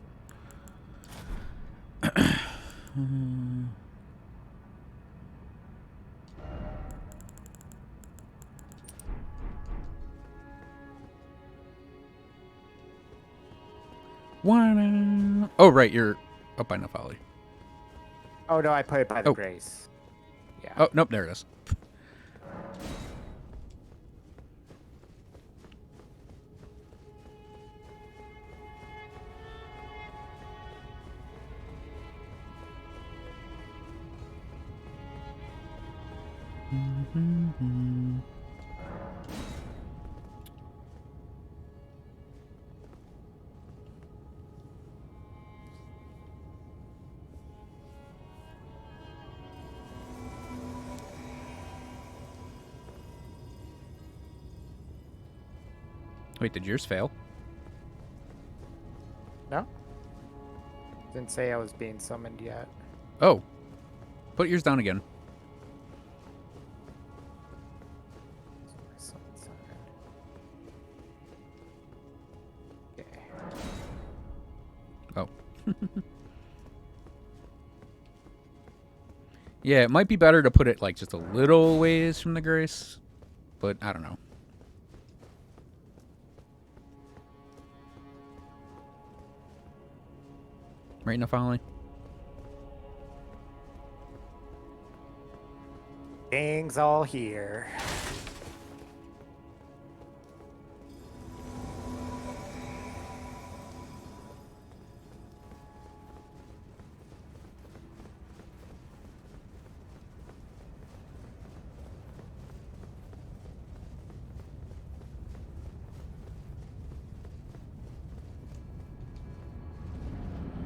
Speaker 1: Oh, right. You're up by Nefali.
Speaker 2: Oh no, I put it by the
Speaker 1: Oh.
Speaker 2: grace. Yeah.
Speaker 1: Oh, nope. There it is. Wait, did yours fail?
Speaker 2: No? Didn't say I was being summoned yet.
Speaker 1: Oh. Put yours down again.
Speaker 2: Okay.
Speaker 1: Oh. Yeah, it might be better to put it like just a little ways from the grace, but I don't know. Right enough, Ollie?
Speaker 2: Gang's all here.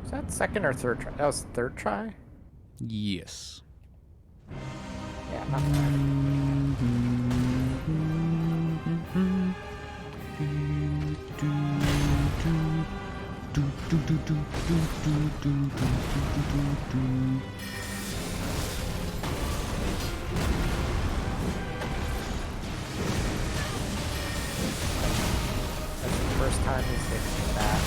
Speaker 2: Was that second or third try? That was third try?
Speaker 1: Yes.
Speaker 2: Yeah, not bad. That's the first time he's hit me with that.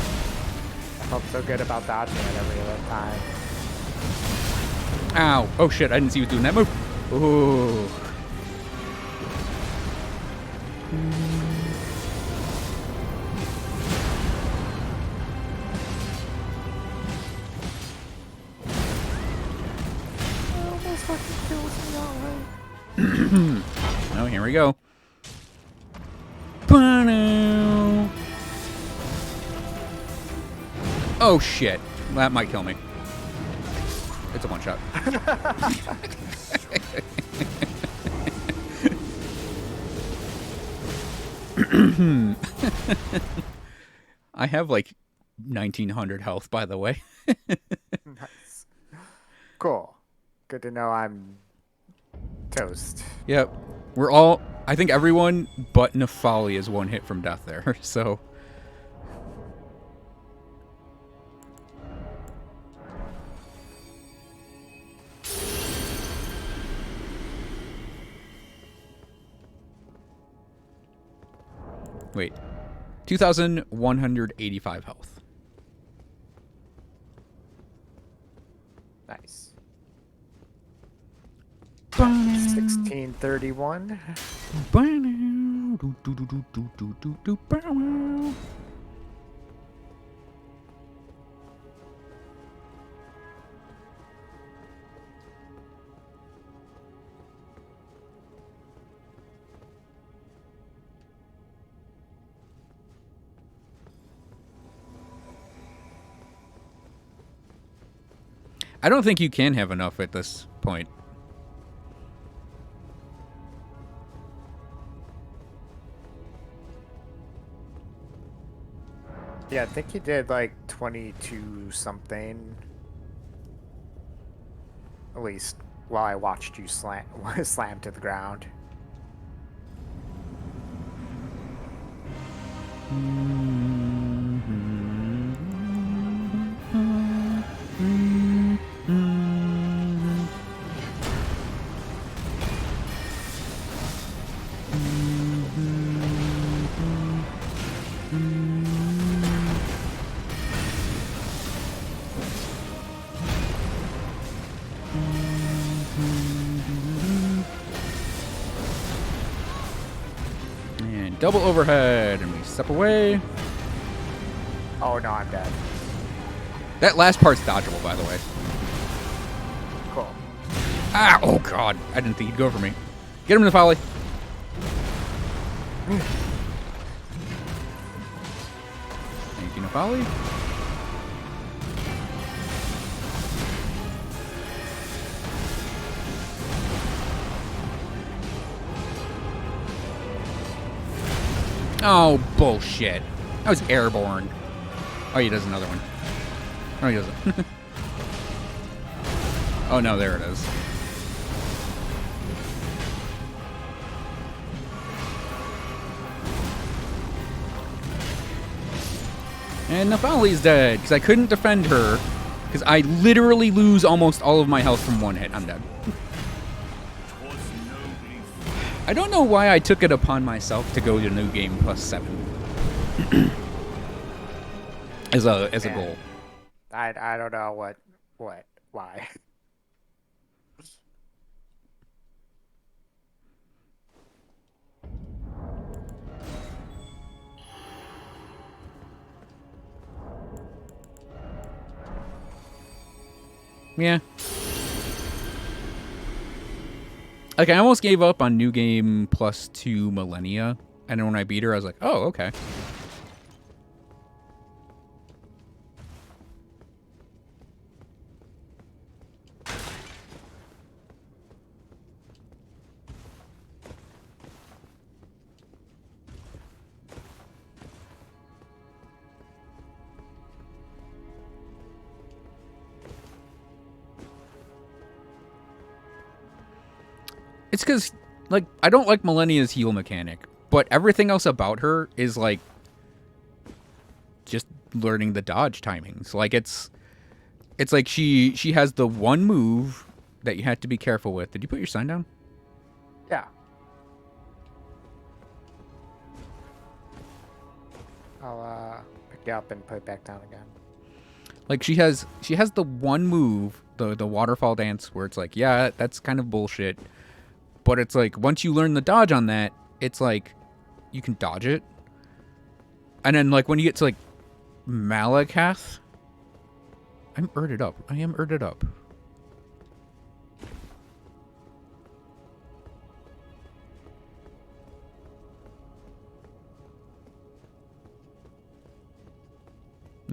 Speaker 2: I felt so good about dodging it every other time.
Speaker 1: Ow. Oh, shit. I didn't see you doing that move. Ooh.
Speaker 2: It almost fucking kills me outright.
Speaker 1: Oh, here we go. Ba-no. Oh, shit. That might kill me. It's a one-shot. I have like 1900 health, by the way.
Speaker 2: Nice. Cool. Good to know I'm toast.
Speaker 1: Yep. We're all... I think everyone but Nefali is one hit from death there, so... Wait. 2,185 health.
Speaker 2: Nice. 1631.
Speaker 1: I don't think you can have enough at this point.
Speaker 2: Yeah, I think he did like 22 something. At least while I watched you slam to the ground.
Speaker 1: And double overhead, and we step away.
Speaker 2: Oh no, I'm dead.
Speaker 1: That last part's dodgeable, by the way.
Speaker 2: Cool.
Speaker 1: Ah! Oh god, I didn't think he'd go for me. Get him in the volley. Thank you, Nefali. Oh, bullshit. I was airborne. Oh, he does another one. Oh, he doesn't. Oh, no, there it is. And Nafali's dead, because I couldn't defend her, because I literally lose almost all of my health from one hit. I'm dead. I don't know why I took it upon myself to go to New Game plus 7. as a goal.
Speaker 2: I don't know why.
Speaker 1: Yeah. Like, I almost gave up on New Game plus 2 Millennia, and then when I beat her, I was like, oh, okay. It's because, like, I don't like Millennia's heal mechanic, but everything else about her is, like, just learning the dodge timings. Like, it's like she has the one move that you have to be careful with. Did you put your sign down?
Speaker 2: Yeah. I'll pick you up and put it back down again.
Speaker 1: Like, she has the one move, the waterfall dance, where it's like, yeah, that's kind of bullshit. But it's like, once you learn the dodge on that, it's like, you can dodge it. And then, like, when you get to, like, Malakath, I'm erded up. I am erded up.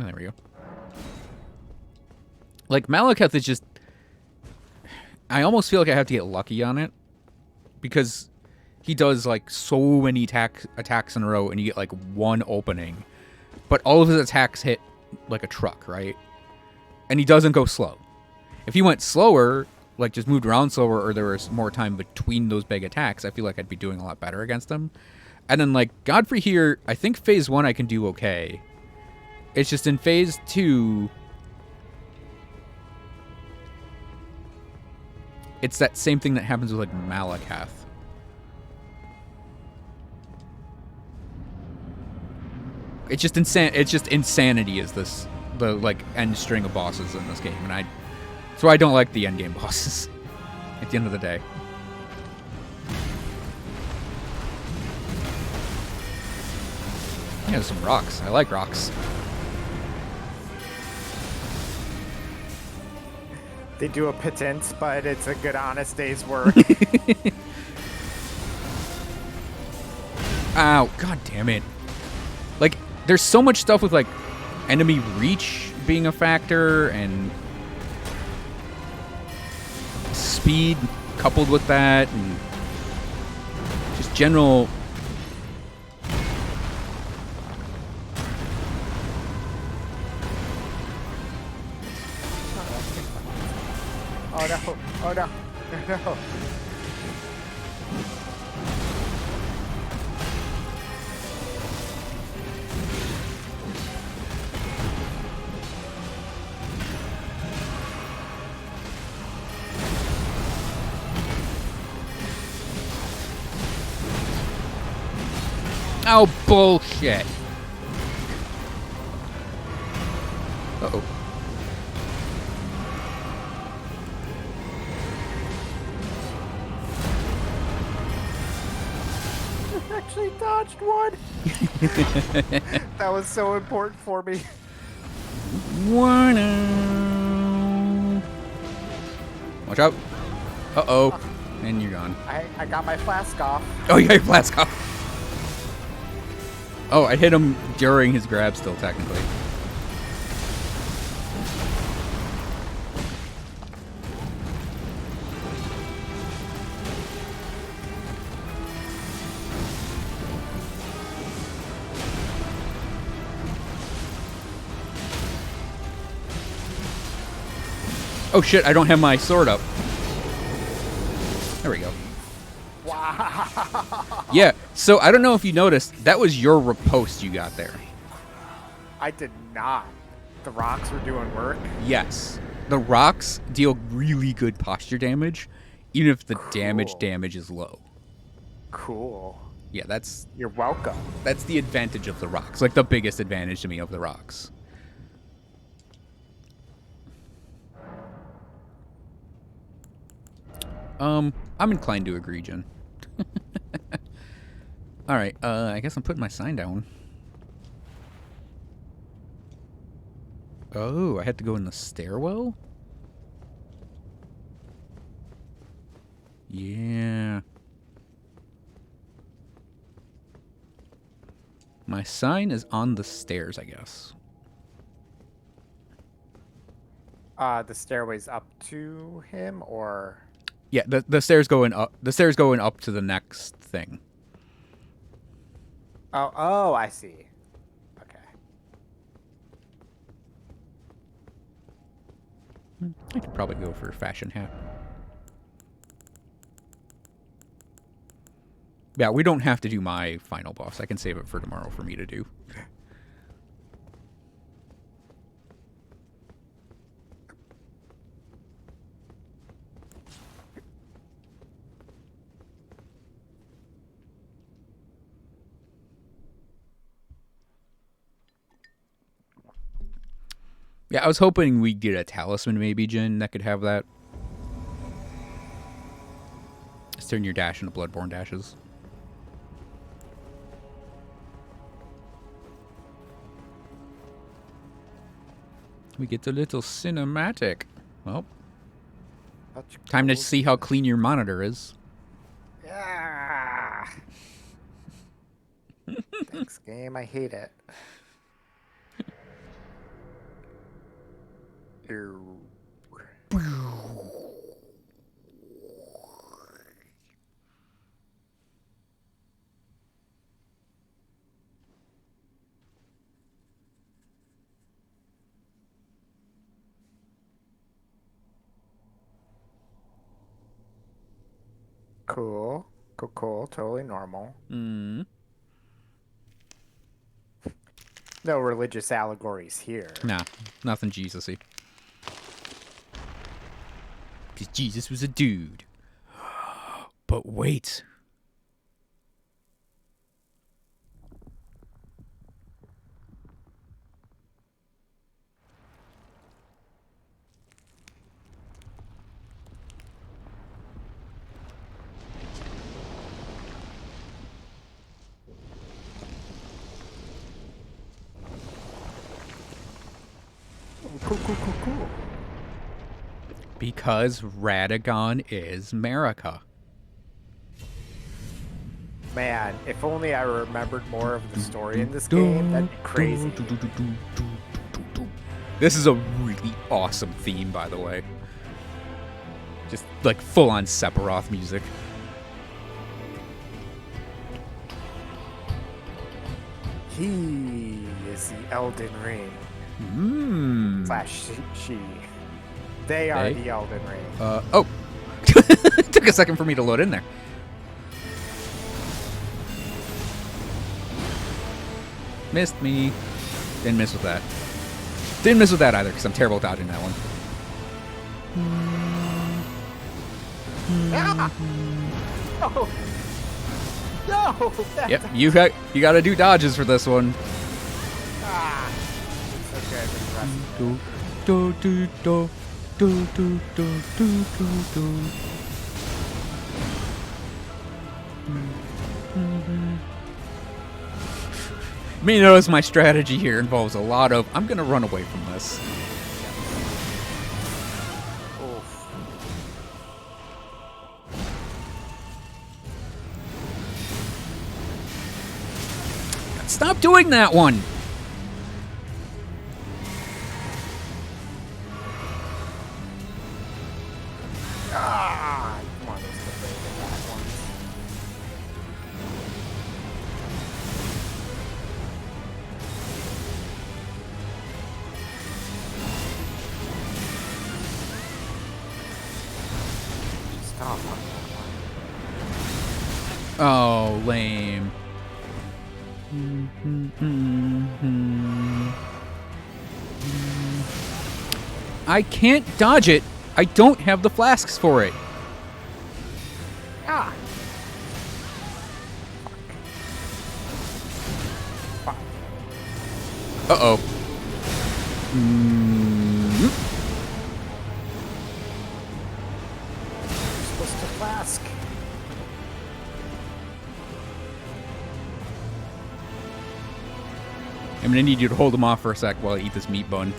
Speaker 1: Oh, there we go. Like, Malakath is just... I almost feel like I have to get lucky on it. Because he does, like, so many attacks in a row, and you get, like, one opening. But all of his attacks hit like a truck, right? And he doesn't go slow. If he went slower, like, just moved around slower, or there was more time between those big attacks, I feel like I'd be doing a lot better against him. And then, like, Godfrey here, I think phase 1 I can do okay. It's just in phase 2... It's that same thing that happens with, like, Malakath. It's just insanity is the like end string of bosses in this game, and so I don't like the end game bosses at the end of the day. Yeah, some rocks. I like rocks.
Speaker 2: They do a pittance, but it's a good honest day's work.
Speaker 1: Ow, god damn it. Like, there's so much stuff with, like, enemy reach being a factor, and speed coupled with that, and just general...
Speaker 2: Oh no, oh no, no.
Speaker 1: Oh, bullshit. Uh-oh.
Speaker 2: Actually dodged one. That was so important for me.
Speaker 1: Watch out. Uh-oh. And you're gone.
Speaker 2: I got my flask off.
Speaker 1: Oh, yeah, your flask off. Oh, I hit him during his grab still, technically. Oh shit, I don't have my sword up. There we go.
Speaker 2: Wow.
Speaker 1: Yeah, so I don't know if you noticed, that was your riposte you got there.
Speaker 2: I did not. The rocks were doing work.
Speaker 1: Yes. The rocks deal really good posture damage, even if the
Speaker 2: Cool.
Speaker 1: damage is low.
Speaker 2: Cool.
Speaker 1: Yeah, that's
Speaker 2: You're welcome.
Speaker 1: the advantage of the rocks. Like, the biggest advantage to me of the rocks. I'm inclined to agree, Jen. Alright, I guess I'm putting my sign down. Oh, I had to go in the stairwell? Yeah. My sign is on the stairs, I guess.
Speaker 2: The stairway's up to him, or
Speaker 1: Yeah, the stairs going up. The stairs going up to the next thing.
Speaker 2: oh, I see. Okay.
Speaker 1: I could probably go for a fashion hat. Yeah, we don't have to do my final boss. I can save it for tomorrow for me to do. Yeah, I was hoping we'd get a talisman maybe, Jin, that could have that. Just turn your dash into Bloodborne dashes. We get a little cinematic. Well,
Speaker 2: That's
Speaker 1: time to
Speaker 2: cool.
Speaker 1: see how clean your monitor is.
Speaker 2: Yeah. Thanks, game. I hate it. Ew. Cool. Cool. Totally normal.
Speaker 1: Mm.
Speaker 2: No religious allegories here.
Speaker 1: Nah, nothing Jesus-y. Because Jesus was a dude. But wait.
Speaker 2: Cool.
Speaker 1: Because Radagon is America.
Speaker 2: Man, if only I remembered more of the story in this game, that'd be crazy.
Speaker 1: This is a really awesome theme, by the way. Just like full-on Sephiroth music.
Speaker 2: He is the Elden Ring. / she. They are
Speaker 1: They?
Speaker 2: the Elden Ring.
Speaker 1: Oh. Took a second for me to load in there. Missed me. Didn't miss with that. Didn't miss with that either, because I'm terrible at dodging that one.
Speaker 2: Oh. No!
Speaker 1: Yep, you got to do dodges for this one.
Speaker 2: Ah. It's okay, I've been
Speaker 1: Do, do, do, do, do, do, do, do, do, do. You may notice my strategy here involves a lot of, I'm going to run away from this.
Speaker 2: Oof.
Speaker 1: Stop doing that one!
Speaker 2: Ah! Come on, let's get rid of that one.
Speaker 1: Oh, lame. I can't dodge it. I don't have the flasks for it.
Speaker 2: Ah! Fuck.
Speaker 1: Uh-oh.
Speaker 2: You're supposed to flask.
Speaker 1: I'm gonna need you to hold him off for a sec while I eat this meat bun.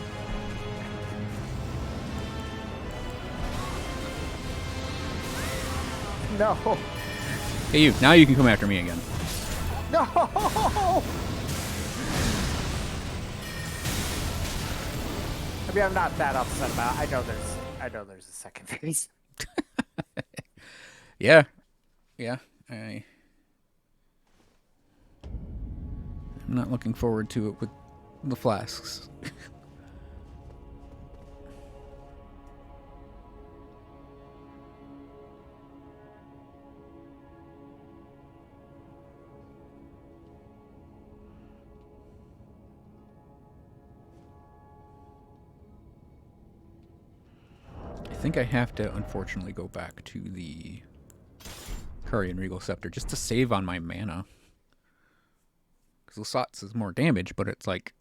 Speaker 2: No!
Speaker 1: Hey, you. Now you can come after me again.
Speaker 2: No! I mean, I'm not that upset about it. I know there's a second phase.
Speaker 1: Yeah. I'm not looking forward to it with the flasks. I think I have to, unfortunately, go back to the Karian Regal Scepter just to save on my mana. Because Lasat's is more damage, but it's like...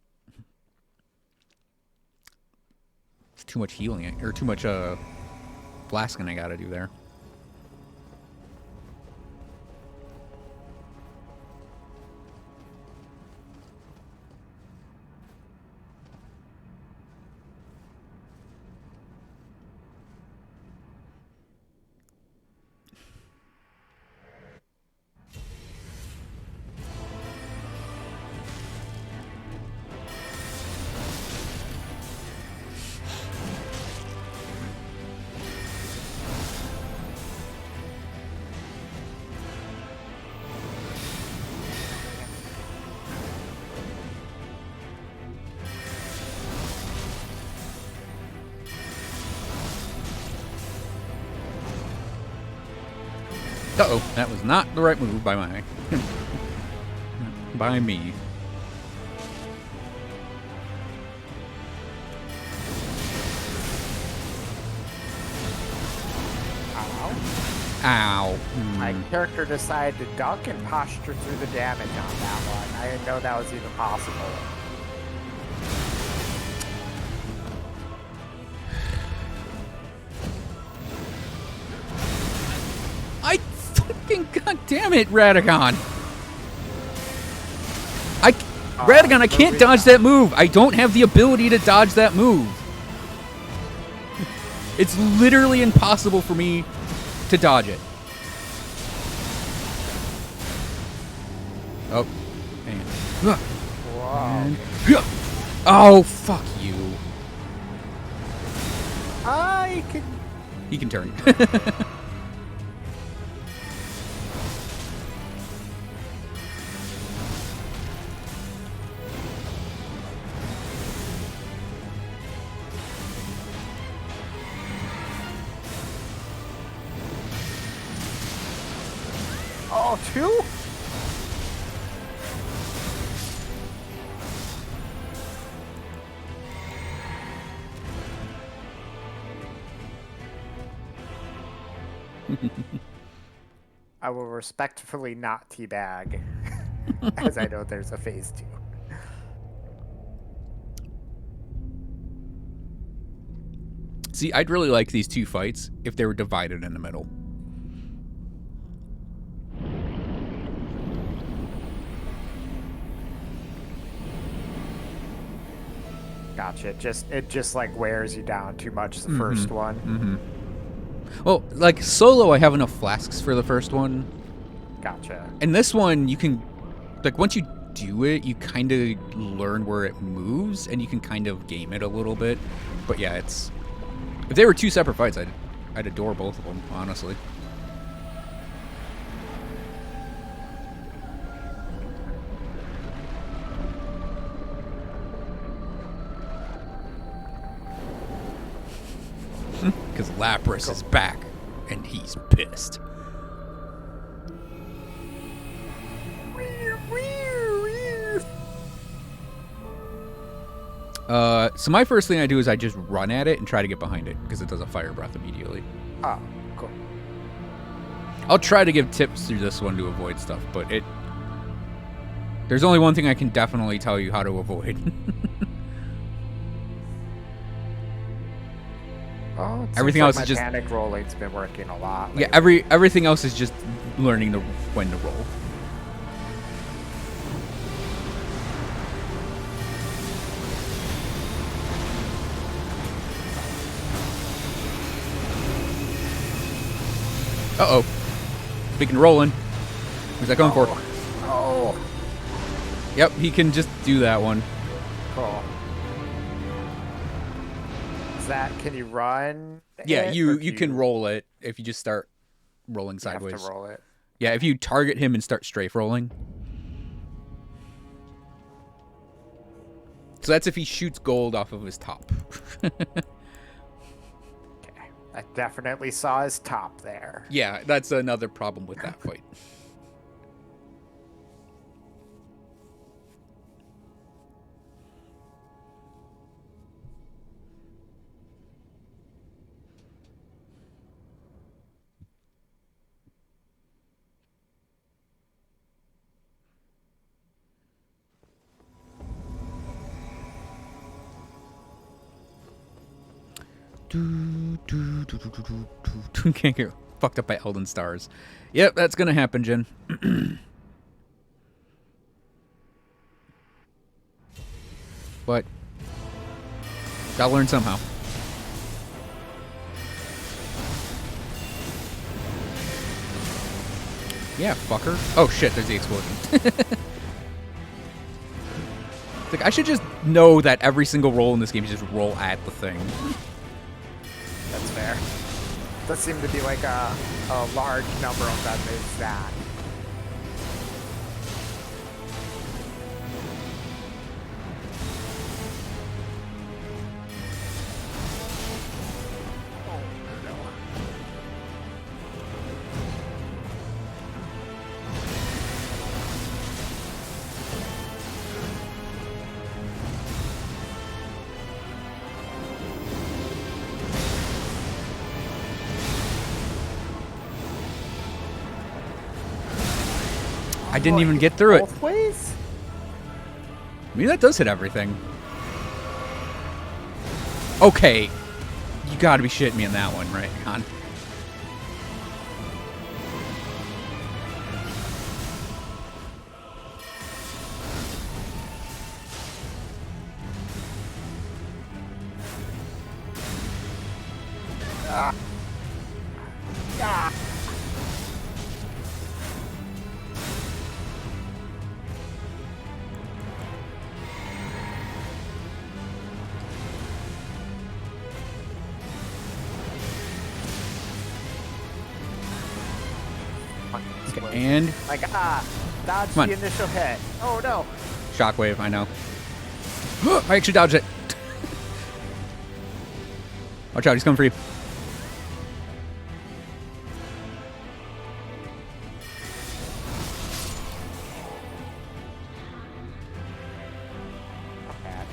Speaker 1: It's too much healing, or too much flasking I gotta do there. Uh-oh, that was not the right move by my... by me.
Speaker 2: Ow.
Speaker 1: Ow.
Speaker 2: My character decided to duck and posture through the damage on that one. I didn't know that was even possible.
Speaker 1: I fucking... God damn it, Radagon! Radagon, I can't dodge that move! I don't have the ability to dodge that move! It's literally impossible for me to dodge it. Oh. And...
Speaker 2: Whoa.
Speaker 1: Oh, fuck you.
Speaker 2: I can...
Speaker 1: He can turn.
Speaker 2: Oh, two? I will respectfully not teabag, as I know there's a phase 2.
Speaker 1: See, I'd really like these two fights if they were divided in the middle.
Speaker 2: Gotcha. It just like wears you down too much the first one.
Speaker 1: Mm-hmm. Well, like, solo, I have enough flasks for the first one.
Speaker 2: Gotcha.
Speaker 1: And this one, you can... Like, once you do it, you kind of learn where it moves, and you can kind of game it a little bit. But yeah, it's... If they were two separate fights, I'd adore both of them, honestly. Because Lapras is back. And he's pissed. So my first thing I do is I just run at it and try to get behind it because it does a fire breath immediately.
Speaker 2: Oh, cool.
Speaker 1: I'll try to give tips through this one to avoid stuff, but there's only one thing I can definitely tell you how to avoid.
Speaker 2: Oh, it
Speaker 1: Everything
Speaker 2: seems
Speaker 1: else
Speaker 2: like
Speaker 1: is just
Speaker 2: panic rolling's been working a lot.
Speaker 1: yeah.
Speaker 2: lately.
Speaker 1: Everything else is just learning when to roll. Uh-oh. Speaking of rolling. Where's that going for?
Speaker 2: Oh,
Speaker 1: Yep, he can just do that one.
Speaker 2: cool. Is that? Can you run?
Speaker 1: Yeah,
Speaker 2: it, or
Speaker 1: you
Speaker 2: do
Speaker 1: can roll it if you just start rolling
Speaker 2: you have
Speaker 1: sideways.
Speaker 2: to roll it.
Speaker 1: Yeah, if you target him and start strafe rolling. So that's if he shoots gold off of his top.
Speaker 2: Okay, I definitely saw his top there.
Speaker 1: Yeah, that's another problem with that fight. Can't get fucked up by Elden stars. Yep, that's gonna happen, Jen. But gotta learn somehow. Yeah, fucker. Oh shit, there's the explosion. Like I should just know that every single roll in this game is just roll at the thing.
Speaker 2: That's fair. Does seem to be like a large number of them is that. Oh no.
Speaker 1: I didn't even get through it.
Speaker 2: Both ways?
Speaker 1: I mean, that does hit everything. Okay. You gotta be shitting me in that one, right? Hang on.
Speaker 2: Ah.
Speaker 1: Okay, and
Speaker 2: Like, dodge
Speaker 1: Come on.
Speaker 2: the initial hit. Oh no.
Speaker 1: shockwave, I know. I actually dodged it. Watch out, he's coming for you.
Speaker 2: Not bad.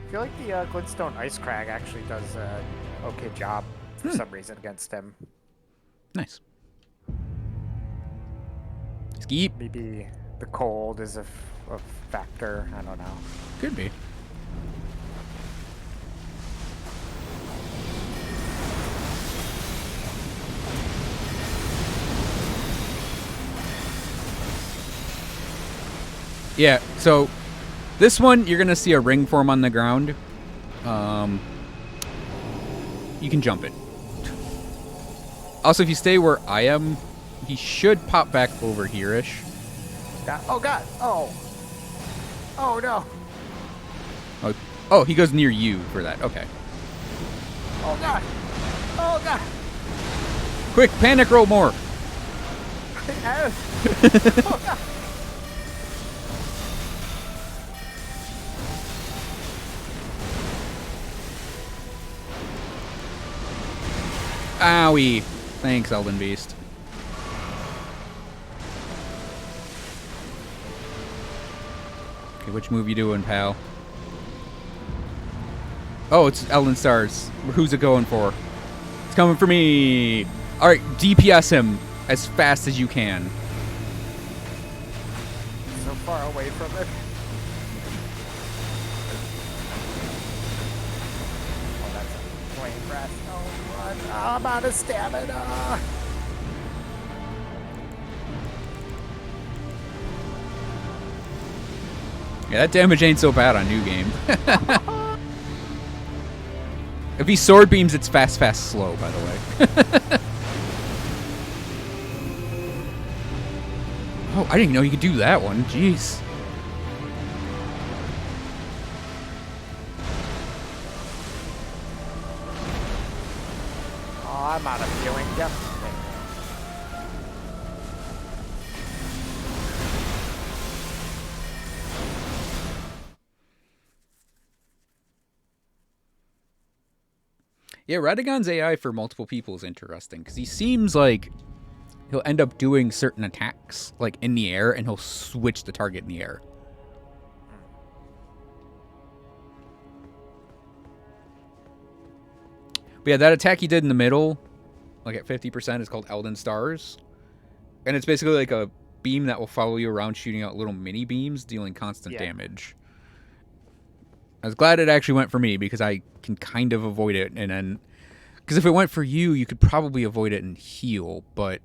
Speaker 2: I feel like the Glintstone Ice Crag actually does an okay job for some reason against him.
Speaker 1: Nice. Skeep.
Speaker 2: Maybe the cold is a factor. I don't know.
Speaker 1: Could be. Yeah, so this one, you're going to see a ring form on the ground. You can jump it. Also, if you stay where I am, he should pop back over here-ish.
Speaker 2: God. Oh god. Oh. Oh no.
Speaker 1: Oh, he goes near you for that. Okay.
Speaker 2: Oh god. Oh god.
Speaker 1: Quick, panic roll more.
Speaker 2: Oh god.
Speaker 1: Owie. Thanks, Elden Beast. Okay, which move you doing, pal? Oh, it's Elden Stars. Who's it going for? It's coming for me. All right, DPS him as fast as you can.
Speaker 2: So far away from it. Oh, that's a flame breath. Oh, run. Oh, I'm out of stamina.
Speaker 1: Yeah, that damage ain't so bad on new game. If he sword beams, it's fast, fast, slow, by the way. Oh, I didn't even know you could do that one. Jeez.
Speaker 2: Oh, I'm out of healing. Yep.
Speaker 1: Yeah, Radagon's AI for multiple people is interesting because he seems like he'll end up doing certain attacks like in the air and he'll switch the target in the air. But yeah, that attack he did in the middle, like at 50%, is called Elden Stars. And it's basically like a beam that will follow you around shooting out little mini beams, dealing constant damage. I was glad it actually went for me because I can kind of avoid it, and then because if it went for you, you could probably avoid it and heal, but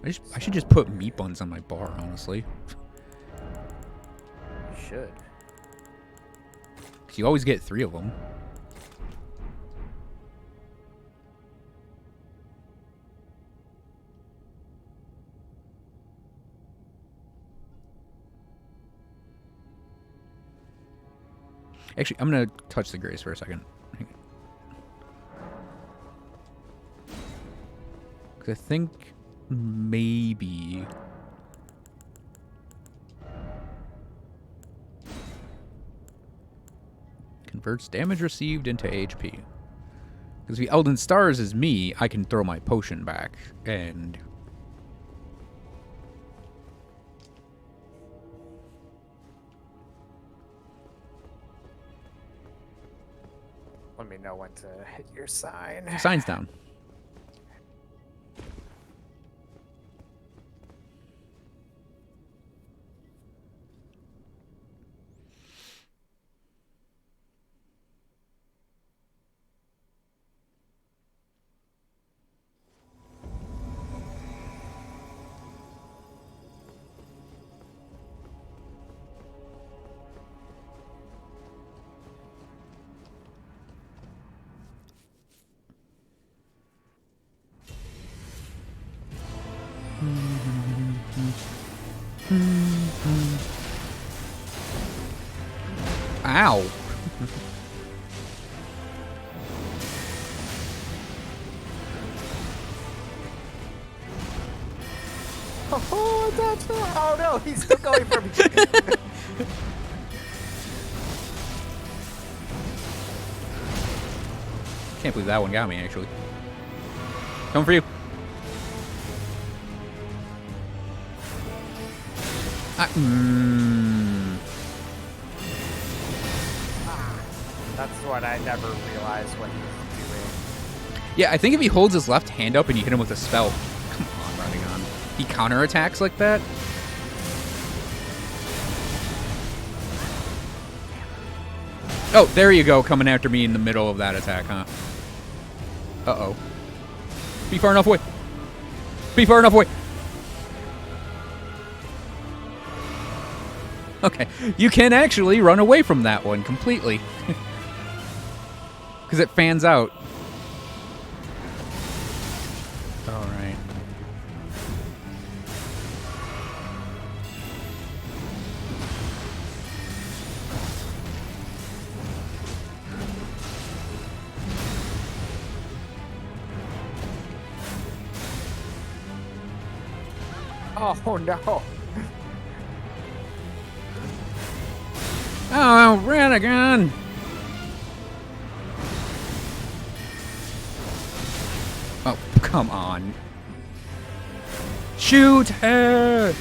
Speaker 1: I should just put meat buns on my bar, honestly.
Speaker 2: You should.
Speaker 1: Because you always get 3 of them. Actually, I'm going to touch the grace for a second. Because I think maybe... converts damage received into HP. Because if the Elden Stars is me, I can throw my potion back, and...
Speaker 2: Let me know when to hit your sign.
Speaker 1: Sign's down. Ow.
Speaker 2: Oh, that's right. Oh no, he's still going for me.
Speaker 1: Can't believe that one got me, actually. Coming for you.
Speaker 2: That's what I never realized what he was doing.
Speaker 1: Yeah, I think if he holds his left hand up and you hit him with a spell... Come on, running on. He counterattacks like that? Oh, there you go, coming after me in the middle of that attack, huh? Uh-oh. Be far enough away. Be far enough away. Okay, you can actually run away from that one completely. Because it fans out. Alright.
Speaker 2: Oh no.
Speaker 1: Oh, Radagon! Come on. Shoot her!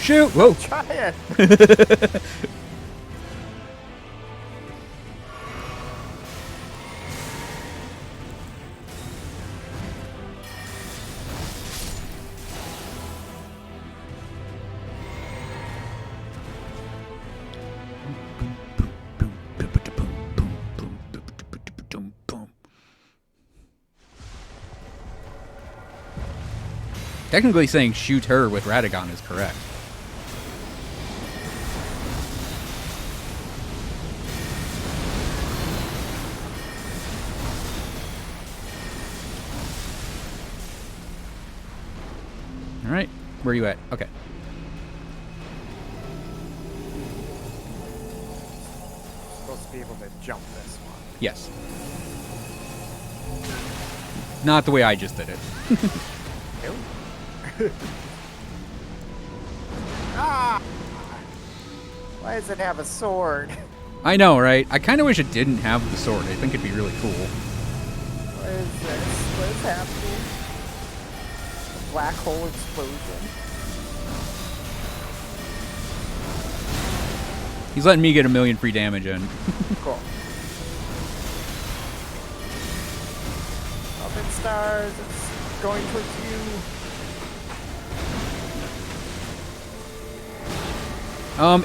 Speaker 1: Shoot! Whoa!
Speaker 2: Try it.
Speaker 1: Technically saying shoot her with Radagon is correct. Alright, where are you at? Okay.
Speaker 2: Supposed to be able to jump this one.
Speaker 1: Yes. Not the way I just did it.
Speaker 2: Nope. Ah! Why does it have a sword?
Speaker 1: I know, right? I kind of wish it didn't have the sword. I think it'd be really cool.
Speaker 2: What is this? What is happening? A black hole explosion.
Speaker 1: He's letting me get 1 million free damage in.
Speaker 2: Cool. Up in stars. It's going towards you.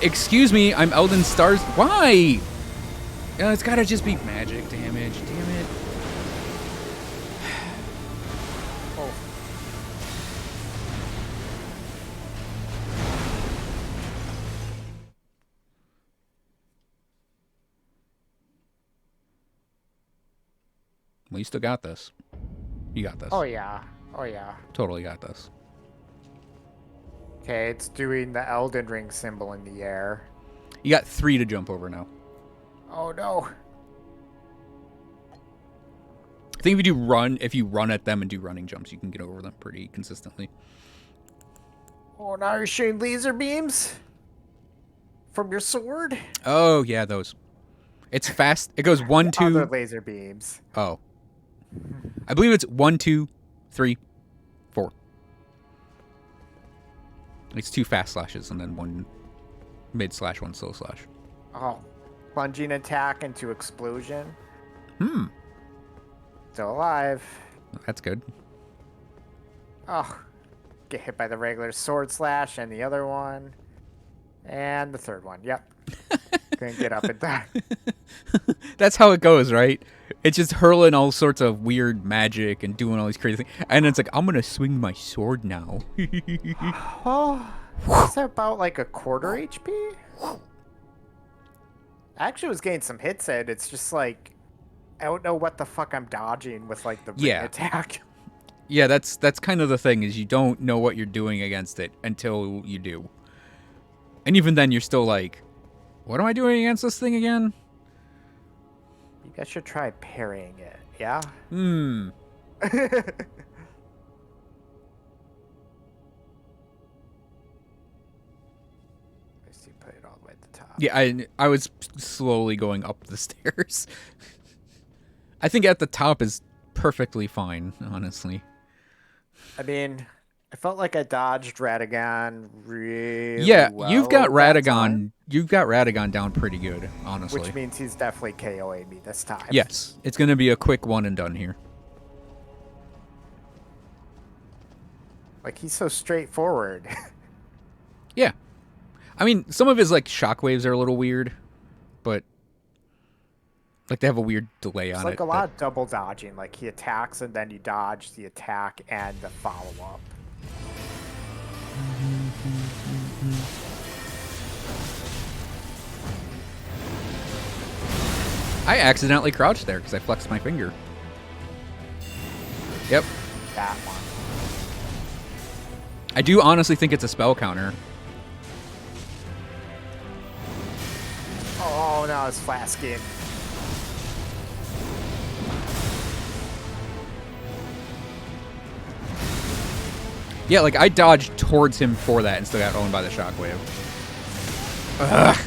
Speaker 1: Excuse me, I'm Elden Stars. Why? Yeah, it's gotta just be magic damage. Damn it.
Speaker 2: Oh.
Speaker 1: Well, you still got this. You got this.
Speaker 2: Oh yeah. Oh yeah.
Speaker 1: Totally got this.
Speaker 2: Okay, it's doing the Elden Ring symbol in the air.
Speaker 1: You got 3 to jump over now.
Speaker 2: Oh no.
Speaker 1: I think if you run at them and do running jumps, you can get over them pretty consistently.
Speaker 2: Oh, now you're shooting laser beams from your sword.
Speaker 1: Oh yeah, those. It's fast. It goes 1, 2.
Speaker 2: Other laser beams.
Speaker 1: Oh. I believe it's 1, 2, 3, 4. It's 2 fast slashes and then 1 mid slash, 1 slow slash.
Speaker 2: Oh, plunging attack into explosion.
Speaker 1: Hmm.
Speaker 2: Still alive.
Speaker 1: That's good.
Speaker 2: Oh, get hit by the regular sword slash and the other one. And the third one. Yep. Couldn't get up in time.
Speaker 1: That's how it goes, right? It's just hurling all sorts of weird magic and doing all these crazy things. And it's like, I'm going to swing my sword now.
Speaker 2: Oh, is that about like a quarter HP? I actually was getting some hits in. It's just like, I don't know what the fuck I'm dodging with like the ring attack.
Speaker 1: Yeah, that's kind of the thing, is you don't know what you're doing against it until you do. And even then, you're still like, what am I doing against this thing again?
Speaker 2: You guys should try parrying it, yeah?
Speaker 1: Hmm.
Speaker 2: I see, put it all the way at the top.
Speaker 1: Yeah, I was slowly going up the stairs. I think at the top is perfectly fine, honestly.
Speaker 2: I mean, I felt like I dodged Radagon really well.
Speaker 1: You've got
Speaker 2: that time,
Speaker 1: Radagon down pretty good, honestly.
Speaker 2: which means he's definitely KOing me this time.
Speaker 1: Yes, it's going to be a quick one and done here.
Speaker 2: Like, he's so straightforward.
Speaker 1: Yeah. I mean, some of his, like, shockwaves are a little weird, but, like, they have a weird delay
Speaker 2: It's
Speaker 1: on
Speaker 2: like
Speaker 1: it.
Speaker 2: a lot of double dodging. Like, he attacks and then you dodge the attack and the follow-up.
Speaker 1: I accidentally crouched there because I flexed my finger. Yep.
Speaker 2: That one.
Speaker 1: I do honestly think it's a spell counter.
Speaker 2: Oh, no, it's flat skin.
Speaker 1: Yeah, like, I dodged towards him for that and still got owned by the shockwave. Ugh.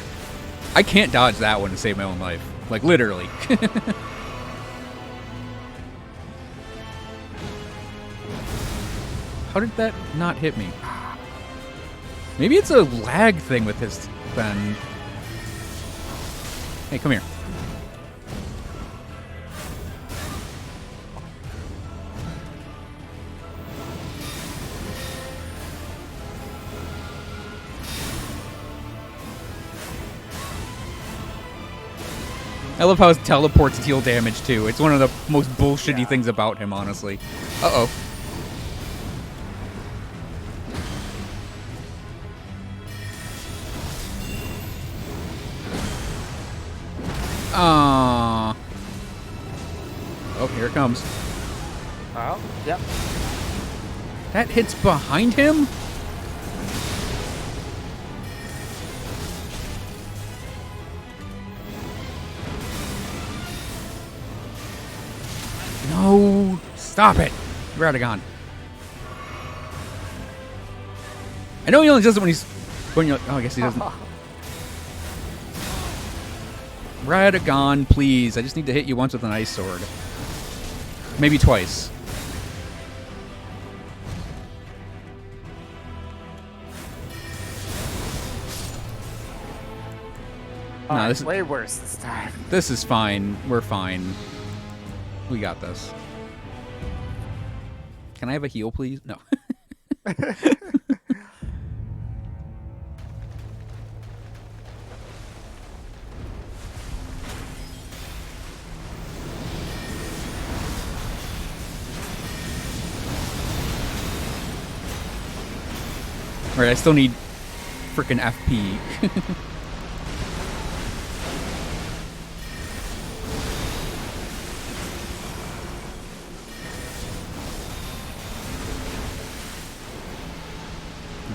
Speaker 1: I can't dodge that one to save my own life. Like, literally. How did that not hit me? Maybe it's a lag thing with his then. Hey, come here. I love how his teleports deal damage too. It's one of the most bullshitty things about him, honestly. Uh-oh. Oh, here it comes.
Speaker 2: Oh, yep.
Speaker 1: That hits behind him? No! Stop it! Radagon. I know he only does it when he's... oh, I guess he doesn't. Radagon, please. I just need to hit you once with an ice sword. Maybe twice. No, this is
Speaker 2: way worse this time.
Speaker 1: This is fine. We're fine. We got this. Can I have a heal, please? No. Alright, I still need frickin' FP.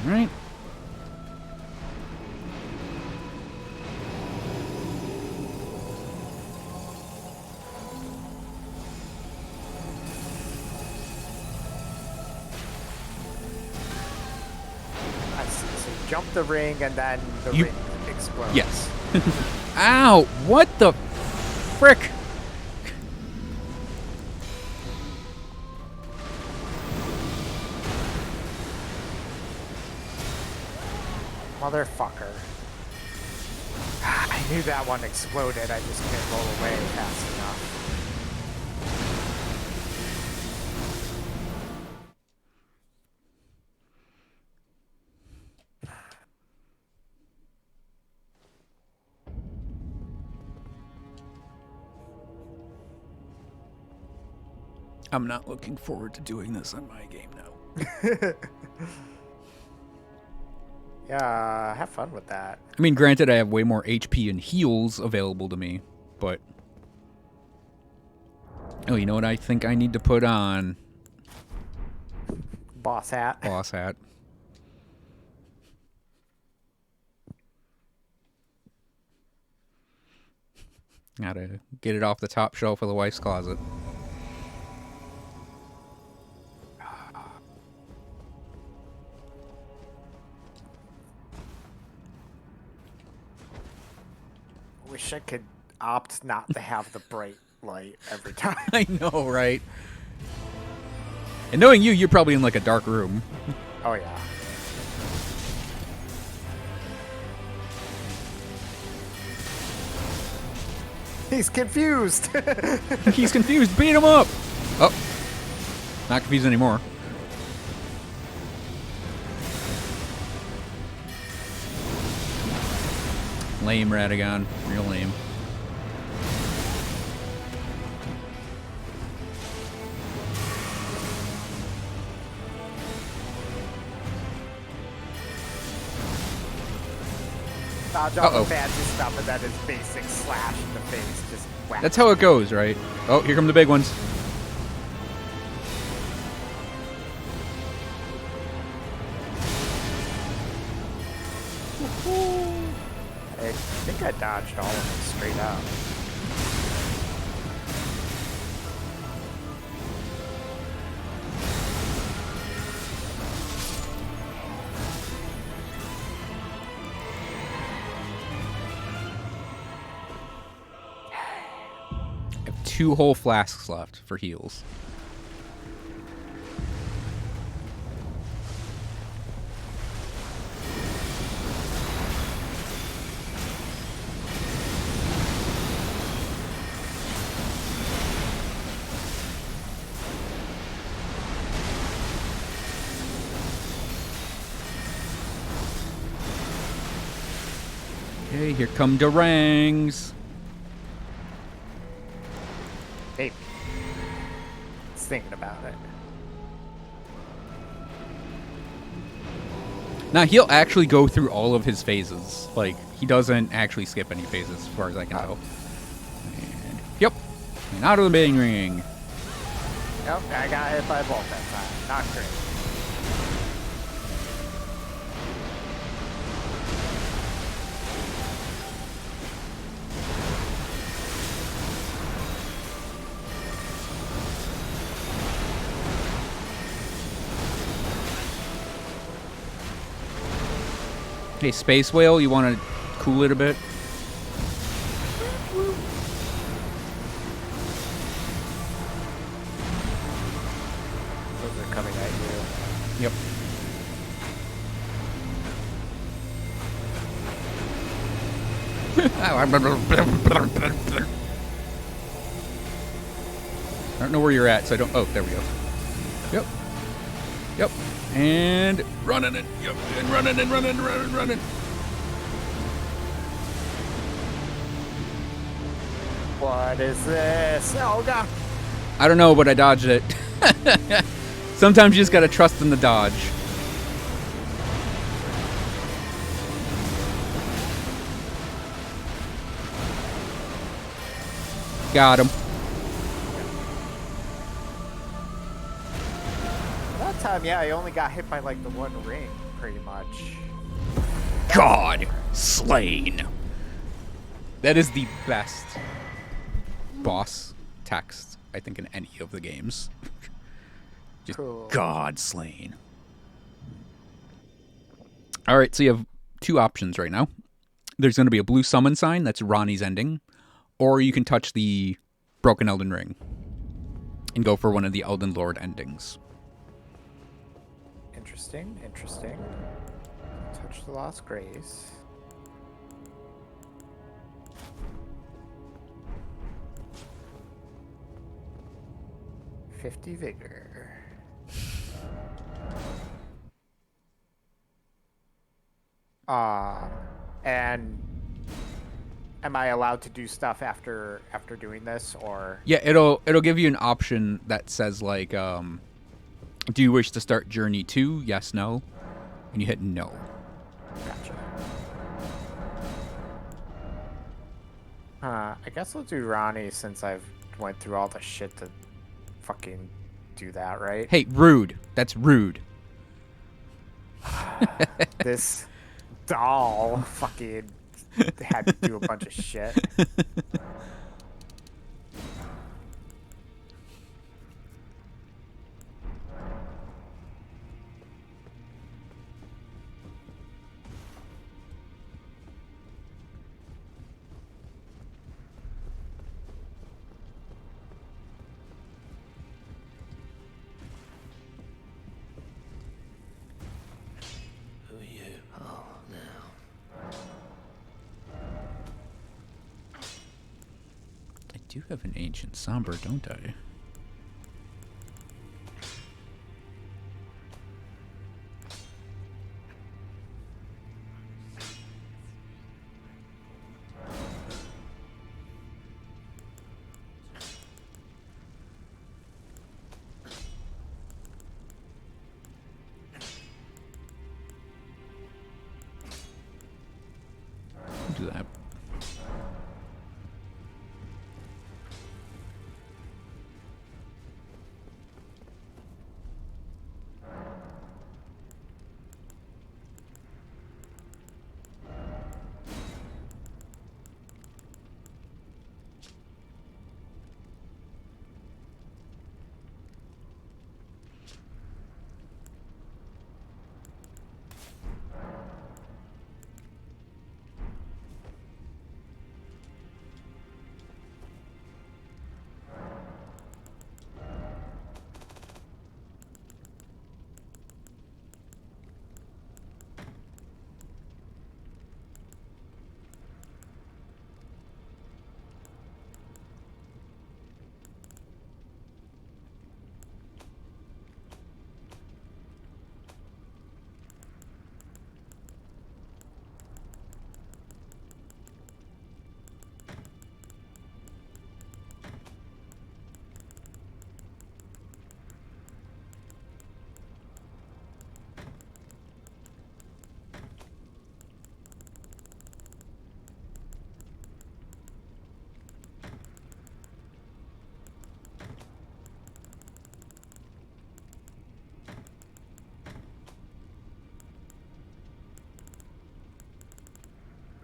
Speaker 1: Alright.
Speaker 2: I see. So jump the ring and then the ring explodes.
Speaker 1: Yes. Ow! What the frick?
Speaker 2: Motherfucker. I knew that one exploded. I just can't roll away fast enough.
Speaker 1: I'm not looking forward to doing this on my game now.
Speaker 2: Yeah, have fun with that.
Speaker 1: I mean, granted, I have way more HP and heals available to me, but... Oh, you know what I think I need to put on?
Speaker 2: Boss hat.
Speaker 1: Boss hat. Gotta get it off the top shelf of the wife's closet.
Speaker 2: Wish I could opt not to have the bright light every time.
Speaker 1: I know, right? And knowing you, you're probably in like a dark room.
Speaker 2: Oh yeah. He's confused.
Speaker 1: He's confused. Beat him up. Oh, not confused anymore. Lame, Radagon. Real lame.
Speaker 2: Dodge all the fancy stuff and then his basic slash in the face just whack.
Speaker 1: That's how it goes, right? Oh, here come the big ones.
Speaker 2: I think I dodged all of them straight up.
Speaker 1: I have 2 whole flasks left for heals. Okay, here come the rangs.
Speaker 2: Maybe. Just thinking about it.
Speaker 1: Now, he'll actually go through all of his phases. Like, he doesn't actually skip any phases, as far as I can tell. And, yep. And out of the main ring.
Speaker 2: Yep, I got hit by a bolt that time. Not great.
Speaker 1: Hey, Space Whale, you want to cool it a bit?
Speaker 2: Those are coming at you.
Speaker 1: Yep. I don't know where you're at, so I don't... Oh, there we go. Yep. Yep. And running it. Yep. And running and running and running and running.
Speaker 2: What is this? Oh, God.
Speaker 1: I don't know, but I dodged it. Sometimes you just gotta trust in the dodge. Got him.
Speaker 2: That time, yeah, I only got hit by like the one ring, pretty much.
Speaker 1: God slain. That is the best boss text, I think, in any of the games. Just
Speaker 2: Cool.
Speaker 1: God slain. Alright, so you have two options right now. There's going to be a blue summon sign, that's Ronnie's ending. Or you can touch the Broken Elden Ring and go for one of the Elden Lord endings.
Speaker 2: Interesting, interesting. Touch the Lost Grace. $50 vigor. And am I allowed to do stuff after doing this, or?
Speaker 1: Yeah, it'll give you an option that says like, do you wish to start Journey 2? Yes, no. And you hit no.
Speaker 2: Gotcha. I guess I'll do Ronnie since I've went through all the shit to fucking do that, right?
Speaker 1: Hey, rude. That's rude.
Speaker 2: This doll fucking had to do a bunch of shit.
Speaker 5: Who are you? Oh, now.
Speaker 1: I do have an Ancient Somber, don't I? Do that.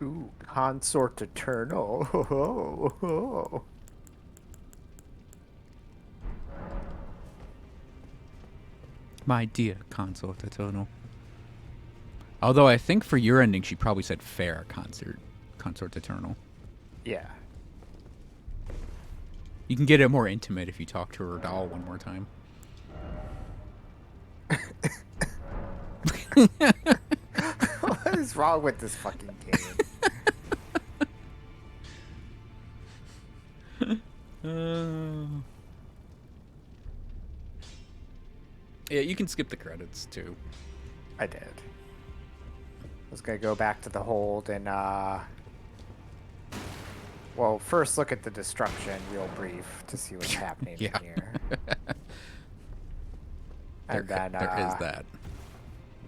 Speaker 2: Ooh, Consort Eternal.
Speaker 1: My dear consort eternal. Although I think for your ending, she probably said fair consort eternal.
Speaker 2: Yeah.
Speaker 1: You can get it more intimate if you talk to her doll one more time.
Speaker 2: What is wrong with this fucking game?
Speaker 1: Yeah, you can skip the credits too.
Speaker 2: I did. I was gonna go back to the hold and well, first look at the destruction real brief to see what's happening
Speaker 1: Yeah.
Speaker 2: in here. And then
Speaker 1: there is that.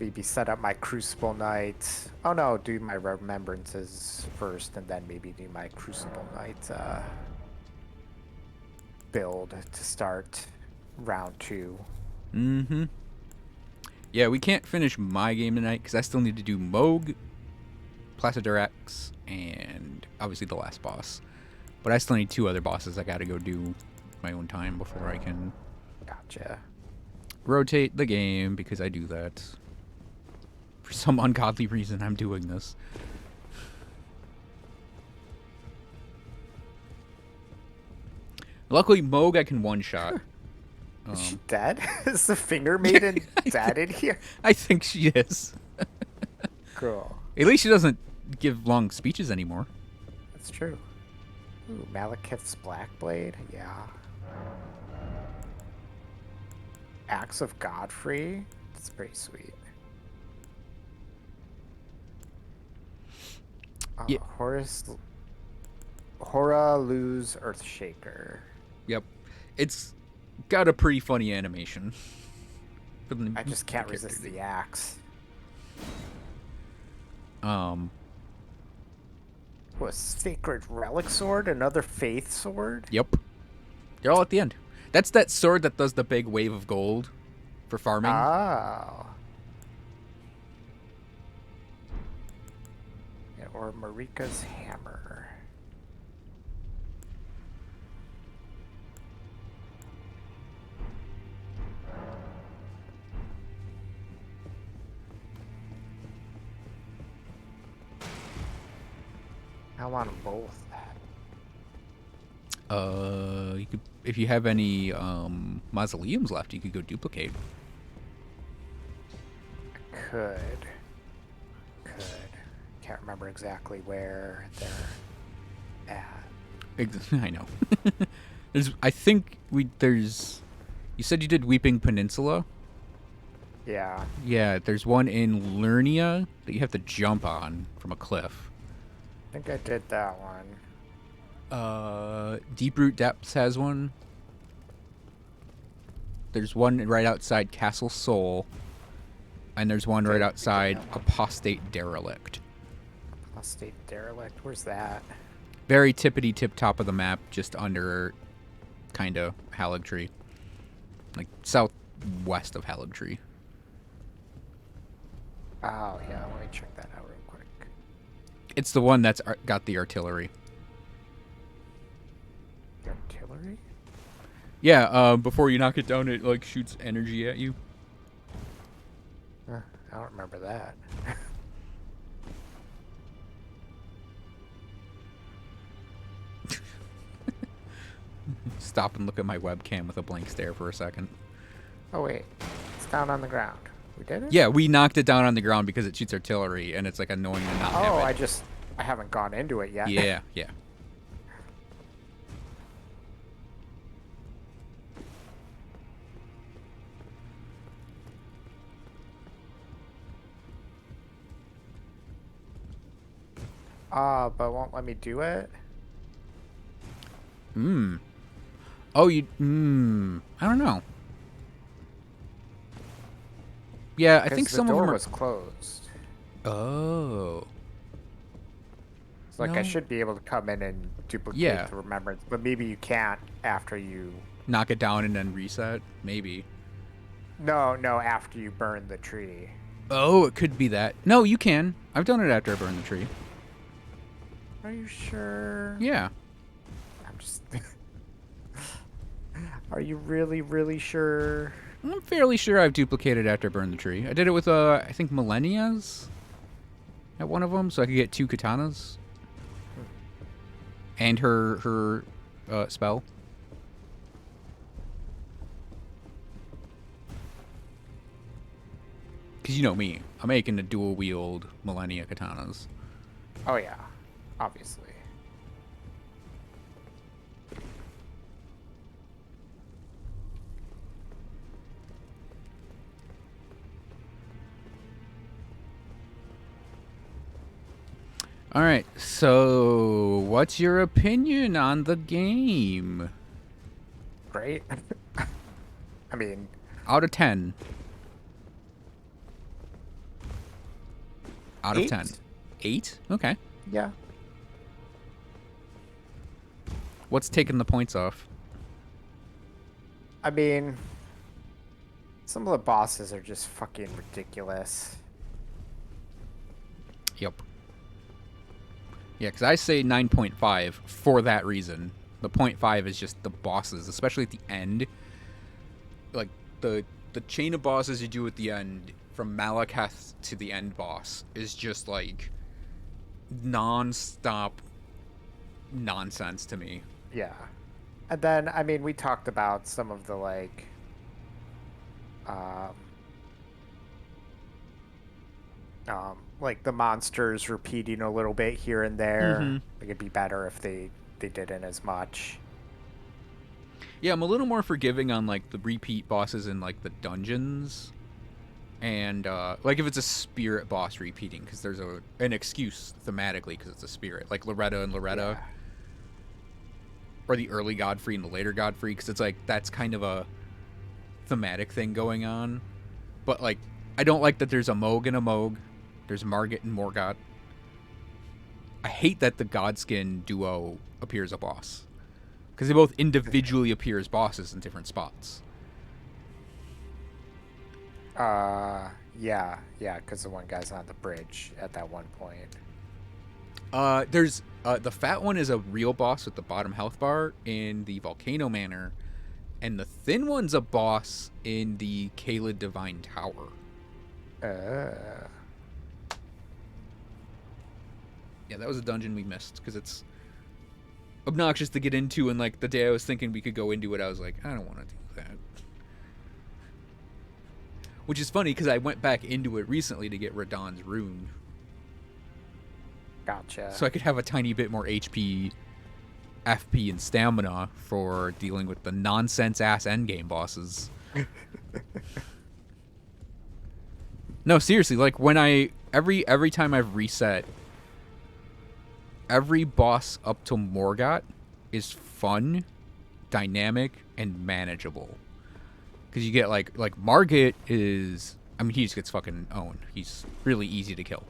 Speaker 2: maybe set up my Crucible Knight. Oh no, do my remembrances first and then maybe do my Crucible Knight build to start round 2.
Speaker 1: Mm-hmm. Yeah, we can't finish my game tonight because I still need to do Moog, Placidorex, and obviously the last boss. But I still need 2 other bosses I gotta go do my own time before I can
Speaker 2: Gotcha.
Speaker 1: rotate the game because I do that. For some ungodly reason, I'm doing this. Luckily, Moog I can one-shot.
Speaker 2: Is she dead? Is the finger maiden dead in here?
Speaker 1: I think she is.
Speaker 2: Cool.
Speaker 1: At least she doesn't give long speeches anymore.
Speaker 2: That's true. Ooh, Malekith's Blackblade? Yeah. Axe of Godfrey? That's pretty sweet.
Speaker 1: Yeah.
Speaker 2: Hora Luz Earthshaker.
Speaker 1: Yep. It's got a pretty funny animation.
Speaker 2: I just can't resist the axe. What, Sacred Relic Sword? Another Faith Sword?
Speaker 1: Yep. They're all at the end. That's that sword that does the big wave of gold for farming.
Speaker 2: Oh. Yeah, or Marika's Hammer. I want them both.
Speaker 1: You could, if you have any mausoleums left, you could go duplicate.
Speaker 2: Could. Can't remember exactly where they're at.
Speaker 1: I know. I think there's. You said you did Weeping Peninsula.
Speaker 2: Yeah.
Speaker 1: Yeah, there's one in Lernia that you have to jump on from a cliff.
Speaker 2: I think I did that one.
Speaker 1: Deeproot Depths has one. There's one right outside Castle Soul. And there's one right outside Apostate Derelict.
Speaker 2: Apostate Derelict, where's that?
Speaker 1: Very tippity tip top of the map, just under kinda Haligtree. Like southwest of Haligtree.
Speaker 2: Oh yeah, let me check that out real quick.
Speaker 1: It's the one that's got the artillery.
Speaker 2: The artillery?
Speaker 1: Yeah, before you knock it down, it like shoots energy at you.
Speaker 2: I don't remember that.
Speaker 1: Stop and look at my webcam with a blank stare for a second.
Speaker 2: Oh wait, it's down on the ground. We did it?
Speaker 1: Yeah, we knocked it down on the ground because it shoots artillery, and it's like annoying to not have
Speaker 2: Oh,
Speaker 1: it.
Speaker 2: I haven't gone into it yet.
Speaker 1: Yeah, yeah.
Speaker 2: But won't let me do it?
Speaker 1: Oh, I don't know. Yeah, I think
Speaker 2: the
Speaker 1: some of
Speaker 2: door
Speaker 1: them are...
Speaker 2: was closed.
Speaker 1: Oh.
Speaker 2: It's like
Speaker 1: No.
Speaker 2: I should be able to come in and duplicate the remembrance, but maybe you can't after you...
Speaker 1: Knock it down and then reset? Maybe.
Speaker 2: No, after you burn the tree.
Speaker 1: Oh, it could be that. No, you can. I've done it after I burned the tree.
Speaker 2: Are you sure?
Speaker 1: Yeah.
Speaker 2: I'm just. Are you really, really sure?
Speaker 1: I'm fairly sure I've duplicated after I burned the tree. I did it with, I think Millennia's at one of them, so I could get 2 katanas. And her spell. Because you know me. I'm making the dual-wield Millennia katanas.
Speaker 2: Oh yeah, obviously.
Speaker 1: Alright, so what's your opinion on the game?
Speaker 2: Great. I mean,
Speaker 1: Out of 10. Out of
Speaker 2: 8?
Speaker 1: 10. 8? Okay.
Speaker 2: Yeah.
Speaker 1: What's taking the points off?
Speaker 2: I mean, some of the bosses are just fucking ridiculous.
Speaker 1: Yep. Yeah, because I say 9.5 for that reason. The 0.5 is just the bosses, especially at the end. Like, the chain of bosses you do at the end, from Malekith to the end boss, is just, like, non-stop nonsense to me.
Speaker 2: Yeah. And then, I mean, we talked about some of the, like the monsters repeating a little bit here and there.
Speaker 1: Mhm.
Speaker 2: Like, it'd be better if they didn't as much.
Speaker 1: Yeah, I'm a little more forgiving on, like, the repeat bosses in, like, the dungeons. And, like, if it's a spirit boss repeating, because there's an excuse thematically, because it's a spirit. Like Loretta and Loretta.
Speaker 2: Yeah.
Speaker 1: Or the early Godfrey and the later Godfrey, because it's, like, that's kind of a thematic thing going on. But, like, I don't like that there's a Moog and a Moog. There's Margit and Morgott. I hate that the Godskin duo appear as a boss. Because they both individually appear as bosses in different spots.
Speaker 2: Yeah, because the one guy's on the bridge at that one point.
Speaker 1: There's the fat one is a real boss with the bottom health bar in the Volcano Manor, and the thin one's a boss in the Kayla Divine Tower. Yeah, that was a dungeon we missed because it's obnoxious to get into, and like the day I was thinking we could go into it, I was like, I don't want to do that. Which is funny because I went back into it recently to get Radahn's rune.
Speaker 2: Gotcha.
Speaker 1: So I could have a tiny bit more HP, FP, and stamina for dealing with the nonsense-ass endgame bosses. No, seriously, like when every time I've reset, every boss up to Morgott is fun, dynamic, and manageable. Because you get like Margit is, I mean, he just gets fucking owned. He's really easy to kill.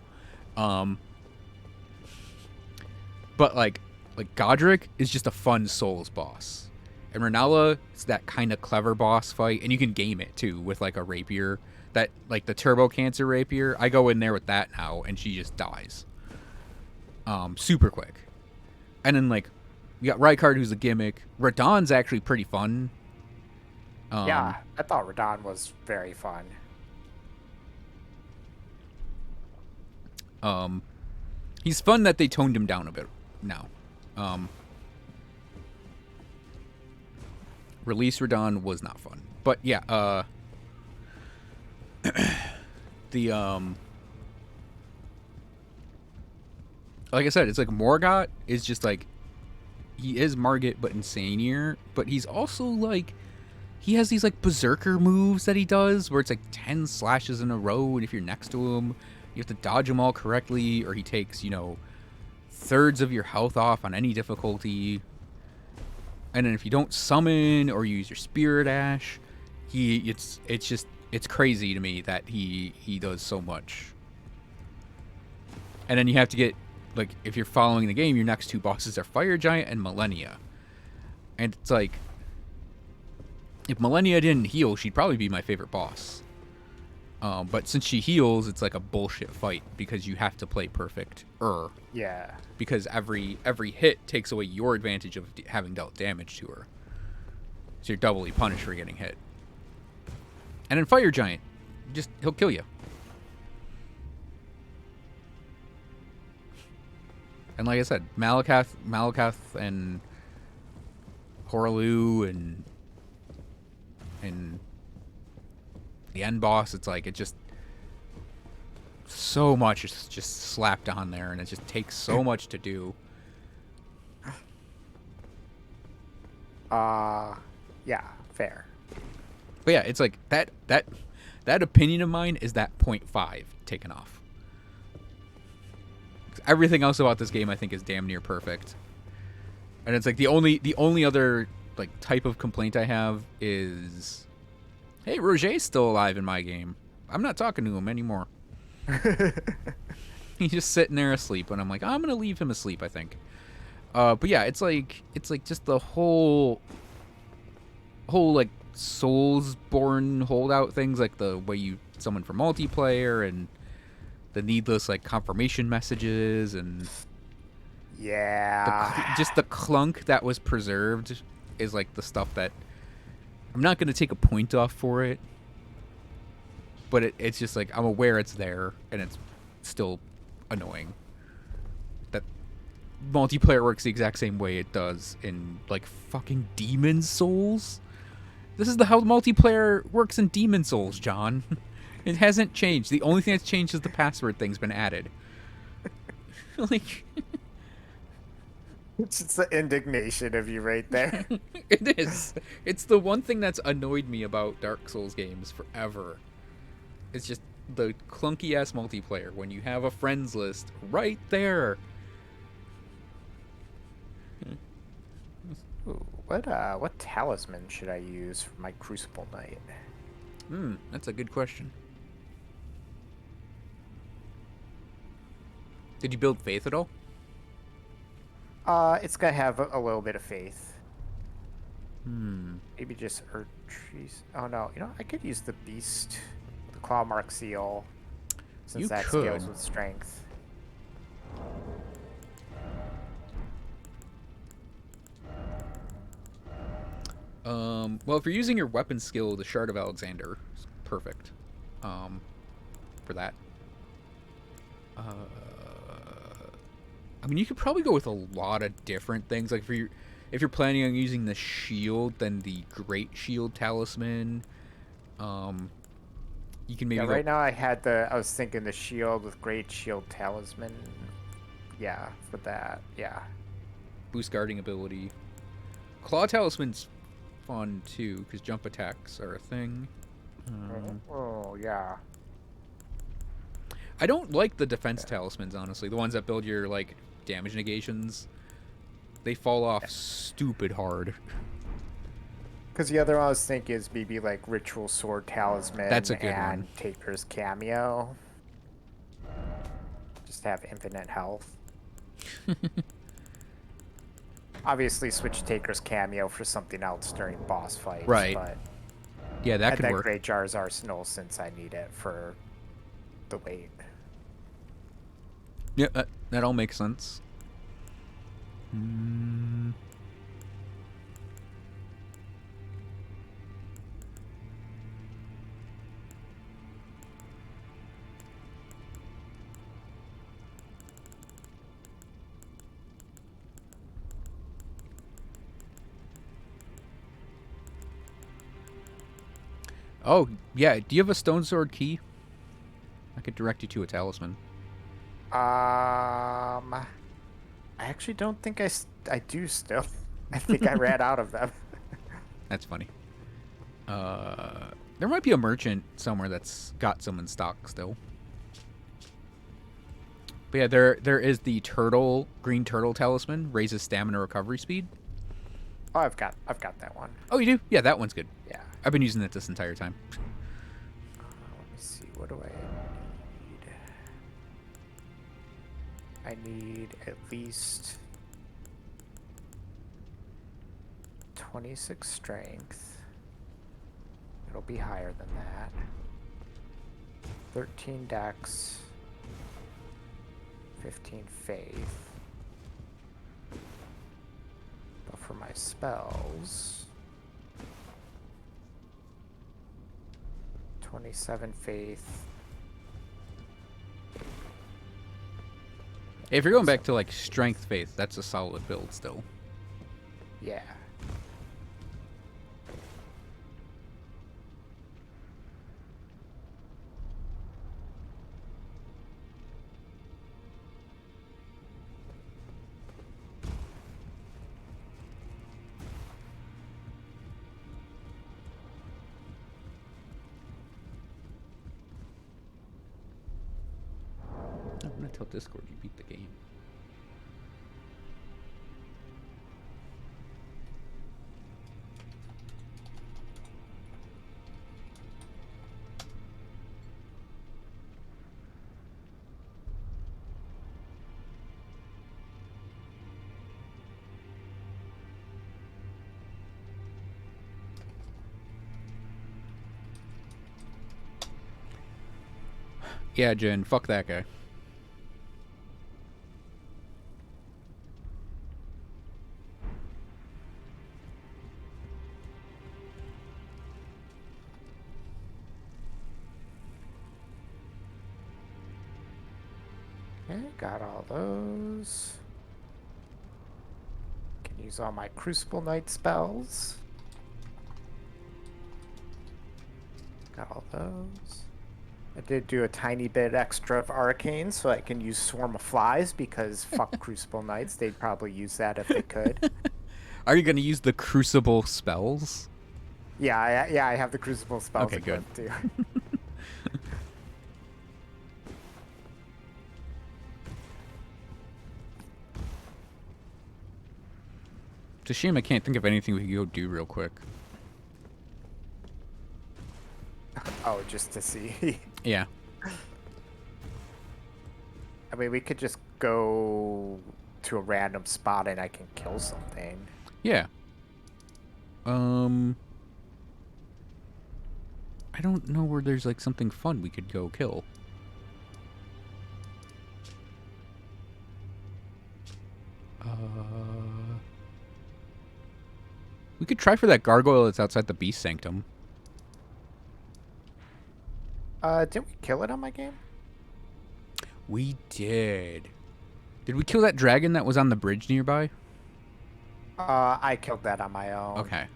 Speaker 1: But like Godric is just a fun Souls boss. And Renala is that kind of clever boss fight, and you can game it too with like a rapier. That like the Turbo Cancer rapier, I go in there with that now, and she just dies. Super quick. And then like you got Rykard, who's a gimmick. Radahn's actually pretty fun.
Speaker 2: Yeah, I thought Radahn was very fun.
Speaker 1: He's fun that they toned him down a bit now. Release Radahn was not fun. But yeah, the like I said, it's like Morgott is just like, he is Margit but insanier, but he's also like, he has these like berserker moves that he does where it's like 10 slashes in a row, and if you're next to him, you have to dodge them all correctly, or he takes, you know, thirds of your health off on any difficulty. And then if you don't summon or use your Spirit Ash, it's crazy to me that he does so much. And then you have to get, like, if you're following the game, your next two bosses are Fire Giant and Millennia. And it's like, if Millennia didn't heal, she'd probably be my favorite boss. But since she heals, it's like a bullshit fight because you have to play perfect.
Speaker 2: Yeah.
Speaker 1: Because every hit takes away your advantage of having dealt damage to her. So you're doubly punished for getting hit. And then Fire Giant, he'll kill you. And like I said, Malakath and Horaloo and the end boss, it's like it just so much is just slapped on there, and it just takes so much to do.
Speaker 2: Yeah, fair.
Speaker 1: But yeah, it's like that opinion of mine is that 0.5 taken off. Everything else about this game I think is damn near perfect. And it's like the only other like type of complaint I have is, hey, Roger's still alive in my game. I'm not talking to him anymore. He's just sitting there asleep, and I'm like, I'm gonna leave him asleep, I think. But yeah, it's like just the whole like Soulsborne holdout things, like the way you summon for multiplayer and the needless like confirmation messages and
Speaker 2: yeah,
Speaker 1: just the clunk that was preserved is like the stuff that I'm not gonna take a point off for it, but it's just like I'm aware it's there and it's still annoying. That multiplayer works the exact same way it does in like fucking Demon Souls. This is how multiplayer works in Demon Souls, John. It hasn't changed. The only thing that's changed is the password thing's been added. Like,
Speaker 2: it's just the indignation of you right there.
Speaker 1: it is. It's the one thing that's annoyed me about Dark Souls games forever. It's just the clunky ass multiplayer when you have a friends list right there.
Speaker 2: Ooh, what talisman should I use for my Crucible Knight?
Speaker 1: That's a good question. Did you build Faith at all?
Speaker 2: It's gonna have a little bit of faith. Maybe just Earth Trees. Oh no, I could use the Beast, the Claw Mark Seal, since
Speaker 1: You
Speaker 2: that
Speaker 1: could.
Speaker 2: scales with strength.
Speaker 1: Well, if you're using your weapon skill, the Shard of Alexander is perfect. For that. I mean, you could probably go with a lot of different things. Like if you're planning on using the shield, then the Great Shield Talisman. You can maybe
Speaker 2: Yeah, right now I was thinking the shield with Great Shield Talisman. Yeah, for that. Yeah.
Speaker 1: boost guarding ability. Claw Talisman's fun too, because jump attacks are a thing.
Speaker 2: Oh yeah.
Speaker 1: I don't like the defense talismans, honestly. The ones that build your like damage negations. They fall off stupid hard.
Speaker 2: Because the other one I was thinking is maybe like Ritual Sword Talisman.
Speaker 1: That's a good
Speaker 2: and
Speaker 1: one.
Speaker 2: Taker's Cameo. Just have infinite health. Obviously, switch Taker's Cameo for something else during boss fights.
Speaker 1: Right.
Speaker 2: But
Speaker 1: Yeah, that
Speaker 2: at
Speaker 1: could
Speaker 2: that
Speaker 1: work.
Speaker 2: Great Jar's Arsenal since I need it for the weight.
Speaker 1: Yeah, that all makes sense. Oh, yeah. Do you have a stone sword key? I could direct you to a talisman.
Speaker 2: I actually don't think I do still. I think I ran out of them.
Speaker 1: That's funny. There might be a merchant somewhere that's got some in stock still. But yeah, there is the green turtle talisman, raises stamina recovery speed.
Speaker 2: Oh, I've got that one.
Speaker 1: Oh, you do? Yeah, that one's good.
Speaker 2: Yeah.
Speaker 1: I've been using it this entire time.
Speaker 2: Let me see. What do I need? I need at least 26 strength. It'll be higher than that. 13 dex, 15 faith. But for my spells, 27 faith.
Speaker 1: If you're going back to like strength faith, that's a solid build still.
Speaker 2: Yeah.
Speaker 1: I'm gonna tell Discord you beat the game. Yeah, Jen, fuck that guy.
Speaker 2: Okay, got all those. Can use all my Crucible Knight spells. Got all those. I did do a tiny bit extra of Arcane so I can use Swarm of Flies because fuck Crucible Knights. They'd probably use that if they could.
Speaker 1: Are you gonna use the Crucible spells?
Speaker 2: Yeah, I have the Crucible spells
Speaker 1: Okay, good.
Speaker 2: equipped too.
Speaker 1: It's a shame I can't think of anything we could go do real quick.
Speaker 2: Oh, just to see.
Speaker 1: Yeah.
Speaker 2: I mean, we could just go to a random spot and I can kill something.
Speaker 1: Yeah. I don't know where there's like something fun we could go kill. We could try for that gargoyle that's outside the Beast Sanctum.
Speaker 2: Didn't we kill it on my game?
Speaker 1: We did. Did we kill that dragon that was on the bridge nearby?
Speaker 2: I killed that on my own.
Speaker 1: Okay.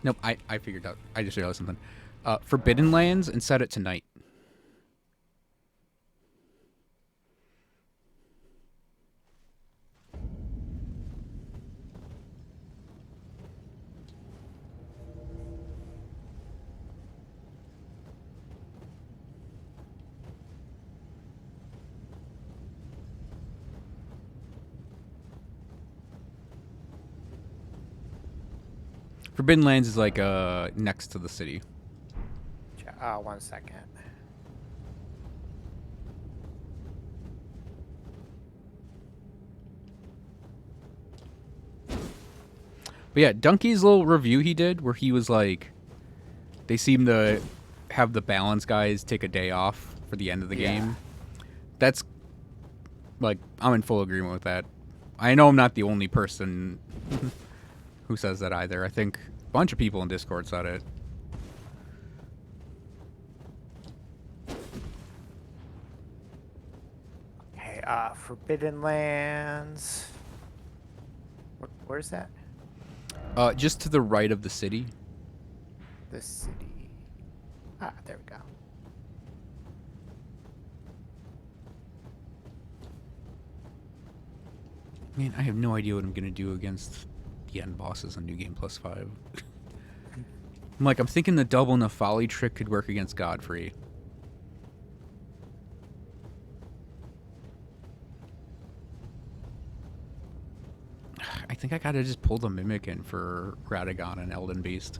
Speaker 1: Nope, I figured out. I just realized something. Forbidden Lands and set it to night. Forbidden Lands is like next to the city.
Speaker 2: 1 second.
Speaker 1: But yeah, Donkey's little review he did where he was like, they seem to have the balance guys take a day off for the end of the game. That's like, I'm in full agreement with that. I know I'm not the only person who says that either. I think a bunch of people in Discord said it.
Speaker 2: Okay, Forbidden Lands. Where's that?
Speaker 1: Just to the right of the city.
Speaker 2: The city. Ah, there we go.
Speaker 1: Man, I have no idea what I'm gonna do against the end bosses on New Game Plus 5. I'm thinking the double and the folly trick could work against Godfrey. I think I gotta just pull the Mimic in for Radagon and Elden Beast.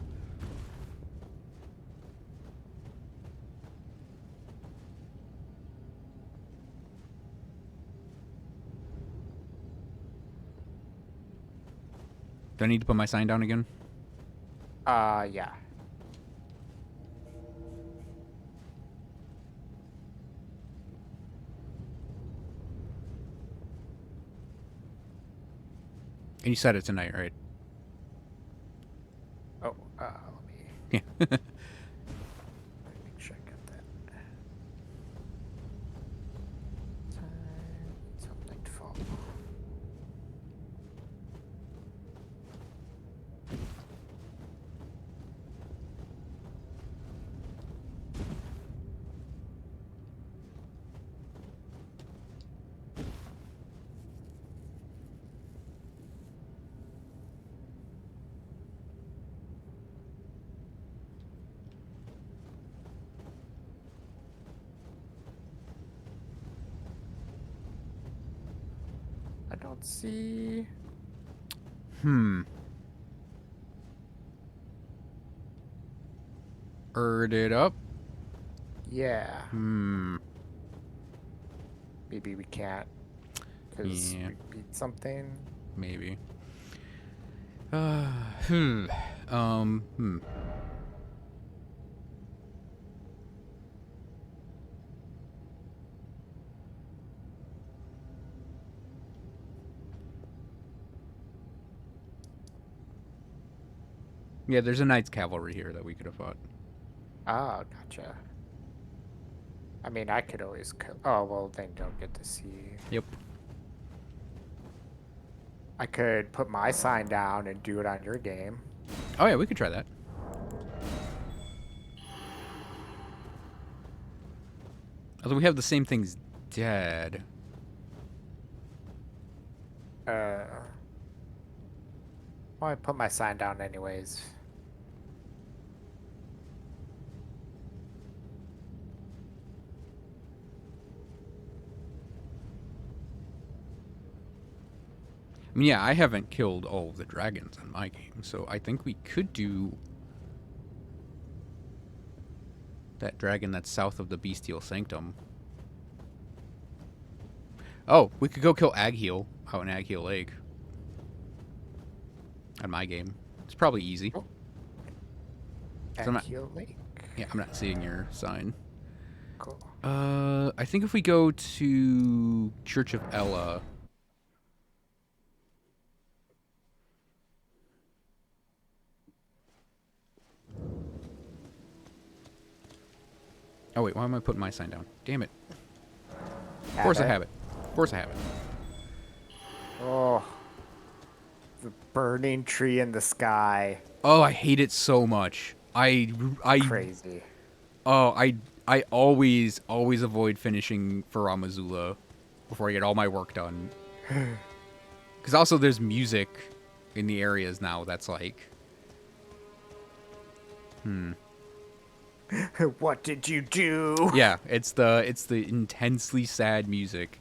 Speaker 1: Do I need to put my sign down again?
Speaker 2: Yeah.
Speaker 1: And you said it tonight, right?
Speaker 2: Oh, let me
Speaker 1: Yeah.
Speaker 2: make sure I got that. Time till nightfall. I don't see.
Speaker 1: Erd it up.
Speaker 2: Yeah. Maybe we can't. Because
Speaker 1: Yeah.
Speaker 2: we beat something.
Speaker 1: Maybe. Hmm. Yeah, there's a Knight's Cavalry here that we could have fought.
Speaker 2: Ah, gotcha. I mean, I could always kill. Oh, well, then don't get to see.
Speaker 1: Yep.
Speaker 2: I could put my sign down and do it on your game.
Speaker 1: Oh yeah, we could try that. Although we have the same things dead.
Speaker 2: Well, I put my sign down anyways.
Speaker 1: I mean, yeah, I haven't killed all of the dragons in my game, so I think we could do that dragon that's south of the Bestial Sanctum. Oh, we could go kill Agheel out in Agheel Lake. On my game. It's probably easy.
Speaker 2: Oh.
Speaker 1: I'm not-
Speaker 2: Heel Lake.
Speaker 1: Yeah, I'm not seeing your sign.
Speaker 2: Cool.
Speaker 1: I think if we go to Church of Ella. Oh wait, why am I putting my sign down? Damn it. Of course I have it. Of course I have it.
Speaker 2: Oh. The burning tree in the sky.
Speaker 1: Oh, I hate it so much.
Speaker 2: Crazy.
Speaker 1: Oh, I always avoid finishing Faramazula before I get all my work done. Because also there's music in the areas now that's like,
Speaker 2: What did you do?
Speaker 1: yeah, it's the intensely sad music.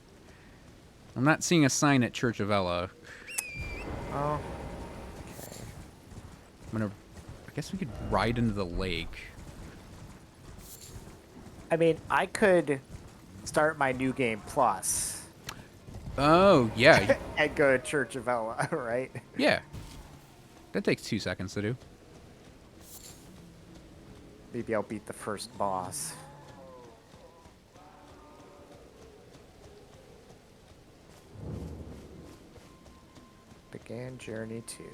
Speaker 1: I'm not seeing a sign at Church of Ella.
Speaker 2: Oh.
Speaker 1: I guess we could ride into the lake.
Speaker 2: I mean, I could start my new game plus
Speaker 1: Oh, yeah.
Speaker 2: and go to Church of Ella, right?
Speaker 1: Yeah. That takes 2 seconds to do.
Speaker 2: Maybe I'll beat the first boss. Began Journey 2.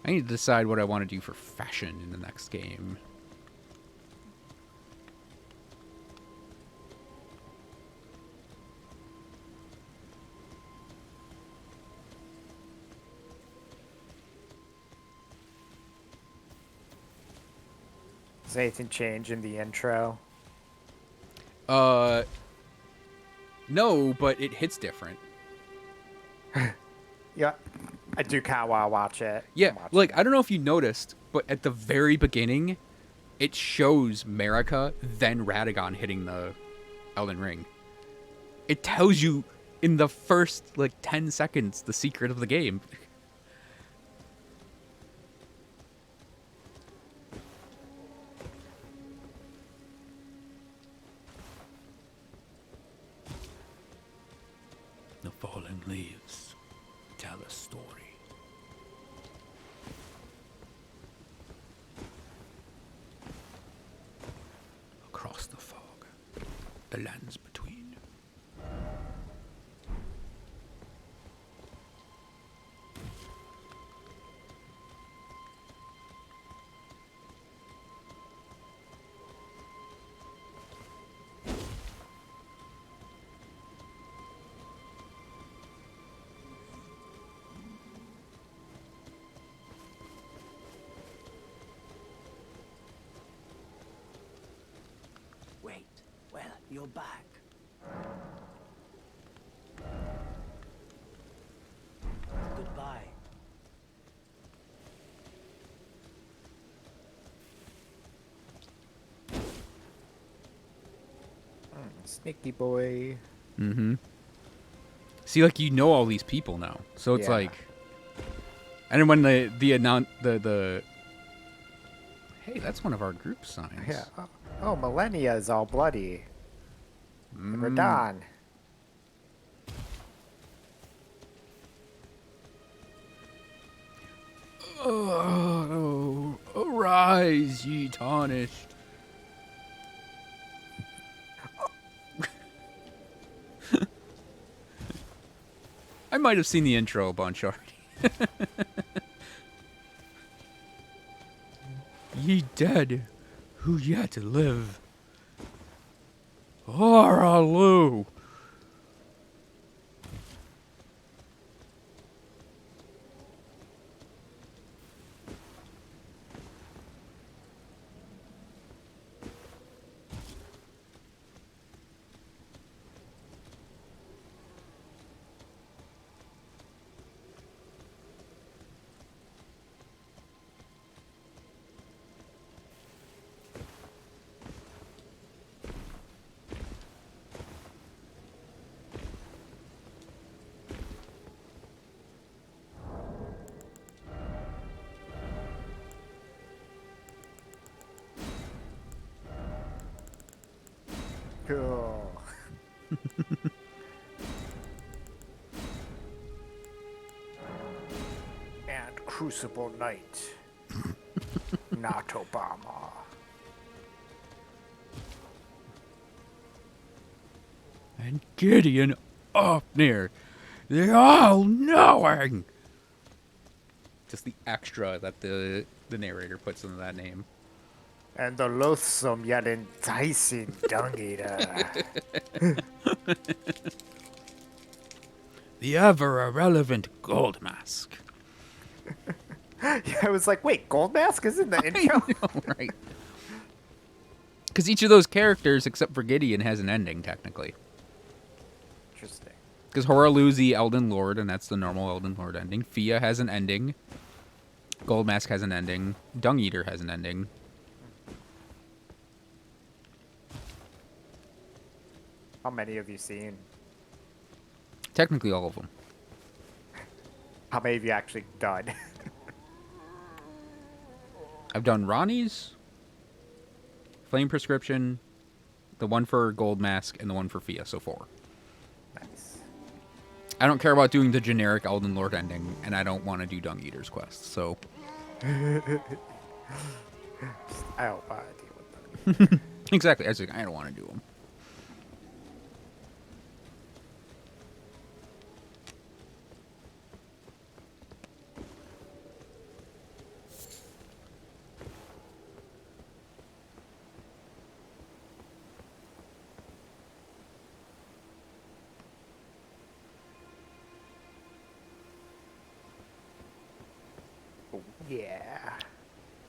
Speaker 1: I need to decide what I want to do for fashion in the next game.
Speaker 2: Does anything change in the intro?
Speaker 1: No, but it hits different.
Speaker 2: Yeah, I do kind of want to watch it.
Speaker 1: Yeah,
Speaker 2: Watch
Speaker 1: like,
Speaker 2: it.
Speaker 1: I don't know if you noticed, but at the very beginning, it shows Marika, then Radagon hitting the Elden Ring. It tells you in the first, 10 seconds the secret of the game. lives to tell a story. Across the fog, the lands between.
Speaker 6: Wait, well, you're back. Goodbye.
Speaker 2: Sneaky boy.
Speaker 1: Mm-hmm. See, like, you know all these people now, so it's
Speaker 2: Yeah.
Speaker 1: like, and then when the hey, that's one of our group signs.
Speaker 2: Yeah. Oh, Millennia is all bloody. And Radon.
Speaker 1: Oh, arise, ye tarnished. I might have seen the intro a bunch already. Ye dead, who yet live. Oraloo.
Speaker 2: Cool. And Crucible Knight. Not Obama.
Speaker 1: And Gideon up near the all-knowing. Just the extra that the narrator puts into that name.
Speaker 2: And the loathsome yet enticing Dung Eater.
Speaker 1: The ever-irrelevant Gold Mask.
Speaker 2: Yeah, I was like, wait, Gold Mask is in the intro?
Speaker 1: Right. Because each of those characters, except for Gideon, has an ending, technically.
Speaker 2: Interesting.
Speaker 1: Because Horalu's the Elden Lord, and that's the normal Elden Lord ending. Fia has an ending. Gold Mask has an ending. Dung Eater has an ending.
Speaker 2: How many have you seen?
Speaker 1: Technically all of them.
Speaker 2: How many have you actually done?
Speaker 1: I've done Ronnie's, Flame Prescription, the one for Gold Mask, and the one for Fia, so 4.
Speaker 2: Nice.
Speaker 1: I don't care about doing the generic Elden Lord ending, and I don't want to do Dung Eater's quest, so...
Speaker 2: I don't want to deal with them.
Speaker 1: Exactly, I was like, I don't want to do them.
Speaker 2: Yeah.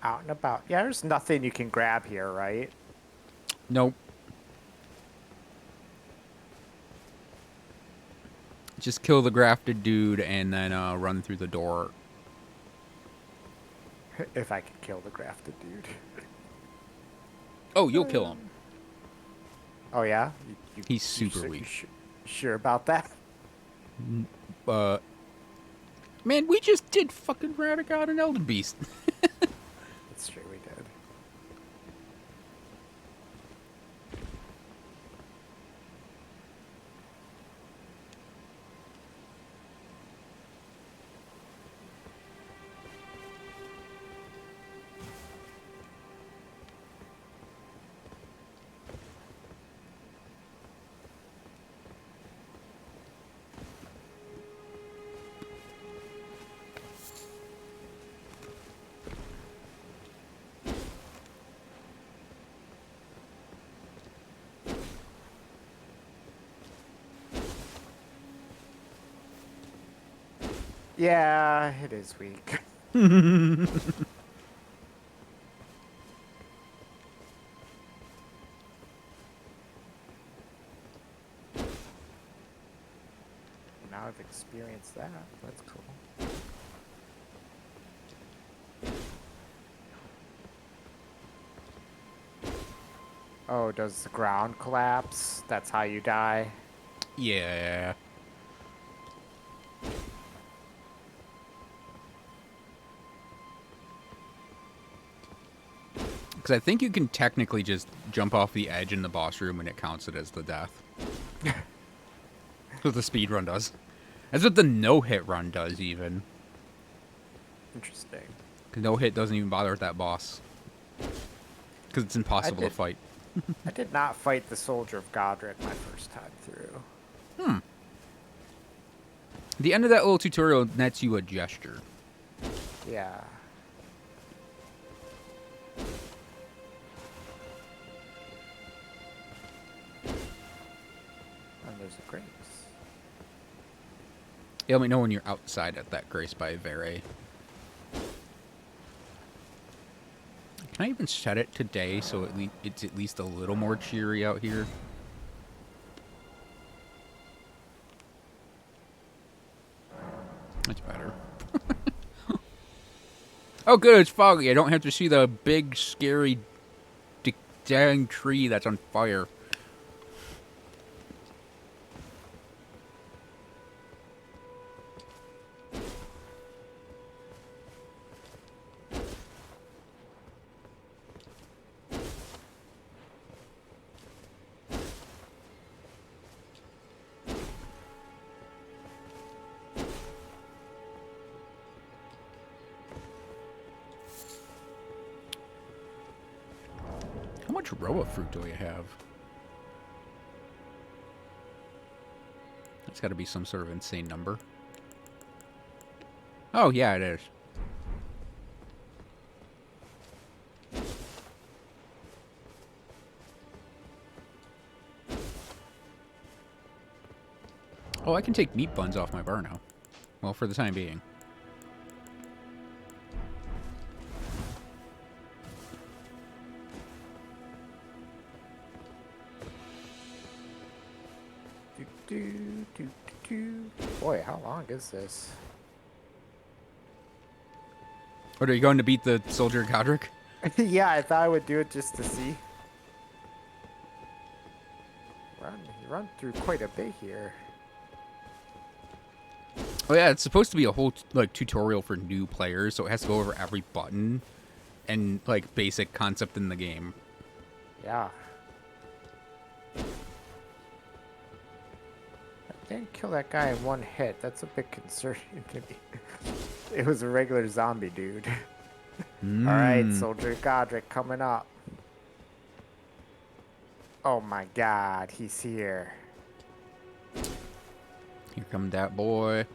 Speaker 2: Out and about. Yeah, there's nothing you can grab here, right?
Speaker 1: Nope. Just kill the grafted dude and then run through the door.
Speaker 2: If I could kill the grafted dude.
Speaker 1: Oh, you'll kill him.
Speaker 2: Oh, yeah?
Speaker 1: He's super weak.
Speaker 2: Sure about that?
Speaker 1: Man, we just did fucking Radagon and Elden Beast.
Speaker 2: That's true, we did. Yeah, it is weak. Now I've experienced that. That's cool. Oh, does the ground collapse? That's how you die?
Speaker 1: Yeah. Because I think you can technically just jump off the edge in the boss room and it counts it as the death. That's what the speed run does. That's what the no-hit run does, even.
Speaker 2: Interesting.
Speaker 1: Because no-hit doesn't even bother with that boss. Because it's impossible to fight.
Speaker 2: I did not fight the Soldier of Godric my first time through.
Speaker 1: The end of that little tutorial nets you a gesture.
Speaker 2: Yeah. And there's a grace.
Speaker 1: Yeah, let me know when you're outside at that grace by Vere. Can I even set it today so it's at least a little more cheery out here? That's better. Oh, good, it's foggy. I don't have to see the big, scary, dang tree that's on fire. How much Roa fruit do I have? That's got to be some sort of insane number. Oh, yeah, it is. Oh, I can take meat buns off my bar now. Well, for the time being.
Speaker 2: Boy, how long is this?
Speaker 1: What, are you going to beat the Soldier of Godric?
Speaker 2: Yeah, I thought I would do it just to see. You run through quite a bit here.
Speaker 1: Oh yeah, it's supposed to be a whole like tutorial for new players, so it has to go over every button and like basic concept in the game.
Speaker 2: Yeah. I didn't kill that guy in one hit. That's a bit concerning to me. It was a regular zombie dude. Alright, Soldier of Godric coming up. Oh my god, he's here.
Speaker 1: Here come that boy.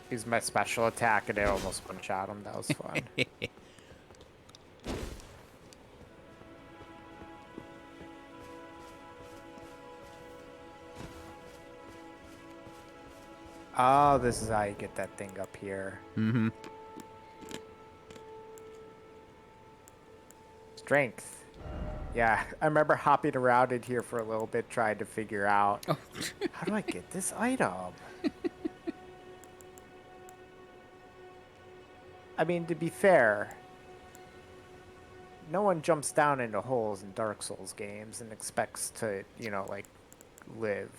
Speaker 2: Use my special attack and it almost one-shot him. That was fun. Oh, this is how you get that thing up here.
Speaker 1: Mm-hmm.
Speaker 2: Strength. Yeah, I remember hopping around in here for a little bit trying to figure out how do I get this item? I mean, to be fair, no one jumps down into holes in Dark Souls games and expects to, you know, like, live.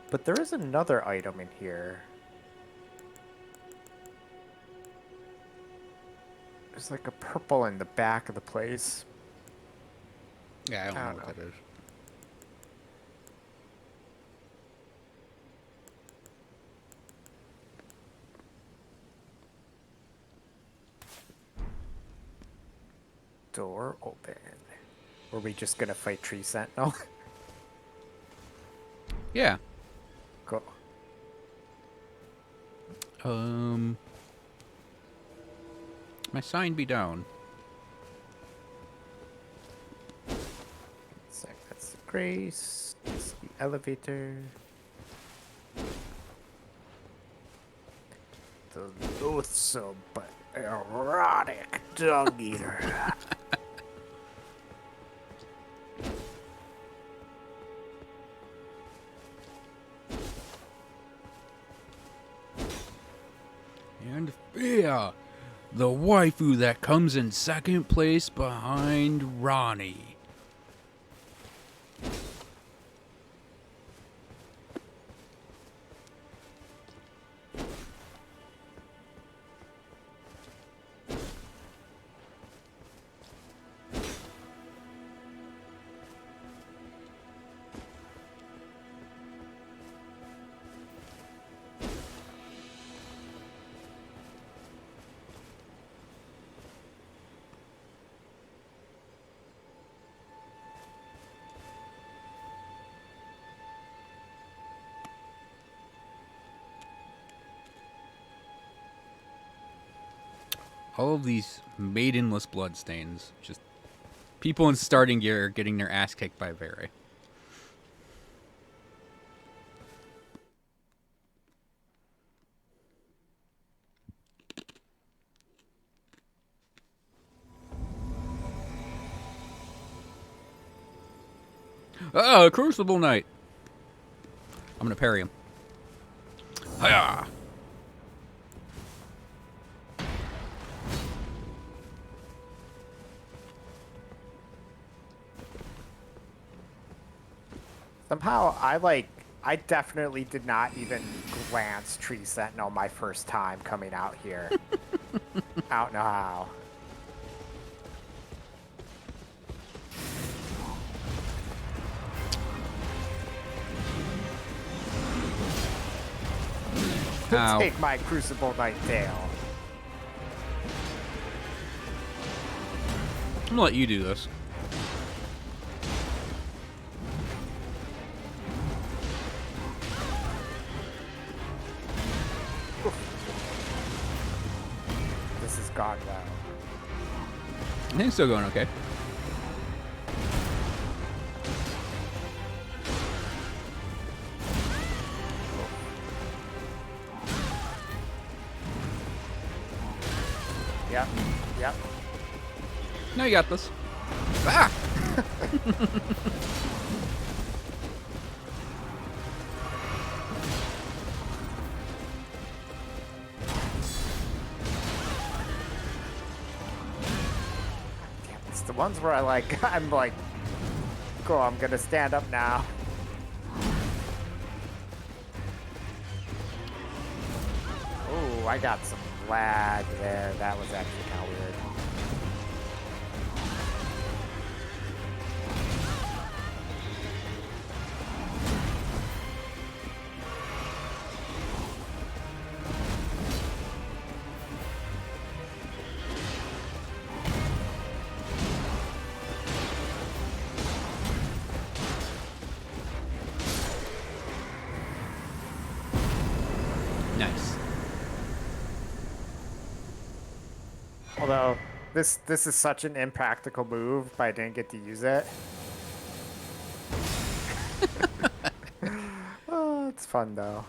Speaker 2: But there is another item in here. There's like a purple in the back of the place.
Speaker 1: Yeah, I don't know
Speaker 2: know.
Speaker 1: what that is.
Speaker 2: Door open. Were we just gonna fight Tree Sentinel?
Speaker 1: Yeah.
Speaker 2: Cool.
Speaker 1: My sign be down.
Speaker 2: That's Grace. It's the elevator. The loathsome but erotic dung eater.
Speaker 1: And Fia, the waifu that comes in second place behind Ronnie. All of these maidenless bloodstains. Just people in starting gear getting their ass kicked by Vere. Oh, Crucible Knight. I'm gonna parry him. Hiya!
Speaker 2: Somehow, I definitely did not even glance Tree Sentinel my first time coming out here. I don't know how.
Speaker 1: Ow.
Speaker 2: Take my Crucible Knight tail.
Speaker 1: I'm gonna let you do this.
Speaker 2: This is gone well.
Speaker 1: I think it's still going okay.
Speaker 2: Yep, yep.
Speaker 1: No, you got this. Ah!
Speaker 2: Damn, it's the ones where I'm like, cool, I'm gonna stand up now. Oh, I got some lag there. That was actually kind of weird.
Speaker 1: Nice.
Speaker 2: Although this is such an impractical move, but I didn't get to use it. Oh, it's fun though.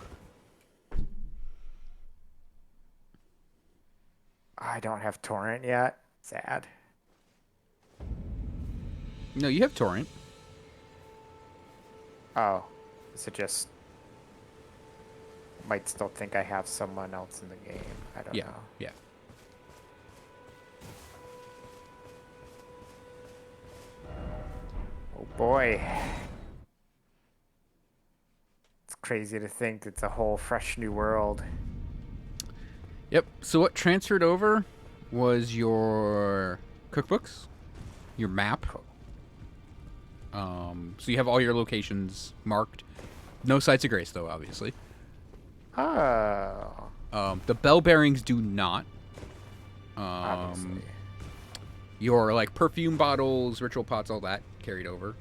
Speaker 2: I don't have torrent yet. Sad.
Speaker 1: No, you have torrent.
Speaker 2: Oh, is it just might still think I have someone else in the game? I don't
Speaker 1: Yeah,
Speaker 2: know.
Speaker 1: yeah.
Speaker 2: Oh boy. It's crazy to think it's a whole fresh new world.
Speaker 1: Yep. So what transferred over was your cookbooks, your map. So you have all your locations marked. No sites of grace, though, obviously.
Speaker 2: Oh.
Speaker 1: The bell bearings do not.
Speaker 2: Obviously.
Speaker 1: Your like perfume bottles, ritual pots, all that carried over.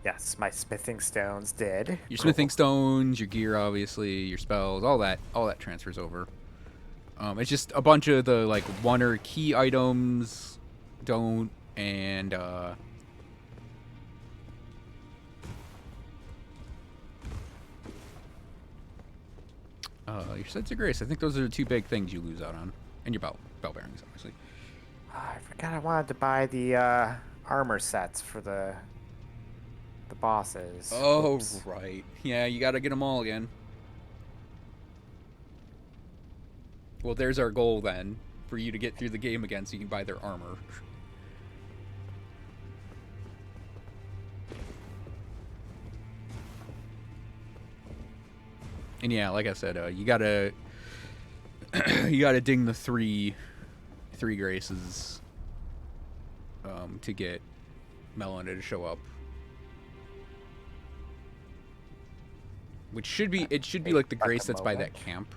Speaker 2: Yes, my smithing stones did.
Speaker 1: Your smithing stones, your gear, obviously, your spells, all that transfers over. It's just a bunch of the like one or key items don't, and Your sets of grace. I think those are the two big things you lose out on. And your bell bearings, obviously.
Speaker 2: I forgot I wanted to buy the armor sets for the bosses.
Speaker 1: Oh,
Speaker 2: Oops.
Speaker 1: right. Yeah, you gotta get them all again. Well, there's our goal then, for you to get through the game again so you can buy their armor. And yeah, like I said, you gotta you gotta ding the three graces to get Melina to show up. Which should be like the grace that's by that camp.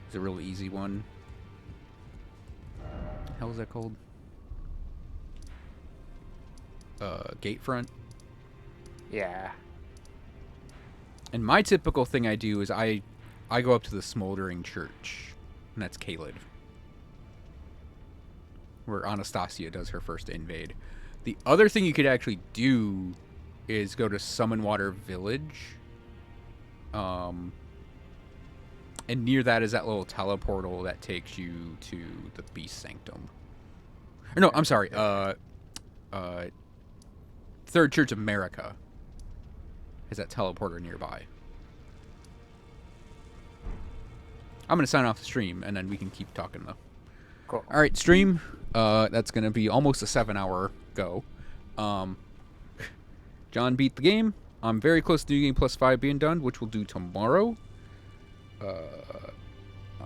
Speaker 1: It's a real easy one. What the hell is that called? Gatefront.
Speaker 2: Yeah.
Speaker 1: And my typical thing I do is I go up to the Smoldering Church, and that's Caelid, where Anastasia does her first invade. The other thing you could actually do is go to Summonwater Village. And near that is that little teleportal that takes you to the Beast Sanctum. Or no, I'm sorry. Third Church of America has that teleporter nearby. I'm going to sign off the stream, and then we can keep talking, though.
Speaker 2: Cool.
Speaker 1: All right, stream. That's going to be almost a 7-hour go. John beat the game. I'm very close to New Game Plus 5 being done, which we'll do tomorrow.
Speaker 2: Die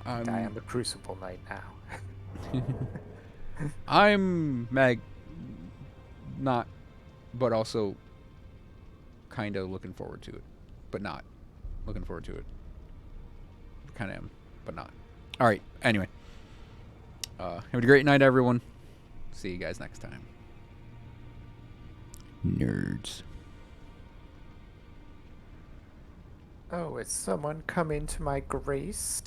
Speaker 2: on the Crucible night now.
Speaker 1: I'm not, but also kind of looking forward to it, but not looking forward to it. Kind of am, but not. All right. Anyway, have a great night, everyone. See you guys next time. Nerds.
Speaker 2: Oh, is someone coming to my grace?